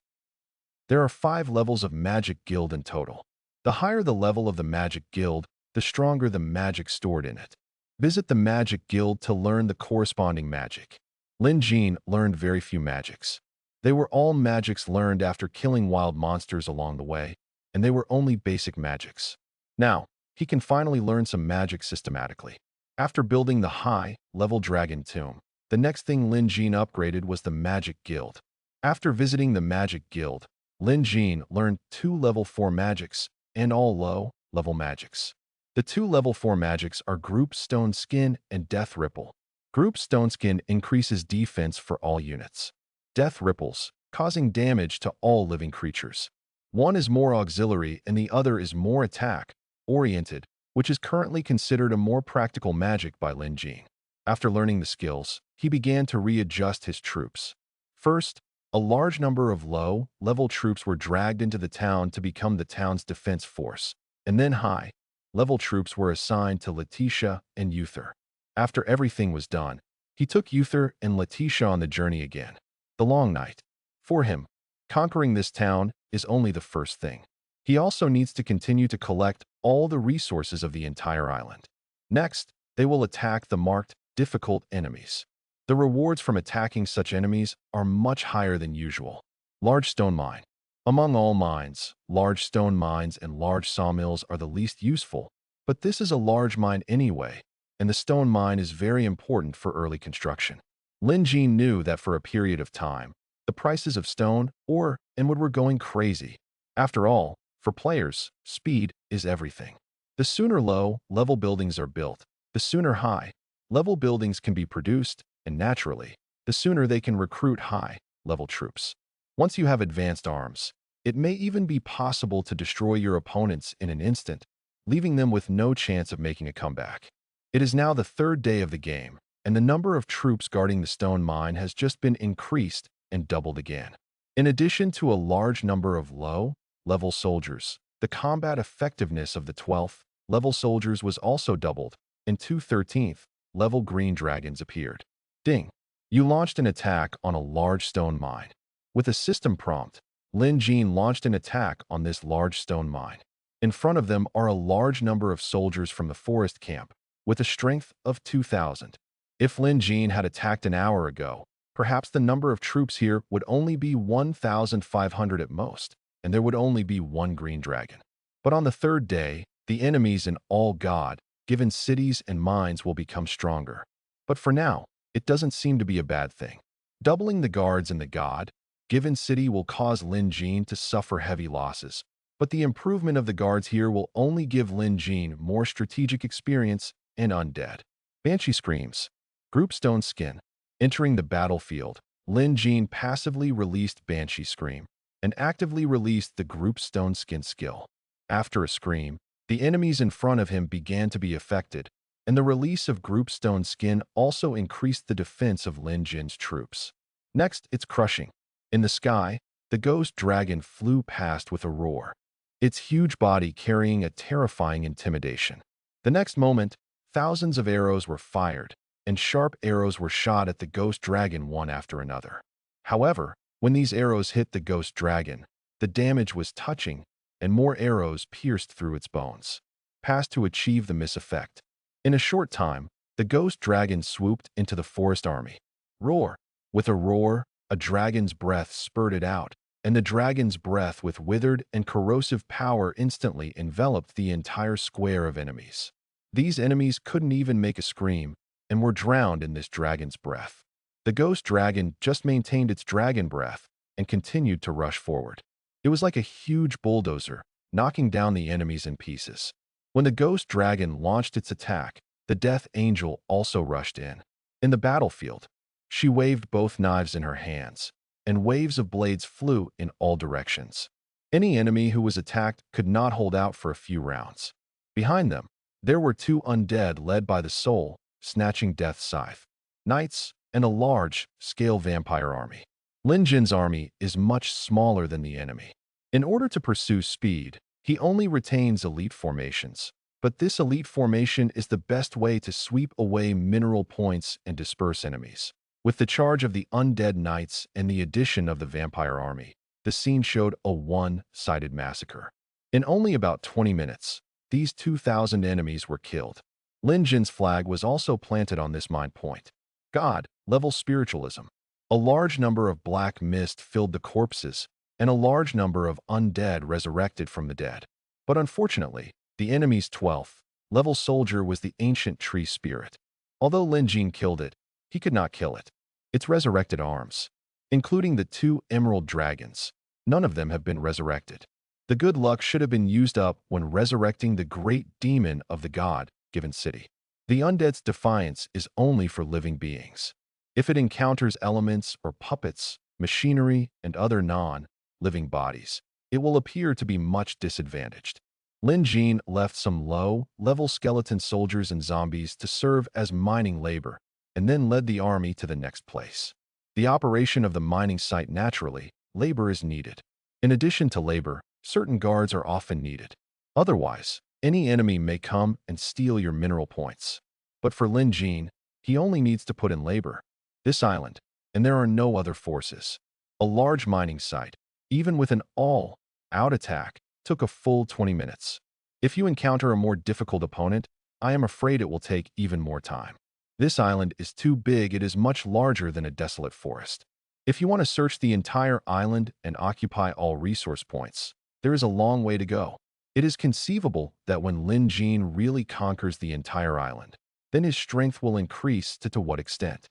There are 5 levels of Magic Guild in total. The higher the level of the Magic Guild, the stronger the magic stored in it. Visit the Magic Guild to learn the corresponding magic. Lin Jin learned very few magics. They were all magics learned after killing wild monsters along the way, and they were only basic magics. Now, he can finally learn some magic systematically. After building the high-level Dragon Tomb, the next thing Lin Jin upgraded was the Magic Guild. After visiting the Magic Guild, Lin Jin learned 2 level 4 magics and all low-level magics. The two level 4 magics are Group Stone Skin and Death Ripple. Group Stone Skin increases defense for all units. Death Ripples, causing damage to all living creatures. One is more auxiliary and the other is more attack-oriented, which is currently considered a more practical magic by Lin Jin. After learning the skills, he began to readjust his troops. First, a large number of low-level troops were dragged into the town to become the town's defense force, and then high-level troops were assigned to Letitia and Uther. After everything was done, he took Uther and Letitia on the journey again. The long night. For him, conquering this town is only the first thing. He also needs to continue to collect all the resources of the entire island. Next, they will attack the marked difficult enemies. The rewards from attacking such enemies are much higher than usual. Large stone mine. Among all mines, large stone mines and large sawmills are the least useful, but this is a large mine anyway, and the stone mine is very important for early construction. Lin Jin knew that for a period of time, the prices of stone and wood were going crazy. After all, for players, speed is everything. The sooner low-level buildings are built, the sooner high-level buildings can be produced, and naturally, the sooner they can recruit high-level troops. Once you have advanced arms, it may even be possible to destroy your opponents in an instant, leaving them with no chance of making a comeback. It is now the third day of the game, and the number of troops guarding the stone mine has just been increased and doubled again. In addition to a large number of low-level soldiers, the combat effectiveness of the 12th level soldiers was also doubled, and two 13th level green dragons appeared. Ding! You launched an attack on a large stone mine. With a system prompt, Lin Jin launched an attack on this large stone mine. In front of them are a large number of soldiers from the forest camp, with a strength of 2,000. If Lin Jin had attacked an hour ago, perhaps the number of troops here would only be 1,500 at most, and there would only be one green dragon. But on the third day, the enemies in all God-given cities and mines will become stronger. But for now, it doesn't seem to be a bad thing. Doubling the guards in the God-given city will cause Lin Jin to suffer heavy losses, but the improvement of the guards here will only give Lin Jin more strategic experience and undead. Banshee screams. Group Stone Skin. Entering the battlefield, Lin Jin passively released Banshee Scream and actively released the Group Stone Skin skill. After a scream, the enemies in front of him began to be affected, and the release of Group Stone Skin also increased the defense of Lin Jin's troops. Next, it's crushing. In the sky, the ghost dragon flew past with a roar, its huge body carrying a terrifying intimidation. The next moment, thousands of arrows were fired, and sharp arrows were shot at the ghost dragon one after another. However, when these arrows hit the ghost dragon, the damage was touching, and more arrows pierced through its bones, passed to achieve the miss effect. In a short time, the ghost dragon swooped into the forest army. Roar! With a roar, a dragon's breath spurted out, and the dragon's breath with withered and corrosive power instantly enveloped the entire square of enemies. These enemies couldn't even make a scream, and were drowned in this dragon's breath. The ghost dragon just maintained its dragon breath and continued to rush forward. It was like a huge bulldozer, knocking down the enemies in pieces. When the ghost dragon launched its attack, the Death Angel also rushed in. In the battlefield, she waved both knives in her hands, and waves of blades flew in all directions. Any enemy who was attacked could not hold out for a few rounds. Behind them, there were two undead led by the soul, snatching Death's Scythe, knights, and a large-scale vampire army. Lin Jin's army is much smaller than the enemy. In order to pursue speed, he only retains elite formations, but this elite formation is the best way to sweep away mineral points and disperse enemies. With the charge of the undead knights and the addition of the vampire army, the scene showed a one-sided massacre. In only about 20 minutes, these 2,000 enemies were killed. Lin Jin's flag was also planted on this mine point. God-level spiritualism. A large number of black mist filled the corpses, and a large number of undead resurrected from the dead. But unfortunately, the enemy's 12th level soldier was the ancient tree spirit. Although Lin Jin killed it, he could not kill it. Its resurrected arms, including the two emerald dragons, none of them have been resurrected. The good luck should have been used up when resurrecting the great demon of the god-given city. The undead's defiance is only for living beings. If it encounters elements or puppets, machinery, and other non-living bodies, it will appear to be much disadvantaged. Lin Jin left some low-level skeleton soldiers and zombies to serve as mining labor, and then led the army to the next place. The operation of the mining site naturally, labor is needed. In addition to labor, certain guards are often needed. Otherwise, any enemy may come and steal your mineral points. But for Lin Jin, he only needs to put in labor. This island, and there are no other forces. A large mining site, even with an all-out attack, took a full 20 minutes. If you encounter a more difficult opponent, I am afraid it will take even more time. This island is too big. It is much larger than a desolate forest. If you want to search the entire island and occupy all resource points, there is a long way to go. It is conceivable that when Lin Jin really conquers the entire island, then his strength will increase to what extent.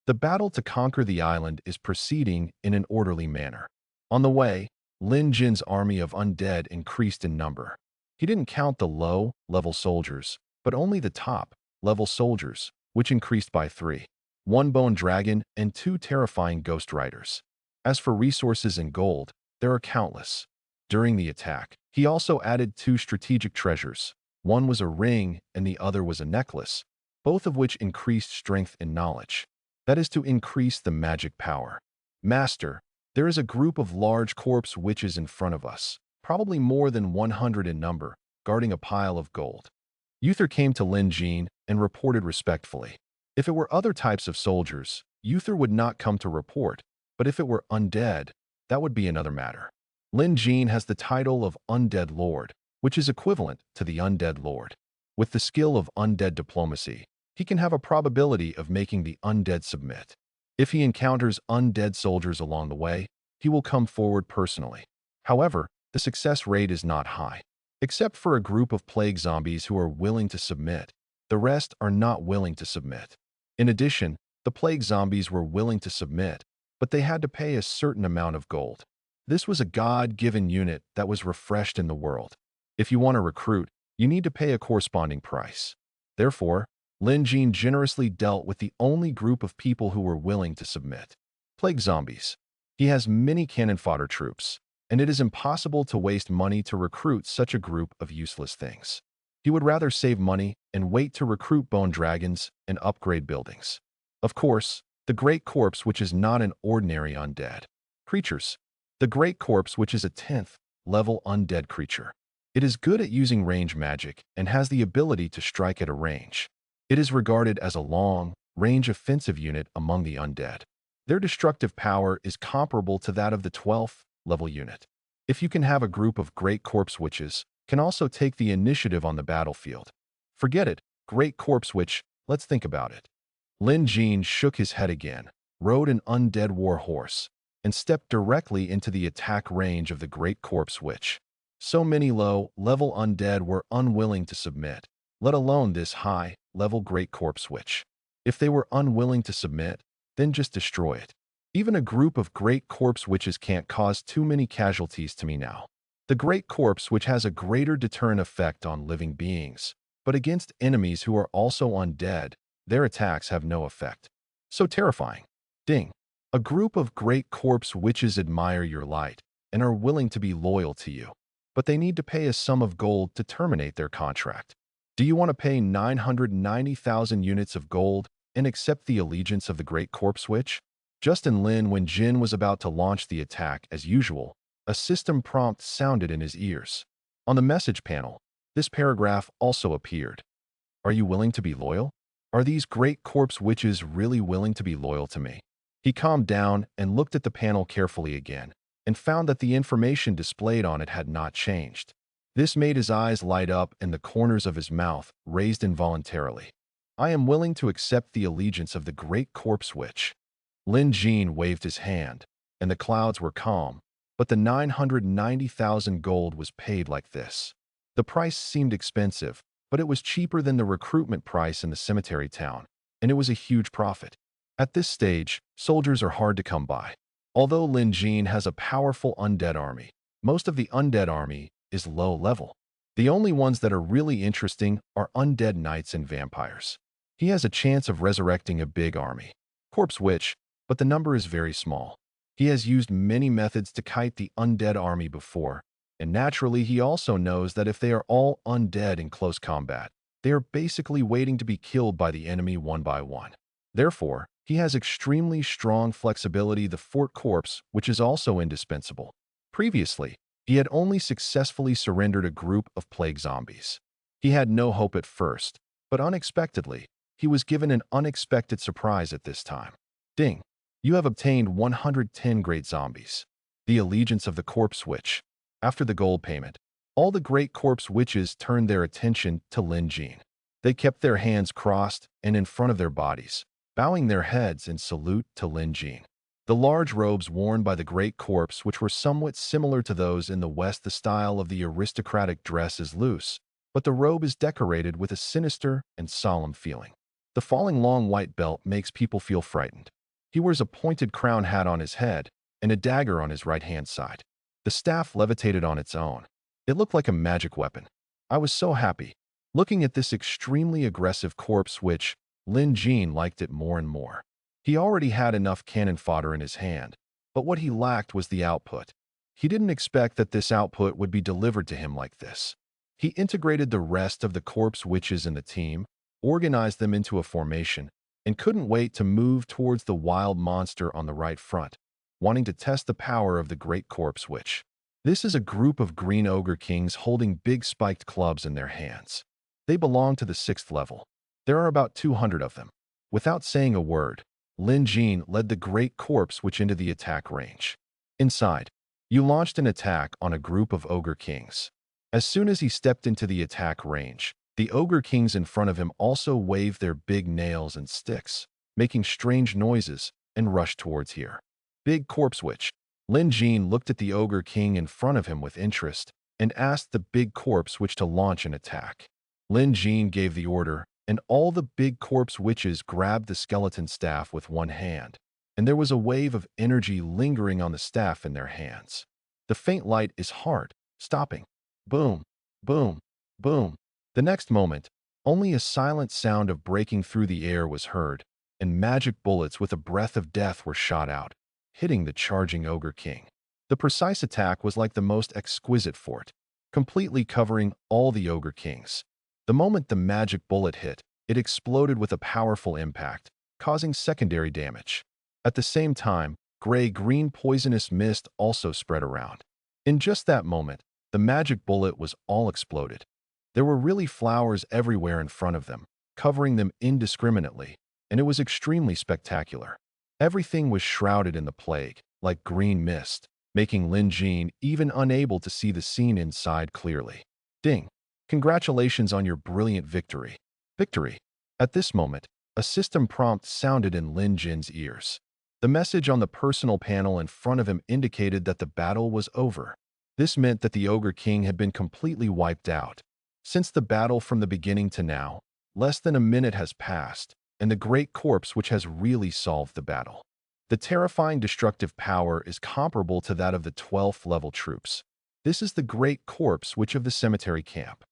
The battle to conquer the island is proceeding in an orderly manner. On the way, Lin Jin's army of undead increased in number. He didn't count the low-level soldiers, but only the top-level soldiers, which increased by 3. 1 bone dragon and 2 terrifying ghost riders. As for resources and gold, there are countless. During the attack, he also added 2 strategic treasures. One was a ring and the other was a necklace, both of which increased strength and knowledge. That is to increase the magic power. Master, there is a group of large corpse witches in front of us, probably more than 100 in number, guarding a pile of gold. Uther came to Lin Jin and reported respectfully. If it were other types of soldiers, Uther would not come to report, but if it were undead, that would be another matter. Lin Jin has the title of Undead Lord, which is equivalent to the Undead Lord. With the skill of undead diplomacy, he can have a probability of making the undead submit. If he encounters undead soldiers along the way, he will come forward personally. However, the success rate is not high. Except for a group of plague zombies who are willing to submit, the rest are not willing to submit. In addition, the plague zombies were willing to submit, but they had to pay a certain amount of gold. This was a god-given unit that was refreshed in the world. If you want to recruit, you need to pay a corresponding price. Therefore, Lin Jin generously dealt with the only group of people who were willing to submit. Plague zombies. He has many cannon fodder troops, and it is impossible to waste money to recruit such a group of useless things. He would rather save money and wait to recruit bone dragons and upgrade buildings. Of course, the Great Corpse, which is not an ordinary undead creatures. The Great Corpse, which is a 10th level undead creature. It is good at using range magic and has the ability to strike at a range. It is regarded as a long-range offensive unit among the undead. Their destructive power is comparable to that of the 12th level unit. If you can have a group of Great Corpse Witches, can also take the initiative on the battlefield. Forget it, Great Corpse Witch, let's think about it. Lin Jin shook his head again, rode an undead war horse, and stepped directly into the attack range of the Great Corpse Witch. So many low-level undead were unwilling to submit, let alone this high-level Great Corpse Witch. If they were unwilling to submit, then just destroy it. Even a group of Great Corpse Witches can't cause too many casualties to me now. The Great Corpse Witch has a greater deterrent effect on living beings, but against enemies who are also undead, their attacks have no effect. So terrifying. Ding. A group of Great Corpse Witches admire your light and are willing to be loyal to you, but they need to pay a sum of gold to terminate their contract. Do you want to pay 990,000 units of gold and accept the allegiance of the Great Corpse Witch? Just in when Jin was about to launch the attack as usual, a system prompt sounded in his ears. On the message panel, this paragraph also appeared. Are you willing to be loyal? Are these Great Corpse Witches really willing to be loyal to me? He calmed down and looked at the panel carefully again, and found that the information displayed on it had not changed. This made his eyes light up and the corners of his mouth raised involuntarily. I am willing to accept the allegiance of the Great Corpse Witch. Lin Jin waved his hand, and the clouds were calm, but the 990,000 gold was paid like this. The price seemed expensive, but it was cheaper than the recruitment price in the cemetery town, and it was a huge profit. At this stage, soldiers are hard to come by. Although Lin Jin has a powerful undead army, Most of the undead army is low level. The only ones that are really interesting are undead knights and vampires. He has a chance of resurrecting a big army. Corpse Witch, but the number is very small. He has used many methods to kite the undead army before, and naturally he also knows that if they are all undead in close combat, they are basically waiting to be killed by the enemy one by one. Therefore, he has extremely strong flexibility, the fort corpse, which is also indispensable. Previously, he had only successfully surrendered a group of plague zombies. He had no hope at first, but unexpectedly, he was given an unexpected surprise at this time. Ding! You have obtained 110 great zombies. The allegiance of the Corpse Witch. After the gold payment, all the great Corpse Witches turned their attention to Lin Jin. They kept their hands crossed and in front of their bodies, bowing their heads in salute to Lin Jin. The large robes worn by the great corpse, which were somewhat similar to those in the West, the style of the aristocratic dress is loose, but the robe is decorated with a sinister and solemn feeling. The falling long white belt makes people feel frightened. He wears a pointed crown hat on his head and a dagger on his right-hand side. The staff levitated on its own. It looked like a magic weapon. I was so happy. Looking at this extremely aggressive corpse, which Lin Jin liked it more and more. He already had enough cannon fodder in his hand, but what he lacked was the output. He didn't expect that this output would be delivered to him like this. He integrated the rest of the corpse witches in the team, organized them into a formation, and couldn't wait to move towards the wild monster on the right front, wanting to test the power of the great corpse witch. This is a group of green ogre kings holding big spiked clubs in their hands. They belong to the 6th level. There are about 200 of them. Without saying a word, Lin Jin led the great corpse witch into the attack range. Inside, you launched an attack on a group of ogre kings. As soon as he stepped into the attack range, the ogre kings in front of him also waved their big nails and sticks, making strange noises, and rushed towards here. Big corpse witch. Lin Jin looked at the ogre king in front of him with interest and asked the big corpse witch to launch an attack. Lin Jin gave the order, and all the big corpse witches grabbed the skeleton staff with one hand, and there was a wave of energy lingering on the staff in their hands. The faint light is hard, stopping. Boom, boom, boom. The next moment, only a silent sound of breaking through the air was heard, and magic bullets with a breath of death were shot out, hitting the charging ogre king. The precise attack was like the most exquisite fort, completely covering all the ogre kings. The moment the magic bullet hit, it exploded with a powerful impact, causing secondary damage. At the same time, gray-green poisonous mist also spread around. In just that moment, the magic bullet was all exploded. There were really flowers everywhere in front of them, covering them indiscriminately, and it was extremely spectacular. Everything was shrouded in the plague, like green mist, making Lin Jin even unable to see the scene inside clearly. Ding! Congratulations on your brilliant victory. Victory! At this moment, a system prompt sounded in Lin Jin's ears. The message on the personal panel in front of him indicated that the battle was over. This meant that the Ogre King had been completely wiped out. Since the battle from the beginning to now, less than a minute has passed, and the Great Corpse which has really solved the battle. The terrifying destructive power is comparable to that of the 12th level troops. This is the Great Corpse which of the cemetery camp.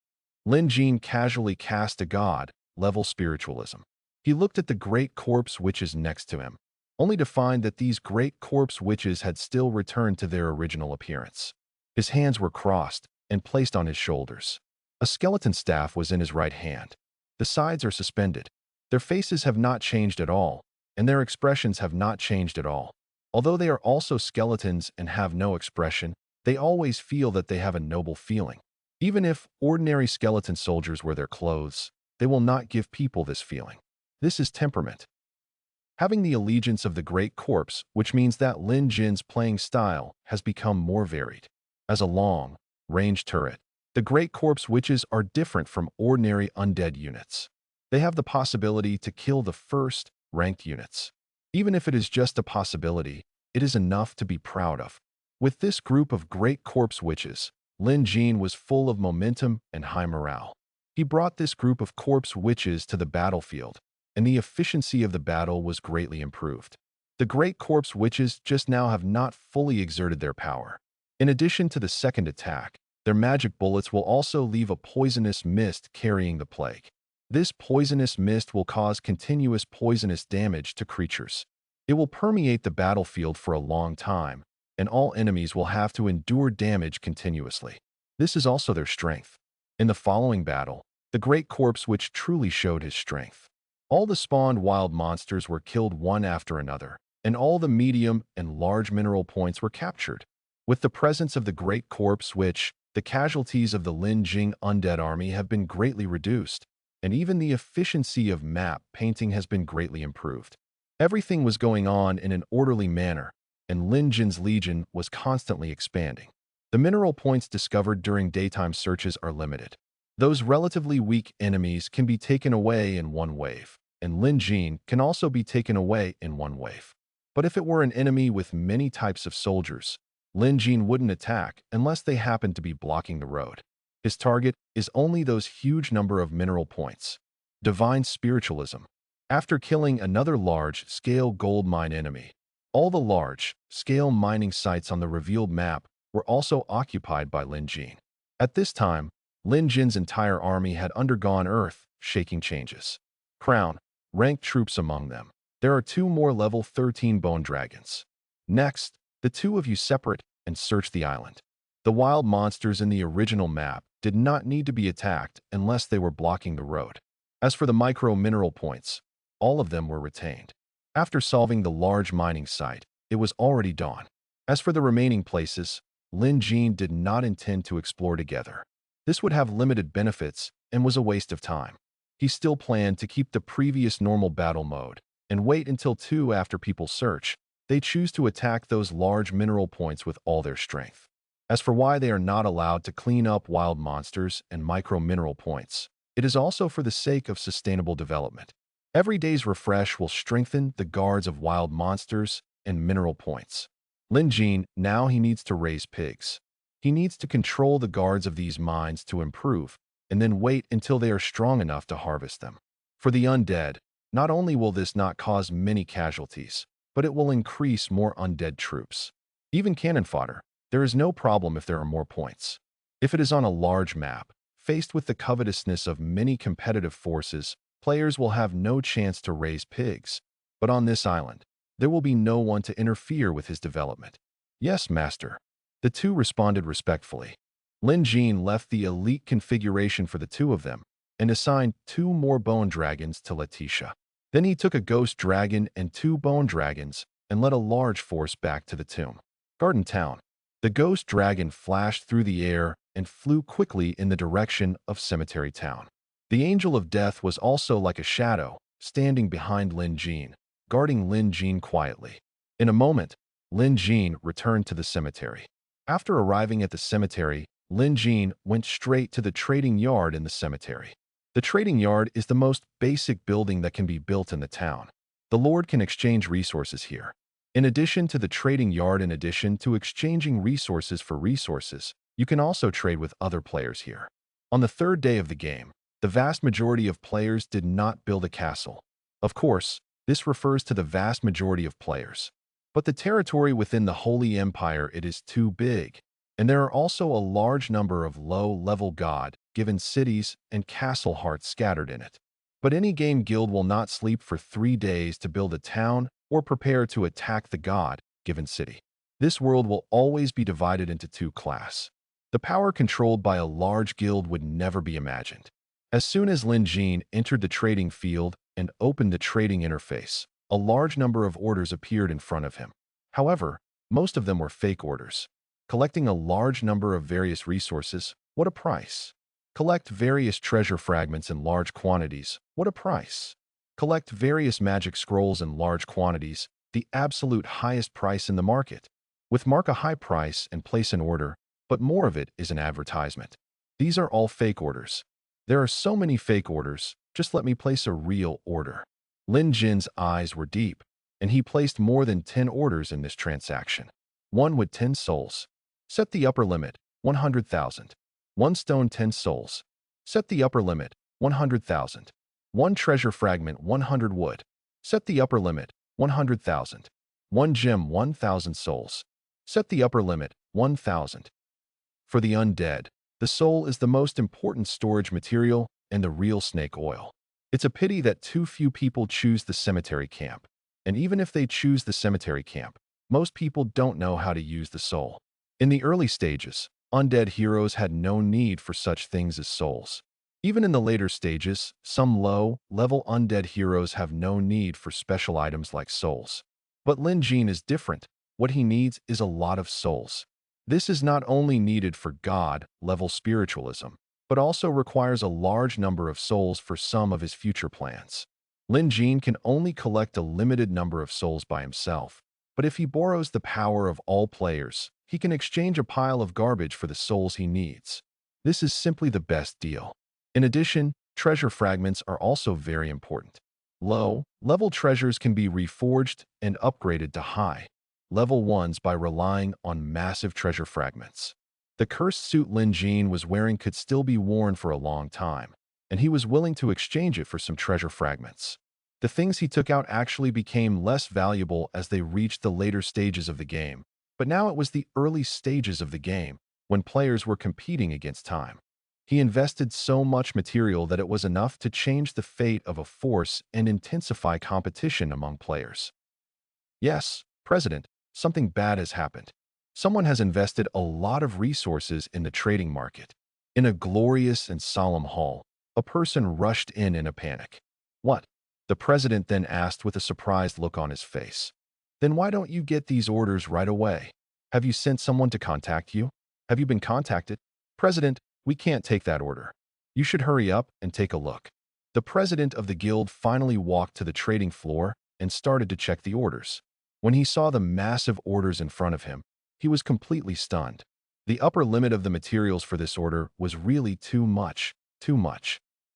Lin Jin casually cast a god-level spiritualism. He looked at the Great Corpse witches next to him, only to find that these Great Corpse witches had still returned to their original appearance. His hands were crossed and placed on his shoulders. A skeleton staff was in his right hand. The sides are suspended. Their faces have not changed at all, and their expressions have not changed at all. Although they are also skeletons and have no expression, they always feel that they have a noble feeling. Even if ordinary skeleton soldiers wear their clothes, they will not give people this feeling. This is temperament. Having the allegiance of the Great Corpse, which means that Lin Jin's playing style has become more varied. As a long-range turret, the Great Corpse witches are different from ordinary undead units. They have the possibility to kill the first-ranked units. Even if it is just a possibility, it is enough to be proud of. With this group of Great Corpse witches, Lin Jin was full of momentum and high morale. He brought this group of corpse witches to the battlefield, and the efficiency of the battle was greatly improved. The Great Corpse witches just now have not fully exerted their power. In addition to the second attack, their magic bullets will also leave a poisonous mist carrying the plague. This poisonous mist will cause continuous poisonous damage to creatures. It will permeate the battlefield for a long time, and all enemies will have to endure damage continuously. This is also their strength. In the following battle, the Great Corpse which truly showed his strength. All the spawned wild monsters were killed one after another, and all the medium and large mineral points were captured. With the presence of the Great Corpse which, the casualties of the Lin Jing undead army have been greatly reduced, and even the efficiency of map painting has been greatly improved. Everything was going on in an orderly manner, and Lin Jin's legion was constantly expanding. The mineral points discovered during daytime searches are limited. Those relatively weak enemies can be taken away in one wave, and Lin Jin can also be taken away in one wave. But if it were an enemy with many types of soldiers, Lin Jin wouldn't attack unless they happened to be blocking the road. His target is only those huge number of mineral points. Divine Spiritualism. After killing another large-scale gold mine enemy, all the large-scale mining sites on the revealed map were also occupied by Lin Jin. At this time, Lin Jin's entire army had undergone earth-shaking changes. Crown, ranked troops among them. There are 2 more level 13 bone dragons. Next, the 2 of you separate and search the island. The wild monsters in the original map did not need to be attacked unless they were blocking the road. As for the micro-mineral points, all of them were retained. After solving the large mining site, it was already dawn. As for the remaining places, Lin Jin did not intend to explore together. This would have limited benefits and was a waste of time. He still planned to keep the previous normal battle mode and wait until 2 after people search. They choose to attack those large mineral points with all their strength. As for why they are not allowed to clean up wild monsters and micro-mineral points, it is also for the sake of sustainable development. Every day's refresh will strengthen the guards of wild monsters and mineral points. Lin Jin, now he needs to raise pigs. He needs to control the guards of these mines to improve, and then wait until they are strong enough to harvest them. For the undead, not only will this not cause many casualties, but it will increase more undead troops. Even cannon fodder, there is no problem if there are more points. If it is on a large map, faced with the covetousness of many competitive forces, players will have no chance to raise pigs. But on this island, there will be no one to interfere with his development. Yes, master. The 2 responded respectfully. Lin Jin left the elite configuration for the 2 of them and assigned 2 more bone dragons to Letitia. Then he took a ghost dragon and 2 bone dragons and led a large force back to the tomb. Garden Town. The ghost dragon flashed through the air and flew quickly in the direction of Cemetery Town. The Angel of Death was also like a shadow, standing behind Lin Jin, guarding Lin Jin quietly. In a moment, Lin Jin returned to the cemetery. After arriving at the cemetery, Lin Jin went straight to the trading yard in the cemetery. The trading yard is the most basic building that can be built in the town. The Lord can exchange resources here. In addition to the trading yard, in addition to exchanging resources for resources, you can also trade with other players here. On the 3rd day of the game, the vast majority of players did not build a castle. Of course, this refers to the vast majority of players. But the territory within the Holy Empire, it is too big, and there are also a large number of low-level god-given cities and castle hearts scattered in it. But any game guild will not sleep for 3 days to build a town or prepare to attack the god-given city. This world will always be divided into 2 classes. The power controlled by a large guild would never be imagined. As soon as Lin Jin entered the trading field and opened the trading interface, a large number of orders appeared in front of him. However, most of them were fake orders. Collecting a large number of various resources, what a price. Collect various treasure fragments in large quantities, what a price. Collect various magic scrolls in large quantities, the absolute highest price in the market. With mark a high price and place an order, but more of it is an advertisement. These are all fake orders. There are so many fake orders, just let me place a real order. Lin Jin's eyes were deep, and he placed more than 10 orders in this transaction. 1 with 10 souls. Set the upper limit, 100,000. 1 stone, 10 souls. Set the upper limit, 100,000. 1 treasure fragment, 100 wood. Set the upper limit, 100,000. 1 gem, 1,000 souls. Set the upper limit, 1,000. For the undead, the soul is the most important storage material and the real snake oil. It's a pity that too few people choose the cemetery camp. And even if they choose the cemetery camp, most people don't know how to use the soul. In the early stages, undead heroes had no need for such things as souls. Even in the later stages, some low-level undead heroes have no need for special items like souls. But Lin Jin is different. What he needs is a lot of souls. This is not only needed for God-level spiritualism, but also requires a large number of souls for some of his future plans. Lin Jin can only collect a limited number of souls by himself, but if he borrows the power of all players, he can exchange a pile of garbage for the souls he needs. This is simply the best deal. In addition, treasure fragments are also very important. Low-level treasures can be reforged and upgraded to high-level ones by relying on massive treasure fragments. The cursed suit Lin Jin was wearing could still be worn for a long time, and he was willing to exchange it for some treasure fragments. The things he took out actually became less valuable as they reached the later stages of the game, but now it was the early stages of the game, when players were competing against time. He invested so much material that it was enough to change the fate of a force and intensify competition among players. Yes, President, something bad has happened. Someone has invested a lot of resources in the trading market. In a glorious and solemn hall, a person rushed in a panic. What? The president then asked with a surprised look on his face. Then why don't you get these orders right away? Have you sent someone to contact you? Have you been contacted? President, we can't take that order. You should hurry up and take a look. The president of the guild finally walked to the trading floor and started to check the orders. When he saw the massive orders in front of him, he was completely stunned. The upper limit of the materials for this order was really too much.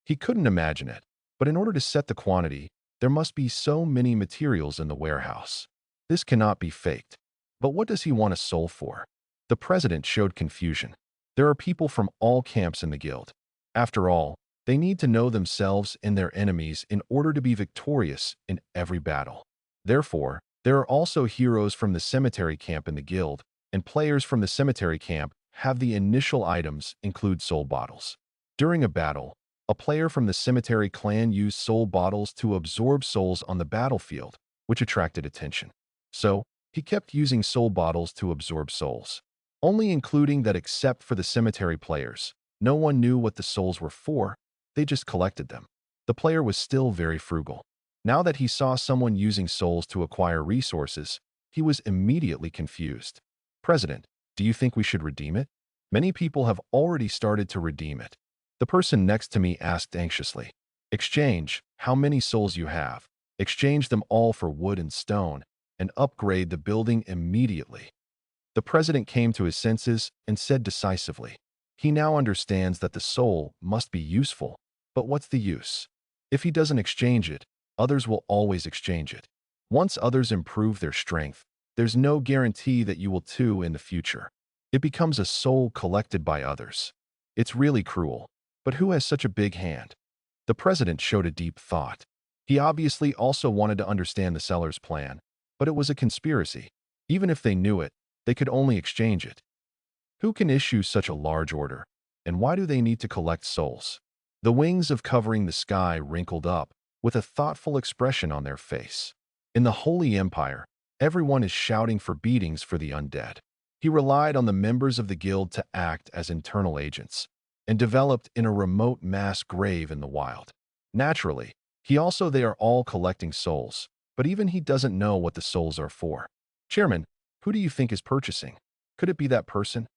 He couldn't imagine it, but in order to set the quantity, there must be so many materials in the warehouse. This cannot be faked. But what does he want a soul for? The president showed confusion. There are people from all camps in the guild. After all, they need to know themselves and their enemies in order to be victorious in every battle. Therefore, there are also heroes from the cemetery camp in the guild, and players from the cemetery camp have the initial items include soul bottles. During a battle, a player from the cemetery clan used soul bottles to absorb souls on the battlefield, which attracted attention. So, he kept using soul bottles to absorb souls, only including that except for the cemetery players. No one knew what the souls were for, they just collected them. The player was still very frugal. Now that he saw someone using souls to acquire resources, he was immediately confused. President, do you think we should redeem it? Many people have already started to redeem it. The person next to me asked anxiously. Exchange, how many souls you have. Exchange them all for wood and stone, and upgrade the building immediately. The president came to his senses and said decisively. He now understands that the soul must be useful, but what's the use? If he doesn't exchange it, others will always exchange it. Once others improve their strength, there's no guarantee that you will too in the future. It becomes a soul collected by others. It's really cruel. But who has such a big hand? The president showed a deep thought. He obviously also wanted to understand the seller's plan, but it was a conspiracy. Even if they knew it, they could only exchange it. Who can issue such a large order? And why do they need to collect souls? The wings of covering the sky wrinkled up, with a thoughtful expression on their face. In the Holy Empire, everyone is shouting for beatings for the undead. He relied on the members of the guild to act as internal agents, and developed in a remote mass grave in the wild. Naturally, they are all collecting souls, but even he doesn't know what the souls are for. Chairman, who do you think is purchasing? Could it be that person?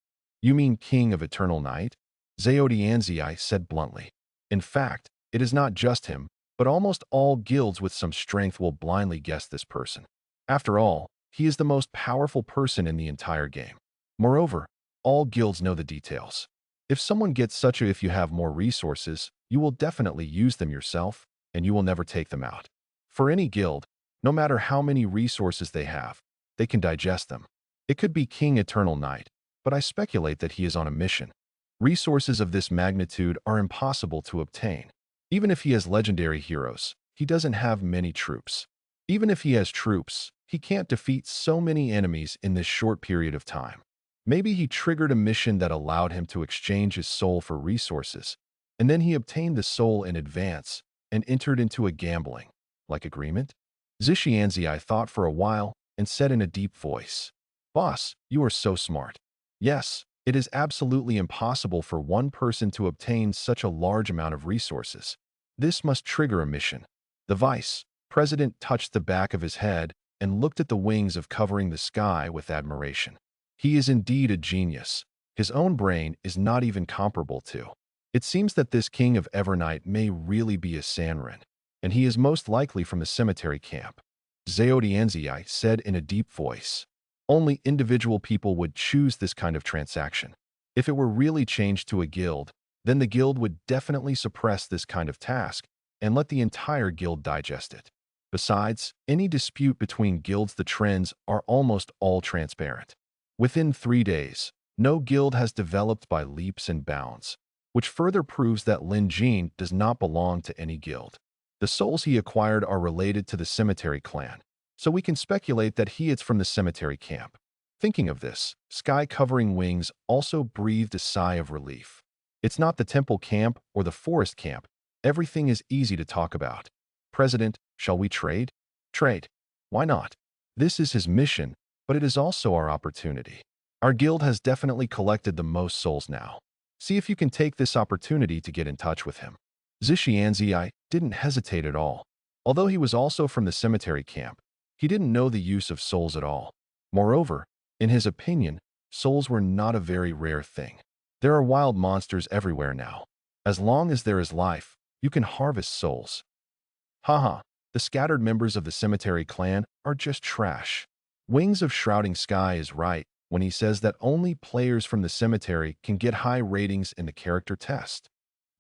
You mean King of Eternal Night? Zayodianzi said bluntly. In fact, it is not just him, but almost all guilds with some strength will blindly guess this person. After all, he is the most powerful person in the entire game. Moreover, all guilds know the details. If someone gets if you have more resources, you will definitely use them yourself, and you will never take them out. For any guild, no matter how many resources they have, they can digest them. It could be King Eternal Night, but I speculate that he is on a mission. Resources of this magnitude are impossible to obtain. Even if he has legendary heroes, he doesn't have many troops. Even if he has troops, He can't defeat so many enemies in this short period of time. Maybe he triggered a mission that allowed him to exchange his soul for resources, and then he obtained the soul in advance and entered into a gambling, like agreement? Zishianzi thought for a while and said in a deep voice, "Boss, you are so smart. Yes, it is absolutely impossible for one person to obtain such a large amount of resources. This must trigger a mission." The vice president touched the back of his head and looked at the wings of covering the sky with admiration. He is indeed a genius. His own brain is not even comparable to. It seems that this king of Evernight may really be a Sanrin, and he is most likely from the cemetery camp. Zaodianzi said in a deep voice. Only individual people would choose this kind of transaction. If it were really changed to a guild, then the guild would definitely suppress this kind of task and let the entire guild digest it. Besides, any dispute between guilds, the trends are almost all transparent. Within 3 days, no guild has developed by leaps and bounds, which further proves that Lin Jin does not belong to any guild. The souls he acquired are related to the cemetery clan, so we can speculate that he is from the cemetery camp. Thinking of this, sky-covering wings also breathed a sigh of relief. It's not the temple camp or the forest camp. Everything is easy to talk about. President, shall we trade? Trade. Why not? This is his mission, but it is also our opportunity. Our guild has definitely collected the most souls now. See if you can take this opportunity to get in touch with him. Zishianzi didn't hesitate at all. Although he was also from the cemetery camp, he didn't know the use of souls at all. Moreover, in his opinion, souls were not a very rare thing. There are wild monsters everywhere now. As long as there is life, you can harvest souls. Haha, the scattered members of the cemetery clan are just trash. Wings of Shrouding Sky is right when he says that only players from the cemetery can get high ratings in the character test.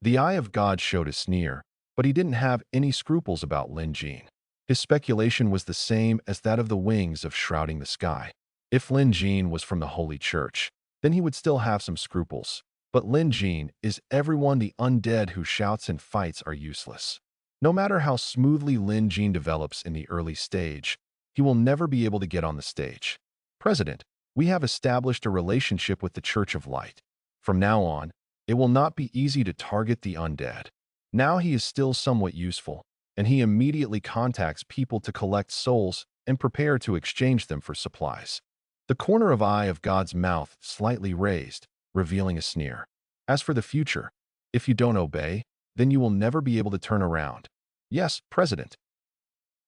The Eye of God showed a sneer, but he didn't have any scruples about Lin Jin. His speculation was the same as that of the Wings of Shrouding the Sky. If Lin Jin was from the Holy Church, then he would still have some scruples. But Lin Jin is everyone. The undead who shouts and fights are useless. No matter how smoothly Lin Jin develops in the early stage, he will never be able to get on the stage. President, we have established a relationship with the Church of Light. From now on, it will not be easy to target the undead. Now he is still somewhat useful, and he immediately contacts people to collect souls and prepare to exchange them for supplies. The corner of Eye of God's mouth slightly raised, revealing a sneer. As for the future, if you don't obey, then you will never be able to turn around. Yes, President.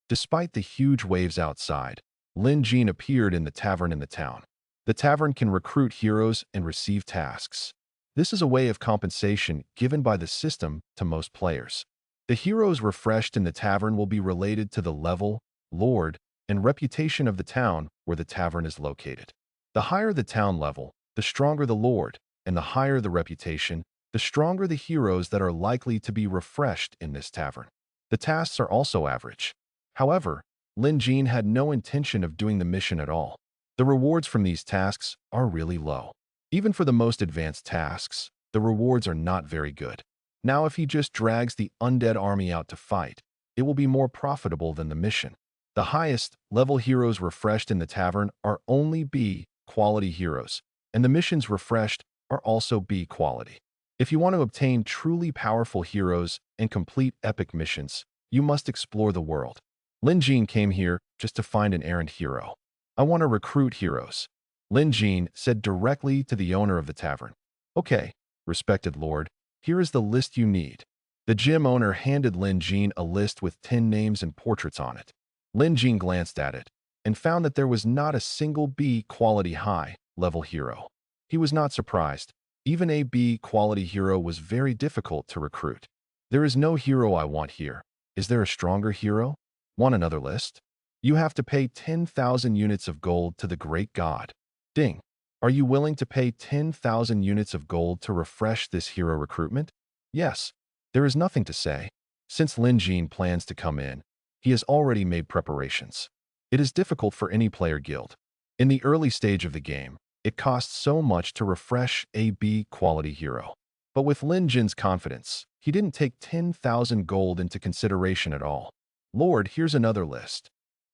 Despite the huge waves outside, Lin Jin appeared in the tavern in the town. The tavern can recruit heroes and receive tasks. This is a way of compensation given by the system to most players. The heroes refreshed in the tavern will be related to the level, lord, and reputation of the town where the tavern is located. The higher the town level, the stronger the lord, and the higher the reputation, the stronger the heroes that are likely to be refreshed in this tavern. The tasks are also average. However, Lin Jin had no intention of doing the mission at all. The rewards from these tasks are really low. Even for the most advanced tasks, the rewards are not very good. Now if he just drags the undead army out to fight, it will be more profitable than the mission. The highest level heroes refreshed in the tavern are only B quality heroes, and the missions refreshed are also B quality. If you want to obtain truly powerful heroes and complete epic missions, you must explore the world. Lin Jin came here just to find an errant hero. I want to recruit heroes. Lin Jin said directly to the owner of the tavern. Okay, respected lord, here is the list you need. The gym owner handed Lin Jin a list with 10 names and portraits on it. Lin Jin glanced at it and found that there was not a single B quality high-level hero. He was not surprised. Even a B quality hero was very difficult to recruit. There is no hero I want here. Is there a stronger hero? Want another list? You have to pay 10,000 units of gold to the great god. Ding. Are you willing to pay 10,000 units of gold to refresh this hero recruitment? Yes. There is nothing to say. Since Lin Jin plans to come in, he has already made preparations. It is difficult for any player guild. In the early stage of the game, it costs so much to refresh a B quality hero. But with Lin Jin's confidence, he didn't take 10,000 gold into consideration at all. Lord, here's another list.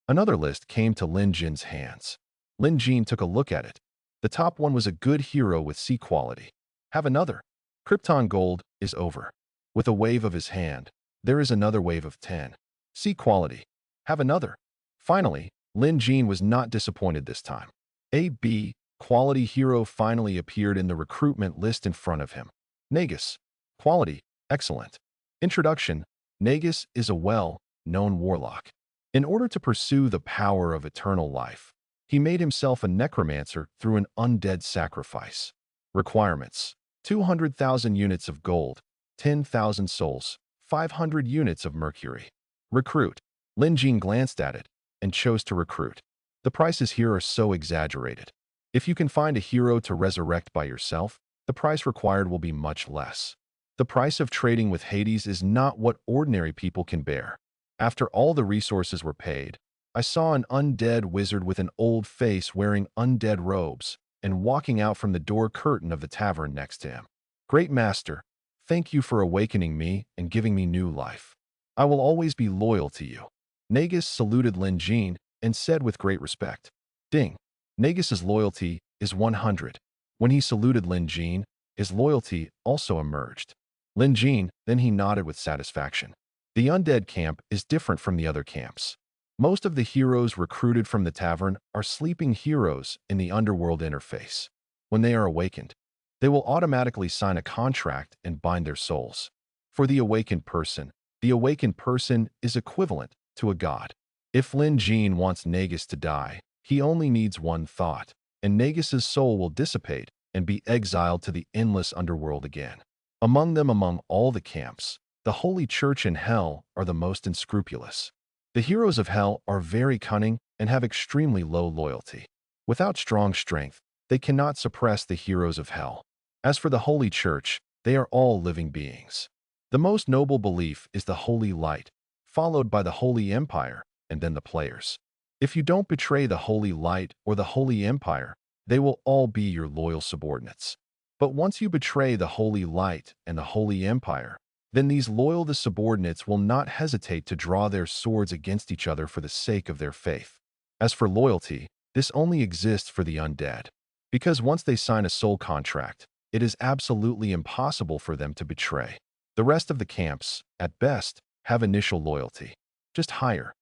Another list came to Lin Jin's hands. Lin Jin took a look at it. The top one was a good hero with C quality. Have another. Krypton Gold is over. With a wave of his hand, there is another wave of 10. C quality. Have another. Finally, Lin Jin was not disappointed this time. A B quality hero finally appeared in the recruitment list in front of him. Nagus. Quality. Excellent. Introduction. Nagus is a well-known warlock. In order to pursue the power of eternal life, he made himself a necromancer through an undead sacrifice. Requirements: 200,000 units of gold, 10,000 souls, 500 units of mercury. Recruit. Lin Jin glanced at it and chose to recruit. The prices here are so exaggerated. If you can find a hero to resurrect by yourself, the price required will be much less. The price of trading with Hades is not what ordinary people can bear. After all the resources were paid, I saw an undead wizard with an old face wearing undead robes and walking out from the door curtain of the tavern next to him. Great Master, thank you for awakening me and giving me new life. I will always be loyal to you. Nagus saluted Lin Jin and said with great respect. Ding. Nagus's loyalty is 100. When he saluted Lin Jin, his loyalty also emerged. Lin Jin, then he nodded with satisfaction. The undead camp is different from the other camps. Most of the heroes recruited from the tavern are sleeping heroes in the underworld interface. When they are awakened, they will automatically sign a contract and bind their souls. For the awakened person is equivalent to a god. If Lin Jin wants Nagus to die, he only needs one thought, and Nagus's soul will dissipate and be exiled to the endless underworld again. Among all the camps, the Holy Church and Hell are the most unscrupulous. The heroes of Hell are very cunning and have extremely low loyalty. Without strong strength, they cannot suppress the heroes of Hell. As for the Holy Church, they are all living beings. The most noble belief is the Holy Light, followed by the Holy Empire, and then the players. If you don't betray the Holy Light or the Holy Empire, they will all be your loyal subordinates. But once you betray the Holy Light and the Holy Empire, then these loyal subordinates will not hesitate to draw their swords against each other for the sake of their faith. As for loyalty, this only exists for the undead. Because once they sign a soul contract, it is absolutely impossible for them to betray. The rest of the camps, at best, have initial loyalty. Just higher.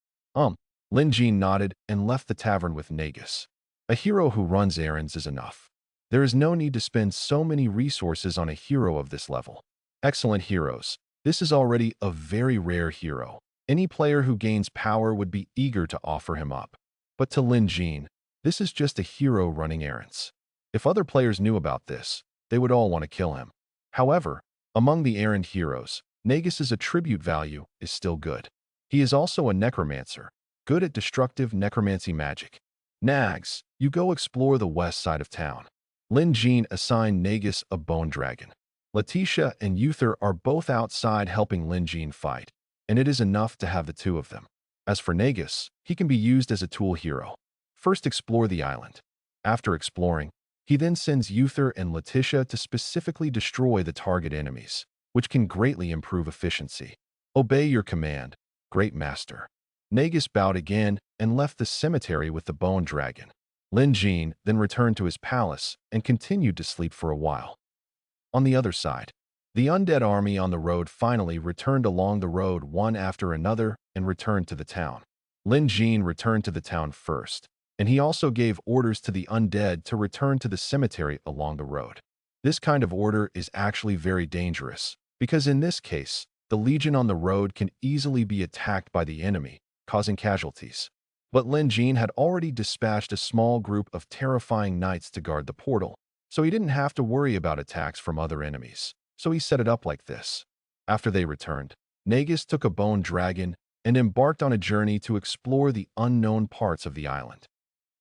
Lin Jin nodded and left the tavern with Nagus. A hero who runs errands is enough. There is no need to spend so many resources on a hero of this level. Excellent heroes. This is already a very rare hero. Any player who gains power would be eager to offer him up. But to Lin Jin, this is just a hero running errands. If other players knew about this, they would all want to kill him. However, among the errand heroes, Nagus's attribute value is still good. He is also a necromancer, good at destructive necromancy magic. Nags, you go explore the west side of town. Lin Jin assigned Nagus a bone dragon. Letitia and Uther are both outside helping Lin Jin fight, and it is enough to have the two of them. As for Nagus, he can be used as a tool hero. First explore the island. After exploring, he then sends Uther and Letitia to specifically destroy the target enemies, which can greatly improve efficiency. Obey your command, Great Master. Nagus bowed again and left the cemetery with the bone dragon. Lin Jin then returned to his palace and continued to sleep for a while. On the other side, the undead army on the road finally returned along the road one after another and returned to the town. Lin Jin returned to the town first, and he also gave orders to the undead to return to the cemetery along the road. This kind of order is actually very dangerous, because in this case, the legion on the road can easily be attacked by the enemy, causing casualties. But Lin Jin had already dispatched a small group of terrifying knights to guard the portal, so he didn't have to worry about attacks from other enemies. So he set it up like this. After they returned, Nagus took a bone dragon and embarked on a journey to explore the unknown parts of the island.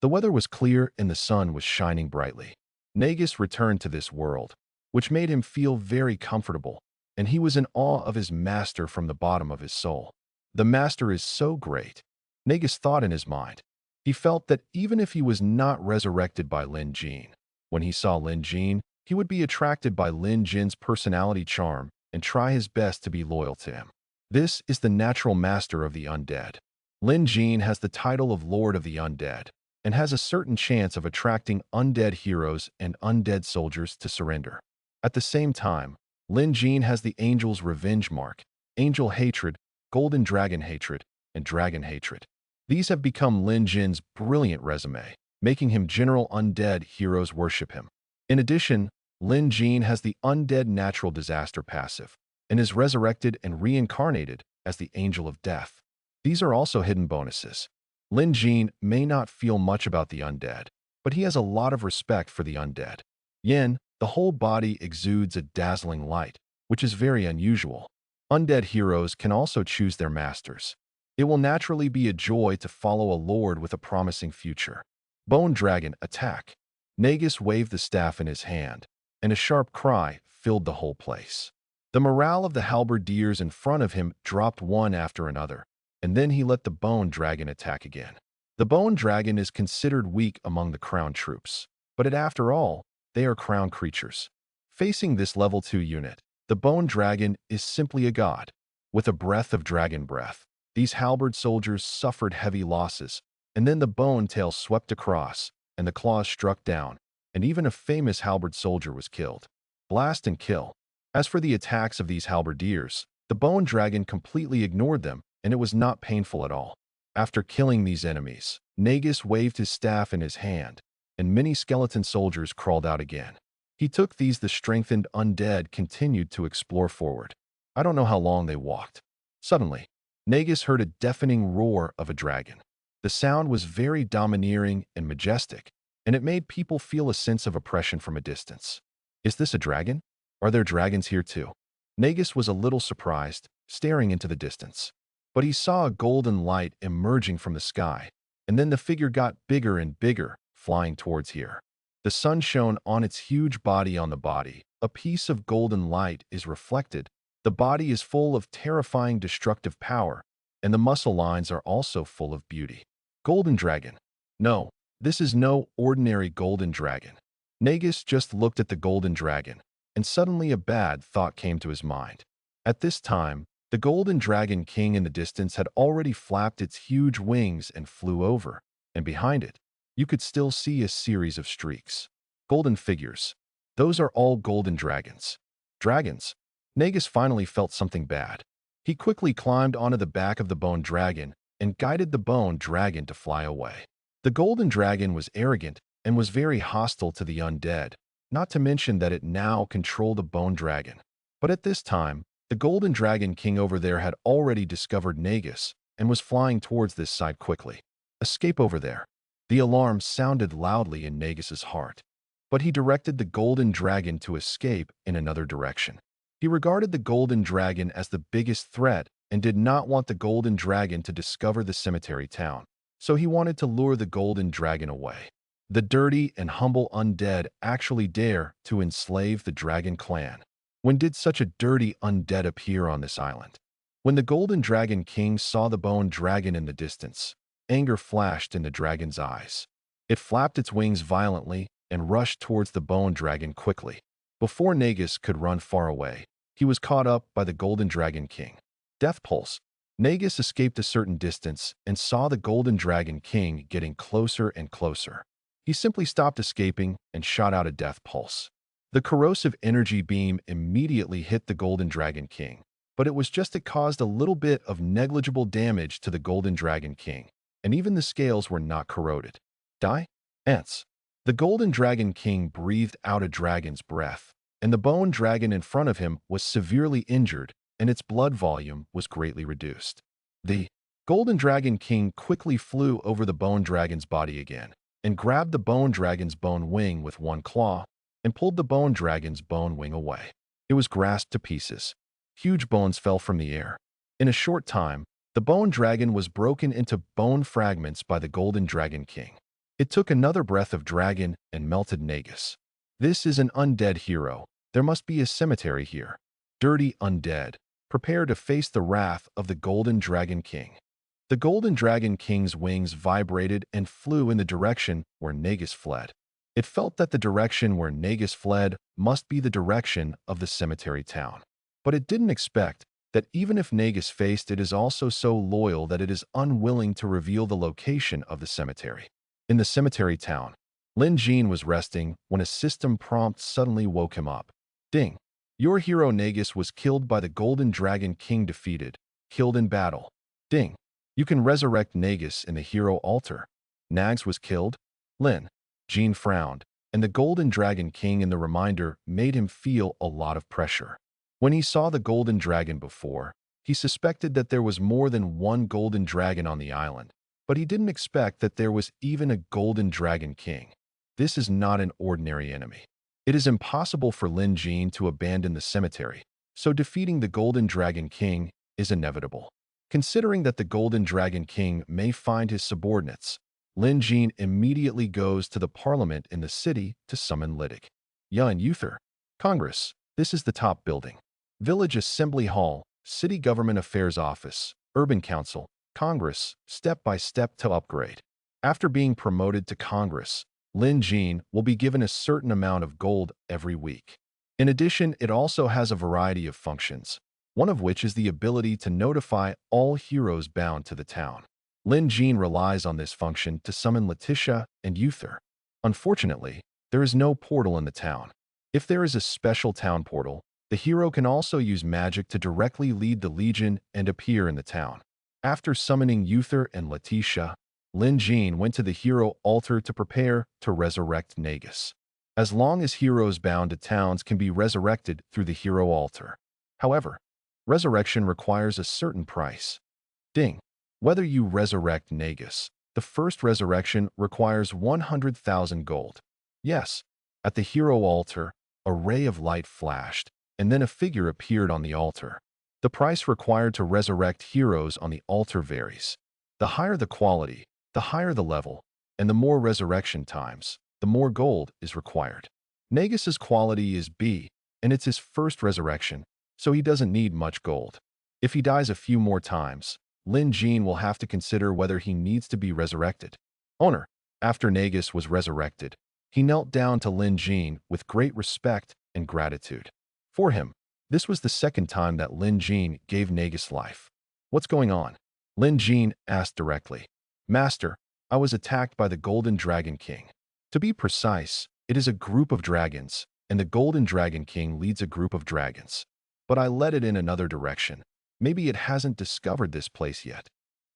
The weather was clear and the sun was shining brightly. Nagus returned to this world, which made him feel very comfortable, and he was in awe of his master from the bottom of his soul. The master is so great, Nagus thought in his mind. He felt that even if he was not resurrected by Lin Jin, when he saw Lin Jin, he would be attracted by Lin Jin's personality charm and try his best to be loyal to him. This is the natural master of the undead. Lin Jin has the title of Lord of the Undead and has a certain chance of attracting undead heroes and undead soldiers to surrender. At the same time, Lin Jin has the Angel's Revenge mark, Angel Hatred, Golden Dragon Hatred, and Dragon Hatred. These have become Lin Jin's brilliant resume, making him general undead heroes worship him. In addition, Lin Jin has the Undead Natural Disaster passive and is resurrected and reincarnated as the Angel of Death. These are also hidden bonuses. Lin Jin may not feel much about the undead, but he has a lot of respect for the undead. Yin, the whole body exudes a dazzling light, which is very unusual. Undead heroes can also choose their masters. It will naturally be a joy to follow a lord with a promising future. Bone Dragon attack. Nagus waved the staff in his hand, and a sharp cry filled the whole place. The morale of the halberdiers in front of him dropped one after another, and then he let the Bone Dragon attack again. The Bone Dragon is considered weak among the crown troops, but after all, they are crown creatures. Facing this level 2 unit, the Bone Dragon is simply a god. With a breath of dragon breath, these halberd soldiers suffered heavy losses, and then the bone tail swept across, and the claws struck down, and even a famous halberd soldier was killed. Blast and kill. As for the attacks of these halberdiers, the Bone Dragon completely ignored them, and it was not painful at all. After killing these enemies, Nagus waved his staff in his hand, and many skeleton soldiers crawled out again. He took these. The strengthened undead continued to explore forward. I don't know how long they walked. Suddenly, Nagus heard a deafening roar of a dragon. The sound was very domineering and majestic, and it made people feel a sense of oppression from a distance. Is this a dragon? Are there dragons here too? Nagus was a little surprised, staring into the distance. But he saw a golden light emerging from the sky, and then the figure got bigger and bigger, flying towards here. The sun shone on its huge body. On the body, a piece of golden light is reflected. The body is full of terrifying destructive power, and the muscle lines are also full of beauty. Golden Dragon. No, this is no ordinary golden dragon. Nagus just looked at the golden dragon, and suddenly a bad thought came to his mind. At this time, the golden dragon king in the distance had already flapped its huge wings and flew over, and behind it, you could still see a series of streaks. Golden figures. Those are all golden dragons. Dragons. Nagus finally felt something bad. He quickly climbed onto the back of the bone dragon and guided the bone dragon to fly away. The golden dragon was arrogant and was very hostile to the undead, not to mention that it now controlled the bone dragon. But at this time, the golden dragon king over there had already discovered Nagus and was flying towards this side quickly. Escape over there. The alarm sounded loudly in Nagus's heart, but he directed the golden dragon to escape in another direction. He regarded the golden dragon as the biggest threat and did not want the golden dragon to discover the cemetery town, so he wanted to lure the golden dragon away. The dirty and humble undead actually dare to enslave the dragon clan. When did such a dirty undead appear on this island? When the golden dragon king saw the bone dragon in the distance, anger flashed in the dragon's eyes. It flapped its wings violently and rushed towards the bone dragon quickly. Before Nagus could run far away, he was caught up by the golden dragon king. Death Pulse. Nagus escaped a certain distance and saw the golden dragon king getting closer and closer. He simply stopped escaping and shot out a death pulse. The corrosive energy beam immediately hit the golden dragon king, but it caused a little bit of negligible damage to the golden dragon king, and even the scales were not corroded. Die? Ants. The golden dragon king breathed out a dragon's breath, and the bone dragon in front of him was severely injured, and its blood volume was greatly reduced. The golden dragon king quickly flew over the bone dragon's body again, and grabbed the bone dragon's bone wing with one claw, and pulled the bone dragon's bone wing away. It was grasped to pieces. Huge bones fell from the air. In a short time, the bone dragon was broken into bone fragments by the golden dragon king. It took another breath of dragon and melted Nagus. This is an undead hero. There must be a cemetery here. Dirty undead. Prepare to face the wrath of the golden dragon king. The golden dragon king's wings vibrated and flew in the direction where Nagus fled. It felt that the direction where Nagus fled must be the direction of the cemetery town. But it didn't expect that even if Nagus faced it is also so loyal that it is unwilling to reveal the location of the cemetery. In the cemetery town, Lin Jin was resting when a system prompt suddenly woke him up. Ding! Your hero Nagus was killed by the Golden Dragon King defeated, killed in battle. Ding! You can resurrect Nagus in the hero altar. Nags was killed? Lin Jin frowned, and the Golden Dragon King in the reminder made him feel a lot of pressure. When he saw the Golden Dragon before, he suspected that there was more than one Golden Dragon on the island, but he didn't expect that there was even a Golden Dragon King. This is not an ordinary enemy. It is impossible for Lin Jin to abandon the cemetery, so defeating the Golden Dragon King is inevitable. Considering that the Golden Dragon King may find his subordinates, Lin Jin immediately goes to the parliament in the city to summon Lytic. Yun Uther. Congress. This is the top building. Village Assembly Hall, City Government Affairs Office, Urban Council, Congress, step by step to upgrade. After being promoted to Congress, Lin Jin will be given a certain amount of gold every week. In addition, it also has a variety of functions, one of which is the ability to notify all heroes bound to the town. Lin Jin relies on this function to summon Letitia and Uther. Unfortunately, there is no portal in the town. If there is a special town portal, the hero can also use magic to directly lead the Legion and appear in the town. After summoning Uther and Letitia, Lin Jin went to the hero altar to prepare to resurrect Nagus. As long as heroes bound to towns can be resurrected through the hero altar. However, resurrection requires a certain price. Ding! Whether you resurrect Nagus, the first resurrection requires 100,000 gold. Yes, at the hero altar, a ray of light flashed, and then a figure appeared on the altar. The price required to resurrect heroes on the altar varies. The higher the quality, the higher the level, and the more resurrection times, the more gold is required. Nagus's quality is B, and it's his first resurrection, so he doesn't need much gold. If he dies a few more times, Lin Jin will have to consider whether he needs to be resurrected. Owner. After Nagus was resurrected, he knelt down to Lin Jin with great respect and gratitude. For him, this was the second time that Lin Jin gave Nagus life. What's going on? Lin Jin asked directly. Master, I was attacked by the Golden Dragon King. To be precise, it is a group of dragons, and the Golden Dragon King leads a group of dragons. But I led it in another direction. Maybe it hasn't discovered this place yet.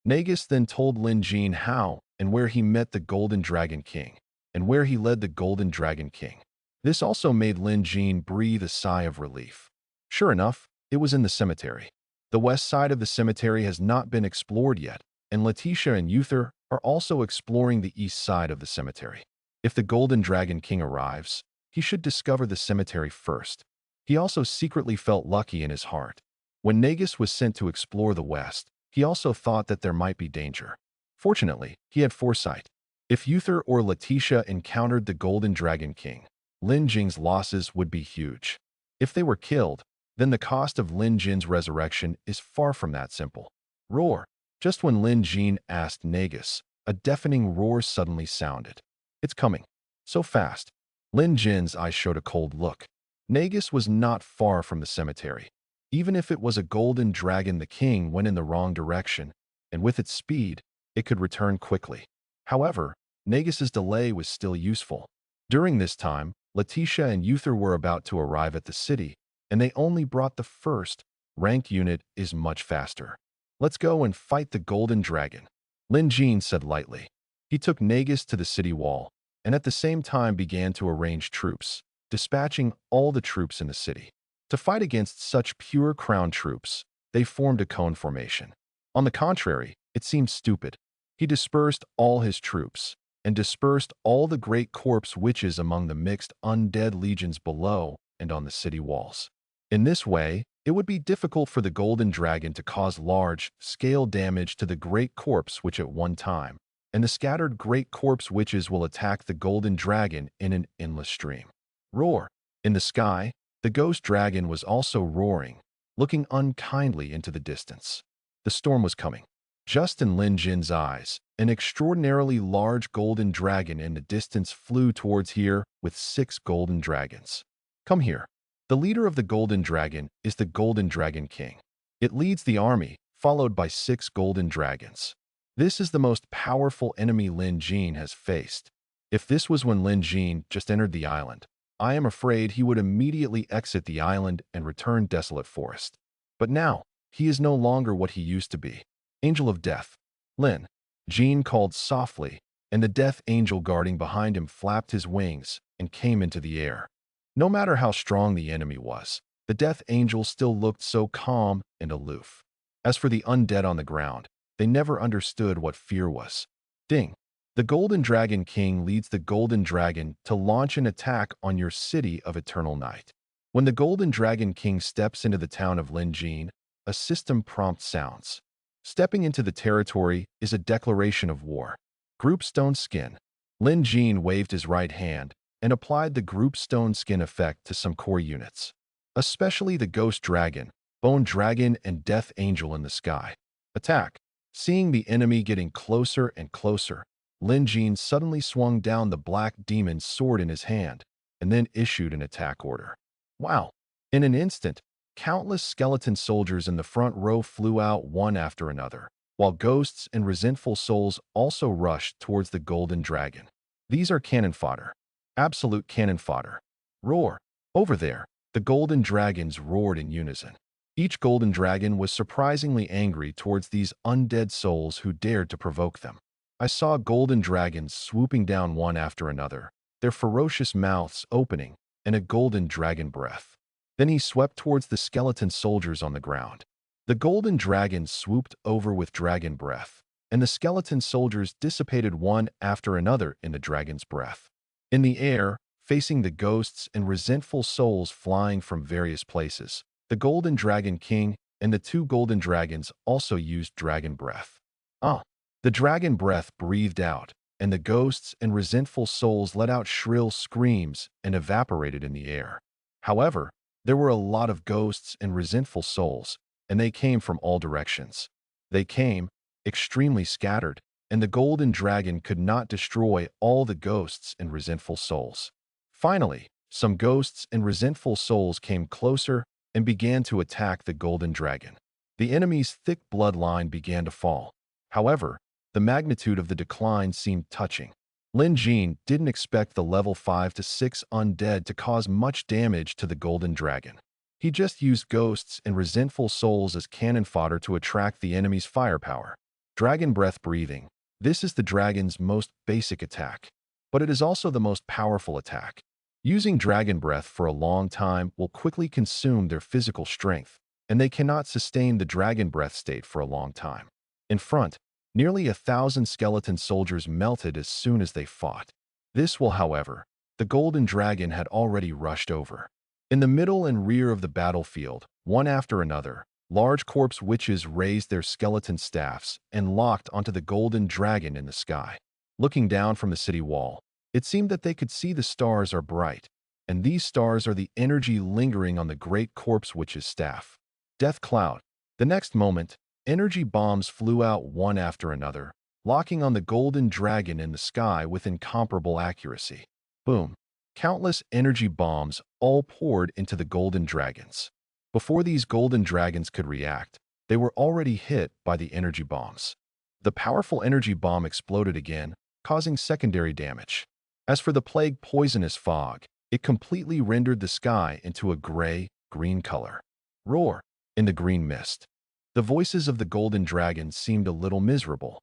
Nagus then told Lin Jin how and where he met the Golden Dragon King, and where he led the Golden Dragon King. This also made Lin Jin breathe a sigh of relief. Sure enough, it was in the cemetery. The west side of the cemetery has not been explored yet, and Letitia and Uther are also exploring the east side of the cemetery. If the Golden Dragon King arrives, he should discover the cemetery first. He also secretly felt lucky in his heart. When Nagus was sent to explore the west, he also thought that there might be danger. Fortunately, he had foresight. If Uther or Letitia encountered the Golden Dragon King, Lin Jin's losses would be huge. If they were killed, then the cost of Lin Jin's resurrection is far from that simple. Roar! Just when Lin Jin asked Nagus, a deafening roar suddenly sounded. It's coming. So fast. Lin Jin's eyes showed a cold look. Nagus was not far from the cemetery. Even if it was a golden dragon, the king went in the wrong direction, and with its speed, it could return quickly. However, Nagus's delay was still useful. During this time, Letitia and Uther were about to arrive at the city, and they only brought the first. Rank unit is much faster. Let's go and fight the golden dragon, Lin Jin said lightly. He took Nagus to the city wall, and at the same time began to arrange troops, dispatching all the troops in the city. To fight against such pure crown troops, they formed a cone formation. On the contrary, it seemed stupid. He dispersed all his troops, and dispersed all the great corpse witches among the mixed undead legions below and on the city walls. In this way, it would be difficult for the golden dragon to cause large-scale damage to the great corpse witch at one time, and the scattered great corpse witches will attack the golden dragon in an endless stream. Roar! In the sky, the ghost dragon was also roaring, looking unkindly into the distance. The storm was coming. Just in Lin Jin's eyes, an extraordinarily large golden dragon in the distance flew towards here with 6 golden dragons. Come here. The leader of the golden dragon is the Golden Dragon King. It leads the army, followed by 6 golden dragons. This is the most powerful enemy Lin Jin has faced. If this was when Lin Jin just entered the island, I am afraid he would immediately exit the island and return Desolate Forest. But now, he is no longer what he used to be. Angel of Death. Lin Jin called softly, and the death angel guarding behind him flapped his wings and came into the air. No matter how strong the enemy was, the death angel still looked so calm and aloof. As for the undead on the ground, they never understood what fear was. Ding! The Golden Dragon King leads the Golden Dragon to launch an attack on your city of eternal night. When the Golden Dragon King steps into the town of Lin Jin, a system prompt sounds. Stepping into the territory is a declaration of war. Group Stone Skin. Lin Jin waved his right hand and applied the Group Stone Skin effect to some core units, especially the Ghost Dragon, Bone Dragon, and Death Angel in the sky. Attack. Seeing the enemy getting closer and closer, Lin Jin suddenly swung down the Black Demon's sword in his hand and then issued an attack order. Wow! In an instant, countless skeleton soldiers in the front row flew out one after another, while ghosts and resentful souls also rushed towards the Golden Dragon. These are cannon fodder. Absolute cannon fodder. Roar! Over there, the Golden Dragons roared in unison. Each Golden Dragon was surprisingly angry towards these undead souls who dared to provoke them. I saw Golden Dragons swooping down one after another, their ferocious mouths opening, and a Golden Dragon breath. Then he swept towards the skeleton soldiers on the ground. The Golden Dragon swooped over with Dragon Breath, and the skeleton soldiers dissipated one after another in the Dragon's breath. In the air, facing the ghosts and resentful souls flying from various places, the Golden Dragon King and the 2 Golden Dragons also used Dragon Breath. The Dragon Breath breathed out, and the ghosts and resentful souls let out shrill screams and evaporated in the air. However, there were a lot of ghosts and resentful souls, and they came from all directions. They came, extremely scattered, and the Golden Dragon could not destroy all the ghosts and resentful souls. Finally, some ghosts and resentful souls came closer and began to attack the Golden Dragon. The enemy's thick bloodline began to fall. However, the magnitude of the decline seemed touching. Lin Jin didn't expect the level 5 to 6 undead to cause much damage to the Golden Dragon. He just used ghosts and resentful souls as cannon fodder to attract the enemy's firepower. Dragon Breath breathing. This is the dragon's most basic attack, but it is also the most powerful attack. Using Dragon Breath for a long time will quickly consume their physical strength, and they cannot sustain the Dragon Breath state for a long time. In front, nearly 1,000 skeleton soldiers melted as soon as they fought. This will, however, the Golden Dragon had already rushed over. In the middle and rear of the battlefield, one after another, large corpse witches raised their skeleton staffs and locked onto the Golden Dragon in the sky. Looking down from the city wall, it seemed that they could see the stars are bright, and these stars are the energy lingering on the great corpse witch's staff. Death Cloud. The next moment, energy bombs flew out one after another, locking on the Golden Dragon in the sky with incomparable accuracy. Boom! Countless energy bombs all poured into the Golden Dragons. Before these Golden Dragons could react, they were already hit by the energy bombs. The powerful energy bomb exploded again, causing secondary damage. As for the plague poisonous fog, it completely rendered the sky into a gray-green color. Roar! In the green mist. The voices of the Golden Dragon seemed a little miserable.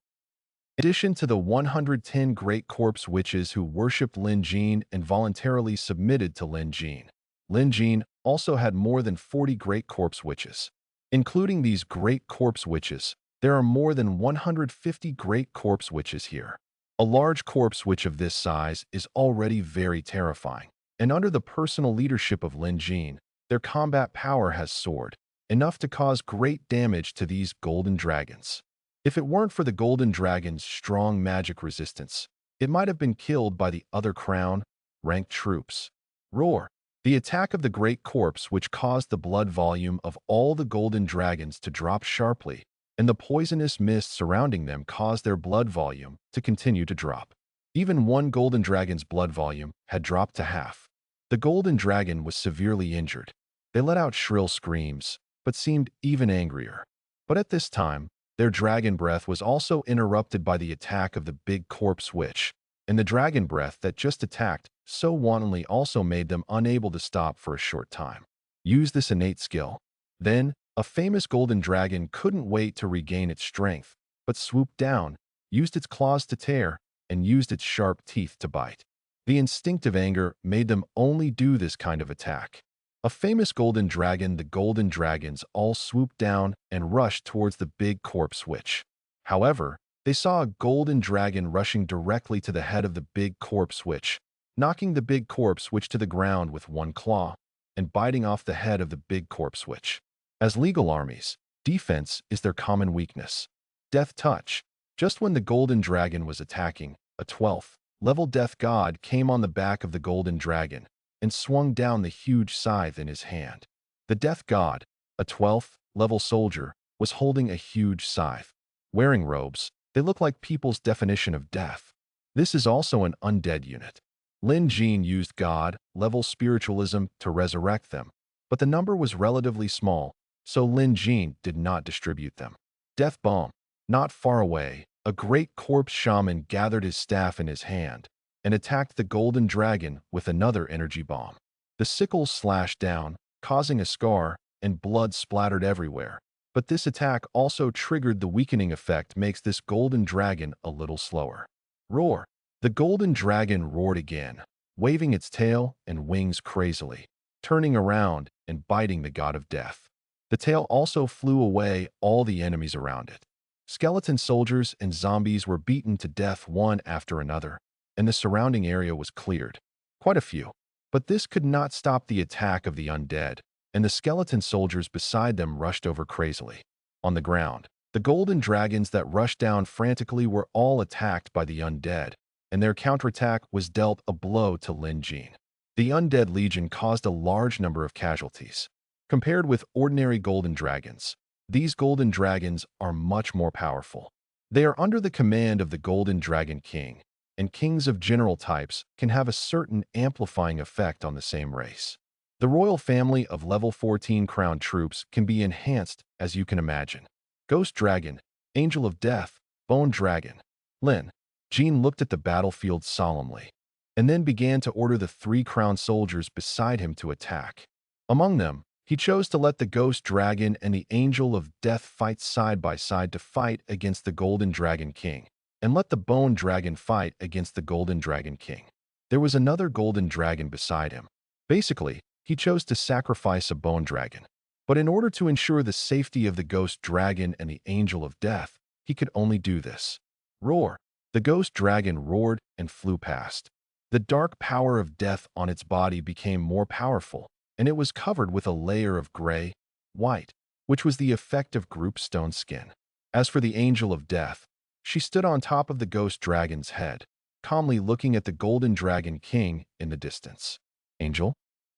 In addition to the 110 great corpse witches who worshipped Lin Jin and voluntarily submitted to Lin Jin, Lin Jin also had more than 40 great corpse witches. Including these great corpse witches, there are more than 150 great corpse witches here. A large corpse witch of this size is already very terrifying, and under the personal leadership of Lin Jin, their combat power has soared, enough to cause great damage to these Golden Dragons. If it weren't for the Golden Dragon's strong magic resistance, it might have been killed by the other crown-ranked troops. Roar! The attack of the great corpse which caused the blood volume of all the Golden Dragons to drop sharply, and the poisonous mist surrounding them caused their blood volume to continue to drop. Even one Golden Dragon's blood volume had dropped to half. The Golden Dragon was severely injured. They let out shrill screams, but seemed even angrier. But at this time, their dragon breath was also interrupted by the attack of the big corpse witch, and the dragon breath that just attacked so wantonly also made them unable to stop for a short time. Use this innate skill. Then, a famous golden dragon couldn't wait to regain its strength, but swooped down, used its claws to tear, and used its sharp teeth to bite. The instinctive anger made them only do this kind of attack. A famous golden dragon, the golden dragons all swooped down and rushed towards the big corpse witch. However, they saw a golden dragon rushing directly to the head of the big corpse witch, knocking the big corpse witch to the ground with one claw, and biting off the head of the big corpse witch. As legal armies, defense is their common weakness. Death touch. Just when the golden dragon was attacking, a 12th level death god came on the back of the golden dragon and swung down the huge scythe in his hand. The death god, a 12th level soldier, was holding a huge scythe. Wearing robes, they look like people's definition of death. This is also an undead unit. Lin Jin used god-level spiritualism to resurrect them, but the number was relatively small, so Lin Jin did not distribute them. Death bomb. Not far away, a great corpse shaman gathered his staff in his hand and attacked the golden dragon with another energy bomb. The sickles slashed down, causing a scar, and blood splattered everywhere. But this attack also triggered the weakening effect, makes this golden dragon a little slower. Roar. The golden dragon roared again, waving its tail and wings crazily, turning around and biting the god of death. The tail also flew away all the enemies around it. Skeleton soldiers and zombies were beaten to death one after another, and the surrounding area was cleared. Quite a few. But this could not stop the attack of the undead, and the skeleton soldiers beside them rushed over crazily. On the ground, the golden dragons that rushed down frantically were all attacked by the undead, and their counterattack was dealt a blow to Lin Jin. The undead legion caused a large number of casualties. Compared with ordinary golden dragons, these golden dragons are much more powerful. They are under the command of the Golden Dragon King, and kings of general types can have a certain amplifying effect on the same race. The royal family of level 14 crown troops can be enhanced as you can imagine. Ghost Dragon, Angel of Death, Bone Dragon. Lin Jin looked at the battlefield solemnly, and then began to order the 3 crown soldiers beside him to attack. Among them, he chose to let the Ghost Dragon and the Angel of Death fight side by side to fight against the Golden Dragon King, and let the Bone Dragon fight against the Golden Dragon King. There was another Golden Dragon beside him. Basically, he chose to sacrifice a Bone Dragon. But in order to ensure the safety of the Ghost Dragon and the Angel of Death, he could only do this. Roar. The Ghost Dragon roared and flew past. The dark power of death on its body became more powerful, and it was covered with a layer of gray, white, which was the effect of group stone skin. As for the Angel of Death, she stood on top of the Ghost Dragon's head, calmly looking at the Golden Dragon King in the distance. Angel?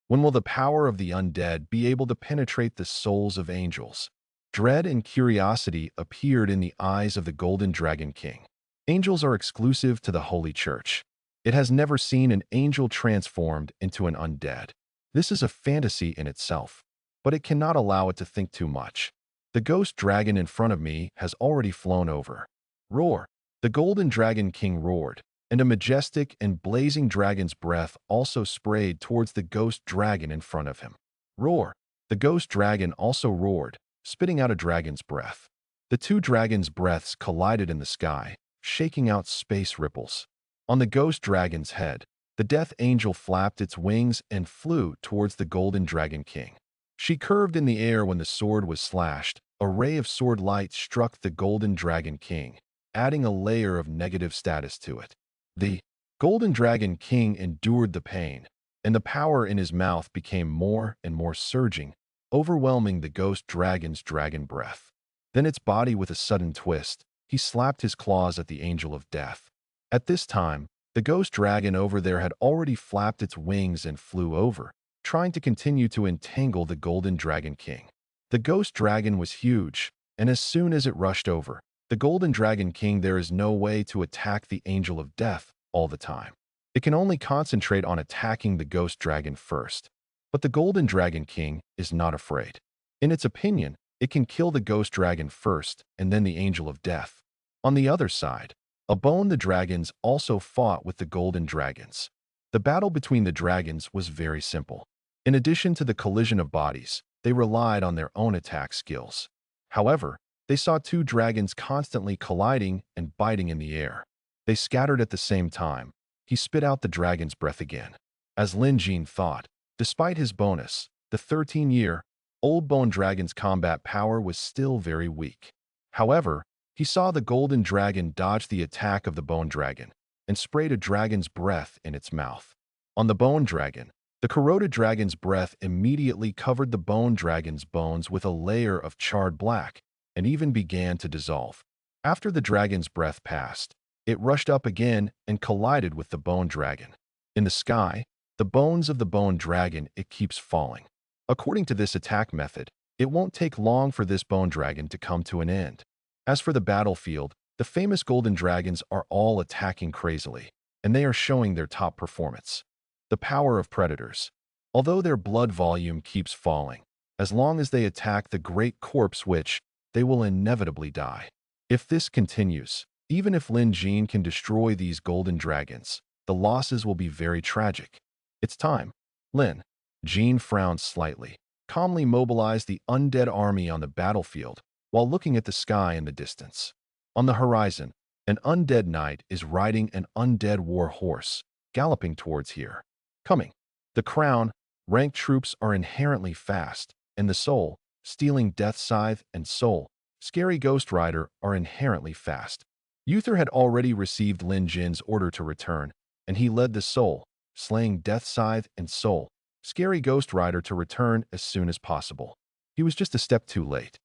When will the power of the undead be able to penetrate the souls of angels? Dread and curiosity appeared in the eyes of the Golden Dragon King. Angels are exclusive to the Holy Church. It has never seen an angel transformed into an undead. This is a fantasy in itself, but it cannot allow it to think too much. The Ghost Dragon in front of me has already flown over. Roar. The Golden Dragon King roared, and a majestic and blazing dragon's breath also sprayed towards the Ghost Dragon in front of him. Roar. The Ghost Dragon also roared, spitting out a dragon's breath. The 2 dragons' breaths collided in the sky, shaking out space ripples. On the Ghost Dragon's head, the Death Angel flapped its wings and flew towards the Golden Dragon King. She curved in the air when the sword was slashed. A ray of sword light struck the Golden Dragon King, adding a layer of negative status to it. The Golden Dragon King endured the pain, and the power in his mouth became more and more surging, overwhelming the Ghost Dragon's dragon breath. Then its body with a sudden twist, he slapped his claws at the Angel of Death. At this time, the Ghost Dragon over there had already flapped its wings and flew over, trying to continue to entangle the Golden Dragon King. The Ghost Dragon was huge, and as soon as it rushed over, the Golden Dragon King, there is no way to attack the Angel of Death all the time. It can only concentrate on attacking the Ghost Dragon first. But the Golden Dragon King is not afraid. In its opinion, it can kill the ghost dragon first and then the angel of death. On the other side, Abone the dragons also fought with the golden dragons. The battle between the dragons was very simple. In addition to the collision of bodies, they relied on their own attack skills. However, they saw two dragons constantly colliding and biting in the air. They scattered at the same time. He spit out the dragon's breath again. As Lin Jin thought, despite his bonus, the 13-year-old bone dragon's combat power was still very weak. However, he saw the golden dragon dodge the attack of the bone dragon and sprayed a dragon's breath in its mouth. On the bone dragon, the corroded dragon's breath immediately covered the bone dragon's bones with a layer of charred black and even began to dissolve. After the dragon's breath passed, it rushed up again and collided with the bone dragon. In the sky, the bones of the bone dragon, it keeps falling. According to this attack method, it won't take long for this bone dragon to come to an end. As for the battlefield, the famous golden dragons are all attacking crazily, and they are showing their top performance. The power of predators. Although their blood volume keeps falling, as long as they attack the great corpse witch, they will inevitably die. If this continues, even if Lin Jin can destroy these golden dragons, the losses will be very tragic. It's time. Lin Jin frowned slightly, calmly mobilized the undead army on the battlefield while looking at the sky in the distance. On the horizon, an undead knight is riding an undead war horse, galloping towards here. Coming. The crown, ranked troops are inherently fast, and the soul, stealing death scythe and soul, scary ghost rider are inherently fast. Uther had already received Lin Jin's order to return, and he led the soul, slaying death scythe and soul, scary ghost rider to return as soon as possible. He was just a step too late.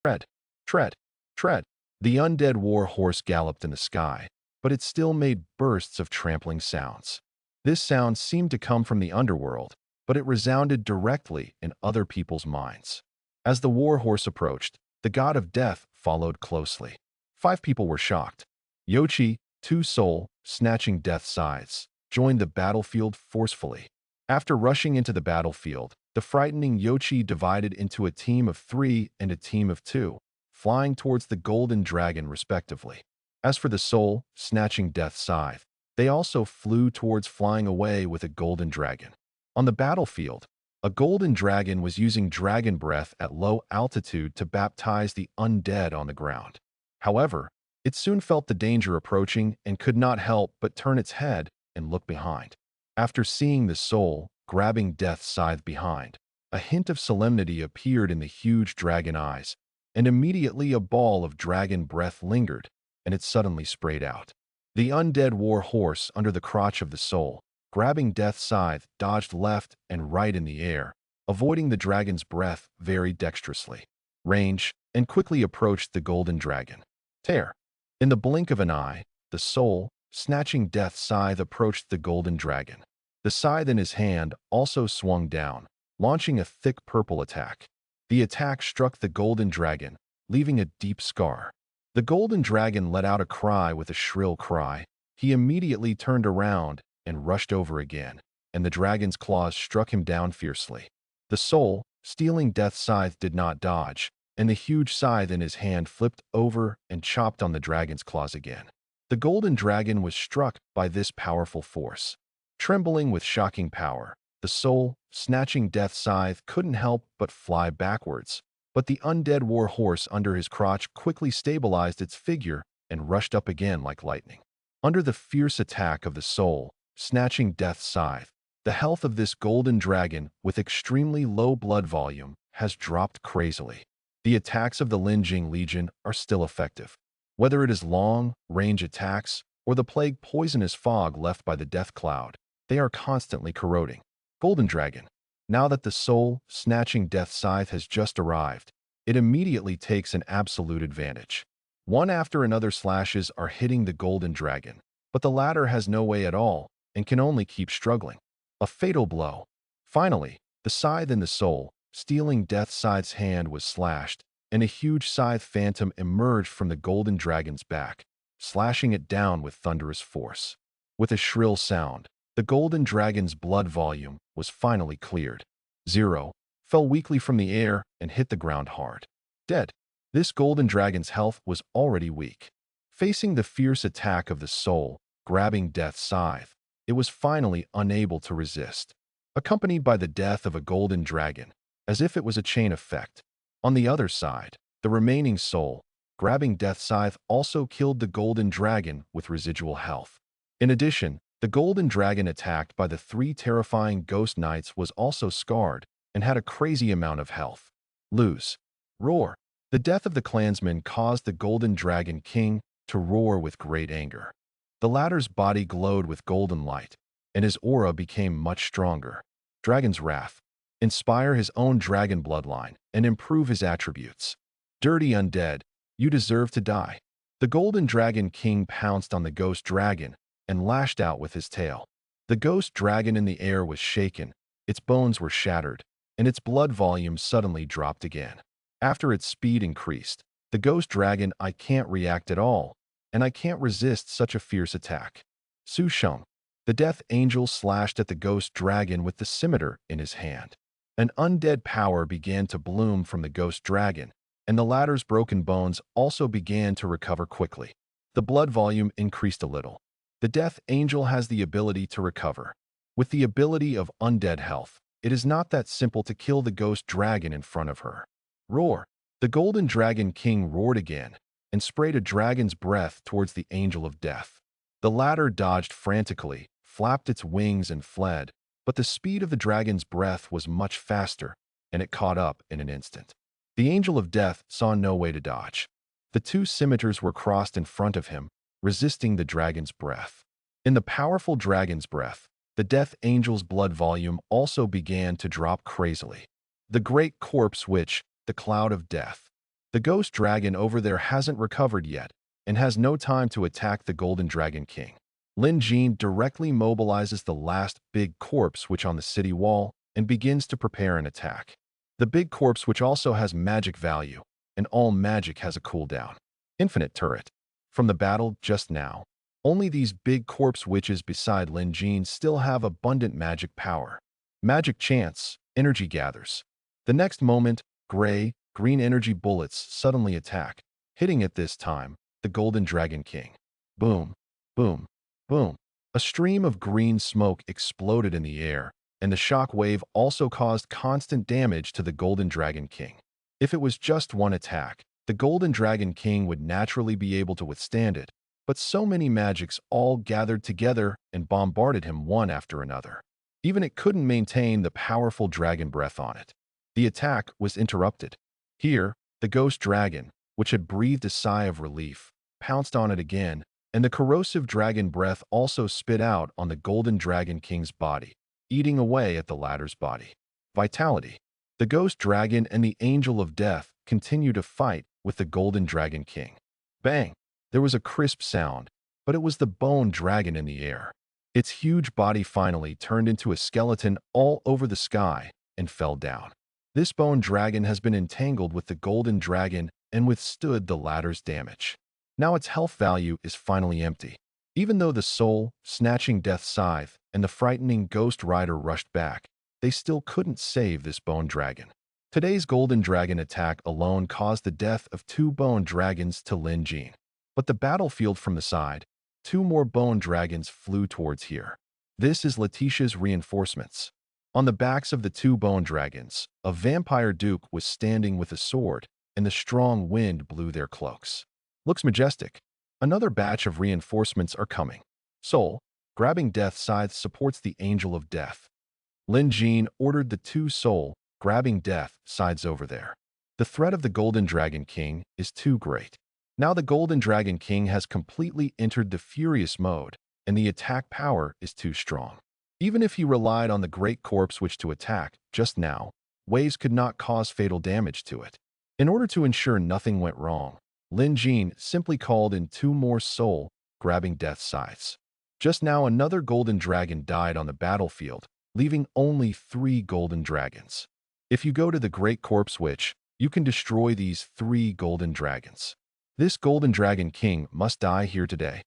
Tread, tread, tread. The undead war horse galloped in the sky, but it still made bursts of trampling sounds. This sound seemed to come from the underworld, but it resounded directly in other people's minds. As the war horse approached, the god of death followed closely. 5 people were shocked. Yochi, 2 soul, snatching death scythes, joined the battlefield forcefully. After rushing into the battlefield, the frightening Yochi divided into a team of 3 and a team of 2, flying towards the golden dragon respectively. As for the soul, snatching death scythe, they also flew towards flying away with a golden dragon. On the battlefield, a golden dragon was using dragon breath at low altitude to baptize the undead on the ground. However, it soon felt the danger approaching and could not help but turn its head and look behind. After seeing the soul grabbing death scythe behind, a hint of solemnity appeared in the huge dragon eyes, and immediately a ball of dragon breath lingered, and it suddenly sprayed out. The undead war horse under the crotch of the soul, grabbing death scythe, dodged left and right in the air, avoiding the dragon's breath very dexterously. Range, and quickly approached the golden dragon. Tear. In the blink of an eye, the soul, snatching death scythe, approached the golden dragon. The scythe in his hand also swung down, launching a thick purple attack. The attack struck the golden dragon, leaving a deep scar. The golden dragon let out a cry with a shrill cry. He immediately turned around and rushed over again, and the dragon's claws struck him down fiercely. The soul, stealing death scythe, did not dodge, and the huge scythe in his hand flipped over and chopped on the dragon's claws again. The golden dragon was struck by this powerful force. Trembling with shocking power, the soul, snatching death scythe, couldn't help but fly backwards. But the undead war horse under his crotch quickly stabilized its figure and rushed up again like lightning. Under the fierce attack of the soul, snatching death scythe, the health of this golden dragon with extremely low blood volume has dropped crazily. The attacks of the Lin Jin Legion are still effective. Whether it is long-range attacks or the plague poisonous fog left by the death cloud, they are constantly corroding. Golden Dragon. Now that the soul, snatching death scythe has just arrived, it immediately takes an absolute advantage. One after another slashes are hitting the golden dragon, but the latter has no way at all and can only keep struggling. A fatal blow. Finally, the scythe in the soul, stealing death scythe's hand, was slashed, and a huge scythe phantom emerged from the golden dragon's back, slashing it down with thunderous force. With a shrill sound, the golden dragon's blood volume was finally cleared. 0. fell weakly from the air and hit the ground hard. Dead. This golden dragon's health was already weak. Facing the fierce attack of the soul, grabbing death's scythe, it was finally unable to resist, accompanied by the death of a golden dragon, as if it was a chain effect. On the other side, the remaining soul, grabbing death's scythe, also killed the golden dragon with residual health. In addition, the golden dragon attacked by the three terrifying ghost knights was also scarred and had a crazy amount of health. Lose. Roar. The death of the clansman caused the golden dragon king to roar with great anger. The latter's body glowed with golden light, and his aura became much stronger. Dragon's wrath. Inspire his own dragon bloodline and improve his attributes. Dirty undead, you deserve to die. The golden dragon king pounced on the ghost dragon and lashed out with his tail. The ghost dragon in the air was shaken, its bones were shattered, and its blood volume suddenly dropped again. After its speed increased, the ghost dragon, I can't react at all, and I can't resist such a fierce attack. Su Sheng. The death angel slashed at the ghost dragon with the scimitar in his hand. An undead power began to bloom from the ghost dragon, and the latter's broken bones also began to recover quickly. The blood volume increased a little. The death angel has the ability to recover. With the ability of undead health, it is not that simple to kill the ghost dragon in front of her. Roar. The golden dragon king roared again and sprayed a dragon's breath towards the angel of death. The latter dodged frantically, flapped its wings and fled, but the speed of the dragon's breath was much faster, and it caught up in an instant. The angel of death saw no way to dodge. The two scimitars were crossed in front of him, resisting the dragon's breath. In the powerful dragon's breath, the death angel's blood volume also began to drop crazily. The great corpse witch, the cloud of death. The ghost dragon over there hasn't recovered yet and has no time to attack the golden dragon king. Lin Jin directly mobilizes the last big corpse witch on the city wall and begins to prepare an attack. The big corpse witch also has magic value, and all magic has a cooldown. Infinite turret. From the battle just now, only these big corpse witches beside Lin Jin still have abundant magic power. Magic chance, energy gathers. The next moment, green energy bullets suddenly attack, hitting at this time the golden dragon king. Boom, boom, boom. A stream of green smoke exploded in the air, and the shock wave also caused constant damage to the golden dragon king. If it was just one attack, the golden dragon king would naturally be able to withstand it, but so many magics all gathered together and bombarded him one after another. Even it couldn't maintain the powerful dragon breath on it. The attack was interrupted. Here, the ghost dragon, which had breathed a sigh of relief, pounced on it again, and the corrosive dragon breath also spit out on the golden dragon king's body, eating away at the latter's body. Vitality. The ghost dragon and the angel of death continue to fight with the golden dragon king. Bang! There was a crisp sound, but it was the bone dragon in the air. Its huge body finally turned into a skeleton all over the sky and fell down. This bone dragon has been entangled with the golden dragon and withstood the latter's damage. Now its health value is finally empty. Even though the soul, snatching death's scythe, and the frightening ghost rider rushed back, they still couldn't save this bone dragon. Today's golden dragon attack alone caused the death of two bone dragons to Lin Jin. But the battlefield from the side, two more bone dragons flew towards here. This is Letitia's reinforcements. On the backs of the two bone dragons, a vampire duke was standing with a sword, and the strong wind blew their cloaks. Looks majestic. Another batch of reinforcements are coming. Soul, grabbing death scythe, supports the angel of death. Lin Jin ordered the two soul, grabbing death scythes over there. The threat of the golden dragon king is too great. Now the golden dragon king has completely entered the furious mode, and the attack power is too strong. Even if he relied on the great corpse witch to attack just now, waves could not cause fatal damage to it. In order to ensure nothing went wrong, Lin Jin simply called in two more soul, grabbing death scythes. Just now another golden dragon died on the battlefield, leaving only 3 golden dragons. If you go to the great corpse witch, you can destroy these 3 golden dragons. This golden dragon king must die here today.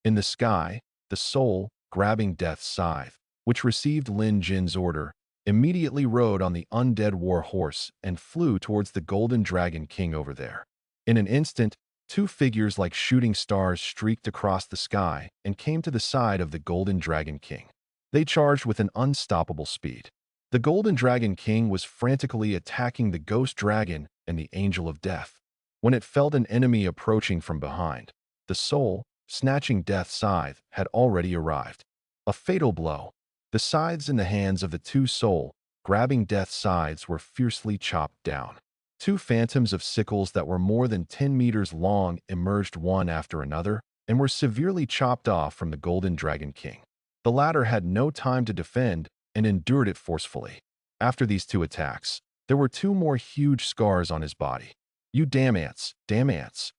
In the sky, the soul, grabbing death's scythe, which received Lin Jin's order, immediately rode on the undead war horse and flew towards the golden dragon king over there. In an instant, two figures like shooting stars streaked across the sky and came to the side of the golden dragon king. They charged with an unstoppable speed. The golden dragon king was frantically attacking the ghost dragon and the angel of death. When it felt an enemy approaching from behind, the soul, snatching death's scythe, had already arrived. A fatal blow. The scythes in the hands of the two soul, grabbing death's scythes, were fiercely chopped down. Two phantoms of sickles that were more than 10 meters long emerged one after another and were severely chopped off from the golden dragon king. The latter had no time to defend and endured it forcefully. After these two attacks, there were two more huge scars on his body. You damn ants, damn ants.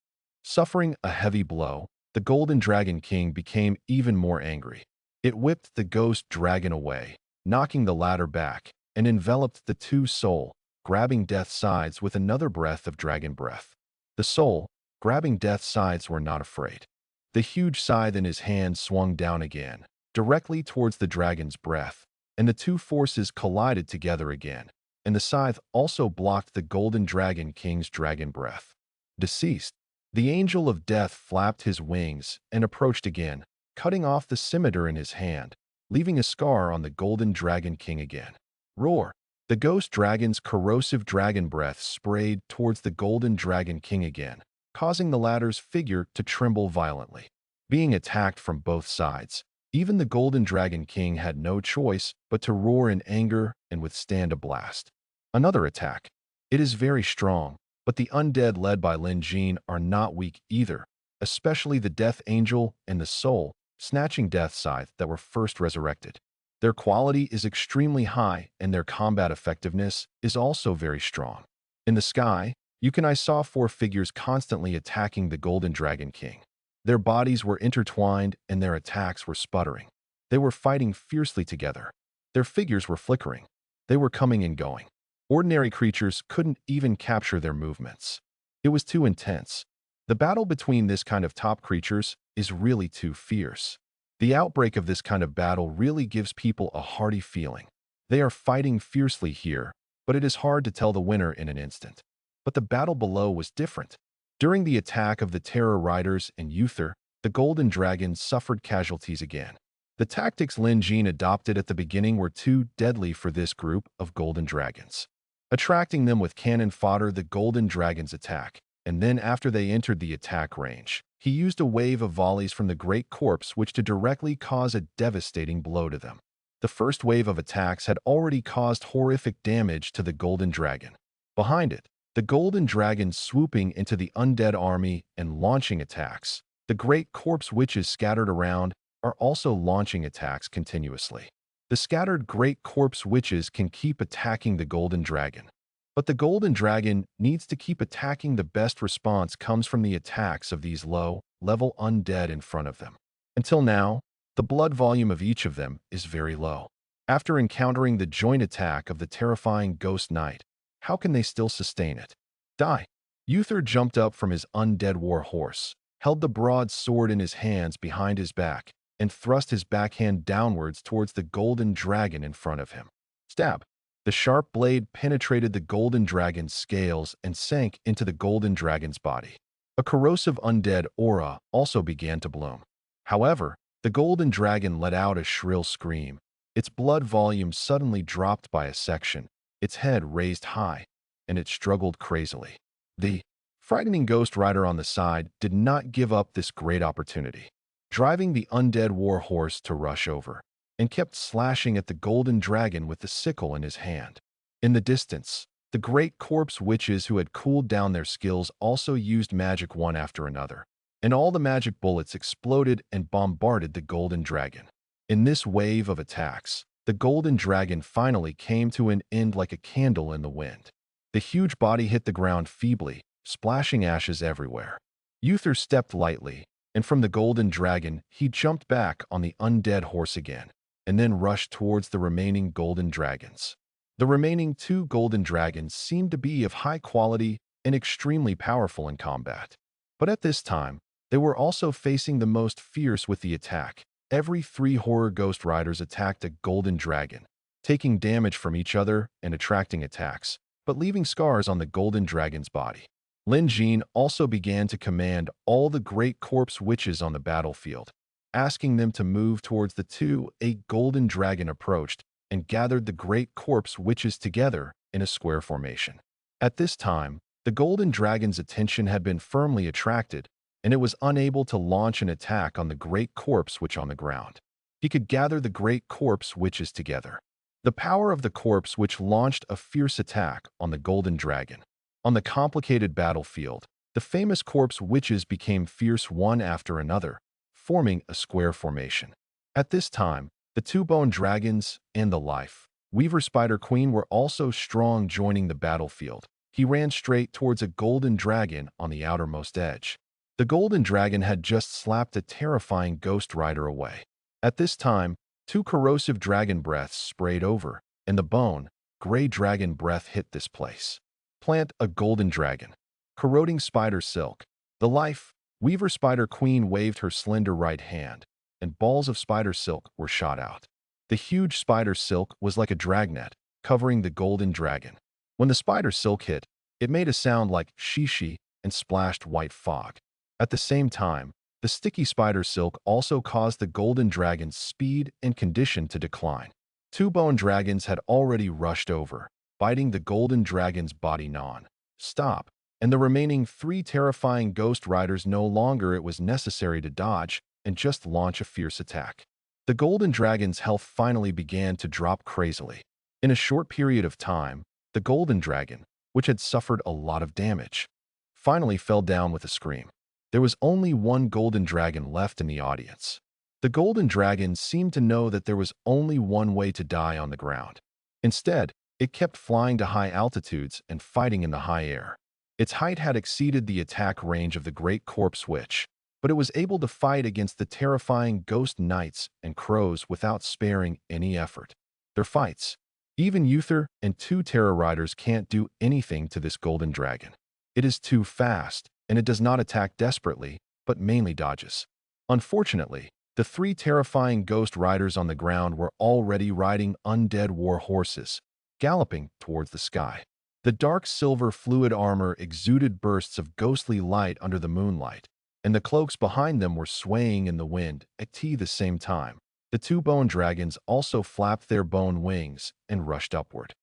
Suffering a heavy blow, the golden dragon king became even more angry. It whipped the ghost dragon away, knocking the latter back, and enveloped the two soul, grabbing death's sides with another breath of dragon breath. The soul, grabbing death's sides, were not afraid. The huge scythe in his hand swung down again, directly towards the dragon's breath, and the two forces collided together again, and the scythe also blocked the golden dragon king's dragon breath. Deceased, the angel of death flapped his wings and approached again, cutting off the scimitar in his hand, leaving a scar on the golden dragon king again. Roar! The ghost dragon's corrosive dragon breath sprayed towards the golden dragon king again, causing the latter's figure to tremble violently. Being attacked from both sides, even the golden dragon king had no choice but to roar in anger and withstand a blast. Another attack. It is very strong, but the undead led by Lin Jin are not weak either, especially the death angel and the soul, snatching death scythe that were first resurrected. Their quality is extremely high and their combat effectiveness is also very strong. In the sky, I saw four figures constantly attacking the golden dragon king. Their bodies were intertwined and their attacks were sputtering. They were fighting fiercely together. Their figures were flickering. They were coming and going. Ordinary creatures couldn't even capture their movements. It was too intense. The battle between this kind of top creatures is really too fierce. The outbreak of this kind of battle really gives people a hearty feeling. They are fighting fiercely here, but it is hard to tell the winner in an instant. But the battle below was different. During the attack of the Terror Riders and Uther, the Golden Dragon suffered casualties again. The tactics Lin Jin adopted at the beginning were too deadly for this group of Golden Dragons. Attracting them with cannon fodder, the Golden Dragons attack, and then after they entered the attack range, he used a wave of volleys from the Great Corpse which to directly cause a devastating blow to them. The first wave of attacks had already caused horrific damage to the Golden Dragon. Behind it, the Golden Dragon swooping into the undead army and launching attacks. The Great Corpse witches scattered around are also launching attacks continuously. The scattered Great Corpse witches can keep attacking the Golden Dragon. But the Golden Dragon needs to keep attacking. The best response comes from the attacks of these low-level undead in front of them. Until now, the blood volume of each of them is very low. After encountering the joint attack of the terrifying Ghost Knight, how can they still sustain it? Die! Uther jumped up from his undead war horse, held the broad sword in his hands behind his back, and thrust his backhand downwards towards the Golden Dragon in front of him. Stab! The sharp blade penetrated the Golden Dragon's scales and sank into the Golden Dragon's body. A corrosive undead aura also began to bloom. However, the Golden Dragon let out a shrill scream. Its blood volume suddenly dropped by a section, its head raised high, and it struggled crazily. The frightening Ghost Rider on the side did not give up this great opportunity, driving the undead war horse to rush over, and kept slashing at the Golden Dragon with the sickle in his hand. In the distance, the Great Corpse witches who had cooled down their skills also used magic one after another, and all the magic bullets exploded and bombarded the Golden Dragon. In this wave of attacks, the Golden Dragon finally came to an end like a candle in the wind. The huge body hit the ground feebly, splashing ashes everywhere. Uther stepped lightly, and from the Golden Dragon he jumped back on the undead horse again, and then rushed towards the remaining Golden Dragons. The remaining two Golden Dragons seemed to be of high quality and extremely powerful in combat. But at this time, they were also facing the most fierce with the attack. Every 3 horror Ghost Riders attacked a Golden Dragon, taking damage from each other and attracting attacks, but leaving scars on the golden dragon's body. Lin Jin also began to command all the great corpse witches on the battlefield, asking them to move towards the two. A golden dragon approached and gathered the great corpse witches together in a square formation. At this time, the golden dragon's attention had been firmly attracted, and it was unable to launch an attack on the great corpse witch on the ground. He could gather the great corpse witches together. The power of the corpse witch launched a fierce attack on the golden dragon. On the complicated battlefield, the famous corpse witches became fierce one after another, forming a square formation. At this time, the two bone dragons and the life Weaver Spider Queen were also strong, joining the battlefield. He ran straight towards a golden dragon on the outermost edge. The golden dragon had just slapped a terrifying ghost rider away. At this time, two corrosive dragon breaths sprayed over, and the bone, gray dragon breath hit this place. Plant a golden dragon. Corroding spider silk. The life Weaver Spider Queen waved her slender right hand, and balls of spider silk were shot out. The huge spider silk was like a dragnet, covering the golden dragon. When the spider silk hit, it made a sound like shishi and splashed white fog. At the same time, the sticky spider silk also caused the golden dragon's speed and condition to decline. Two bone dragons had already rushed over, biting the golden dragon's body non-stop, and the remaining three terrifying ghost riders no longer it was necessary to dodge and just launch a fierce attack. The golden dragon's health finally began to drop crazily. In a short period of time, the golden dragon, which had suffered a lot of damage, finally fell down with a scream. There was only one golden dragon left in the audience. The golden dragon seemed to know that there was only one way to die on the ground. Instead, it kept flying to high altitudes and fighting in the high air. Its height had exceeded the attack range of the great corpse witch, but it was able to fight against the terrifying ghost knights and crows without sparing any effort. Their fights. Even Uther and two terror riders can't do anything to this golden dragon. It is too fast, and it does not attack desperately, but mainly dodges. Unfortunately, the three terrifying ghost riders on the ground were already riding undead war horses, galloping towards the sky. The dark silver fluid armor exuded bursts of ghostly light under the moonlight, and the cloaks behind them were swaying in the wind. At the same time, the two bone dragons also flapped their bone wings and rushed upward.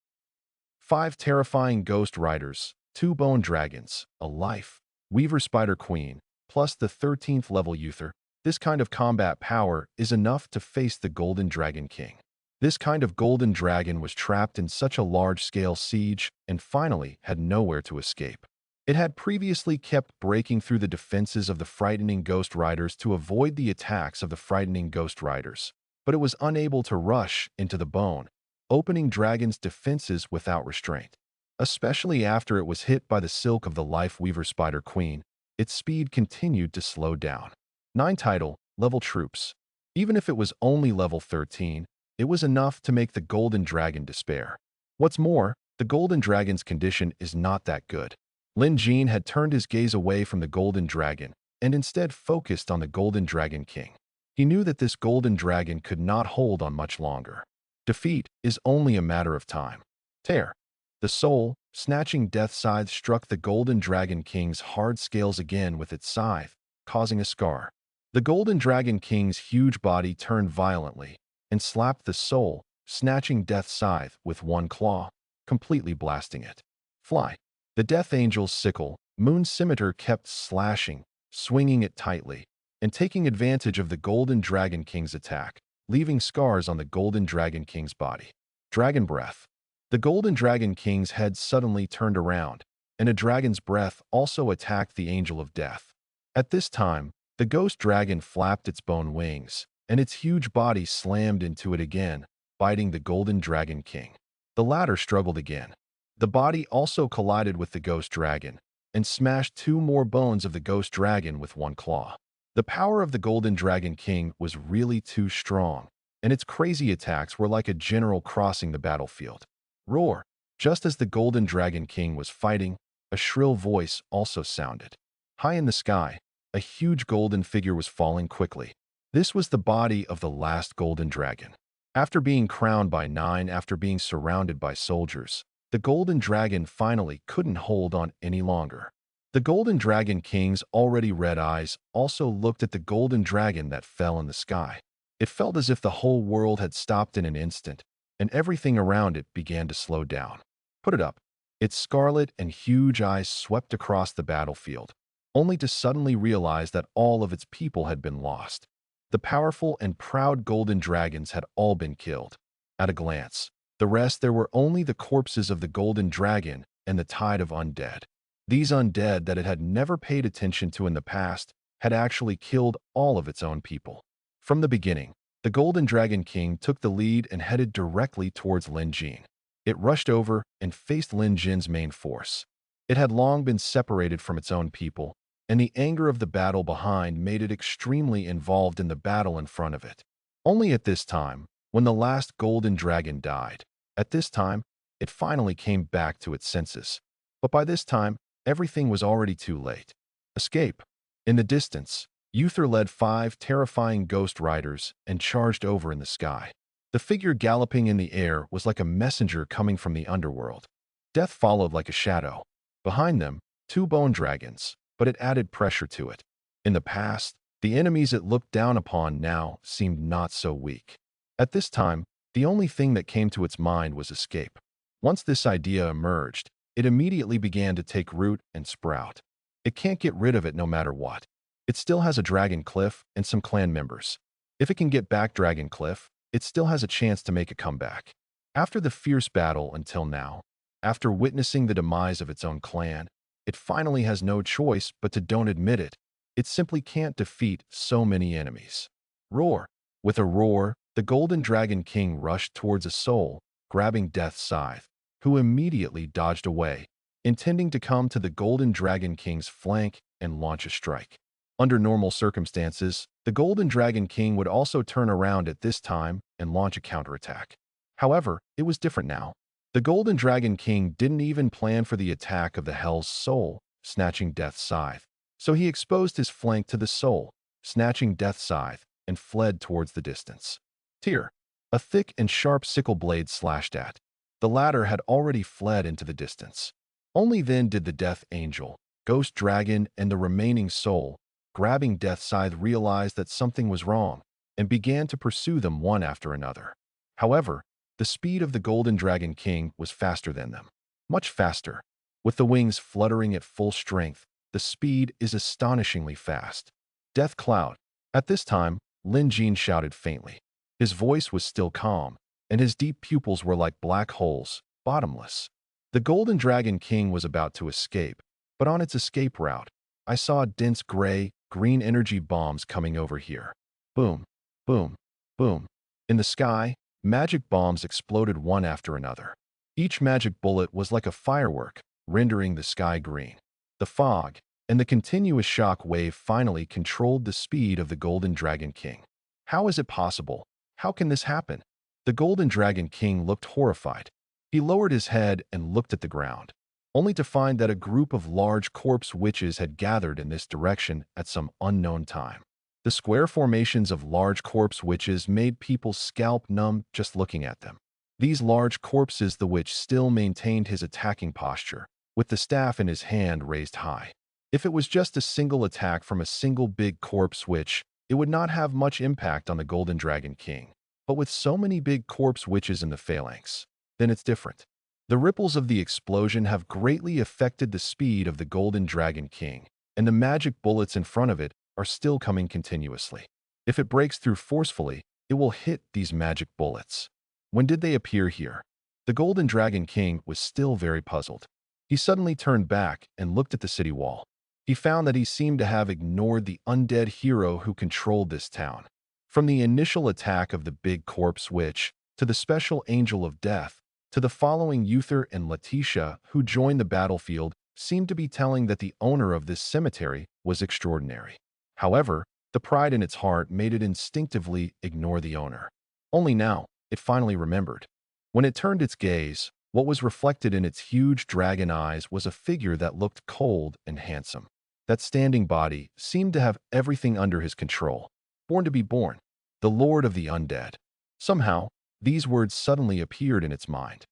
5 terrifying ghost riders, 2 bone dragons, a life Weaver Spider Queen, plus the 13th level Uther. This kind of combat power is enough to face the Golden Dragon King. This kind of golden dragon was trapped in such a large-scale siege and finally had nowhere to escape. It had previously kept breaking through the defenses of the frightening ghost riders to avoid the attacks of the frightening ghost riders, but it was unable to rush into the bone, opening dragon's defenses without restraint. Especially after it was hit by the silk of the Life Weaver Spider Queen, its speed continued to slow down. 9 title, level troops. Even if it was only level 13, it was enough to make the Golden Dragon despair. What's more, the Golden Dragon's condition is not that good. Lin Jin had turned his gaze away from the Golden Dragon and instead focused on the Golden Dragon King. He knew that this Golden Dragon could not hold on much longer. Defeat is only a matter of time. Tear. The soul, snatching death scythe struck the Golden Dragon King's hard scales again with its scythe, causing a scar. The Golden Dragon King's huge body turned violently and slapped the soul, snatching death scythe with one claw, completely blasting it. Fly. The Death Angel's sickle, Moon Scimitar kept slashing, swinging it tightly, and taking advantage of the Golden Dragon King's attack, leaving scars on the Golden Dragon King's body. Dragon Breath. The Golden Dragon King's head suddenly turned around, and a dragon's breath also attacked the Angel of Death. At this time, the ghost dragon flapped its bone wings, and its huge body slammed into it again, biting the Golden Dragon King. The latter struggled again. The body also collided with the ghost dragon, and smashed 2 more bones of the ghost dragon with one claw. The power of the Golden Dragon King was really too strong, and its crazy attacks were like a general crossing the battlefield. Roar! Just as the Golden Dragon King was fighting, a shrill voice also sounded. High in the sky, a huge golden figure was falling quickly. This was the body of the last golden dragon. After being crowned by 9, after being surrounded by soldiers, the Golden Dragon finally couldn't hold on any longer. The Golden Dragon King's already red eyes also looked at the Golden Dragon that fell in the sky. It felt as if the whole world had stopped in an instant, and everything around it began to slow down. Put it up. Its scarlet and huge eyes swept across the battlefield, only to suddenly realize that all of its people had been lost. The powerful and proud golden dragons had all been killed. At a glance, the rest there were only the corpses of the golden dragon and the tide of undead. These undead that it had never paid attention to in the past had actually killed all of its own people. From the beginning, the Golden Dragon King took the lead and headed directly towards Lin Jin. It rushed over and faced Lin Jin's main force. It had long been separated from its own people, and the anger of the battle behind made it extremely involved in the battle in front of it. Only at this time, when the last golden dragon died, at this time, it finally came back to its senses. But by this time, everything was already too late. Escape. In the distance, Uther led 5 terrifying ghost riders and charged over in the sky. The figure galloping in the air was like a messenger coming from the underworld. Death followed like a shadow. Behind them, 2 bone dragons, but it added pressure to it. In the past, the enemies it looked down upon now seemed not so weak. At this time, the only thing that came to its mind was escape. Once this idea emerged, it immediately began to take root and sprout. It can't get rid of it no matter what. It still has a Dragon Cliff and some clan members. If it can get back Dragon Cliff, it still has a chance to make a comeback. After the fierce battle until now, after witnessing the demise of its own clan, it finally has no choice but to don't admit it. It simply can't defeat so many enemies. Roar. With a roar, the Golden Dragon King rushed towards a soul, grabbing Death's scythe, who immediately dodged away, intending to come to the Golden Dragon King's flank and launch a strike. Under normal circumstances, the Golden Dragon King would also turn around at this time and launch a counterattack. However, it was different now. The Golden Dragon King didn't even plan for the attack of the Hell's Soul, snatching Death's scythe. So he exposed his flank to the soul, snatching Death's scythe, and fled towards the distance. Tear. A thick and sharp sickle blade slashed at. The latter had already fled into the distance. Only then did the Death Angel, Ghost Dragon, and the remaining soul, grabbing Death's scythe, realize that something was wrong, and began to pursue them one after another. However, the speed of the Golden Dragon King was faster than them. Much faster. With the wings fluttering at full strength, the speed is astonishingly fast. Death Cloud. At this time, Lin Jin shouted faintly. His voice was still calm, and his deep pupils were like black holes, bottomless. The Golden Dragon King was about to escape, but on its escape route, I saw dense green energy bombs coming over here. Boom, boom, boom. In the sky, magic bombs exploded one after another. Each magic bullet was like a firework, rendering the sky green. The fog and the continuous shock wave finally controlled the speed of the Golden Dragon King. How is it possible? How can this happen? The Golden Dragon King looked horrified. He lowered his head and looked at the ground, only to find that a group of large corpse witches had gathered in this direction at some unknown time. The square formations of large corpse witches made people's scalp numb just looking at them. These large corpses, the witch still maintained his attacking posture, with the staff in his hand raised high. If it was just a single attack from a single big corpse witch, it would not have much impact on the Golden Dragon King. But with so many big corpse witches in the phalanx, then it's different. The ripples of the explosion have greatly affected the speed of the Golden Dragon King, and the magic bullets in front of it are still coming continuously. If it breaks through forcefully, it will hit these magic bullets. When did they appear here? The Golden Dragon King was still very puzzled. He suddenly turned back and looked at the city wall. He found that he seemed to have ignored the undead hero who controlled this town. From the initial attack of the big corpse witch, to the special angel of death, to the following Uther and Letitia who joined the battlefield, seemed to be telling that the owner of this cemetery was extraordinary. However, the pride in its heart made it instinctively ignore the owner. Only now, it finally remembered. When it turned its gaze, what was reflected in its huge dragon eyes was a figure that looked cold and handsome. That standing body seemed to have everything under his control. Born to be born. The Lord of the Undead. Somehow, These words suddenly appeared in its mind.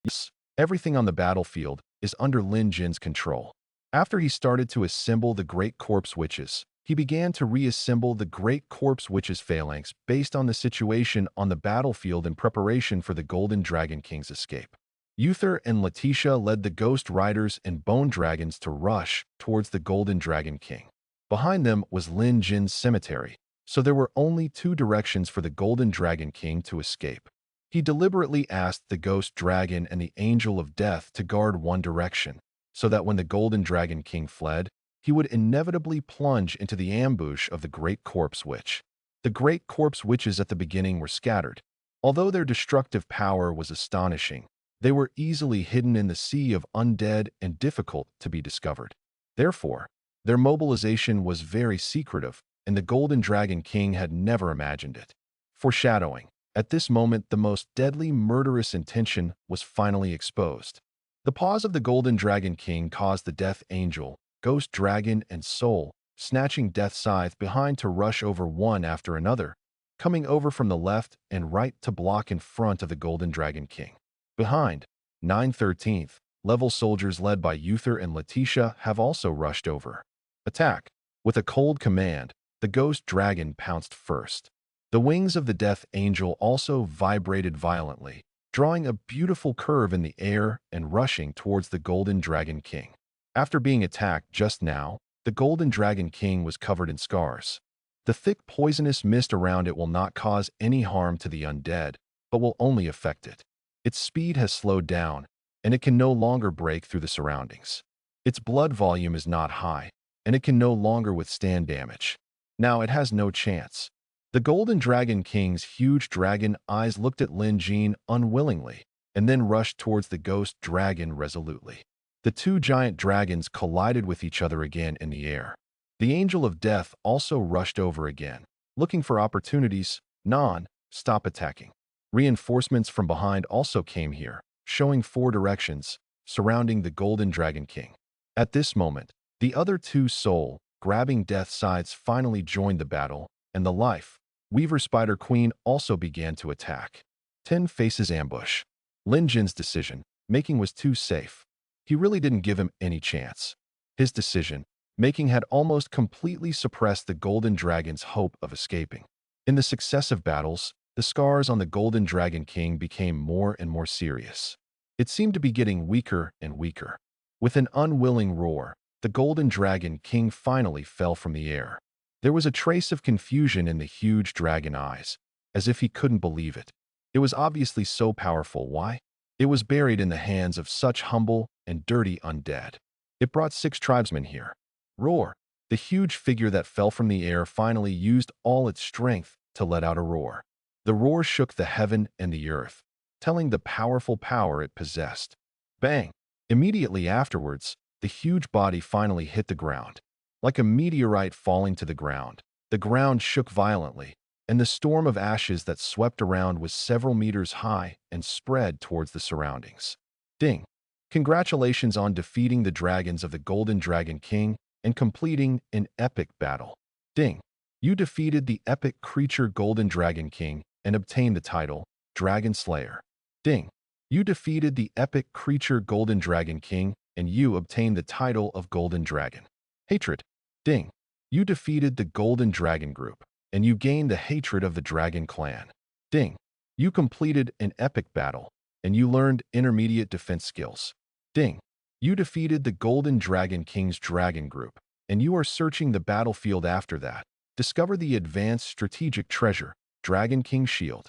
Yes, everything on the battlefield is under Lin Jin's control. After he started to assemble the Great Corpse Witches, he began to reassemble the Great Corpse Witches phalanx based on the situation on the battlefield in preparation for the Golden Dragon King's escape. Uther and Letitia led the Ghost Riders and Bone Dragons to rush towards the Golden Dragon King. Behind them was Lin Jin's cemetery, so there were only two directions for the Golden Dragon King to escape. He deliberately asked the Ghost Dragon and the Angel of Death to guard one direction, so that when the Golden Dragon King fled, he would inevitably plunge into the ambush of the Great Corpse Witch. The Great Corpse Witches at the beginning were scattered. Although their destructive power was astonishing, they were easily hidden in the sea of undead and difficult to be discovered. Therefore, their mobilization was very secretive, and the Golden Dragon King had never imagined it. Foreshadowing. At this moment, the most deadly murderous intention was finally exposed. The paws of the Golden Dragon King caused the Death Angel, Ghost Dragon, and Soul, snatching Death Scythe behind to rush over one after another, coming over from the left and right to block in front of the Golden Dragon King. Behind, 913th level soldiers led by Uther and Letitia have also rushed over. Attack. With a cold command, the Ghost Dragon pounced first. The wings of the Death Angel also vibrated violently, drawing a beautiful curve in the air and rushing towards the Golden Dragon King. After being attacked just now, the Golden Dragon King was covered in scars. The thick poisonous mist around it will not cause any harm to the undead, but will only affect it. Its speed has slowed down, and it can no longer break through the surroundings. Its blood volume is not high, and it can no longer withstand damage. Now it has no chance. The Golden Dragon King's huge dragon eyes looked at Lin Jin unwillingly, and then rushed towards the Ghost Dragon resolutely. The two giant dragons collided with each other again in the air. The Angel of Death also rushed over again, looking for opportunities. Stop attacking. Reinforcements from behind also came here, showing four directions, surrounding the Golden Dragon King. At this moment, the other two soul-grabbing death sides finally joined the battle, and the Life Weaver Spider Queen also began to attack. 10 faces ambush. Lin Jin's decision-making was too safe. He really didn't give him any chance. His decision-making had almost completely suppressed the Golden Dragon's hope of escaping. In the successive battles, the scars on the Golden Dragon King became more and more serious. It seemed to be getting weaker and weaker. With an unwilling roar, the Golden Dragon King finally fell from the air. There was a trace of confusion in the huge dragon eyes, as if he couldn't believe it. It was obviously so powerful. Why? It was buried in the hands of such humble and dirty undead. It brought 6 tribesmen here. Roar. The huge figure that fell from the air finally used all its strength to let out a roar. The roar shook the heaven and the earth, telling the powerful power it possessed. Bang! Immediately afterwards, the huge body finally hit the ground. Like a meteorite falling to the ground shook violently, and the storm of ashes that swept around was several meters high and spread towards the surroundings. Ding! Congratulations on defeating the dragons of the Golden Dragon King and completing an epic battle. Ding! You defeated the epic creature Golden Dragon King and obtained the title Dragon Slayer. Ding! You defeated the epic creature Golden Dragon King and you obtained the title of Golden Dragon. Hatred. Ding! You defeated the Golden Dragon Group, and you gained the hatred of the Dragon Clan. Ding! You completed an epic battle, and you learned intermediate defense skills. Ding! You defeated the Golden Dragon King's Dragon Group, and you are searching the battlefield after that. Discover the advanced strategic treasure, Dragon King Shield.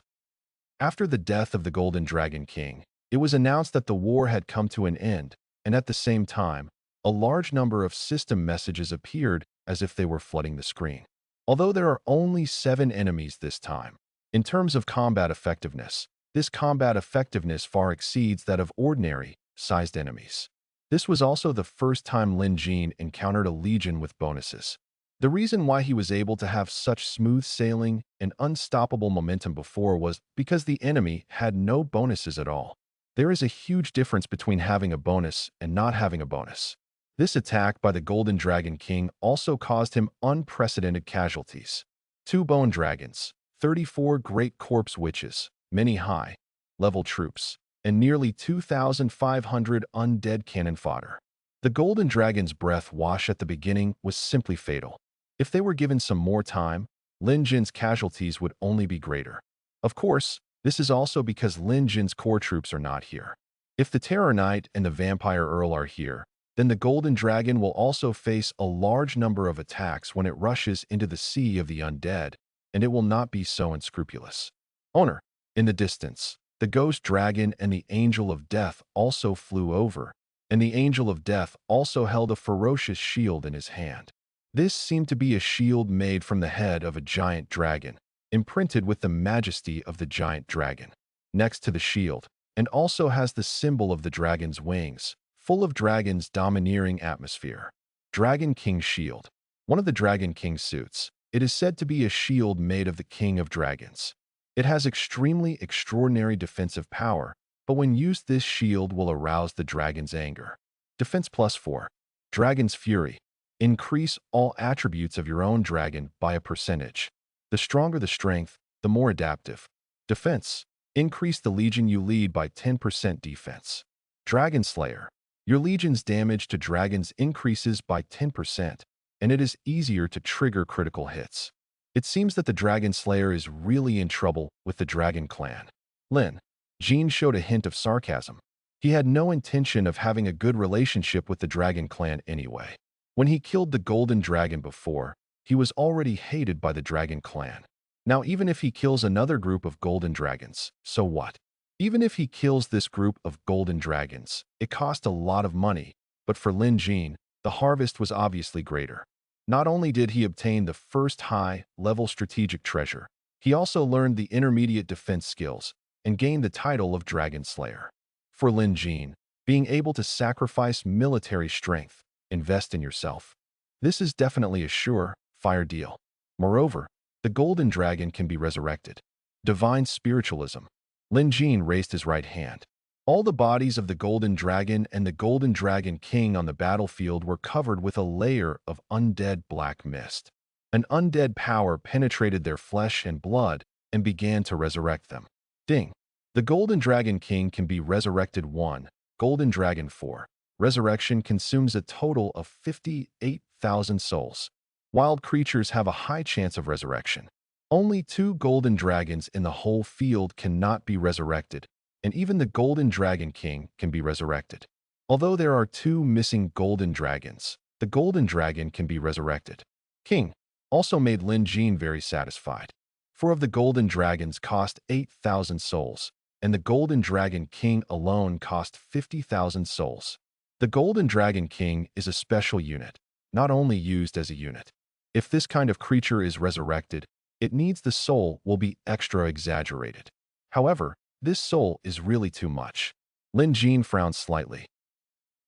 After the death of the Golden Dragon King, it was announced that the war had come to an end, and at the same time, a large number of system messages appeared as if they were flooding the screen. Although there are only 7 enemies this time, in terms of combat effectiveness, this combat effectiveness far exceeds that of ordinary-sized enemies. This was also the first time Lin Jin encountered a legion with bonuses. The reason why he was able to have such smooth sailing and unstoppable momentum before was because the enemy had no bonuses at all. There is a huge difference between having a bonus and not having a bonus. This attack by the Golden Dragon King also caused him unprecedented casualties. 2 bone dragons, 34 great corpse witches, many high-level troops, and nearly 2,500 undead cannon fodder. The Golden Dragon's breath wash at the beginning was simply fatal. If they were given some more time, Lin Jin's casualties would only be greater. Of course, this is also because Lin Jin's core troops are not here. If the Terror Knight and the Vampire Earl are here, then the Golden Dragon will also face a large number of attacks when it rushes into the Sea of the Undead, and it will not be so unscrupulous. Owner, in the distance, the Ghost Dragon and the Angel of Death also flew over, and the Angel of Death also held a ferocious shield in his hand. This seemed to be a shield made from the head of a giant dragon, imprinted with the majesty of the giant dragon. Next to the shield, and also has the symbol of the dragon's wings, full of dragon's domineering atmosphere. Dragon King Shield. One of the Dragon King's suits. It is said to be a shield made of the King of Dragons. It has extremely extraordinary defensive power, but when used this shield will arouse the dragon's anger. Defense +4. Dragon's Fury. Increase all attributes of your own dragon by a percentage. The stronger the strength, the more adaptive. Defense. Increase the legion you lead by 10% defense. Dragon Slayer. Your legion's damage to dragons increases by 10%, and it is easier to trigger critical hits. It seems that the Dragon Slayer is really in trouble with the Dragon Clan. Lin Jin showed a hint of sarcasm. He had no intention of having a good relationship with the Dragon Clan anyway. When he killed the Golden Dragon before, he was already hated by the Dragon Clan. Now even if he kills another group of Golden Dragons, so what? Even if he kills this group of Golden Dragons, it cost a lot of money, but for Lin Jin, the harvest was obviously greater. Not only did he obtain the first high-level strategic treasure, he also learned the intermediate defense skills and gained the title of Dragon Slayer. For Lin Jin, being able to sacrifice military strength, invest in yourself. This is definitely a sure-fire deal. Moreover, the Golden Dragon can be resurrected. Divine Spiritualism. Lin Jin raised his right hand. All the bodies of the Golden Dragon and the Golden Dragon King on the battlefield were covered with a layer of undead black mist. An undead power penetrated their flesh and blood and began to resurrect them. Ding. The Golden Dragon King can be resurrected 1. Golden Dragon 4. Resurrection consumes a total of 58,000 souls. Wild creatures have a high chance of resurrection. Only 2 golden dragons in the whole field cannot be resurrected, and even the Golden Dragon King can be resurrected. Although there are 2 missing golden dragons, the Golden Dragon can be resurrected. King also made Lin Jin very satisfied. 4 of the golden dragons cost 8,000 souls, and the Golden Dragon King alone cost 50,000 souls. The Golden Dragon King is a special unit, not only used as a unit. If this kind of creature is resurrected, it needs the soul will be extra exaggerated. However, this soul is really too much. Lin Jin frowned slightly.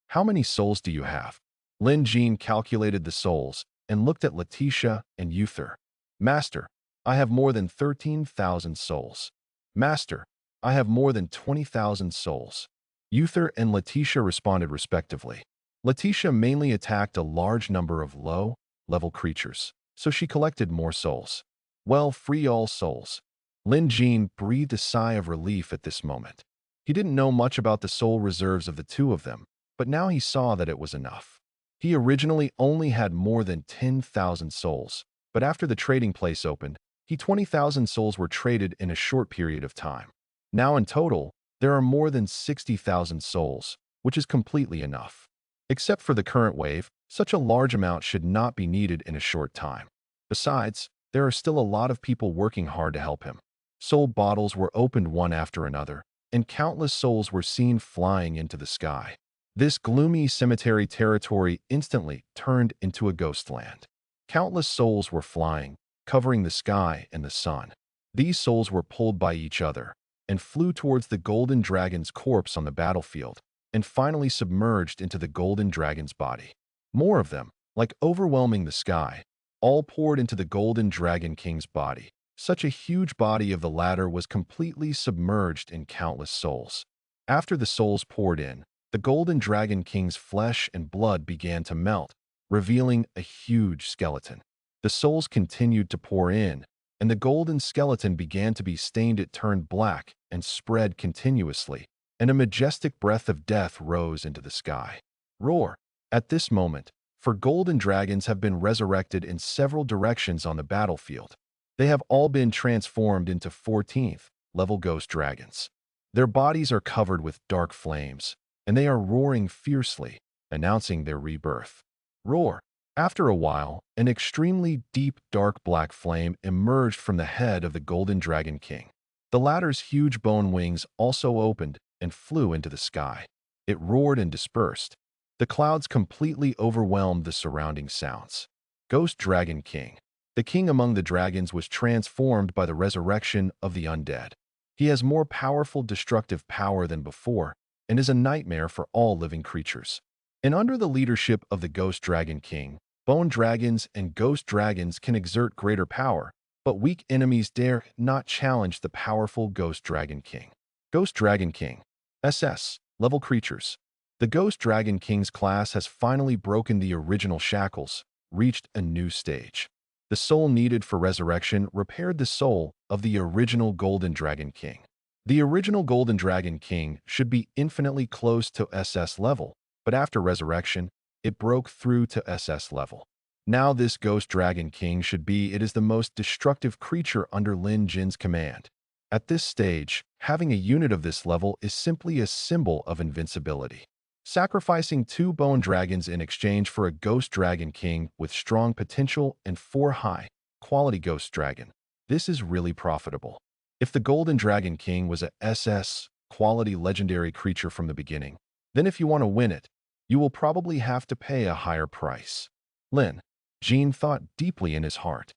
How many souls do you have? Lin Jin calculated the souls and looked at Letitia and Uther. Master, I have more than 13,000 souls. Master, I have more than 20,000 souls. Uther and Letitia responded respectively. Letitia mainly attacked a large number of low-level creatures, so she collected more souls. Well, free all souls. Lin Jin breathed a sigh of relief at this moment. He didn't know much about the soul reserves of the 2 of them, but now he saw that it was enough. He originally only had more than 10,000 souls, but after the trading place opened, 20,000 souls were traded in a short period of time. Now in total, there are more than 60,000 souls, which is completely enough. Except for the current wave, such a large amount should not be needed in a short time. Besides, there are still a lot of people working hard to help him. Soul bottles were opened one after another, and countless souls were seen flying into the sky. This gloomy cemetery territory instantly turned into a ghost land. Countless souls were flying, covering the sky and the sun. These souls were pulled by each other and flew towards the Golden Dragon's corpse on the battlefield, and finally submerged into the Golden Dragon's body. More of them, like overwhelming the sky, all poured into the Golden Dragon King's body. Such a huge body of the latter was completely submerged in countless souls. After the souls poured in, the Golden Dragon King's flesh and blood began to melt, revealing a huge skeleton. The souls continued to pour in, and the golden skeleton began to be stained. It turned black and spread continuously, and a majestic breath of death rose into the sky. Roar! At this moment, for golden dragons have been resurrected in several directions on the battlefield. They have all been transformed into 14th level ghost dragons. Their bodies are covered with dark flames, and they are roaring fiercely, announcing their rebirth. Roar! After a while, an extremely deep dark black flame emerged from the head of the Golden Dragon King. The latter's huge bone wings also opened and flew into the sky. It roared and dispersed. The clouds completely overwhelmed the surrounding sounds. Ghost Dragon King. The king among the dragons was transformed by the resurrection of the undead. He has more powerful destructive power than before and is a nightmare for all living creatures. And under the leadership of the Ghost Dragon King, bone dragons and ghost dragons can exert greater power, but weak enemies dare not challenge the powerful Ghost Dragon King. Ghost Dragon King. SS. Level creatures. The Ghost Dragon King's class has finally broken the original shackles, reached a new stage. The soul needed for resurrection repaired the soul of the original Golden Dragon King. The original Golden Dragon King should be infinitely close to SS level, but after resurrection, it broke through to SS level. Now this Ghost Dragon King should be it is the most destructive creature under Lin Jin's command. At this stage, having a unit of this level is simply a symbol of invincibility. Sacrificing 2 bone dragons in exchange for a Ghost Dragon King with strong potential and 4 high-quality Ghost Dragon. This is really profitable. If the Golden Dragon King was a SS quality legendary creature from the beginning, then if you want to win it, you will probably have to pay a higher price. Lin Jin thought deeply in his heart.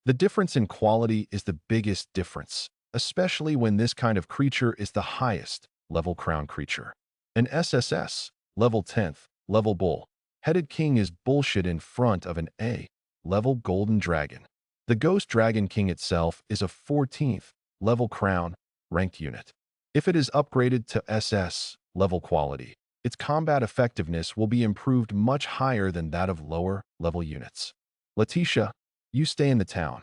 The difference in quality is the biggest difference, especially when this kind of creature is the highest level crown creature. An SSS, level 10th, level bull-headed king is bullshit in front of an A-level golden dragon. The Ghost Dragon King itself is a 14th level crown ranked unit. If it is upgraded to SS level quality, its combat effectiveness will be improved much higher than that of lower level units. Letitia, you stay in the town.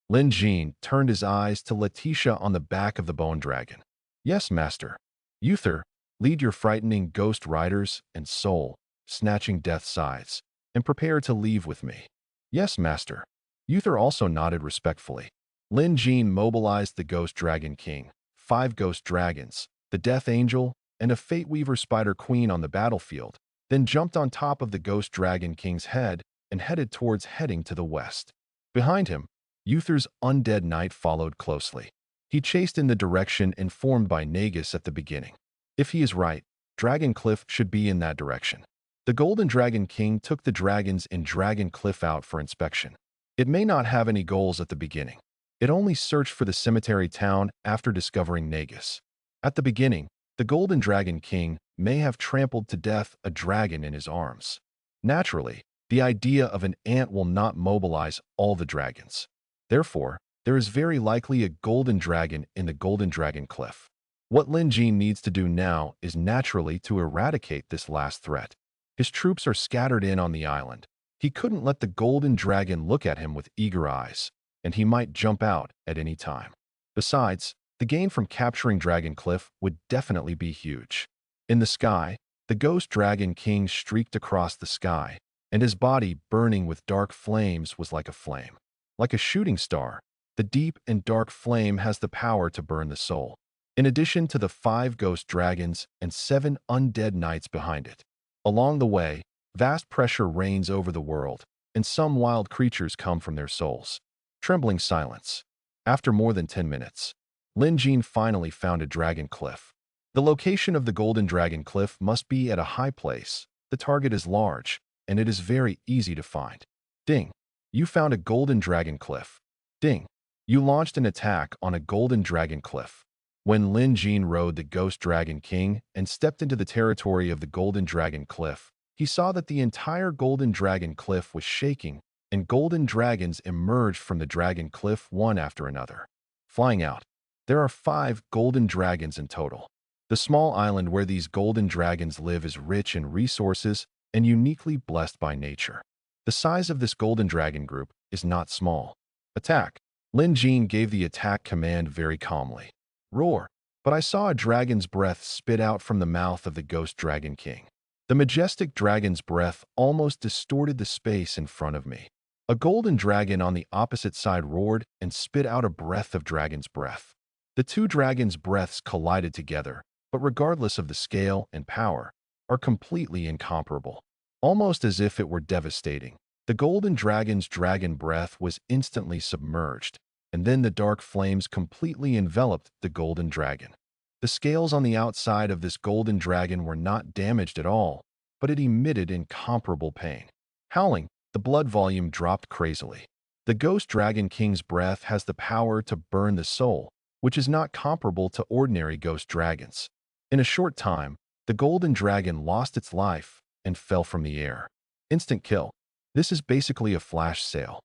Lin Jin turned his eyes to Letitia on the back of the bone dragon. Yes, master. Uther, lead your frightening ghost riders and soul, snatching death scythes, and prepare to leave with me. Yes, master. Uther also nodded respectfully. Lin Jin mobilized the Ghost Dragon King, 5 ghost dragons, the Death Angel, and a Fate Weaver Spider Queen on the battlefield, then jumped on top of the Ghost Dragon King's head and headed towards heading to the west. Behind him, Uther's undead knight followed closely. He chased in the direction informed by Nagus at the beginning. If he is right, Dragon Cliff should be in that direction. The Golden Dragon King took the dragons in Dragon Cliff out for inspection. It may not have any goals at the beginning. It only searched for the cemetery town after discovering Nagus. At the beginning, the Golden Dragon King may have trampled to death a dragon in his arms. Naturally, the idea of an ant will not mobilize all the dragons. Therefore, there is very likely a golden dragon in the Golden Dragon Cliff. What Lin Jin needs to do now is naturally to eradicate this last threat. His troops are scattered in on the island. He couldn't let the golden dragon look at him with eager eyes, and he might jump out at any time. Besides, the gain from capturing Dragon Cliff would definitely be huge. In the sky, the Ghost Dragon King streaked across the sky, and his body, burning with dark flames, was like a flame. Like a shooting star, the deep and dark flame has the power to burn the soul. In addition to the 5 ghost dragons and 7 undead knights behind it. Along the way, vast pressure reigns over the world, and some wild creatures come from their souls. Trembling silence. After more than 10 minutes, Lin Jin finally found a dragon cliff. The location of the Golden Dragon Cliff must be at a high place. The target is large, and it is very easy to find. Ding. You found a Golden Dragon Cliff. Ding. You launched an attack on a Golden Dragon Cliff. When Lin Jin rode the Ghost Dragon King and stepped into the territory of the Golden Dragon Cliff, he saw that the entire Golden Dragon Cliff was shaking, and golden dragons emerged from the Dragon Cliff one after another. Flying out. There are 5 golden dragons in total. The small island where these golden dragons live is rich in resources and uniquely blessed by nature. The size of this golden dragon group is not small. Attack. Lin Jin gave the attack command very calmly. Roar! But I saw a dragon's breath spit out from the mouth of the Ghost Dragon King. The majestic dragon's breath almost distorted the space in front of me. A golden dragon on the opposite side roared and spit out a breath of dragon's breath. The two dragons' breaths collided together, but regardless of the scale and power, are completely incomparable. Almost as if it were devastating. The golden dragon's dragon breath was instantly submerged, and then the dark flames completely enveloped the golden dragon. The scales on the outside of this golden dragon were not damaged at all, but it emitted incomparable pain. Howling, the blood volume dropped crazily. The Ghost Dragon King's breath has the power to burn the soul, which is not comparable to ordinary ghost dragons. In a short time, the golden dragon lost its life and fell from the air. Instant kill. This is basically a flash sale.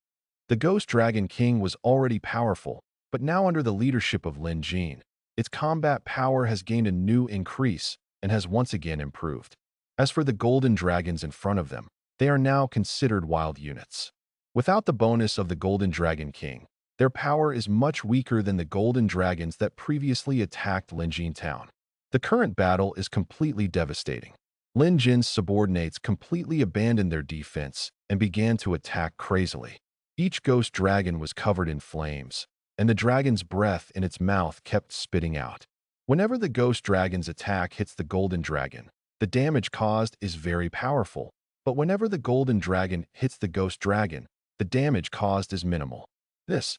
The Ghost Dragon King was already powerful, but now under the leadership of Lin Jin, its combat power has gained a new increase and has once again improved. As for the golden dragons in front of them, they are now considered wild units. Without the bonus of the Golden Dragon King, their power is much weaker than the golden dragons that previously attacked Lin Jin Town. The current battle is completely devastating. Lin Jin's subordinates completely abandoned their defense and began to attack crazily. Each ghost dragon was covered in flames, and the dragon's breath in its mouth kept spitting out. Whenever the ghost dragon's attack hits the golden dragon, the damage caused is very powerful, but whenever the golden dragon hits the ghost dragon, the damage caused is minimal. It's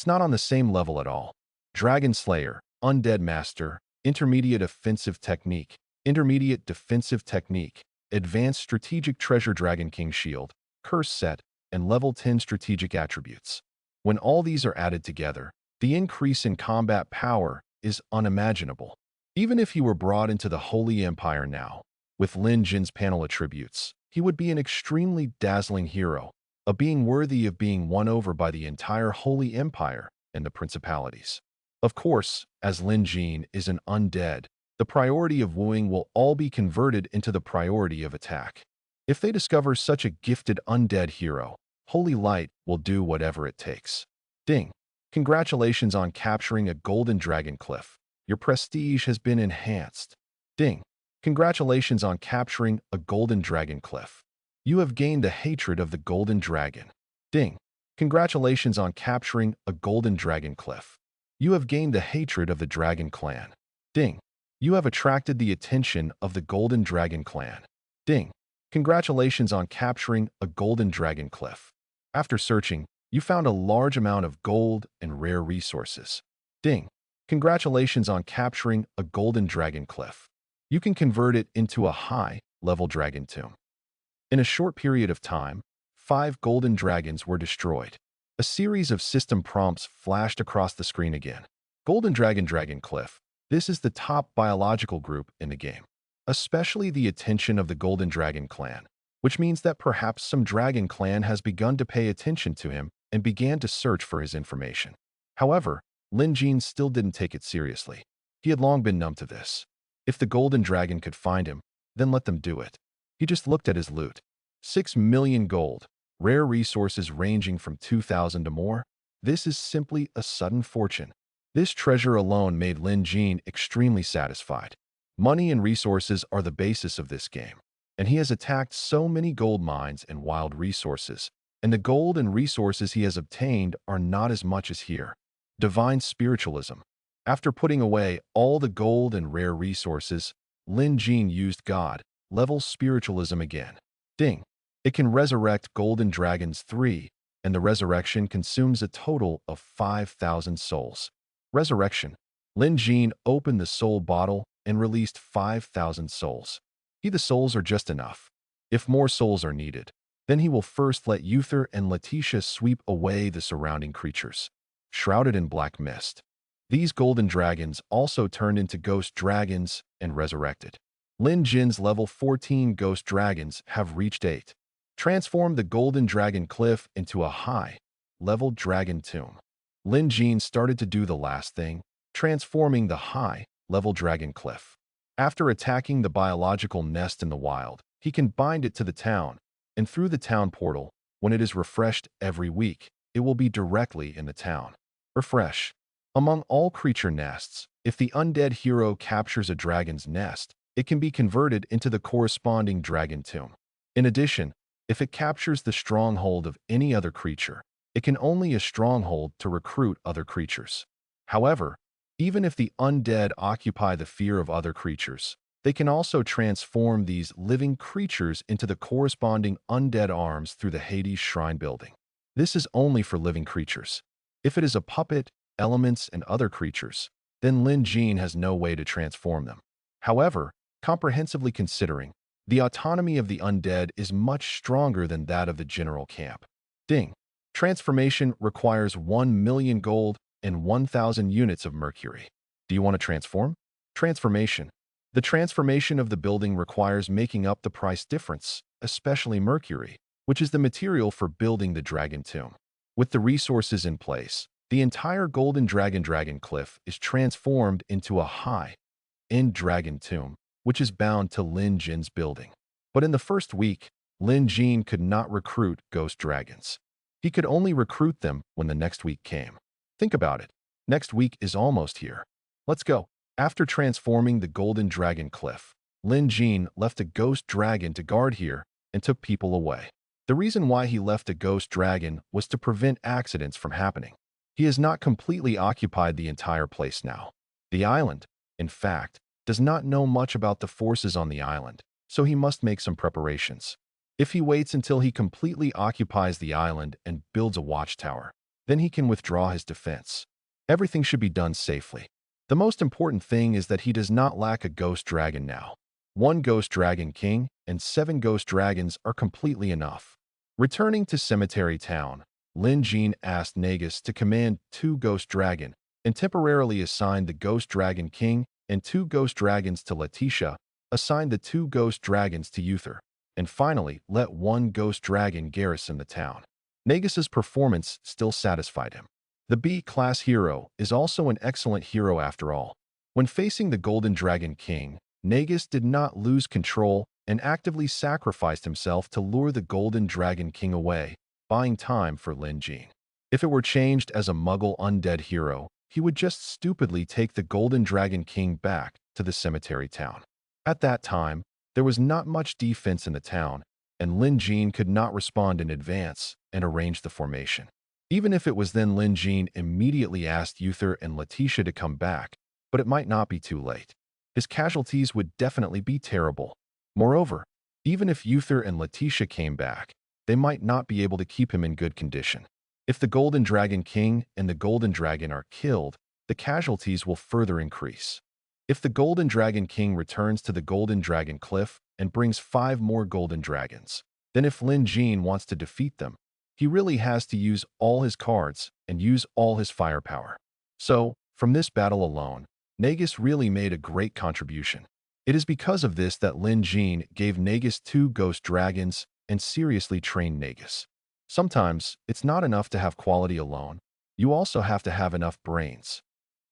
not on the same level at all. Dragon Slayer, Undead Master, Intermediate Offensive Technique, Intermediate Defensive Technique, Advanced Strategic Treasure Dragon King Shield, Curse Set, and Level 10 Strategic Attributes. When all these are added together, the increase in combat power is unimaginable. Even if he were brought into the Holy Empire now, with Lin Jin's panel attributes, he would be an extremely dazzling hero, a being worthy of being won over by the entire Holy Empire and the principalities. Of course, as Lin Jin is an undead, the priority of wooing will all be converted into the priority of attack. If they discover such a gifted undead hero, Holy Light will do whatever it takes. Ding! Congratulations on capturing a golden dragon cliff. Your prestige has been enhanced. Ding! Congratulations on capturing a golden dragon cliff. You have gained the hatred of the golden dragon. Ding! Congratulations on capturing a golden dragon cliff. You have gained the hatred of the dragon clan. Ding! You have attracted the attention of the golden dragon clan. Ding! Congratulations on capturing a golden dragon cliff. After searching, you found a large amount of gold and rare resources. Ding! Congratulations on capturing a golden dragon cliff. You can convert it into a high-level dragon tomb. In a short period of time, 5 golden dragons were destroyed. A series of system prompts flashed across the screen again. Golden Dragon Cliff. This is the top biological group in the game, especially the attention of the Golden Dragon Clan, which means that perhaps some Dragon Clan has begun to pay attention to him and began to search for his information. However, Lin Jin still didn't take it seriously. He had long been numb to this. If the Golden Dragon could find him, then let them do it. He just looked at his loot. 6 million gold, rare resources ranging from 2,000 to more. This is simply a sudden fortune. This treasure alone made Lin Jin extremely satisfied. Money and resources are the basis of this game, and he has attacked so many gold mines and wild resources, and the gold and resources he has obtained are not as much as here. Divine Spiritualism. After putting away all the gold and rare resources, Lin Jin used God-level spiritualism again. Ding! It can resurrect golden dragons 3, and the resurrection consumes a total of 5,000 souls. Resurrection. Lin Jin opened the soul bottle and released 5,000 souls. The souls are just enough. If more souls are needed, then he will first let Uther and Letitia sweep away the surrounding creatures, shrouded in black mist. These golden dragons also turned into ghost dragons and resurrected. Lin Jin's level 14 ghost dragons have reached 8. Transform the golden dragon cliff into a high-level dragon tomb. Lin Jin started to do the last thing, transforming the high-level dragon cliff. After attacking the biological nest in the wild, he can bind it to the town, and through the town portal, when it is refreshed every week, it will be directly in the town. Refresh. Among all creature nests, if the undead hero captures a dragon's nest, it can be converted into the corresponding dragon tomb. In addition, if it captures the stronghold of any other creature, it can only a stronghold to recruit other creatures. However, even if the undead occupy the fear of other creatures, they can also transform these living creatures into the corresponding undead arms through the Hades Shrine building. This is only for living creatures. If it is a puppet, elements, and other creatures, then Lin Jin has no way to transform them. However, comprehensively considering, the autonomy of the undead is much stronger than that of the general camp. Ding. Transformation requires 1 million gold and 1,000 units of mercury. Do you want to transform? Transformation. The transformation of the building requires making up the price difference, especially mercury, which is the material for building the dragon tomb. With the resources in place, the entire Golden Dragon Cliff is transformed into a high-end dragon tomb, which is bound to Lin Jin's building. But in the first week, Lin Jin could not recruit ghost dragons. He could only recruit them when the next week came. Think about it. Next week is almost here. Let's go. After transforming the Golden Dragon Cliff, Lin Jin left a ghost dragon to guard here and took people away. The reason why he left a ghost dragon was to prevent accidents from happening. He has not completely occupied the entire place now. The island, in fact, does not know much about the forces on the island, so he must make some preparations. If he waits until he completely occupies the island and builds a watchtower, then he can withdraw his defense. Everything should be done safely. The most important thing is that he does not lack a ghost dragon now. 1 ghost dragon king and 7 ghost dragons are completely enough. Returning to Cemetery Town, Lin Jin asked Nagus to command 2 ghost dragon and temporarily assigned the ghost dragon king and 2 ghost dragons to Letitia, assigned the 2 ghost dragons to Uther, and finally let 1 ghost dragon garrison the town. Nagus's performance still satisfied him. The B-class hero is also an excellent hero after all. When facing the Golden Dragon King, Nagus did not lose control and actively sacrificed himself to lure the Golden Dragon King away, buying time for Lin Jin. If it were changed as a Muggle undead hero, he would just stupidly take the Golden Dragon King back to the cemetery town. At that time, there was not much defense in the town, and Lin Jin could not respond in advance and arrange the formation. Even if it was then, Lin Jin immediately asked Uther and Letitia to come back, but it might not be too late. His casualties would definitely be terrible. Moreover, even if Uther and Letitia came back, they might not be able to keep him in good condition. If the Golden Dragon King and the Golden Dragon are killed, the casualties will further increase. If the Golden Dragon King returns to the Golden Dragon Cliff and brings 5 more Golden Dragons, then if Lin Jin wants to defeat them, he really has to use all his cards and use all his firepower. So, from this battle alone, Nagus really made a great contribution. It is because of this that Lin Jin gave Nagus 2 ghost dragons and seriously trained Nagus. Sometimes, it's not enough to have quality alone. You also have to have enough brains.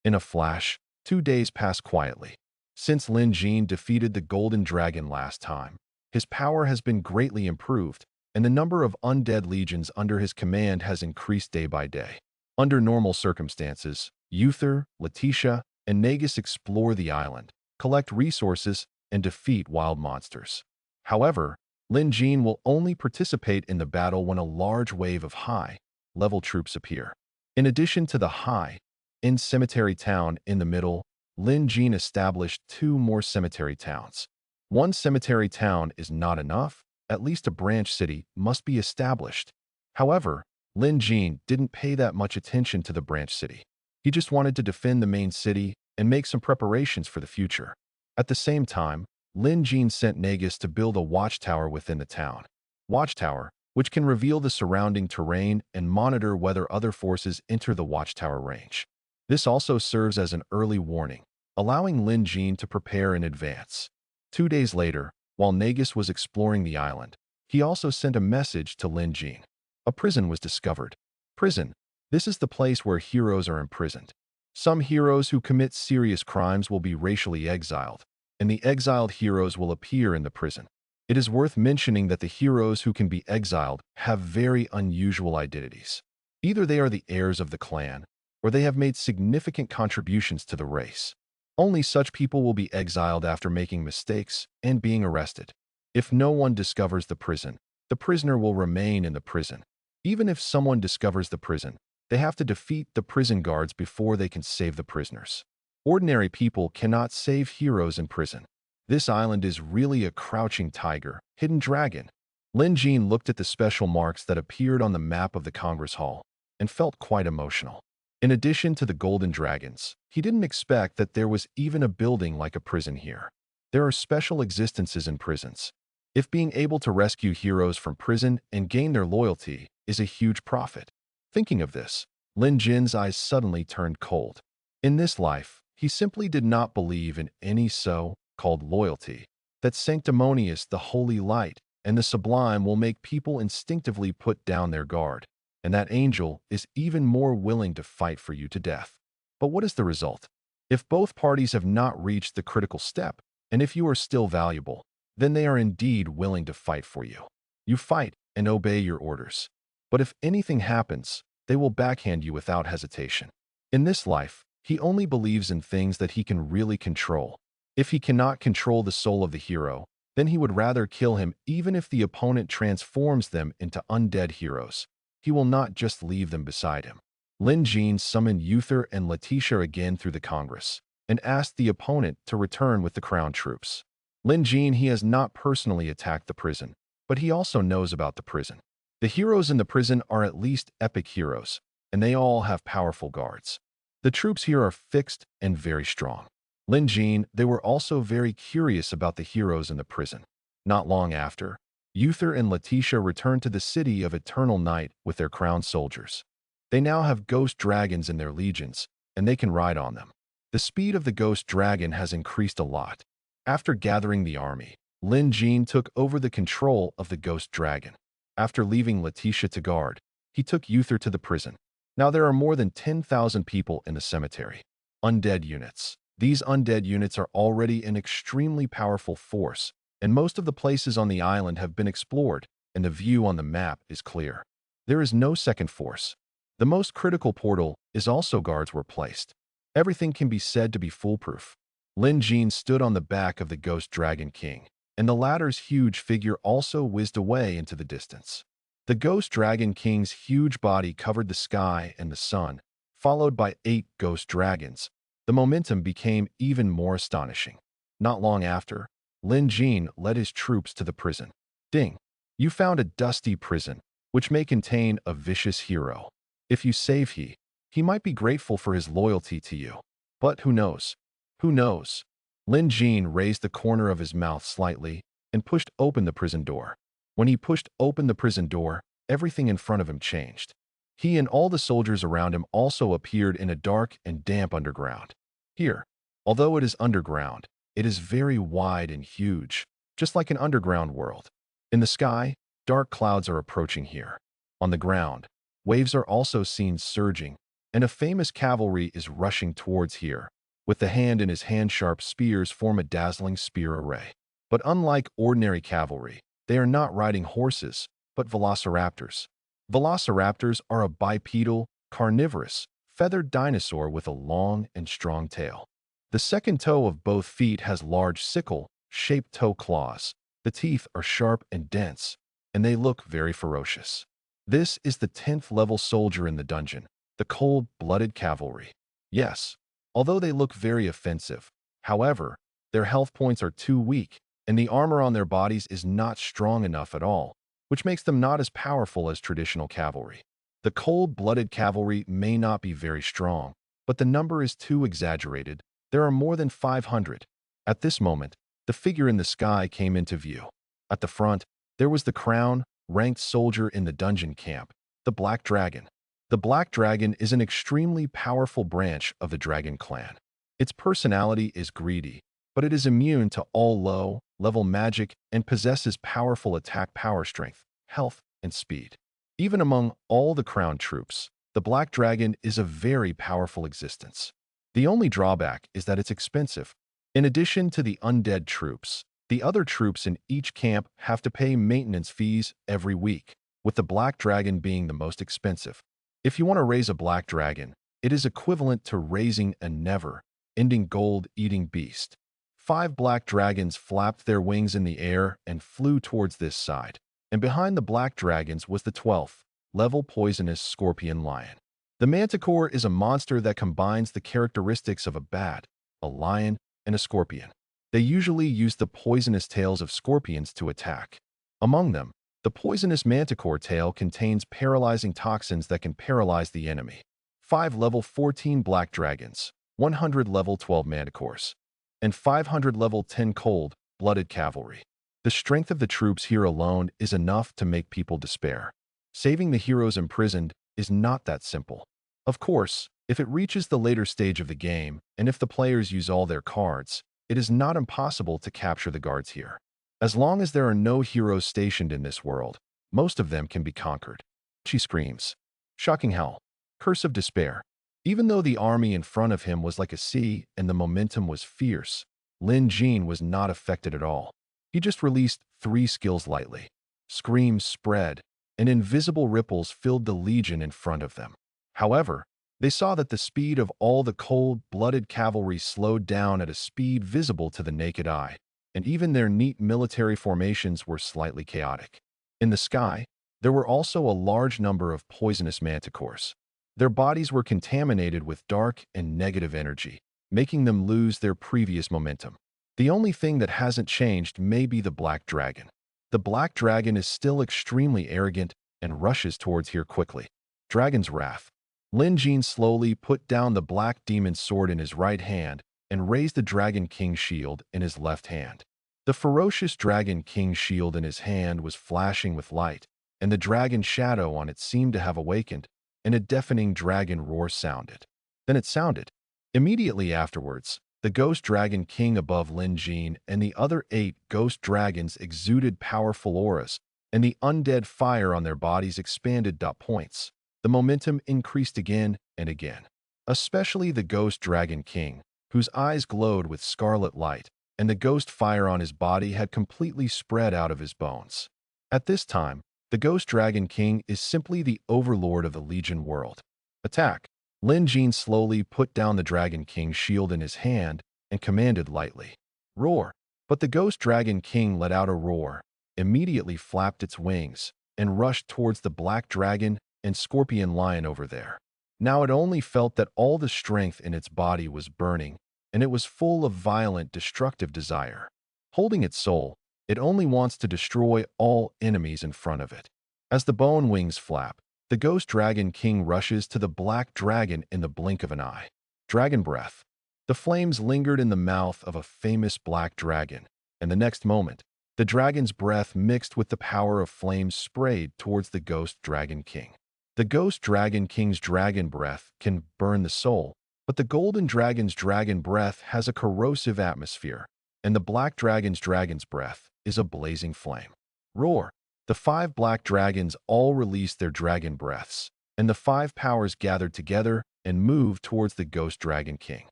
In a flash, 2 days passed quietly. Since Lin Jin defeated the Golden Dragon last time, his power has been greatly improved, and the number of undead legions under his command has increased day by day. Under normal circumstances, Uther, Letitia, and Nagus explore the island, collect resources, and defeat wild monsters. However, Lin Jin will only participate in the battle when a large wave of high-level troops appear. In addition to the high-end cemetery town in the middle, Lin Jin established 2 more cemetery towns. 1 cemetery town is not enough. At least a branch city must be established. However, Lin Jin didn't pay that much attention to the branch city. He just wanted to defend the main city and make some preparations for the future. At the same time, Lin Jin sent Nagus to build a watchtower within the town. Watchtower, which can reveal the surrounding terrain and monitor whether other forces enter the watchtower range. This also serves as an early warning, allowing Lin Jin to prepare in advance. 2 days later, while Nagus was exploring the island, he also sent a message to Lin Jin. A prison was discovered. Prison. This is the place where heroes are imprisoned. Some heroes who commit serious crimes will be racially exiled, and the exiled heroes will appear in the prison. It is worth mentioning that the heroes who can be exiled have very unusual identities. Either they are the heirs of the clan, or they have made significant contributions to the race. Only such people will be exiled after making mistakes and being arrested. If no one discovers the prisoner will remain in the prison. Even if someone discovers the prison, they have to defeat the prison guards before they can save the prisoners. Ordinary people cannot save heroes in prison. This island is really a crouching tiger, hidden dragon. Lin Jin looked at the special marks that appeared on the map of the Congress Hall and felt quite emotional. In addition to the golden dragons, he didn't expect that there was even a building like a prison here. There are special existences in prisons. If being able to rescue heroes from prison and gain their loyalty is a huge profit. Thinking of this, Lin Jin's eyes suddenly turned cold. In this life, he simply did not believe in any so-called loyalty. That sanctimonious, the holy light, and the sublime will make people instinctively put down their guard, and that angel is even more willing to fight for you to death. But what is the result? If both parties have not reached the critical step, and if you are still valuable, then they are indeed willing to fight for you. You fight and obey your orders. But if anything happens, they will backhand you without hesitation. In this life, he only believes in things that he can really control. If he cannot control the soul of the hero, then he would rather kill him even if the opponent transforms them into undead heroes. He will not just leave them beside him. Lin Jin summoned Uther and Letitia again through the Congress and asked the opponent to return with the crown troops. Lin Jin, he has not personally attacked the prison, but he also knows about the prison. The heroes in the prison are at least epic heroes, and they all have powerful guards. The troops here are fixed and very strong. Lin Jin, they were also very curious about the heroes in the prison. Not long after, Uther and Letitia returned to the city of Eternal Night with their crowned soldiers. They now have ghost dragons in their legions, and they can ride on them. The speed of the ghost dragon has increased a lot. After gathering the army, Lin Jin took over the control of the ghost dragon. After leaving Letitia to guard, he took Uther to the prison. Now there are more than 10,000 people in the cemetery. Undead units. These undead units are already an extremely powerful force, and most of the places on the island have been explored, and the view on the map is clear. There is no second force. The most critical portal is also guards were placed. Everything can be said to be foolproof. Lin Jin stood on the back of the Ghost Dragon King, and the latter's huge figure also whizzed away into the distance. The Ghost Dragon King's huge body covered the sky and the sun, followed by 8 ghost dragons. The momentum became even more astonishing. Not long after, Lin Jin led his troops to the prison. Ding! You found a dusty prison, which may contain a vicious hero. If you save he might be grateful for his loyalty to you. But who knows? Who knows? Lin Jin raised the corner of his mouth slightly and pushed open the prison door. When he pushed open the prison door, everything in front of him changed. He and all the soldiers around him also appeared in a dark and damp underground. Here, although it is underground, it is very wide and huge, just like an underground world. In the sky, dark clouds are approaching here. On the ground, waves are also seen surging, and a famous cavalry is rushing towards here. With the hand in his hand-sharp spears form a dazzling spear array. But unlike ordinary cavalry, they are not riding horses, but velociraptors. Velociraptors are a bipedal, carnivorous, feathered dinosaur with a long and strong tail. The second toe of both feet has large sickle-shaped toe claws. The teeth are sharp and dense, and they look very ferocious. This is the 10th level soldier in the dungeon, the cold-blooded cavalry. Yes, although they look very offensive, however, their health points are too weak, and the armor on their bodies is not strong enough at all, which makes them not as powerful as traditional cavalry. The cold-blooded cavalry may not be very strong, but the number is too exaggerated. There are more than 500. At this moment, the figure in the sky came into view. At the front, there was the crown-ranked soldier in the dungeon camp, the Black Dragon. The Black Dragon is an extremely powerful branch of the Dragon clan. Its personality is greedy, but it is immune to all low-level magic and possesses powerful attack power strength, health, and speed. Even among all the crown troops, the Black Dragon is a very powerful existence. The only drawback is that it's expensive. In addition to the undead troops, the other troops in each camp have to pay maintenance fees every week, with the Black Dragon being the most expensive. If you want to raise a Black Dragon, It is equivalent to raising a never-ending gold-eating beast. 5 black dragons flapped their wings in the air and flew towards this side. And behind the black dragons was the 12th level poisonous scorpion lion. The manticore is a monster that combines the characteristics of a bat, a lion, and a scorpion. They usually use the poisonous tails of scorpions to attack. Among them, the poisonous manticore tail contains paralyzing toxins that can paralyze the enemy. 5 level 14 black dragons, 100 level 12 manticores, and 500 level 10 cold-blooded cavalry. The strength of the troops here alone is enough to make people despair. Saving the heroes imprisoned is not that simple. Of course, if it reaches the later stage of the game, and if the players use all their cards, it is not impossible to capture the guards here. As long as there are no heroes stationed in this world, most of them can be conquered. She screams. Shocking hell. Curse of despair. Even though the army in front of him was like a sea and the momentum was fierce, Lin Jin was not affected at all. He just released 3 skills lightly. Screams spread, and invisible ripples filled the legion in front of them. However, they saw that the speed of all the cold-blooded cavalry slowed down at a speed visible to the naked eye, and even their neat military formations were slightly chaotic. In the sky, there were also a large number of poisonous manticores. Their bodies were contaminated with dark and negative energy, making them lose their previous momentum. The only thing that hasn't changed may be the black dragon. The black dragon is still extremely arrogant and rushes towards here quickly. Dragon's Wrath. Lin Jin slowly put down the black demon's sword in his right hand and raised the Dragon King's shield in his left hand. The ferocious Dragon King's shield in his hand was flashing with light, and the dragon shadow on it seemed to have awakened, and a deafening dragon roar sounded. Then it sounded. Immediately afterwards, the Ghost Dragon King above Lin Jin and the other 8 ghost dragons exuded powerful auras, and the undead fire on their bodies expanded. Points. The momentum increased again and again. Especially the Ghost Dragon King, whose eyes glowed with scarlet light, and the ghost fire on his body had completely spread out of his bones. At this time, the Ghost Dragon King is simply the overlord of the Legion world. Attack! Lin Jin slowly put down the Dragon King's shield in his hand and commanded lightly. Roar! But the Ghost Dragon King let out a roar, immediately flapped its wings, and rushed towards the black dragon and scorpion lion over there. Now it only felt that all the strength in its body was burning, and it was full of violent, destructive desire. Holding its soul, it only wants to destroy all enemies in front of it. As the bone wings flap, the Ghost Dragon King rushes to the black dragon in the blink of an eye. Dragon Breath. The flames lingered in the mouth of a famous black dragon, and the next moment, the dragon's breath mixed with the power of flames sprayed towards the Ghost Dragon King. The Ghost Dragon King's dragon breath can burn the soul, but the Golden Dragon's dragon breath has a corrosive atmosphere, and the Black Dragon's dragon's breath is a blazing flame. Roar! The 5 black dragons all released their dragon breaths, and the 5 powers gathered together and moved towards the Ghost Dragon King.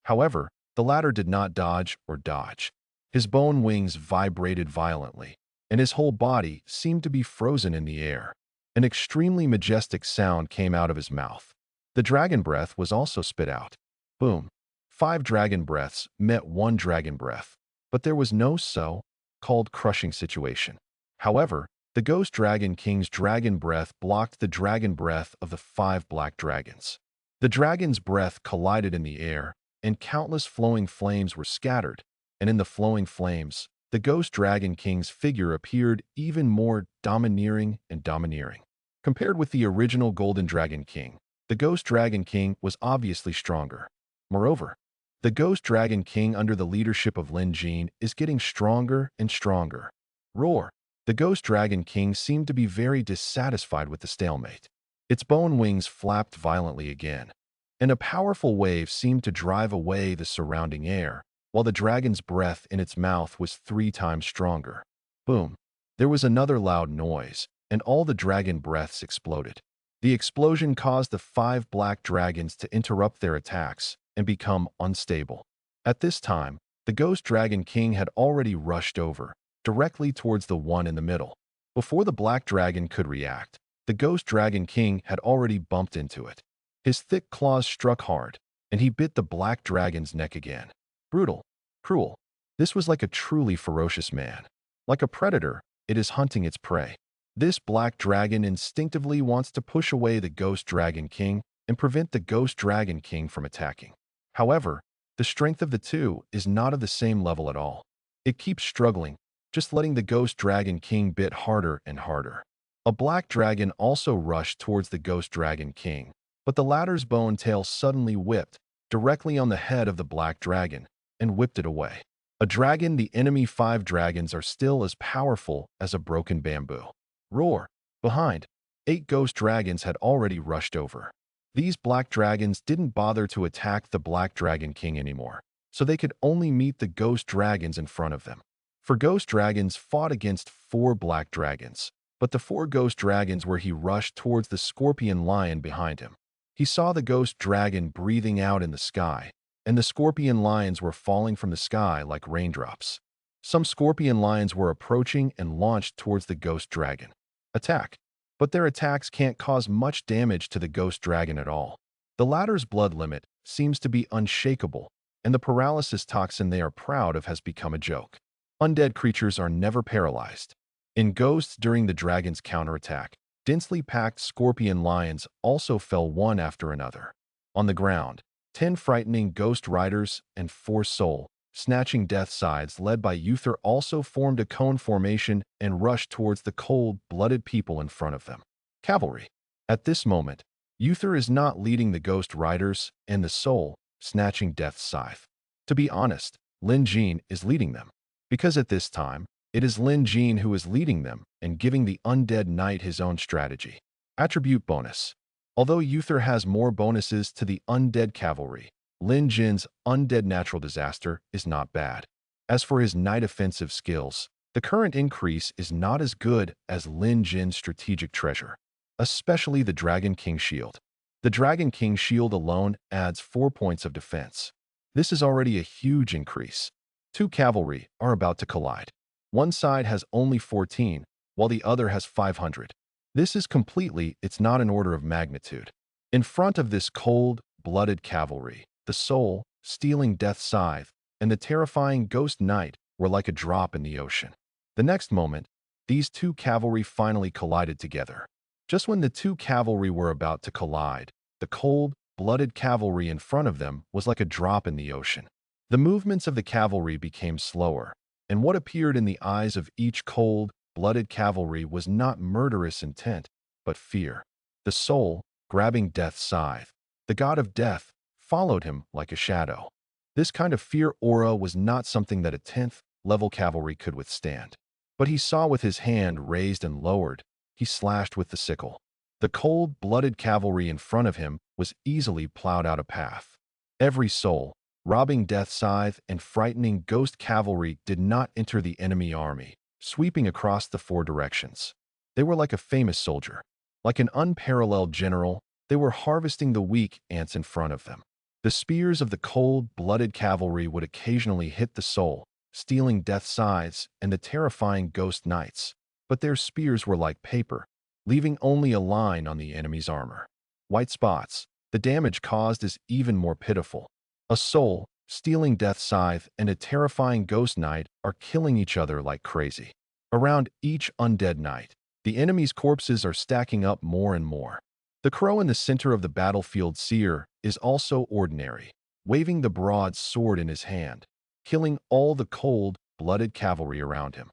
However, the latter did not dodge or dodge. His bone wings vibrated violently, and his whole body seemed to be frozen in the air. An extremely majestic sound came out of his mouth. The dragon breath was also spit out. Boom. 5 dragon breaths met 1 dragon breath, but there was no so-called crushing situation. However, the Ghost Dragon King's dragon breath blocked the dragon breath of the 5 black dragons. The dragon's breath collided in the air, and countless flowing flames were scattered, and in the flowing flames, the Ghost Dragon King's figure appeared even more domineering and domineering. Compared with the original Golden Dragon King, the Ghost Dragon King was obviously stronger. Moreover, the Ghost Dragon King under the leadership of Lin Jin is getting stronger and stronger. Roar! The Ghost Dragon King seemed to be very dissatisfied with the stalemate. Its bone wings flapped violently again, and a powerful wave seemed to drive away the surrounding air, while the dragon's breath in its mouth was 3 times stronger. Boom! There was another loud noise, and all the dragon breaths exploded. The explosion caused the 5 black dragons to interrupt their attacks and become unstable. At this time, the Ghost Dragon King had already rushed over, directly towards the one in the middle. Before the black dragon could react, the Ghost Dragon King had already bumped into it. His thick claws struck hard, and he bit the black dragon's neck again. Brutal, cruel. This was like a truly ferocious man. Like a predator, it is hunting its prey. This black dragon instinctively wants to push away the Ghost Dragon King and prevent the Ghost Dragon King from attacking. However, the strength of the two is not of the same level at all. It keeps struggling, just letting the Ghost Dragon King bit harder and harder. A black dragon also rushed towards the Ghost Dragon King, but the latter's bone tail suddenly whipped directly on the head of the black dragon and whipped it away. A dragon, the enemy 5 dragons are still as powerful as a broken bamboo. Roar! Behind, 8 ghost dragons had already rushed over. These black dragons didn't bother to attack the Black Dragon King anymore, so they could only meet the ghost dragons in front of them. For ghost dragons fought against 4 black dragons, but the 4 ghost dragons where he rushed towards the scorpion lion behind him. He saw the ghost dragon breathing out in the sky, and the scorpion lions were falling from the sky like raindrops. Some scorpion lions were approaching and launched towards the ghost dragon. Attack! But their attacks can't cause much damage to the ghost dragon at all. The latter's blood limit seems to be unshakable, and the paralysis toxin they are proud of has become a joke. Undead creatures are never paralyzed. In Ghosts, during the dragon's counterattack, densely packed scorpion lions also fell one after another. On the ground, 10 frightening ghost riders and 4 soul snatching death sides led by Uther also formed a cone formation and rushed towards the cold-blooded people in front of them. Cavalry. At this moment, Uther is not leading the ghost riders and the soul snatching death scythe. To be honest, Lin Jin is leading them, because at this time, it is Lin Jin who is leading them and giving the undead knight his own strategy. Attribute bonus. Although Uther has more bonuses to the undead cavalry, Lin Jin's undead natural disaster is not bad. As for his knight offensive skills, the current increase is not as good as Lin Jin's strategic treasure, especially the Dragon King Shield. The Dragon King Shield alone adds 4 points of defense. This is already a huge increase. 2 cavalry are about to collide. One side has only 14, while the other has 500. This is it's not an order of magnitude. In front of this cold-blooded cavalry, the soul, stealing death scythe, and the terrifying ghost knight were like a drop in the ocean. The next moment, these 2 cavalry finally collided together. Just when the 2 cavalry were about to collide, the cold-blooded cavalry in front of them was like a drop in the ocean. The movements of the cavalry became slower, and what appeared in the eyes of each cold-blooded cavalry was not murderous intent, but fear. The soul, grabbing death's scythe, the god of death, followed him like a shadow. This kind of fear aura was not something that a 10th level cavalry could withstand. But he saw with his hand raised and lowered, he slashed with the sickle. The cold-blooded cavalry in front of him was easily plowed out a path. Every soul, robbing death scythe and frightening ghost cavalry did not enter the enemy army, sweeping across the 4 directions. They were like a famous soldier. Like an unparalleled general, they were harvesting the weak ants in front of them. The spears of the cold-blooded cavalry would occasionally hit the soul, stealing death scythes and the terrifying ghost knights, but their spears were like paper, leaving only a line on the enemy's armor. White spots. The damage caused is even more pitiful. A soul, stealing death scythe, and a terrifying ghost knight are killing each other like crazy. Around each undead knight, the enemy's corpses are stacking up more and more. The crow in the center of the battlefield seer is also ordinary, waving the broad sword in his hand, killing all the cold-blooded cavalry around him.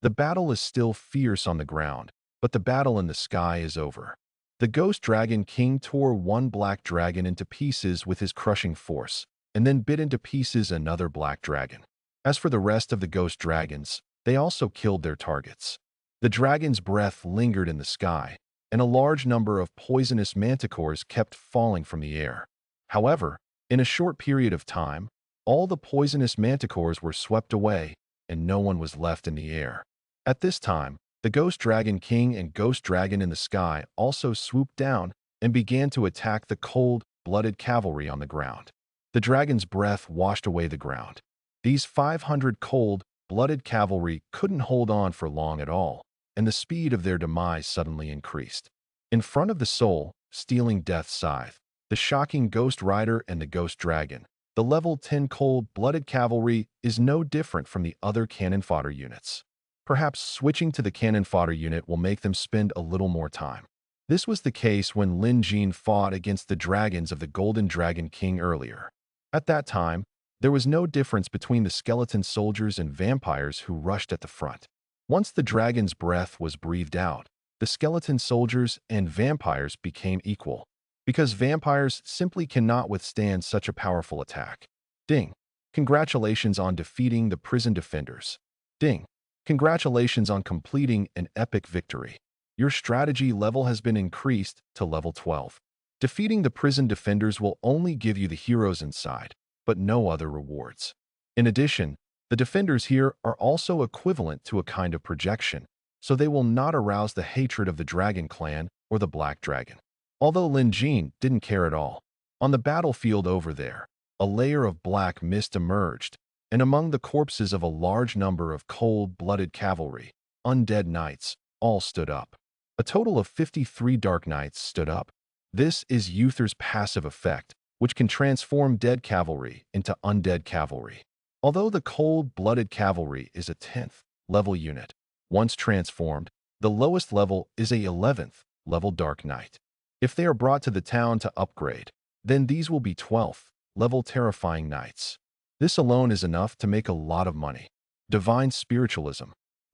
The battle is still fierce on the ground, but the battle in the sky is over. The Ghost Dragon King tore one black dragon into pieces with his crushing force, and then bit into pieces another black dragon. As for the rest of the ghost dragons, they also killed their targets. The dragon's breath lingered in the sky, and a large number of poisonous manticores kept falling from the air. However, in a short period of time, all the poisonous manticores were swept away, and no one was left in the air. At this time, the Ghost Dragon King and Ghost Dragon in the sky also swooped down and began to attack the cold-blooded cavalry on the ground. The dragon's breath washed away the ground. These 500 cold-blooded cavalry couldn't hold on for long at all, and the speed of their demise suddenly increased. In front of the soul, stealing Death's Scythe, the shocking Ghost Rider, and the Ghost Dragon. The level 10 cold-blooded cavalry is no different from the other cannon fodder units. Perhaps switching to the cannon fodder unit will make them spend a little more time. This was the case when Lin Jin fought against the dragons of the Golden Dragon King earlier. At that time, there was no difference between the skeleton soldiers and vampires who rushed at the front. Once the dragon's breath was breathed out, the skeleton soldiers and vampires became equal, because vampires simply cannot withstand such a powerful attack. Ding! Congratulations on defeating the prison defenders. Ding! Congratulations on completing an epic victory. Your strategy level has been increased to level 12. Defeating the prison defenders will only give you the heroes inside, but no other rewards. In addition, the defenders here are also equivalent to a kind of projection, so they will not arouse the hatred of the Dragon Clan or the Black Dragon. Although Lin Jin didn't care at all, on the battlefield over there, a layer of black mist emerged, and among the corpses of a large number of cold-blooded cavalry, undead knights, all stood up. A total of 53 Dark Knights stood up. This is Uther's passive effect, which can transform dead cavalry into undead cavalry. Although the cold-blooded cavalry is a 10th level unit, once transformed, the lowest level is a 11th level Dark Knight. If they are brought to the town to upgrade, then these will be 12th level terrifying knights. This alone is enough to make a lot of money. Divine Spiritualism.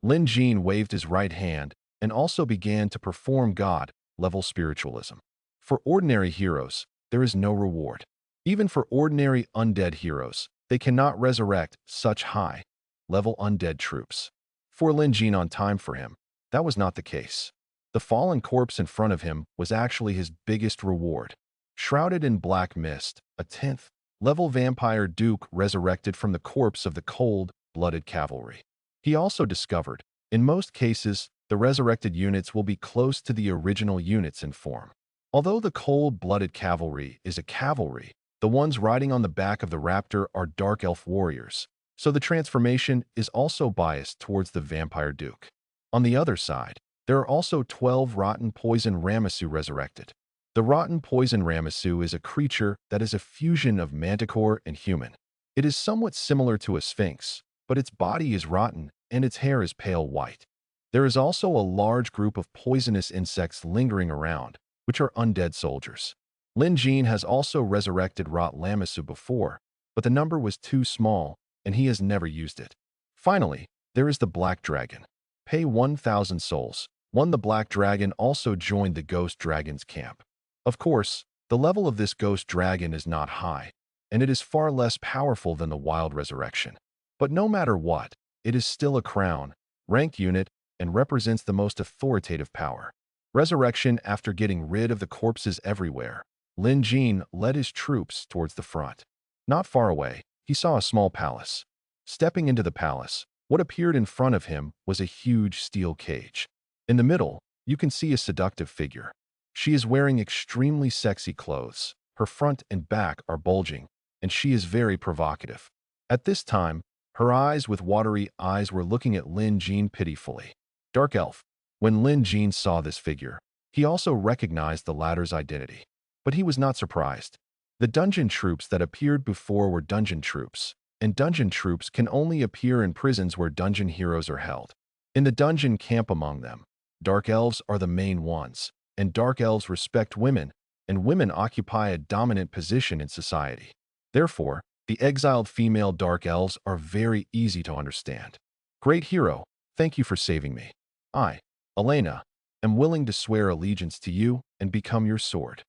Lin Jin waved his right hand and also began to perform God-level spiritualism. For ordinary heroes, there is no reward. Even for ordinary undead heroes, they cannot resurrect such high-level undead troops. For Lin Jin on time for him, that was not the case. The fallen corpse in front of him was actually his biggest reward. Shrouded in black mist, a 10th level vampire duke resurrected from the corpse of the cold-blooded cavalry. He also discovered, in most cases, the resurrected units will be close to the original units in form. Although the cold-blooded cavalry is a cavalry, the ones riding on the back of the raptor are dark elf warriors, so the transformation is also biased towards the vampire duke. On the other side, there are also 12 rotten poison Ramasu resurrected. The rotten poison Ramasu is a creature that is a fusion of manticore and human. It is somewhat similar to a sphinx, but its body is rotten and its hair is pale white. There is also a large group of poisonous insects lingering around, which are undead soldiers. Lin Jin has also resurrected Rot Lamasu before, but the number was too small, and he has never used it. Finally, there is the Black Dragon. Pay 1,000 souls. The Black Dragon also joined the Ghost Dragon's camp. Of course, the level of this Ghost Dragon is not high, and it is far less powerful than the Wild Resurrection. But no matter what, it is still a crown, ranked unit, and represents the most authoritative power. Resurrection. After getting rid of the corpses everywhere, Lin Jin led his troops towards the front. Not far away, he saw a small palace. Stepping into the palace, what appeared in front of him was a huge steel cage. In the middle, you can see a seductive figure. She is wearing extremely sexy clothes. Her front and back are bulging, and she is very provocative. At this time, her eyes with watery eyes were looking at Lin Jin pitifully. Dark Elf. When Lin Jin saw this figure, he also recognized the latter's identity. But he was not surprised. The dungeon troops that appeared before were dungeon troops, and dungeon troops can only appear in prisons where dungeon heroes are held. In the dungeon camp among them, Dark Elves are the main ones, and Dark Elves respect women, and women occupy a dominant position in society. Therefore, the exiled female Dark Elves are very easy to understand. Great hero, thank you for saving me. I, Elena, am willing to swear allegiance to you and become your sword.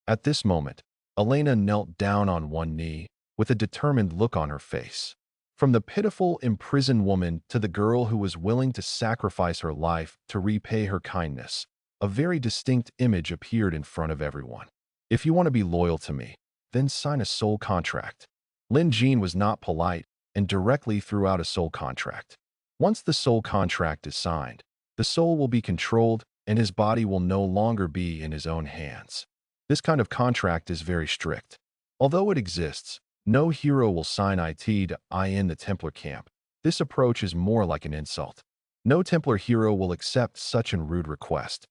At this moment, Elena knelt down on one knee, with a determined look on her face. From the pitiful imprisoned woman to the girl who was willing to sacrifice her life to repay her kindness, a very distinct image appeared in front of everyone. If you want to be loyal to me, then sign a soul contract. Lin Jin was not polite and directly threw out a soul contract. Once the soul contract is signed, the soul will be controlled and his body will no longer be in his own hands. This kind of contract is very strict. Although it exists, no hero will sign it to in the Templar camp. This approach is more like an insult. No Templar hero will accept such a rude request.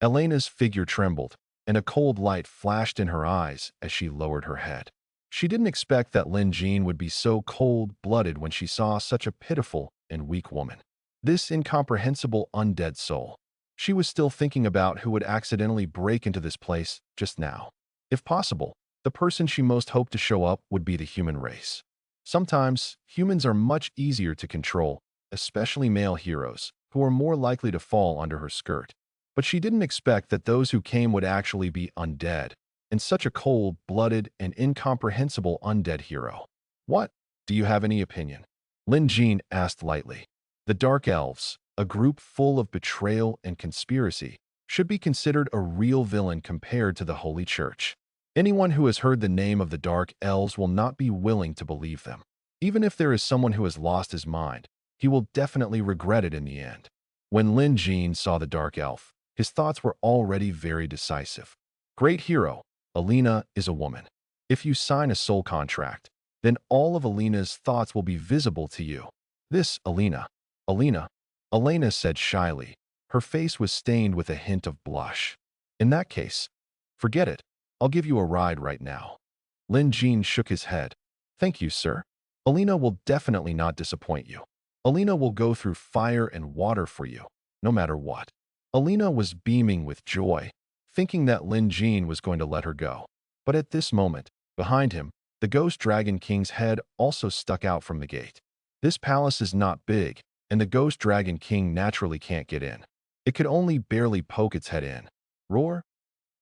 Elena's figure trembled, and a cold light flashed in her eyes as she lowered her head. She didn't expect that Lin Jean would be so cold-blooded when she saw such a pitiful and weak woman. This incomprehensible undead soul. She was still thinking about who would accidentally break into this place just now. If possible, the person she most hoped to show up would be the human race. Sometimes, humans are much easier to control, especially male heroes, who are more likely to fall under her skirt. But she didn't expect that those who came would actually be undead, and such a cold-blooded and incomprehensible undead hero. What? Do you have any opinion? Lin Jean asked lightly. The Dark Elves, a group full of betrayal and conspiracy, should be considered a real villain compared to the Holy Church. Anyone who has heard the name of the Dark Elves will not be willing to believe them. Even if there is someone who has lost his mind, he will definitely regret it in the end. When Lin Jean saw the Dark Elf, his thoughts were already very decisive. Great hero, Alina is a woman. If you sign a soul contract, then all of Alina's thoughts will be visible to you. This, Alina, Elena said shyly. Her face was stained with a hint of blush. In that case, forget it. I'll give you a ride right now. Lin Jean shook his head. Thank you, sir. Alina will definitely not disappoint you. Alina will go through fire and water for you, no matter what. Alina was beaming with joy, thinking that Lin Jean was going to let her go. But at this moment, behind him, the Ghost Dragon King's head also stuck out from the gate. This palace is not big, and the Ghost Dragon King naturally can't get in. It could only barely poke its head in. Roar!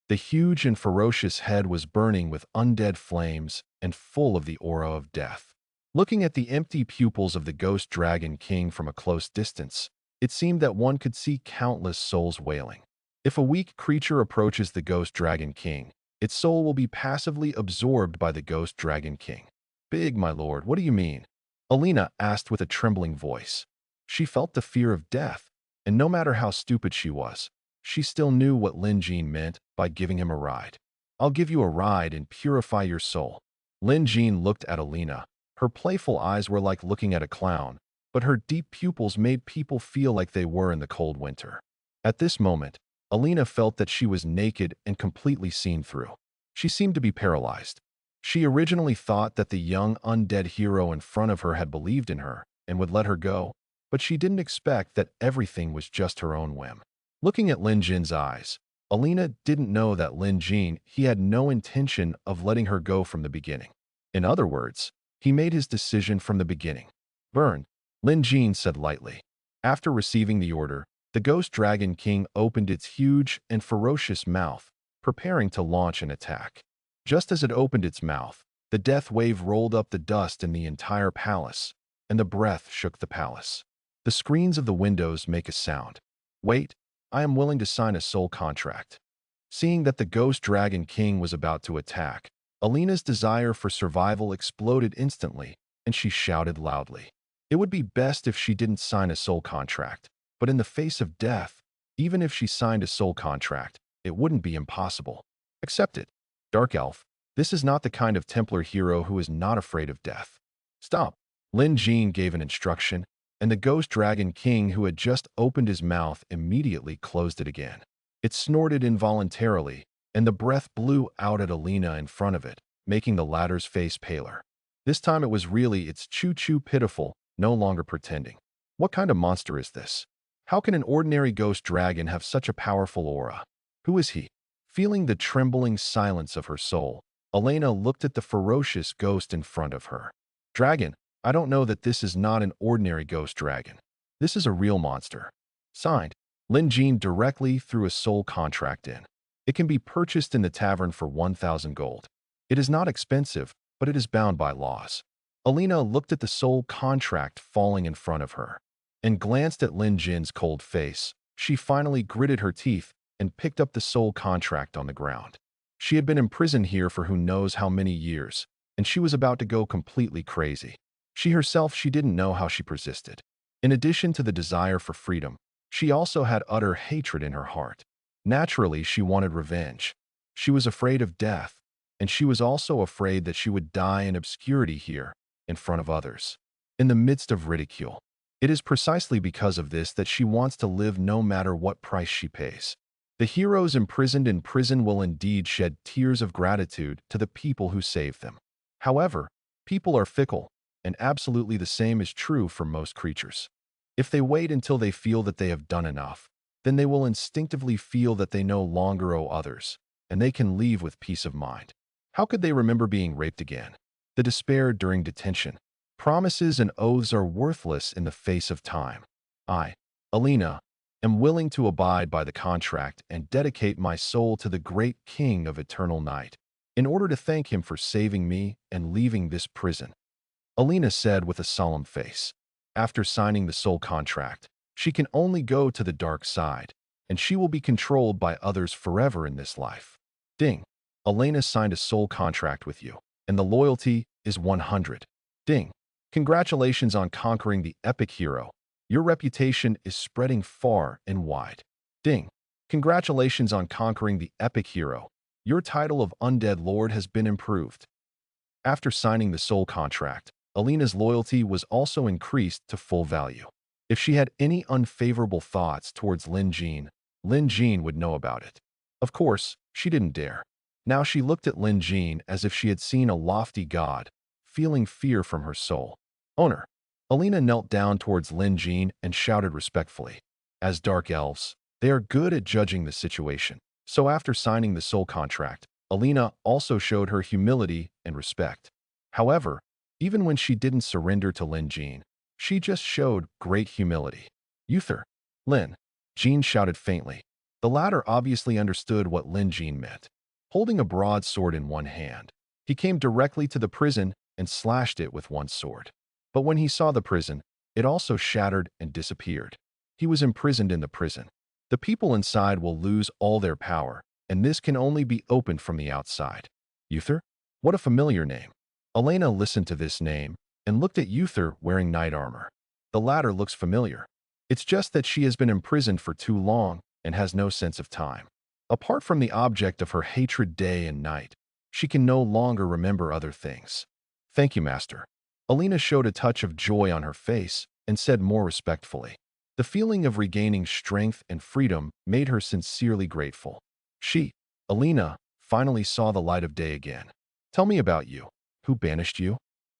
The huge and ferocious head was burning with undead flames and full of the aura of death. Looking at the empty pupils of the Ghost Dragon King from a close distance, it seemed that one could see countless souls wailing. If a weak creature approaches the Ghost Dragon King, its soul will be passively absorbed by the Ghost Dragon King. Big, my lord, what do you mean? Alina asked with a trembling voice. She felt the fear of death, and no matter how stupid she was, she still knew what Lin Jean meant by giving him a ride. I'll give you a ride and purify your soul. Lin Jean looked at Alina. Her playful eyes were like looking at a clown, but her deep pupils made people feel like they were in the cold winter. At this moment, Alina felt that she was naked and completely seen through. She seemed to be paralyzed. She originally thought that the young undead hero in front of her had believed in her and would let her go, but she didn't expect that everything was just her own whim. Looking at Lin Jean's eyes, Alina didn't know that Lin Jean, he had no intention of letting her go from the beginning. In other words, he made his decision from the beginning. Burn, Lin Jean said lightly. After receiving the order, the Ghost Dragon King opened its huge and ferocious mouth, preparing to launch an attack. Just as it opened its mouth, the death wave rolled up the dust in the entire palace, and the breath shook the palace. The screens of the windows make a sound. Wait, I am willing to sign a soul contract. Seeing that the Ghost Dragon King was about to attack, Alina's desire for survival exploded instantly, and she shouted loudly. It would be best if she didn't sign a soul contract, but in the face of death, even if she signed a soul contract, it wouldn't be impossible. Accept it. Dark Elf, this is not the kind of Templar hero who is not afraid of death. Stop. Lin Jean gave an instruction, and the Ghost Dragon King, who had just opened his mouth, immediately closed it again. It snorted involuntarily, and the breath blew out at Alina in front of it, making the latter's face paler. This time it was really its choo-choo pitiful, no longer pretending. What kind of monster is this? How can an ordinary ghost dragon have such a powerful aura? Who is he? Feeling the trembling silence of her soul, Elena looked at the ferocious ghost in front of her. Dragon, I don't know that this is not an ordinary ghost dragon. This is a real monster. Signed, Lin Jean directly threw a soul contract in. It can be purchased in the tavern for 1,000 gold. It is not expensive, but it is bound by laws. Alina looked at the soul contract falling in front of her and glanced at Lin Jin's cold face. She finally gritted her teeth and picked up the soul contract on the ground. She had been imprisoned here for who knows how many years, and she was about to go completely crazy. She didn't know how she persisted. In addition to the desire for freedom, she also had utter hatred in her heart. Naturally, she wanted revenge. She was afraid of death, and she was also afraid that she would die in obscurity here, in front of others, in the midst of ridicule. It is precisely because of this that she wants to live no matter what price she pays. The heroes imprisoned in prison will indeed shed tears of gratitude to the people who saved them. However, people are fickle, and absolutely the same is true for most creatures. If they wait until they feel that they have done enough, then they will instinctively feel that they no longer owe others, and they can leave with peace of mind. How could they remember being raped again? The despair during detention. Promises and oaths are worthless in the face of time. I, Alina, am willing to abide by the contract and dedicate my soul to the great King of eternal night, in order to thank him for saving me and leaving this prison. Alina said with a solemn face. After signing the soul contract, she can only go to the dark side, and she will be controlled by others forever in this life. Ding. Alina signed a soul contract with you, and the loyalty is 100. Ding. Congratulations on conquering the epic hero. Your reputation is spreading far and wide. Ding. Congratulations on conquering the epic hero. Your title of Undead Lord has been improved. After signing the soul contract, Alina's loyalty was also increased to full value. If she had any unfavorable thoughts towards Lin Jin would know about it. Of course, she didn't dare. Now she looked at Lin Jin as if she had seen a lofty god, feeling fear from her soul. Owner. Alina knelt down towards Lin Jin and shouted respectfully. As dark elves, they are good at judging the situation. So after signing the soul contract, Alina also showed her humility and respect. However, even when she didn't surrender to Lin Jin, she just showed great humility. Uther. Lin. Jin shouted faintly. The latter obviously understood what Lin Jin meant. Holding a broadsword in one hand, he came directly to the prison and slashed it with one sword. But when he saw the prison, it also shattered and disappeared. He was imprisoned in the prison. The people inside will lose all their power, and this can only be opened from the outside. Uther? What a familiar name. Alina listened to this name and looked at Uther wearing knight armor. The latter looks familiar. It's just that she has been imprisoned for too long and has no sense of time. Apart from the object of her hatred day and night, she can no longer remember other things. Thank you, Master. Alina showed a touch of joy on her face and said more respectfully. The feeling of regaining strength and freedom made her sincerely grateful. She, Alina, finally saw the light of day again. Tell me about you. Who banished you?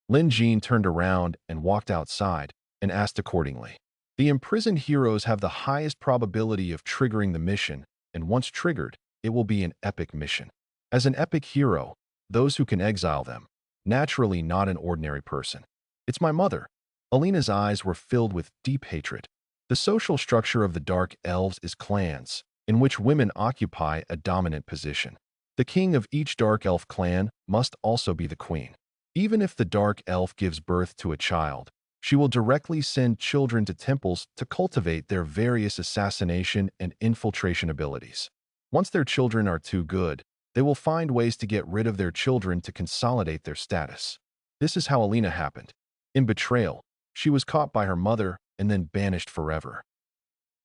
Lin Jin turned around and walked outside and asked accordingly. The imprisoned heroes have the highest probability of triggering the mission, and once triggered, it will be an epic mission. As an epic hero, those who can exile them, naturally not an ordinary person. It's my mother. Alina's eyes were filled with deep hatred. The social structure of the Dark Elves is clans, in which women occupy a dominant position. The king of each Dark Elf clan must also be the queen. Even if the Dark Elf gives birth to a child, she will directly send children to temples to cultivate their various assassination and infiltration abilities. Once their children are too good, they will find ways to get rid of their children to consolidate their status. This is how Alina happened. In betrayal, she was caught by her mother and then banished forever.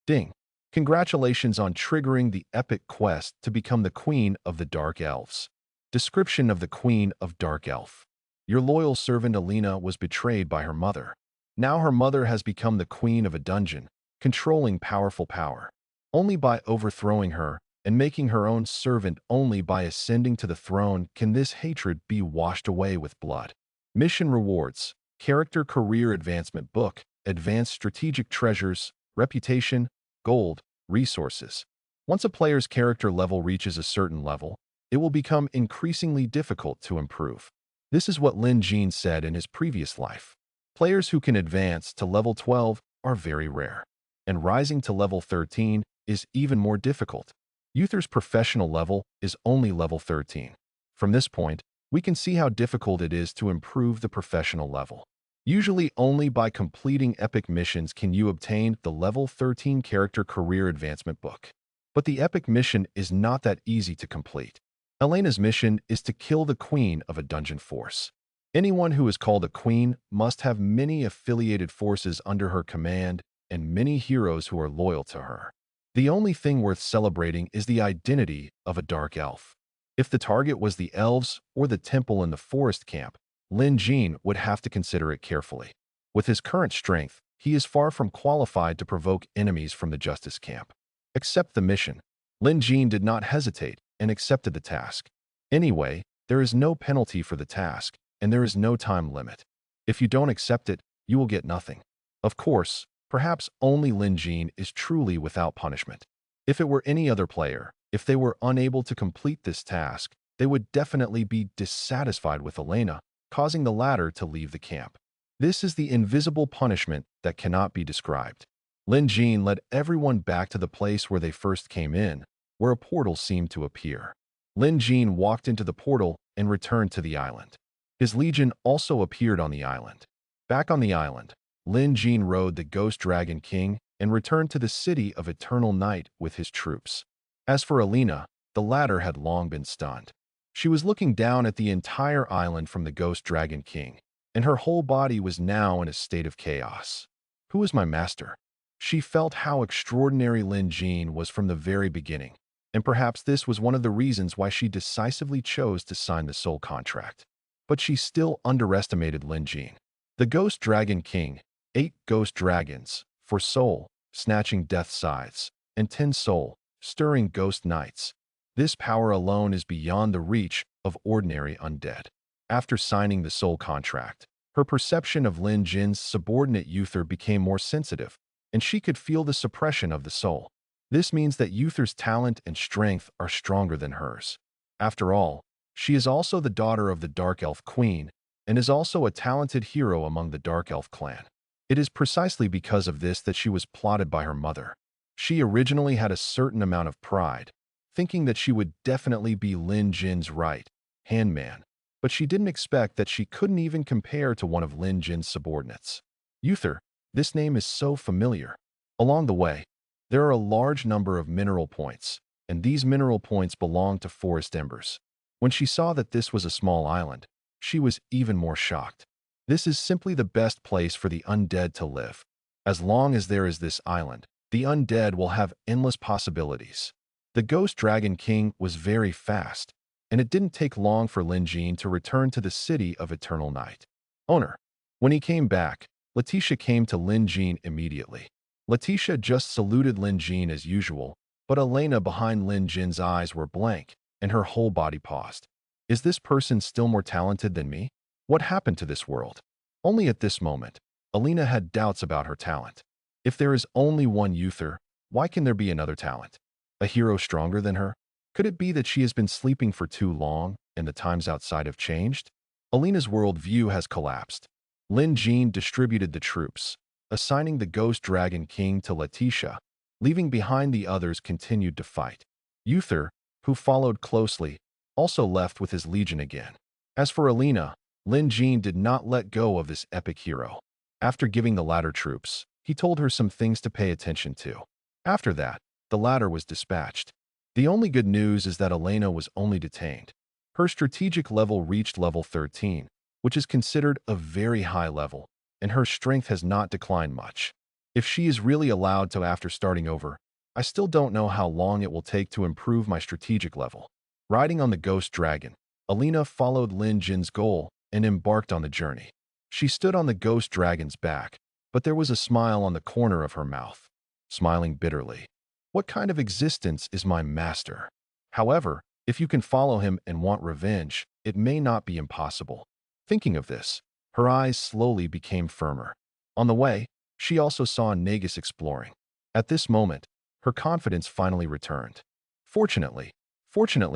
Ding. Congratulations on triggering the epic quest to become the Queen of the Dark Elves. Description of the Queen of Dark Elf. Your loyal servant Alina was betrayed by her mother. Now her mother has become the queen of a dungeon, controlling powerful power. Only by overthrowing her and making her own servant only by ascending to the throne can this hatred be washed away with blood. Mission rewards. Character Career Advancement Book. Advanced Strategic Treasures. Reputation. Gold. Resources. Once a player's character level reaches a certain level, it will become increasingly difficult to improve. This is what Lin Jin said in his previous life. Players who can advance to level 12 are very rare, and rising to level 13 is even more difficult. Uther's professional level is only level 13. From this point, we can see how difficult it is to improve the professional level. Usually only by completing epic missions can you obtain the level 13 Character Career Advancement Book. But the epic mission is not that easy to complete. Elena's mission is to kill the queen of a dungeon force. Anyone who is called a queen must have many affiliated forces under her command and many heroes who are loyal to her. The only thing worth celebrating is the identity of a dark elf. If the target was the elves or the temple in the forest camp, Lin Jin would have to consider it carefully. With his current strength, he is far from qualified to provoke enemies from the justice camp. Accept the mission. Lin Jin did not hesitate and accepted the task. Anyway, there is no penalty for the task, and there is no time limit. If you don't accept it, you will get nothing. Of course, perhaps only Lin Jin is truly without punishment. If it were any other player, if they were unable to complete this task, they would definitely be dissatisfied with Elena, causing the latter to leave the camp. This is the invisible punishment that cannot be described. Lin Jin led everyone back to the place where they first came in, where a portal seemed to appear. Lin Jin walked into the portal and returned to the island. His legion also appeared on the island. Back on the island, Lin Jin rode the Ghost Dragon King and returned to the city of Eternal Night with his troops. As for Alina, the latter had long been stunned. She was looking down at the entire island from the Ghost Dragon King, and her whole body was now in a state of chaos. Who is my master? She felt how extraordinary Lin Jin was from the very beginning, and perhaps this was one of the reasons why she decisively chose to sign the soul contract. But she still underestimated Lin Jin. The Ghost Dragon King, 8 ghost dragons, for soul, snatching death scythes, and 10 soul, stirring ghost knights. This power alone is beyond the reach of ordinary undead. After signing the soul contract, her perception of Lin Jin's subordinate Uther became more sensitive, and she could feel the suppression of the soul. This means that Uther's talent and strength are stronger than hers. After all, she is also the daughter of the Dark Elf Queen, and is also a talented hero among the Dark Elf clan. It is precisely because of this that she was plotted by her mother. She originally had a certain amount of pride, thinking that she would definitely be Lin Jin's right-hand man, but she didn't expect that she couldn't even compare to one of Lin Jin's subordinates. Uther, this name is so familiar. Along the way, there are a large number of mineral points, and these mineral points belong to forest embers. When she saw that this was a small island, she was even more shocked. This is simply the best place for the undead to live. As long as there is this island, the undead will have endless possibilities. The Ghost Dragon King was very fast, and it didn't take long for Lin Jin to return to the city of Eternal Night. Owner. When he came back, Letitia came to Lin Jin immediately. Letitia just saluted Lin Jin as usual, but Elena behind Lin Jin's eyes were blank, and her whole body paused. Is this person still more talented than me? What happened to this world? Only at this moment, Elena had doubts about her talent. If there is only one Uther, why can there be another talent? A hero stronger than her? Could it be that she has been sleeping for too long and the times outside have changed? Elena's worldview has collapsed. Lin Jin distributed the troops, assigning the Ghost Dragon King to Letitia, leaving behind the others continued to fight. Uther, who followed closely, also left with his legion again. As for Elena, Lin Jin did not let go of this epic hero. After giving the latter troops, he told her some things to pay attention to. After that, the latter was dispatched. The only good news is that Elena was only detained. Her strategic level reached level 13, which is considered a very high level, and her strength has not declined much. If she is really allowed to after starting over, I still don't know how long it will take to improve my strategic level. Riding on the Ghost Dragon, Elena followed Lin Jin's goal and embarked on the journey. She stood on the Ghost Dragon's back, but there was a smile on the corner of her mouth, smiling bitterly. What kind of existence is my master? However, if you can follow him and want revenge, it may not be impossible. Thinking of this, her eyes slowly became firmer. On the way, she also saw Nagus exploring. At this moment, her confidence finally returned. Fortunately,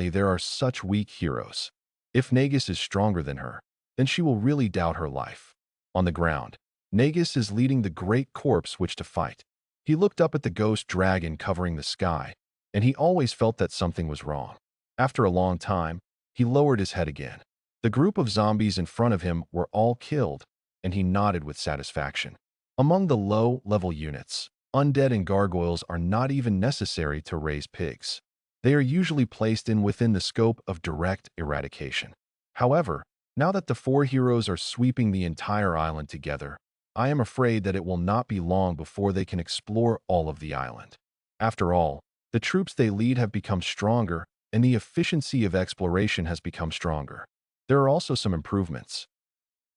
there are such weak heroes. If Nagus is stronger than her, then she will really doubt her life. On the ground, Nagus is leading the great corpse which to fight. He looked up at the Ghost Dragon covering the sky, and he always felt that something was wrong. After a long time, he lowered his head again. The group of zombies in front of him were all killed, and he nodded with satisfaction. Among the low-level units, undead and gargoyles are not even necessary to raise pigs. They are usually placed within the scope of direct eradication. However, now that the 4 heroes are sweeping the entire island together, I am afraid that it will not be long before they can explore all of the island. After all, the troops they lead have become stronger, and the efficiency of exploration has become stronger. There are also some improvements.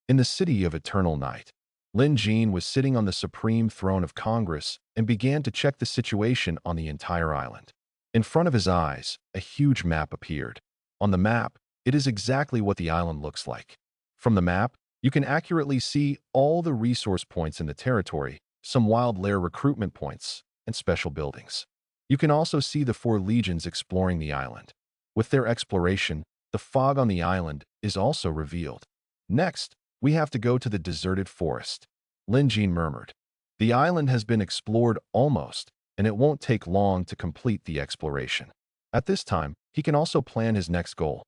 In the city of Eternal Night, Lin Jin was sitting on the supreme throne of Congress and began to check the situation on the entire island. In front of his eyes, a huge map appeared. On the map, it is exactly what the island looks like. From the map, you can accurately see all the resource points in the territory, some wild lair recruitment points, and special buildings. You can also see the 4 legions exploring the island. With their exploration, the fog on the island is also revealed. Next, we have to go to the deserted forest. Lin Jin murmured. The island has been explored almost, and it won't take long to complete the exploration. At this time, he can also plan his next goal.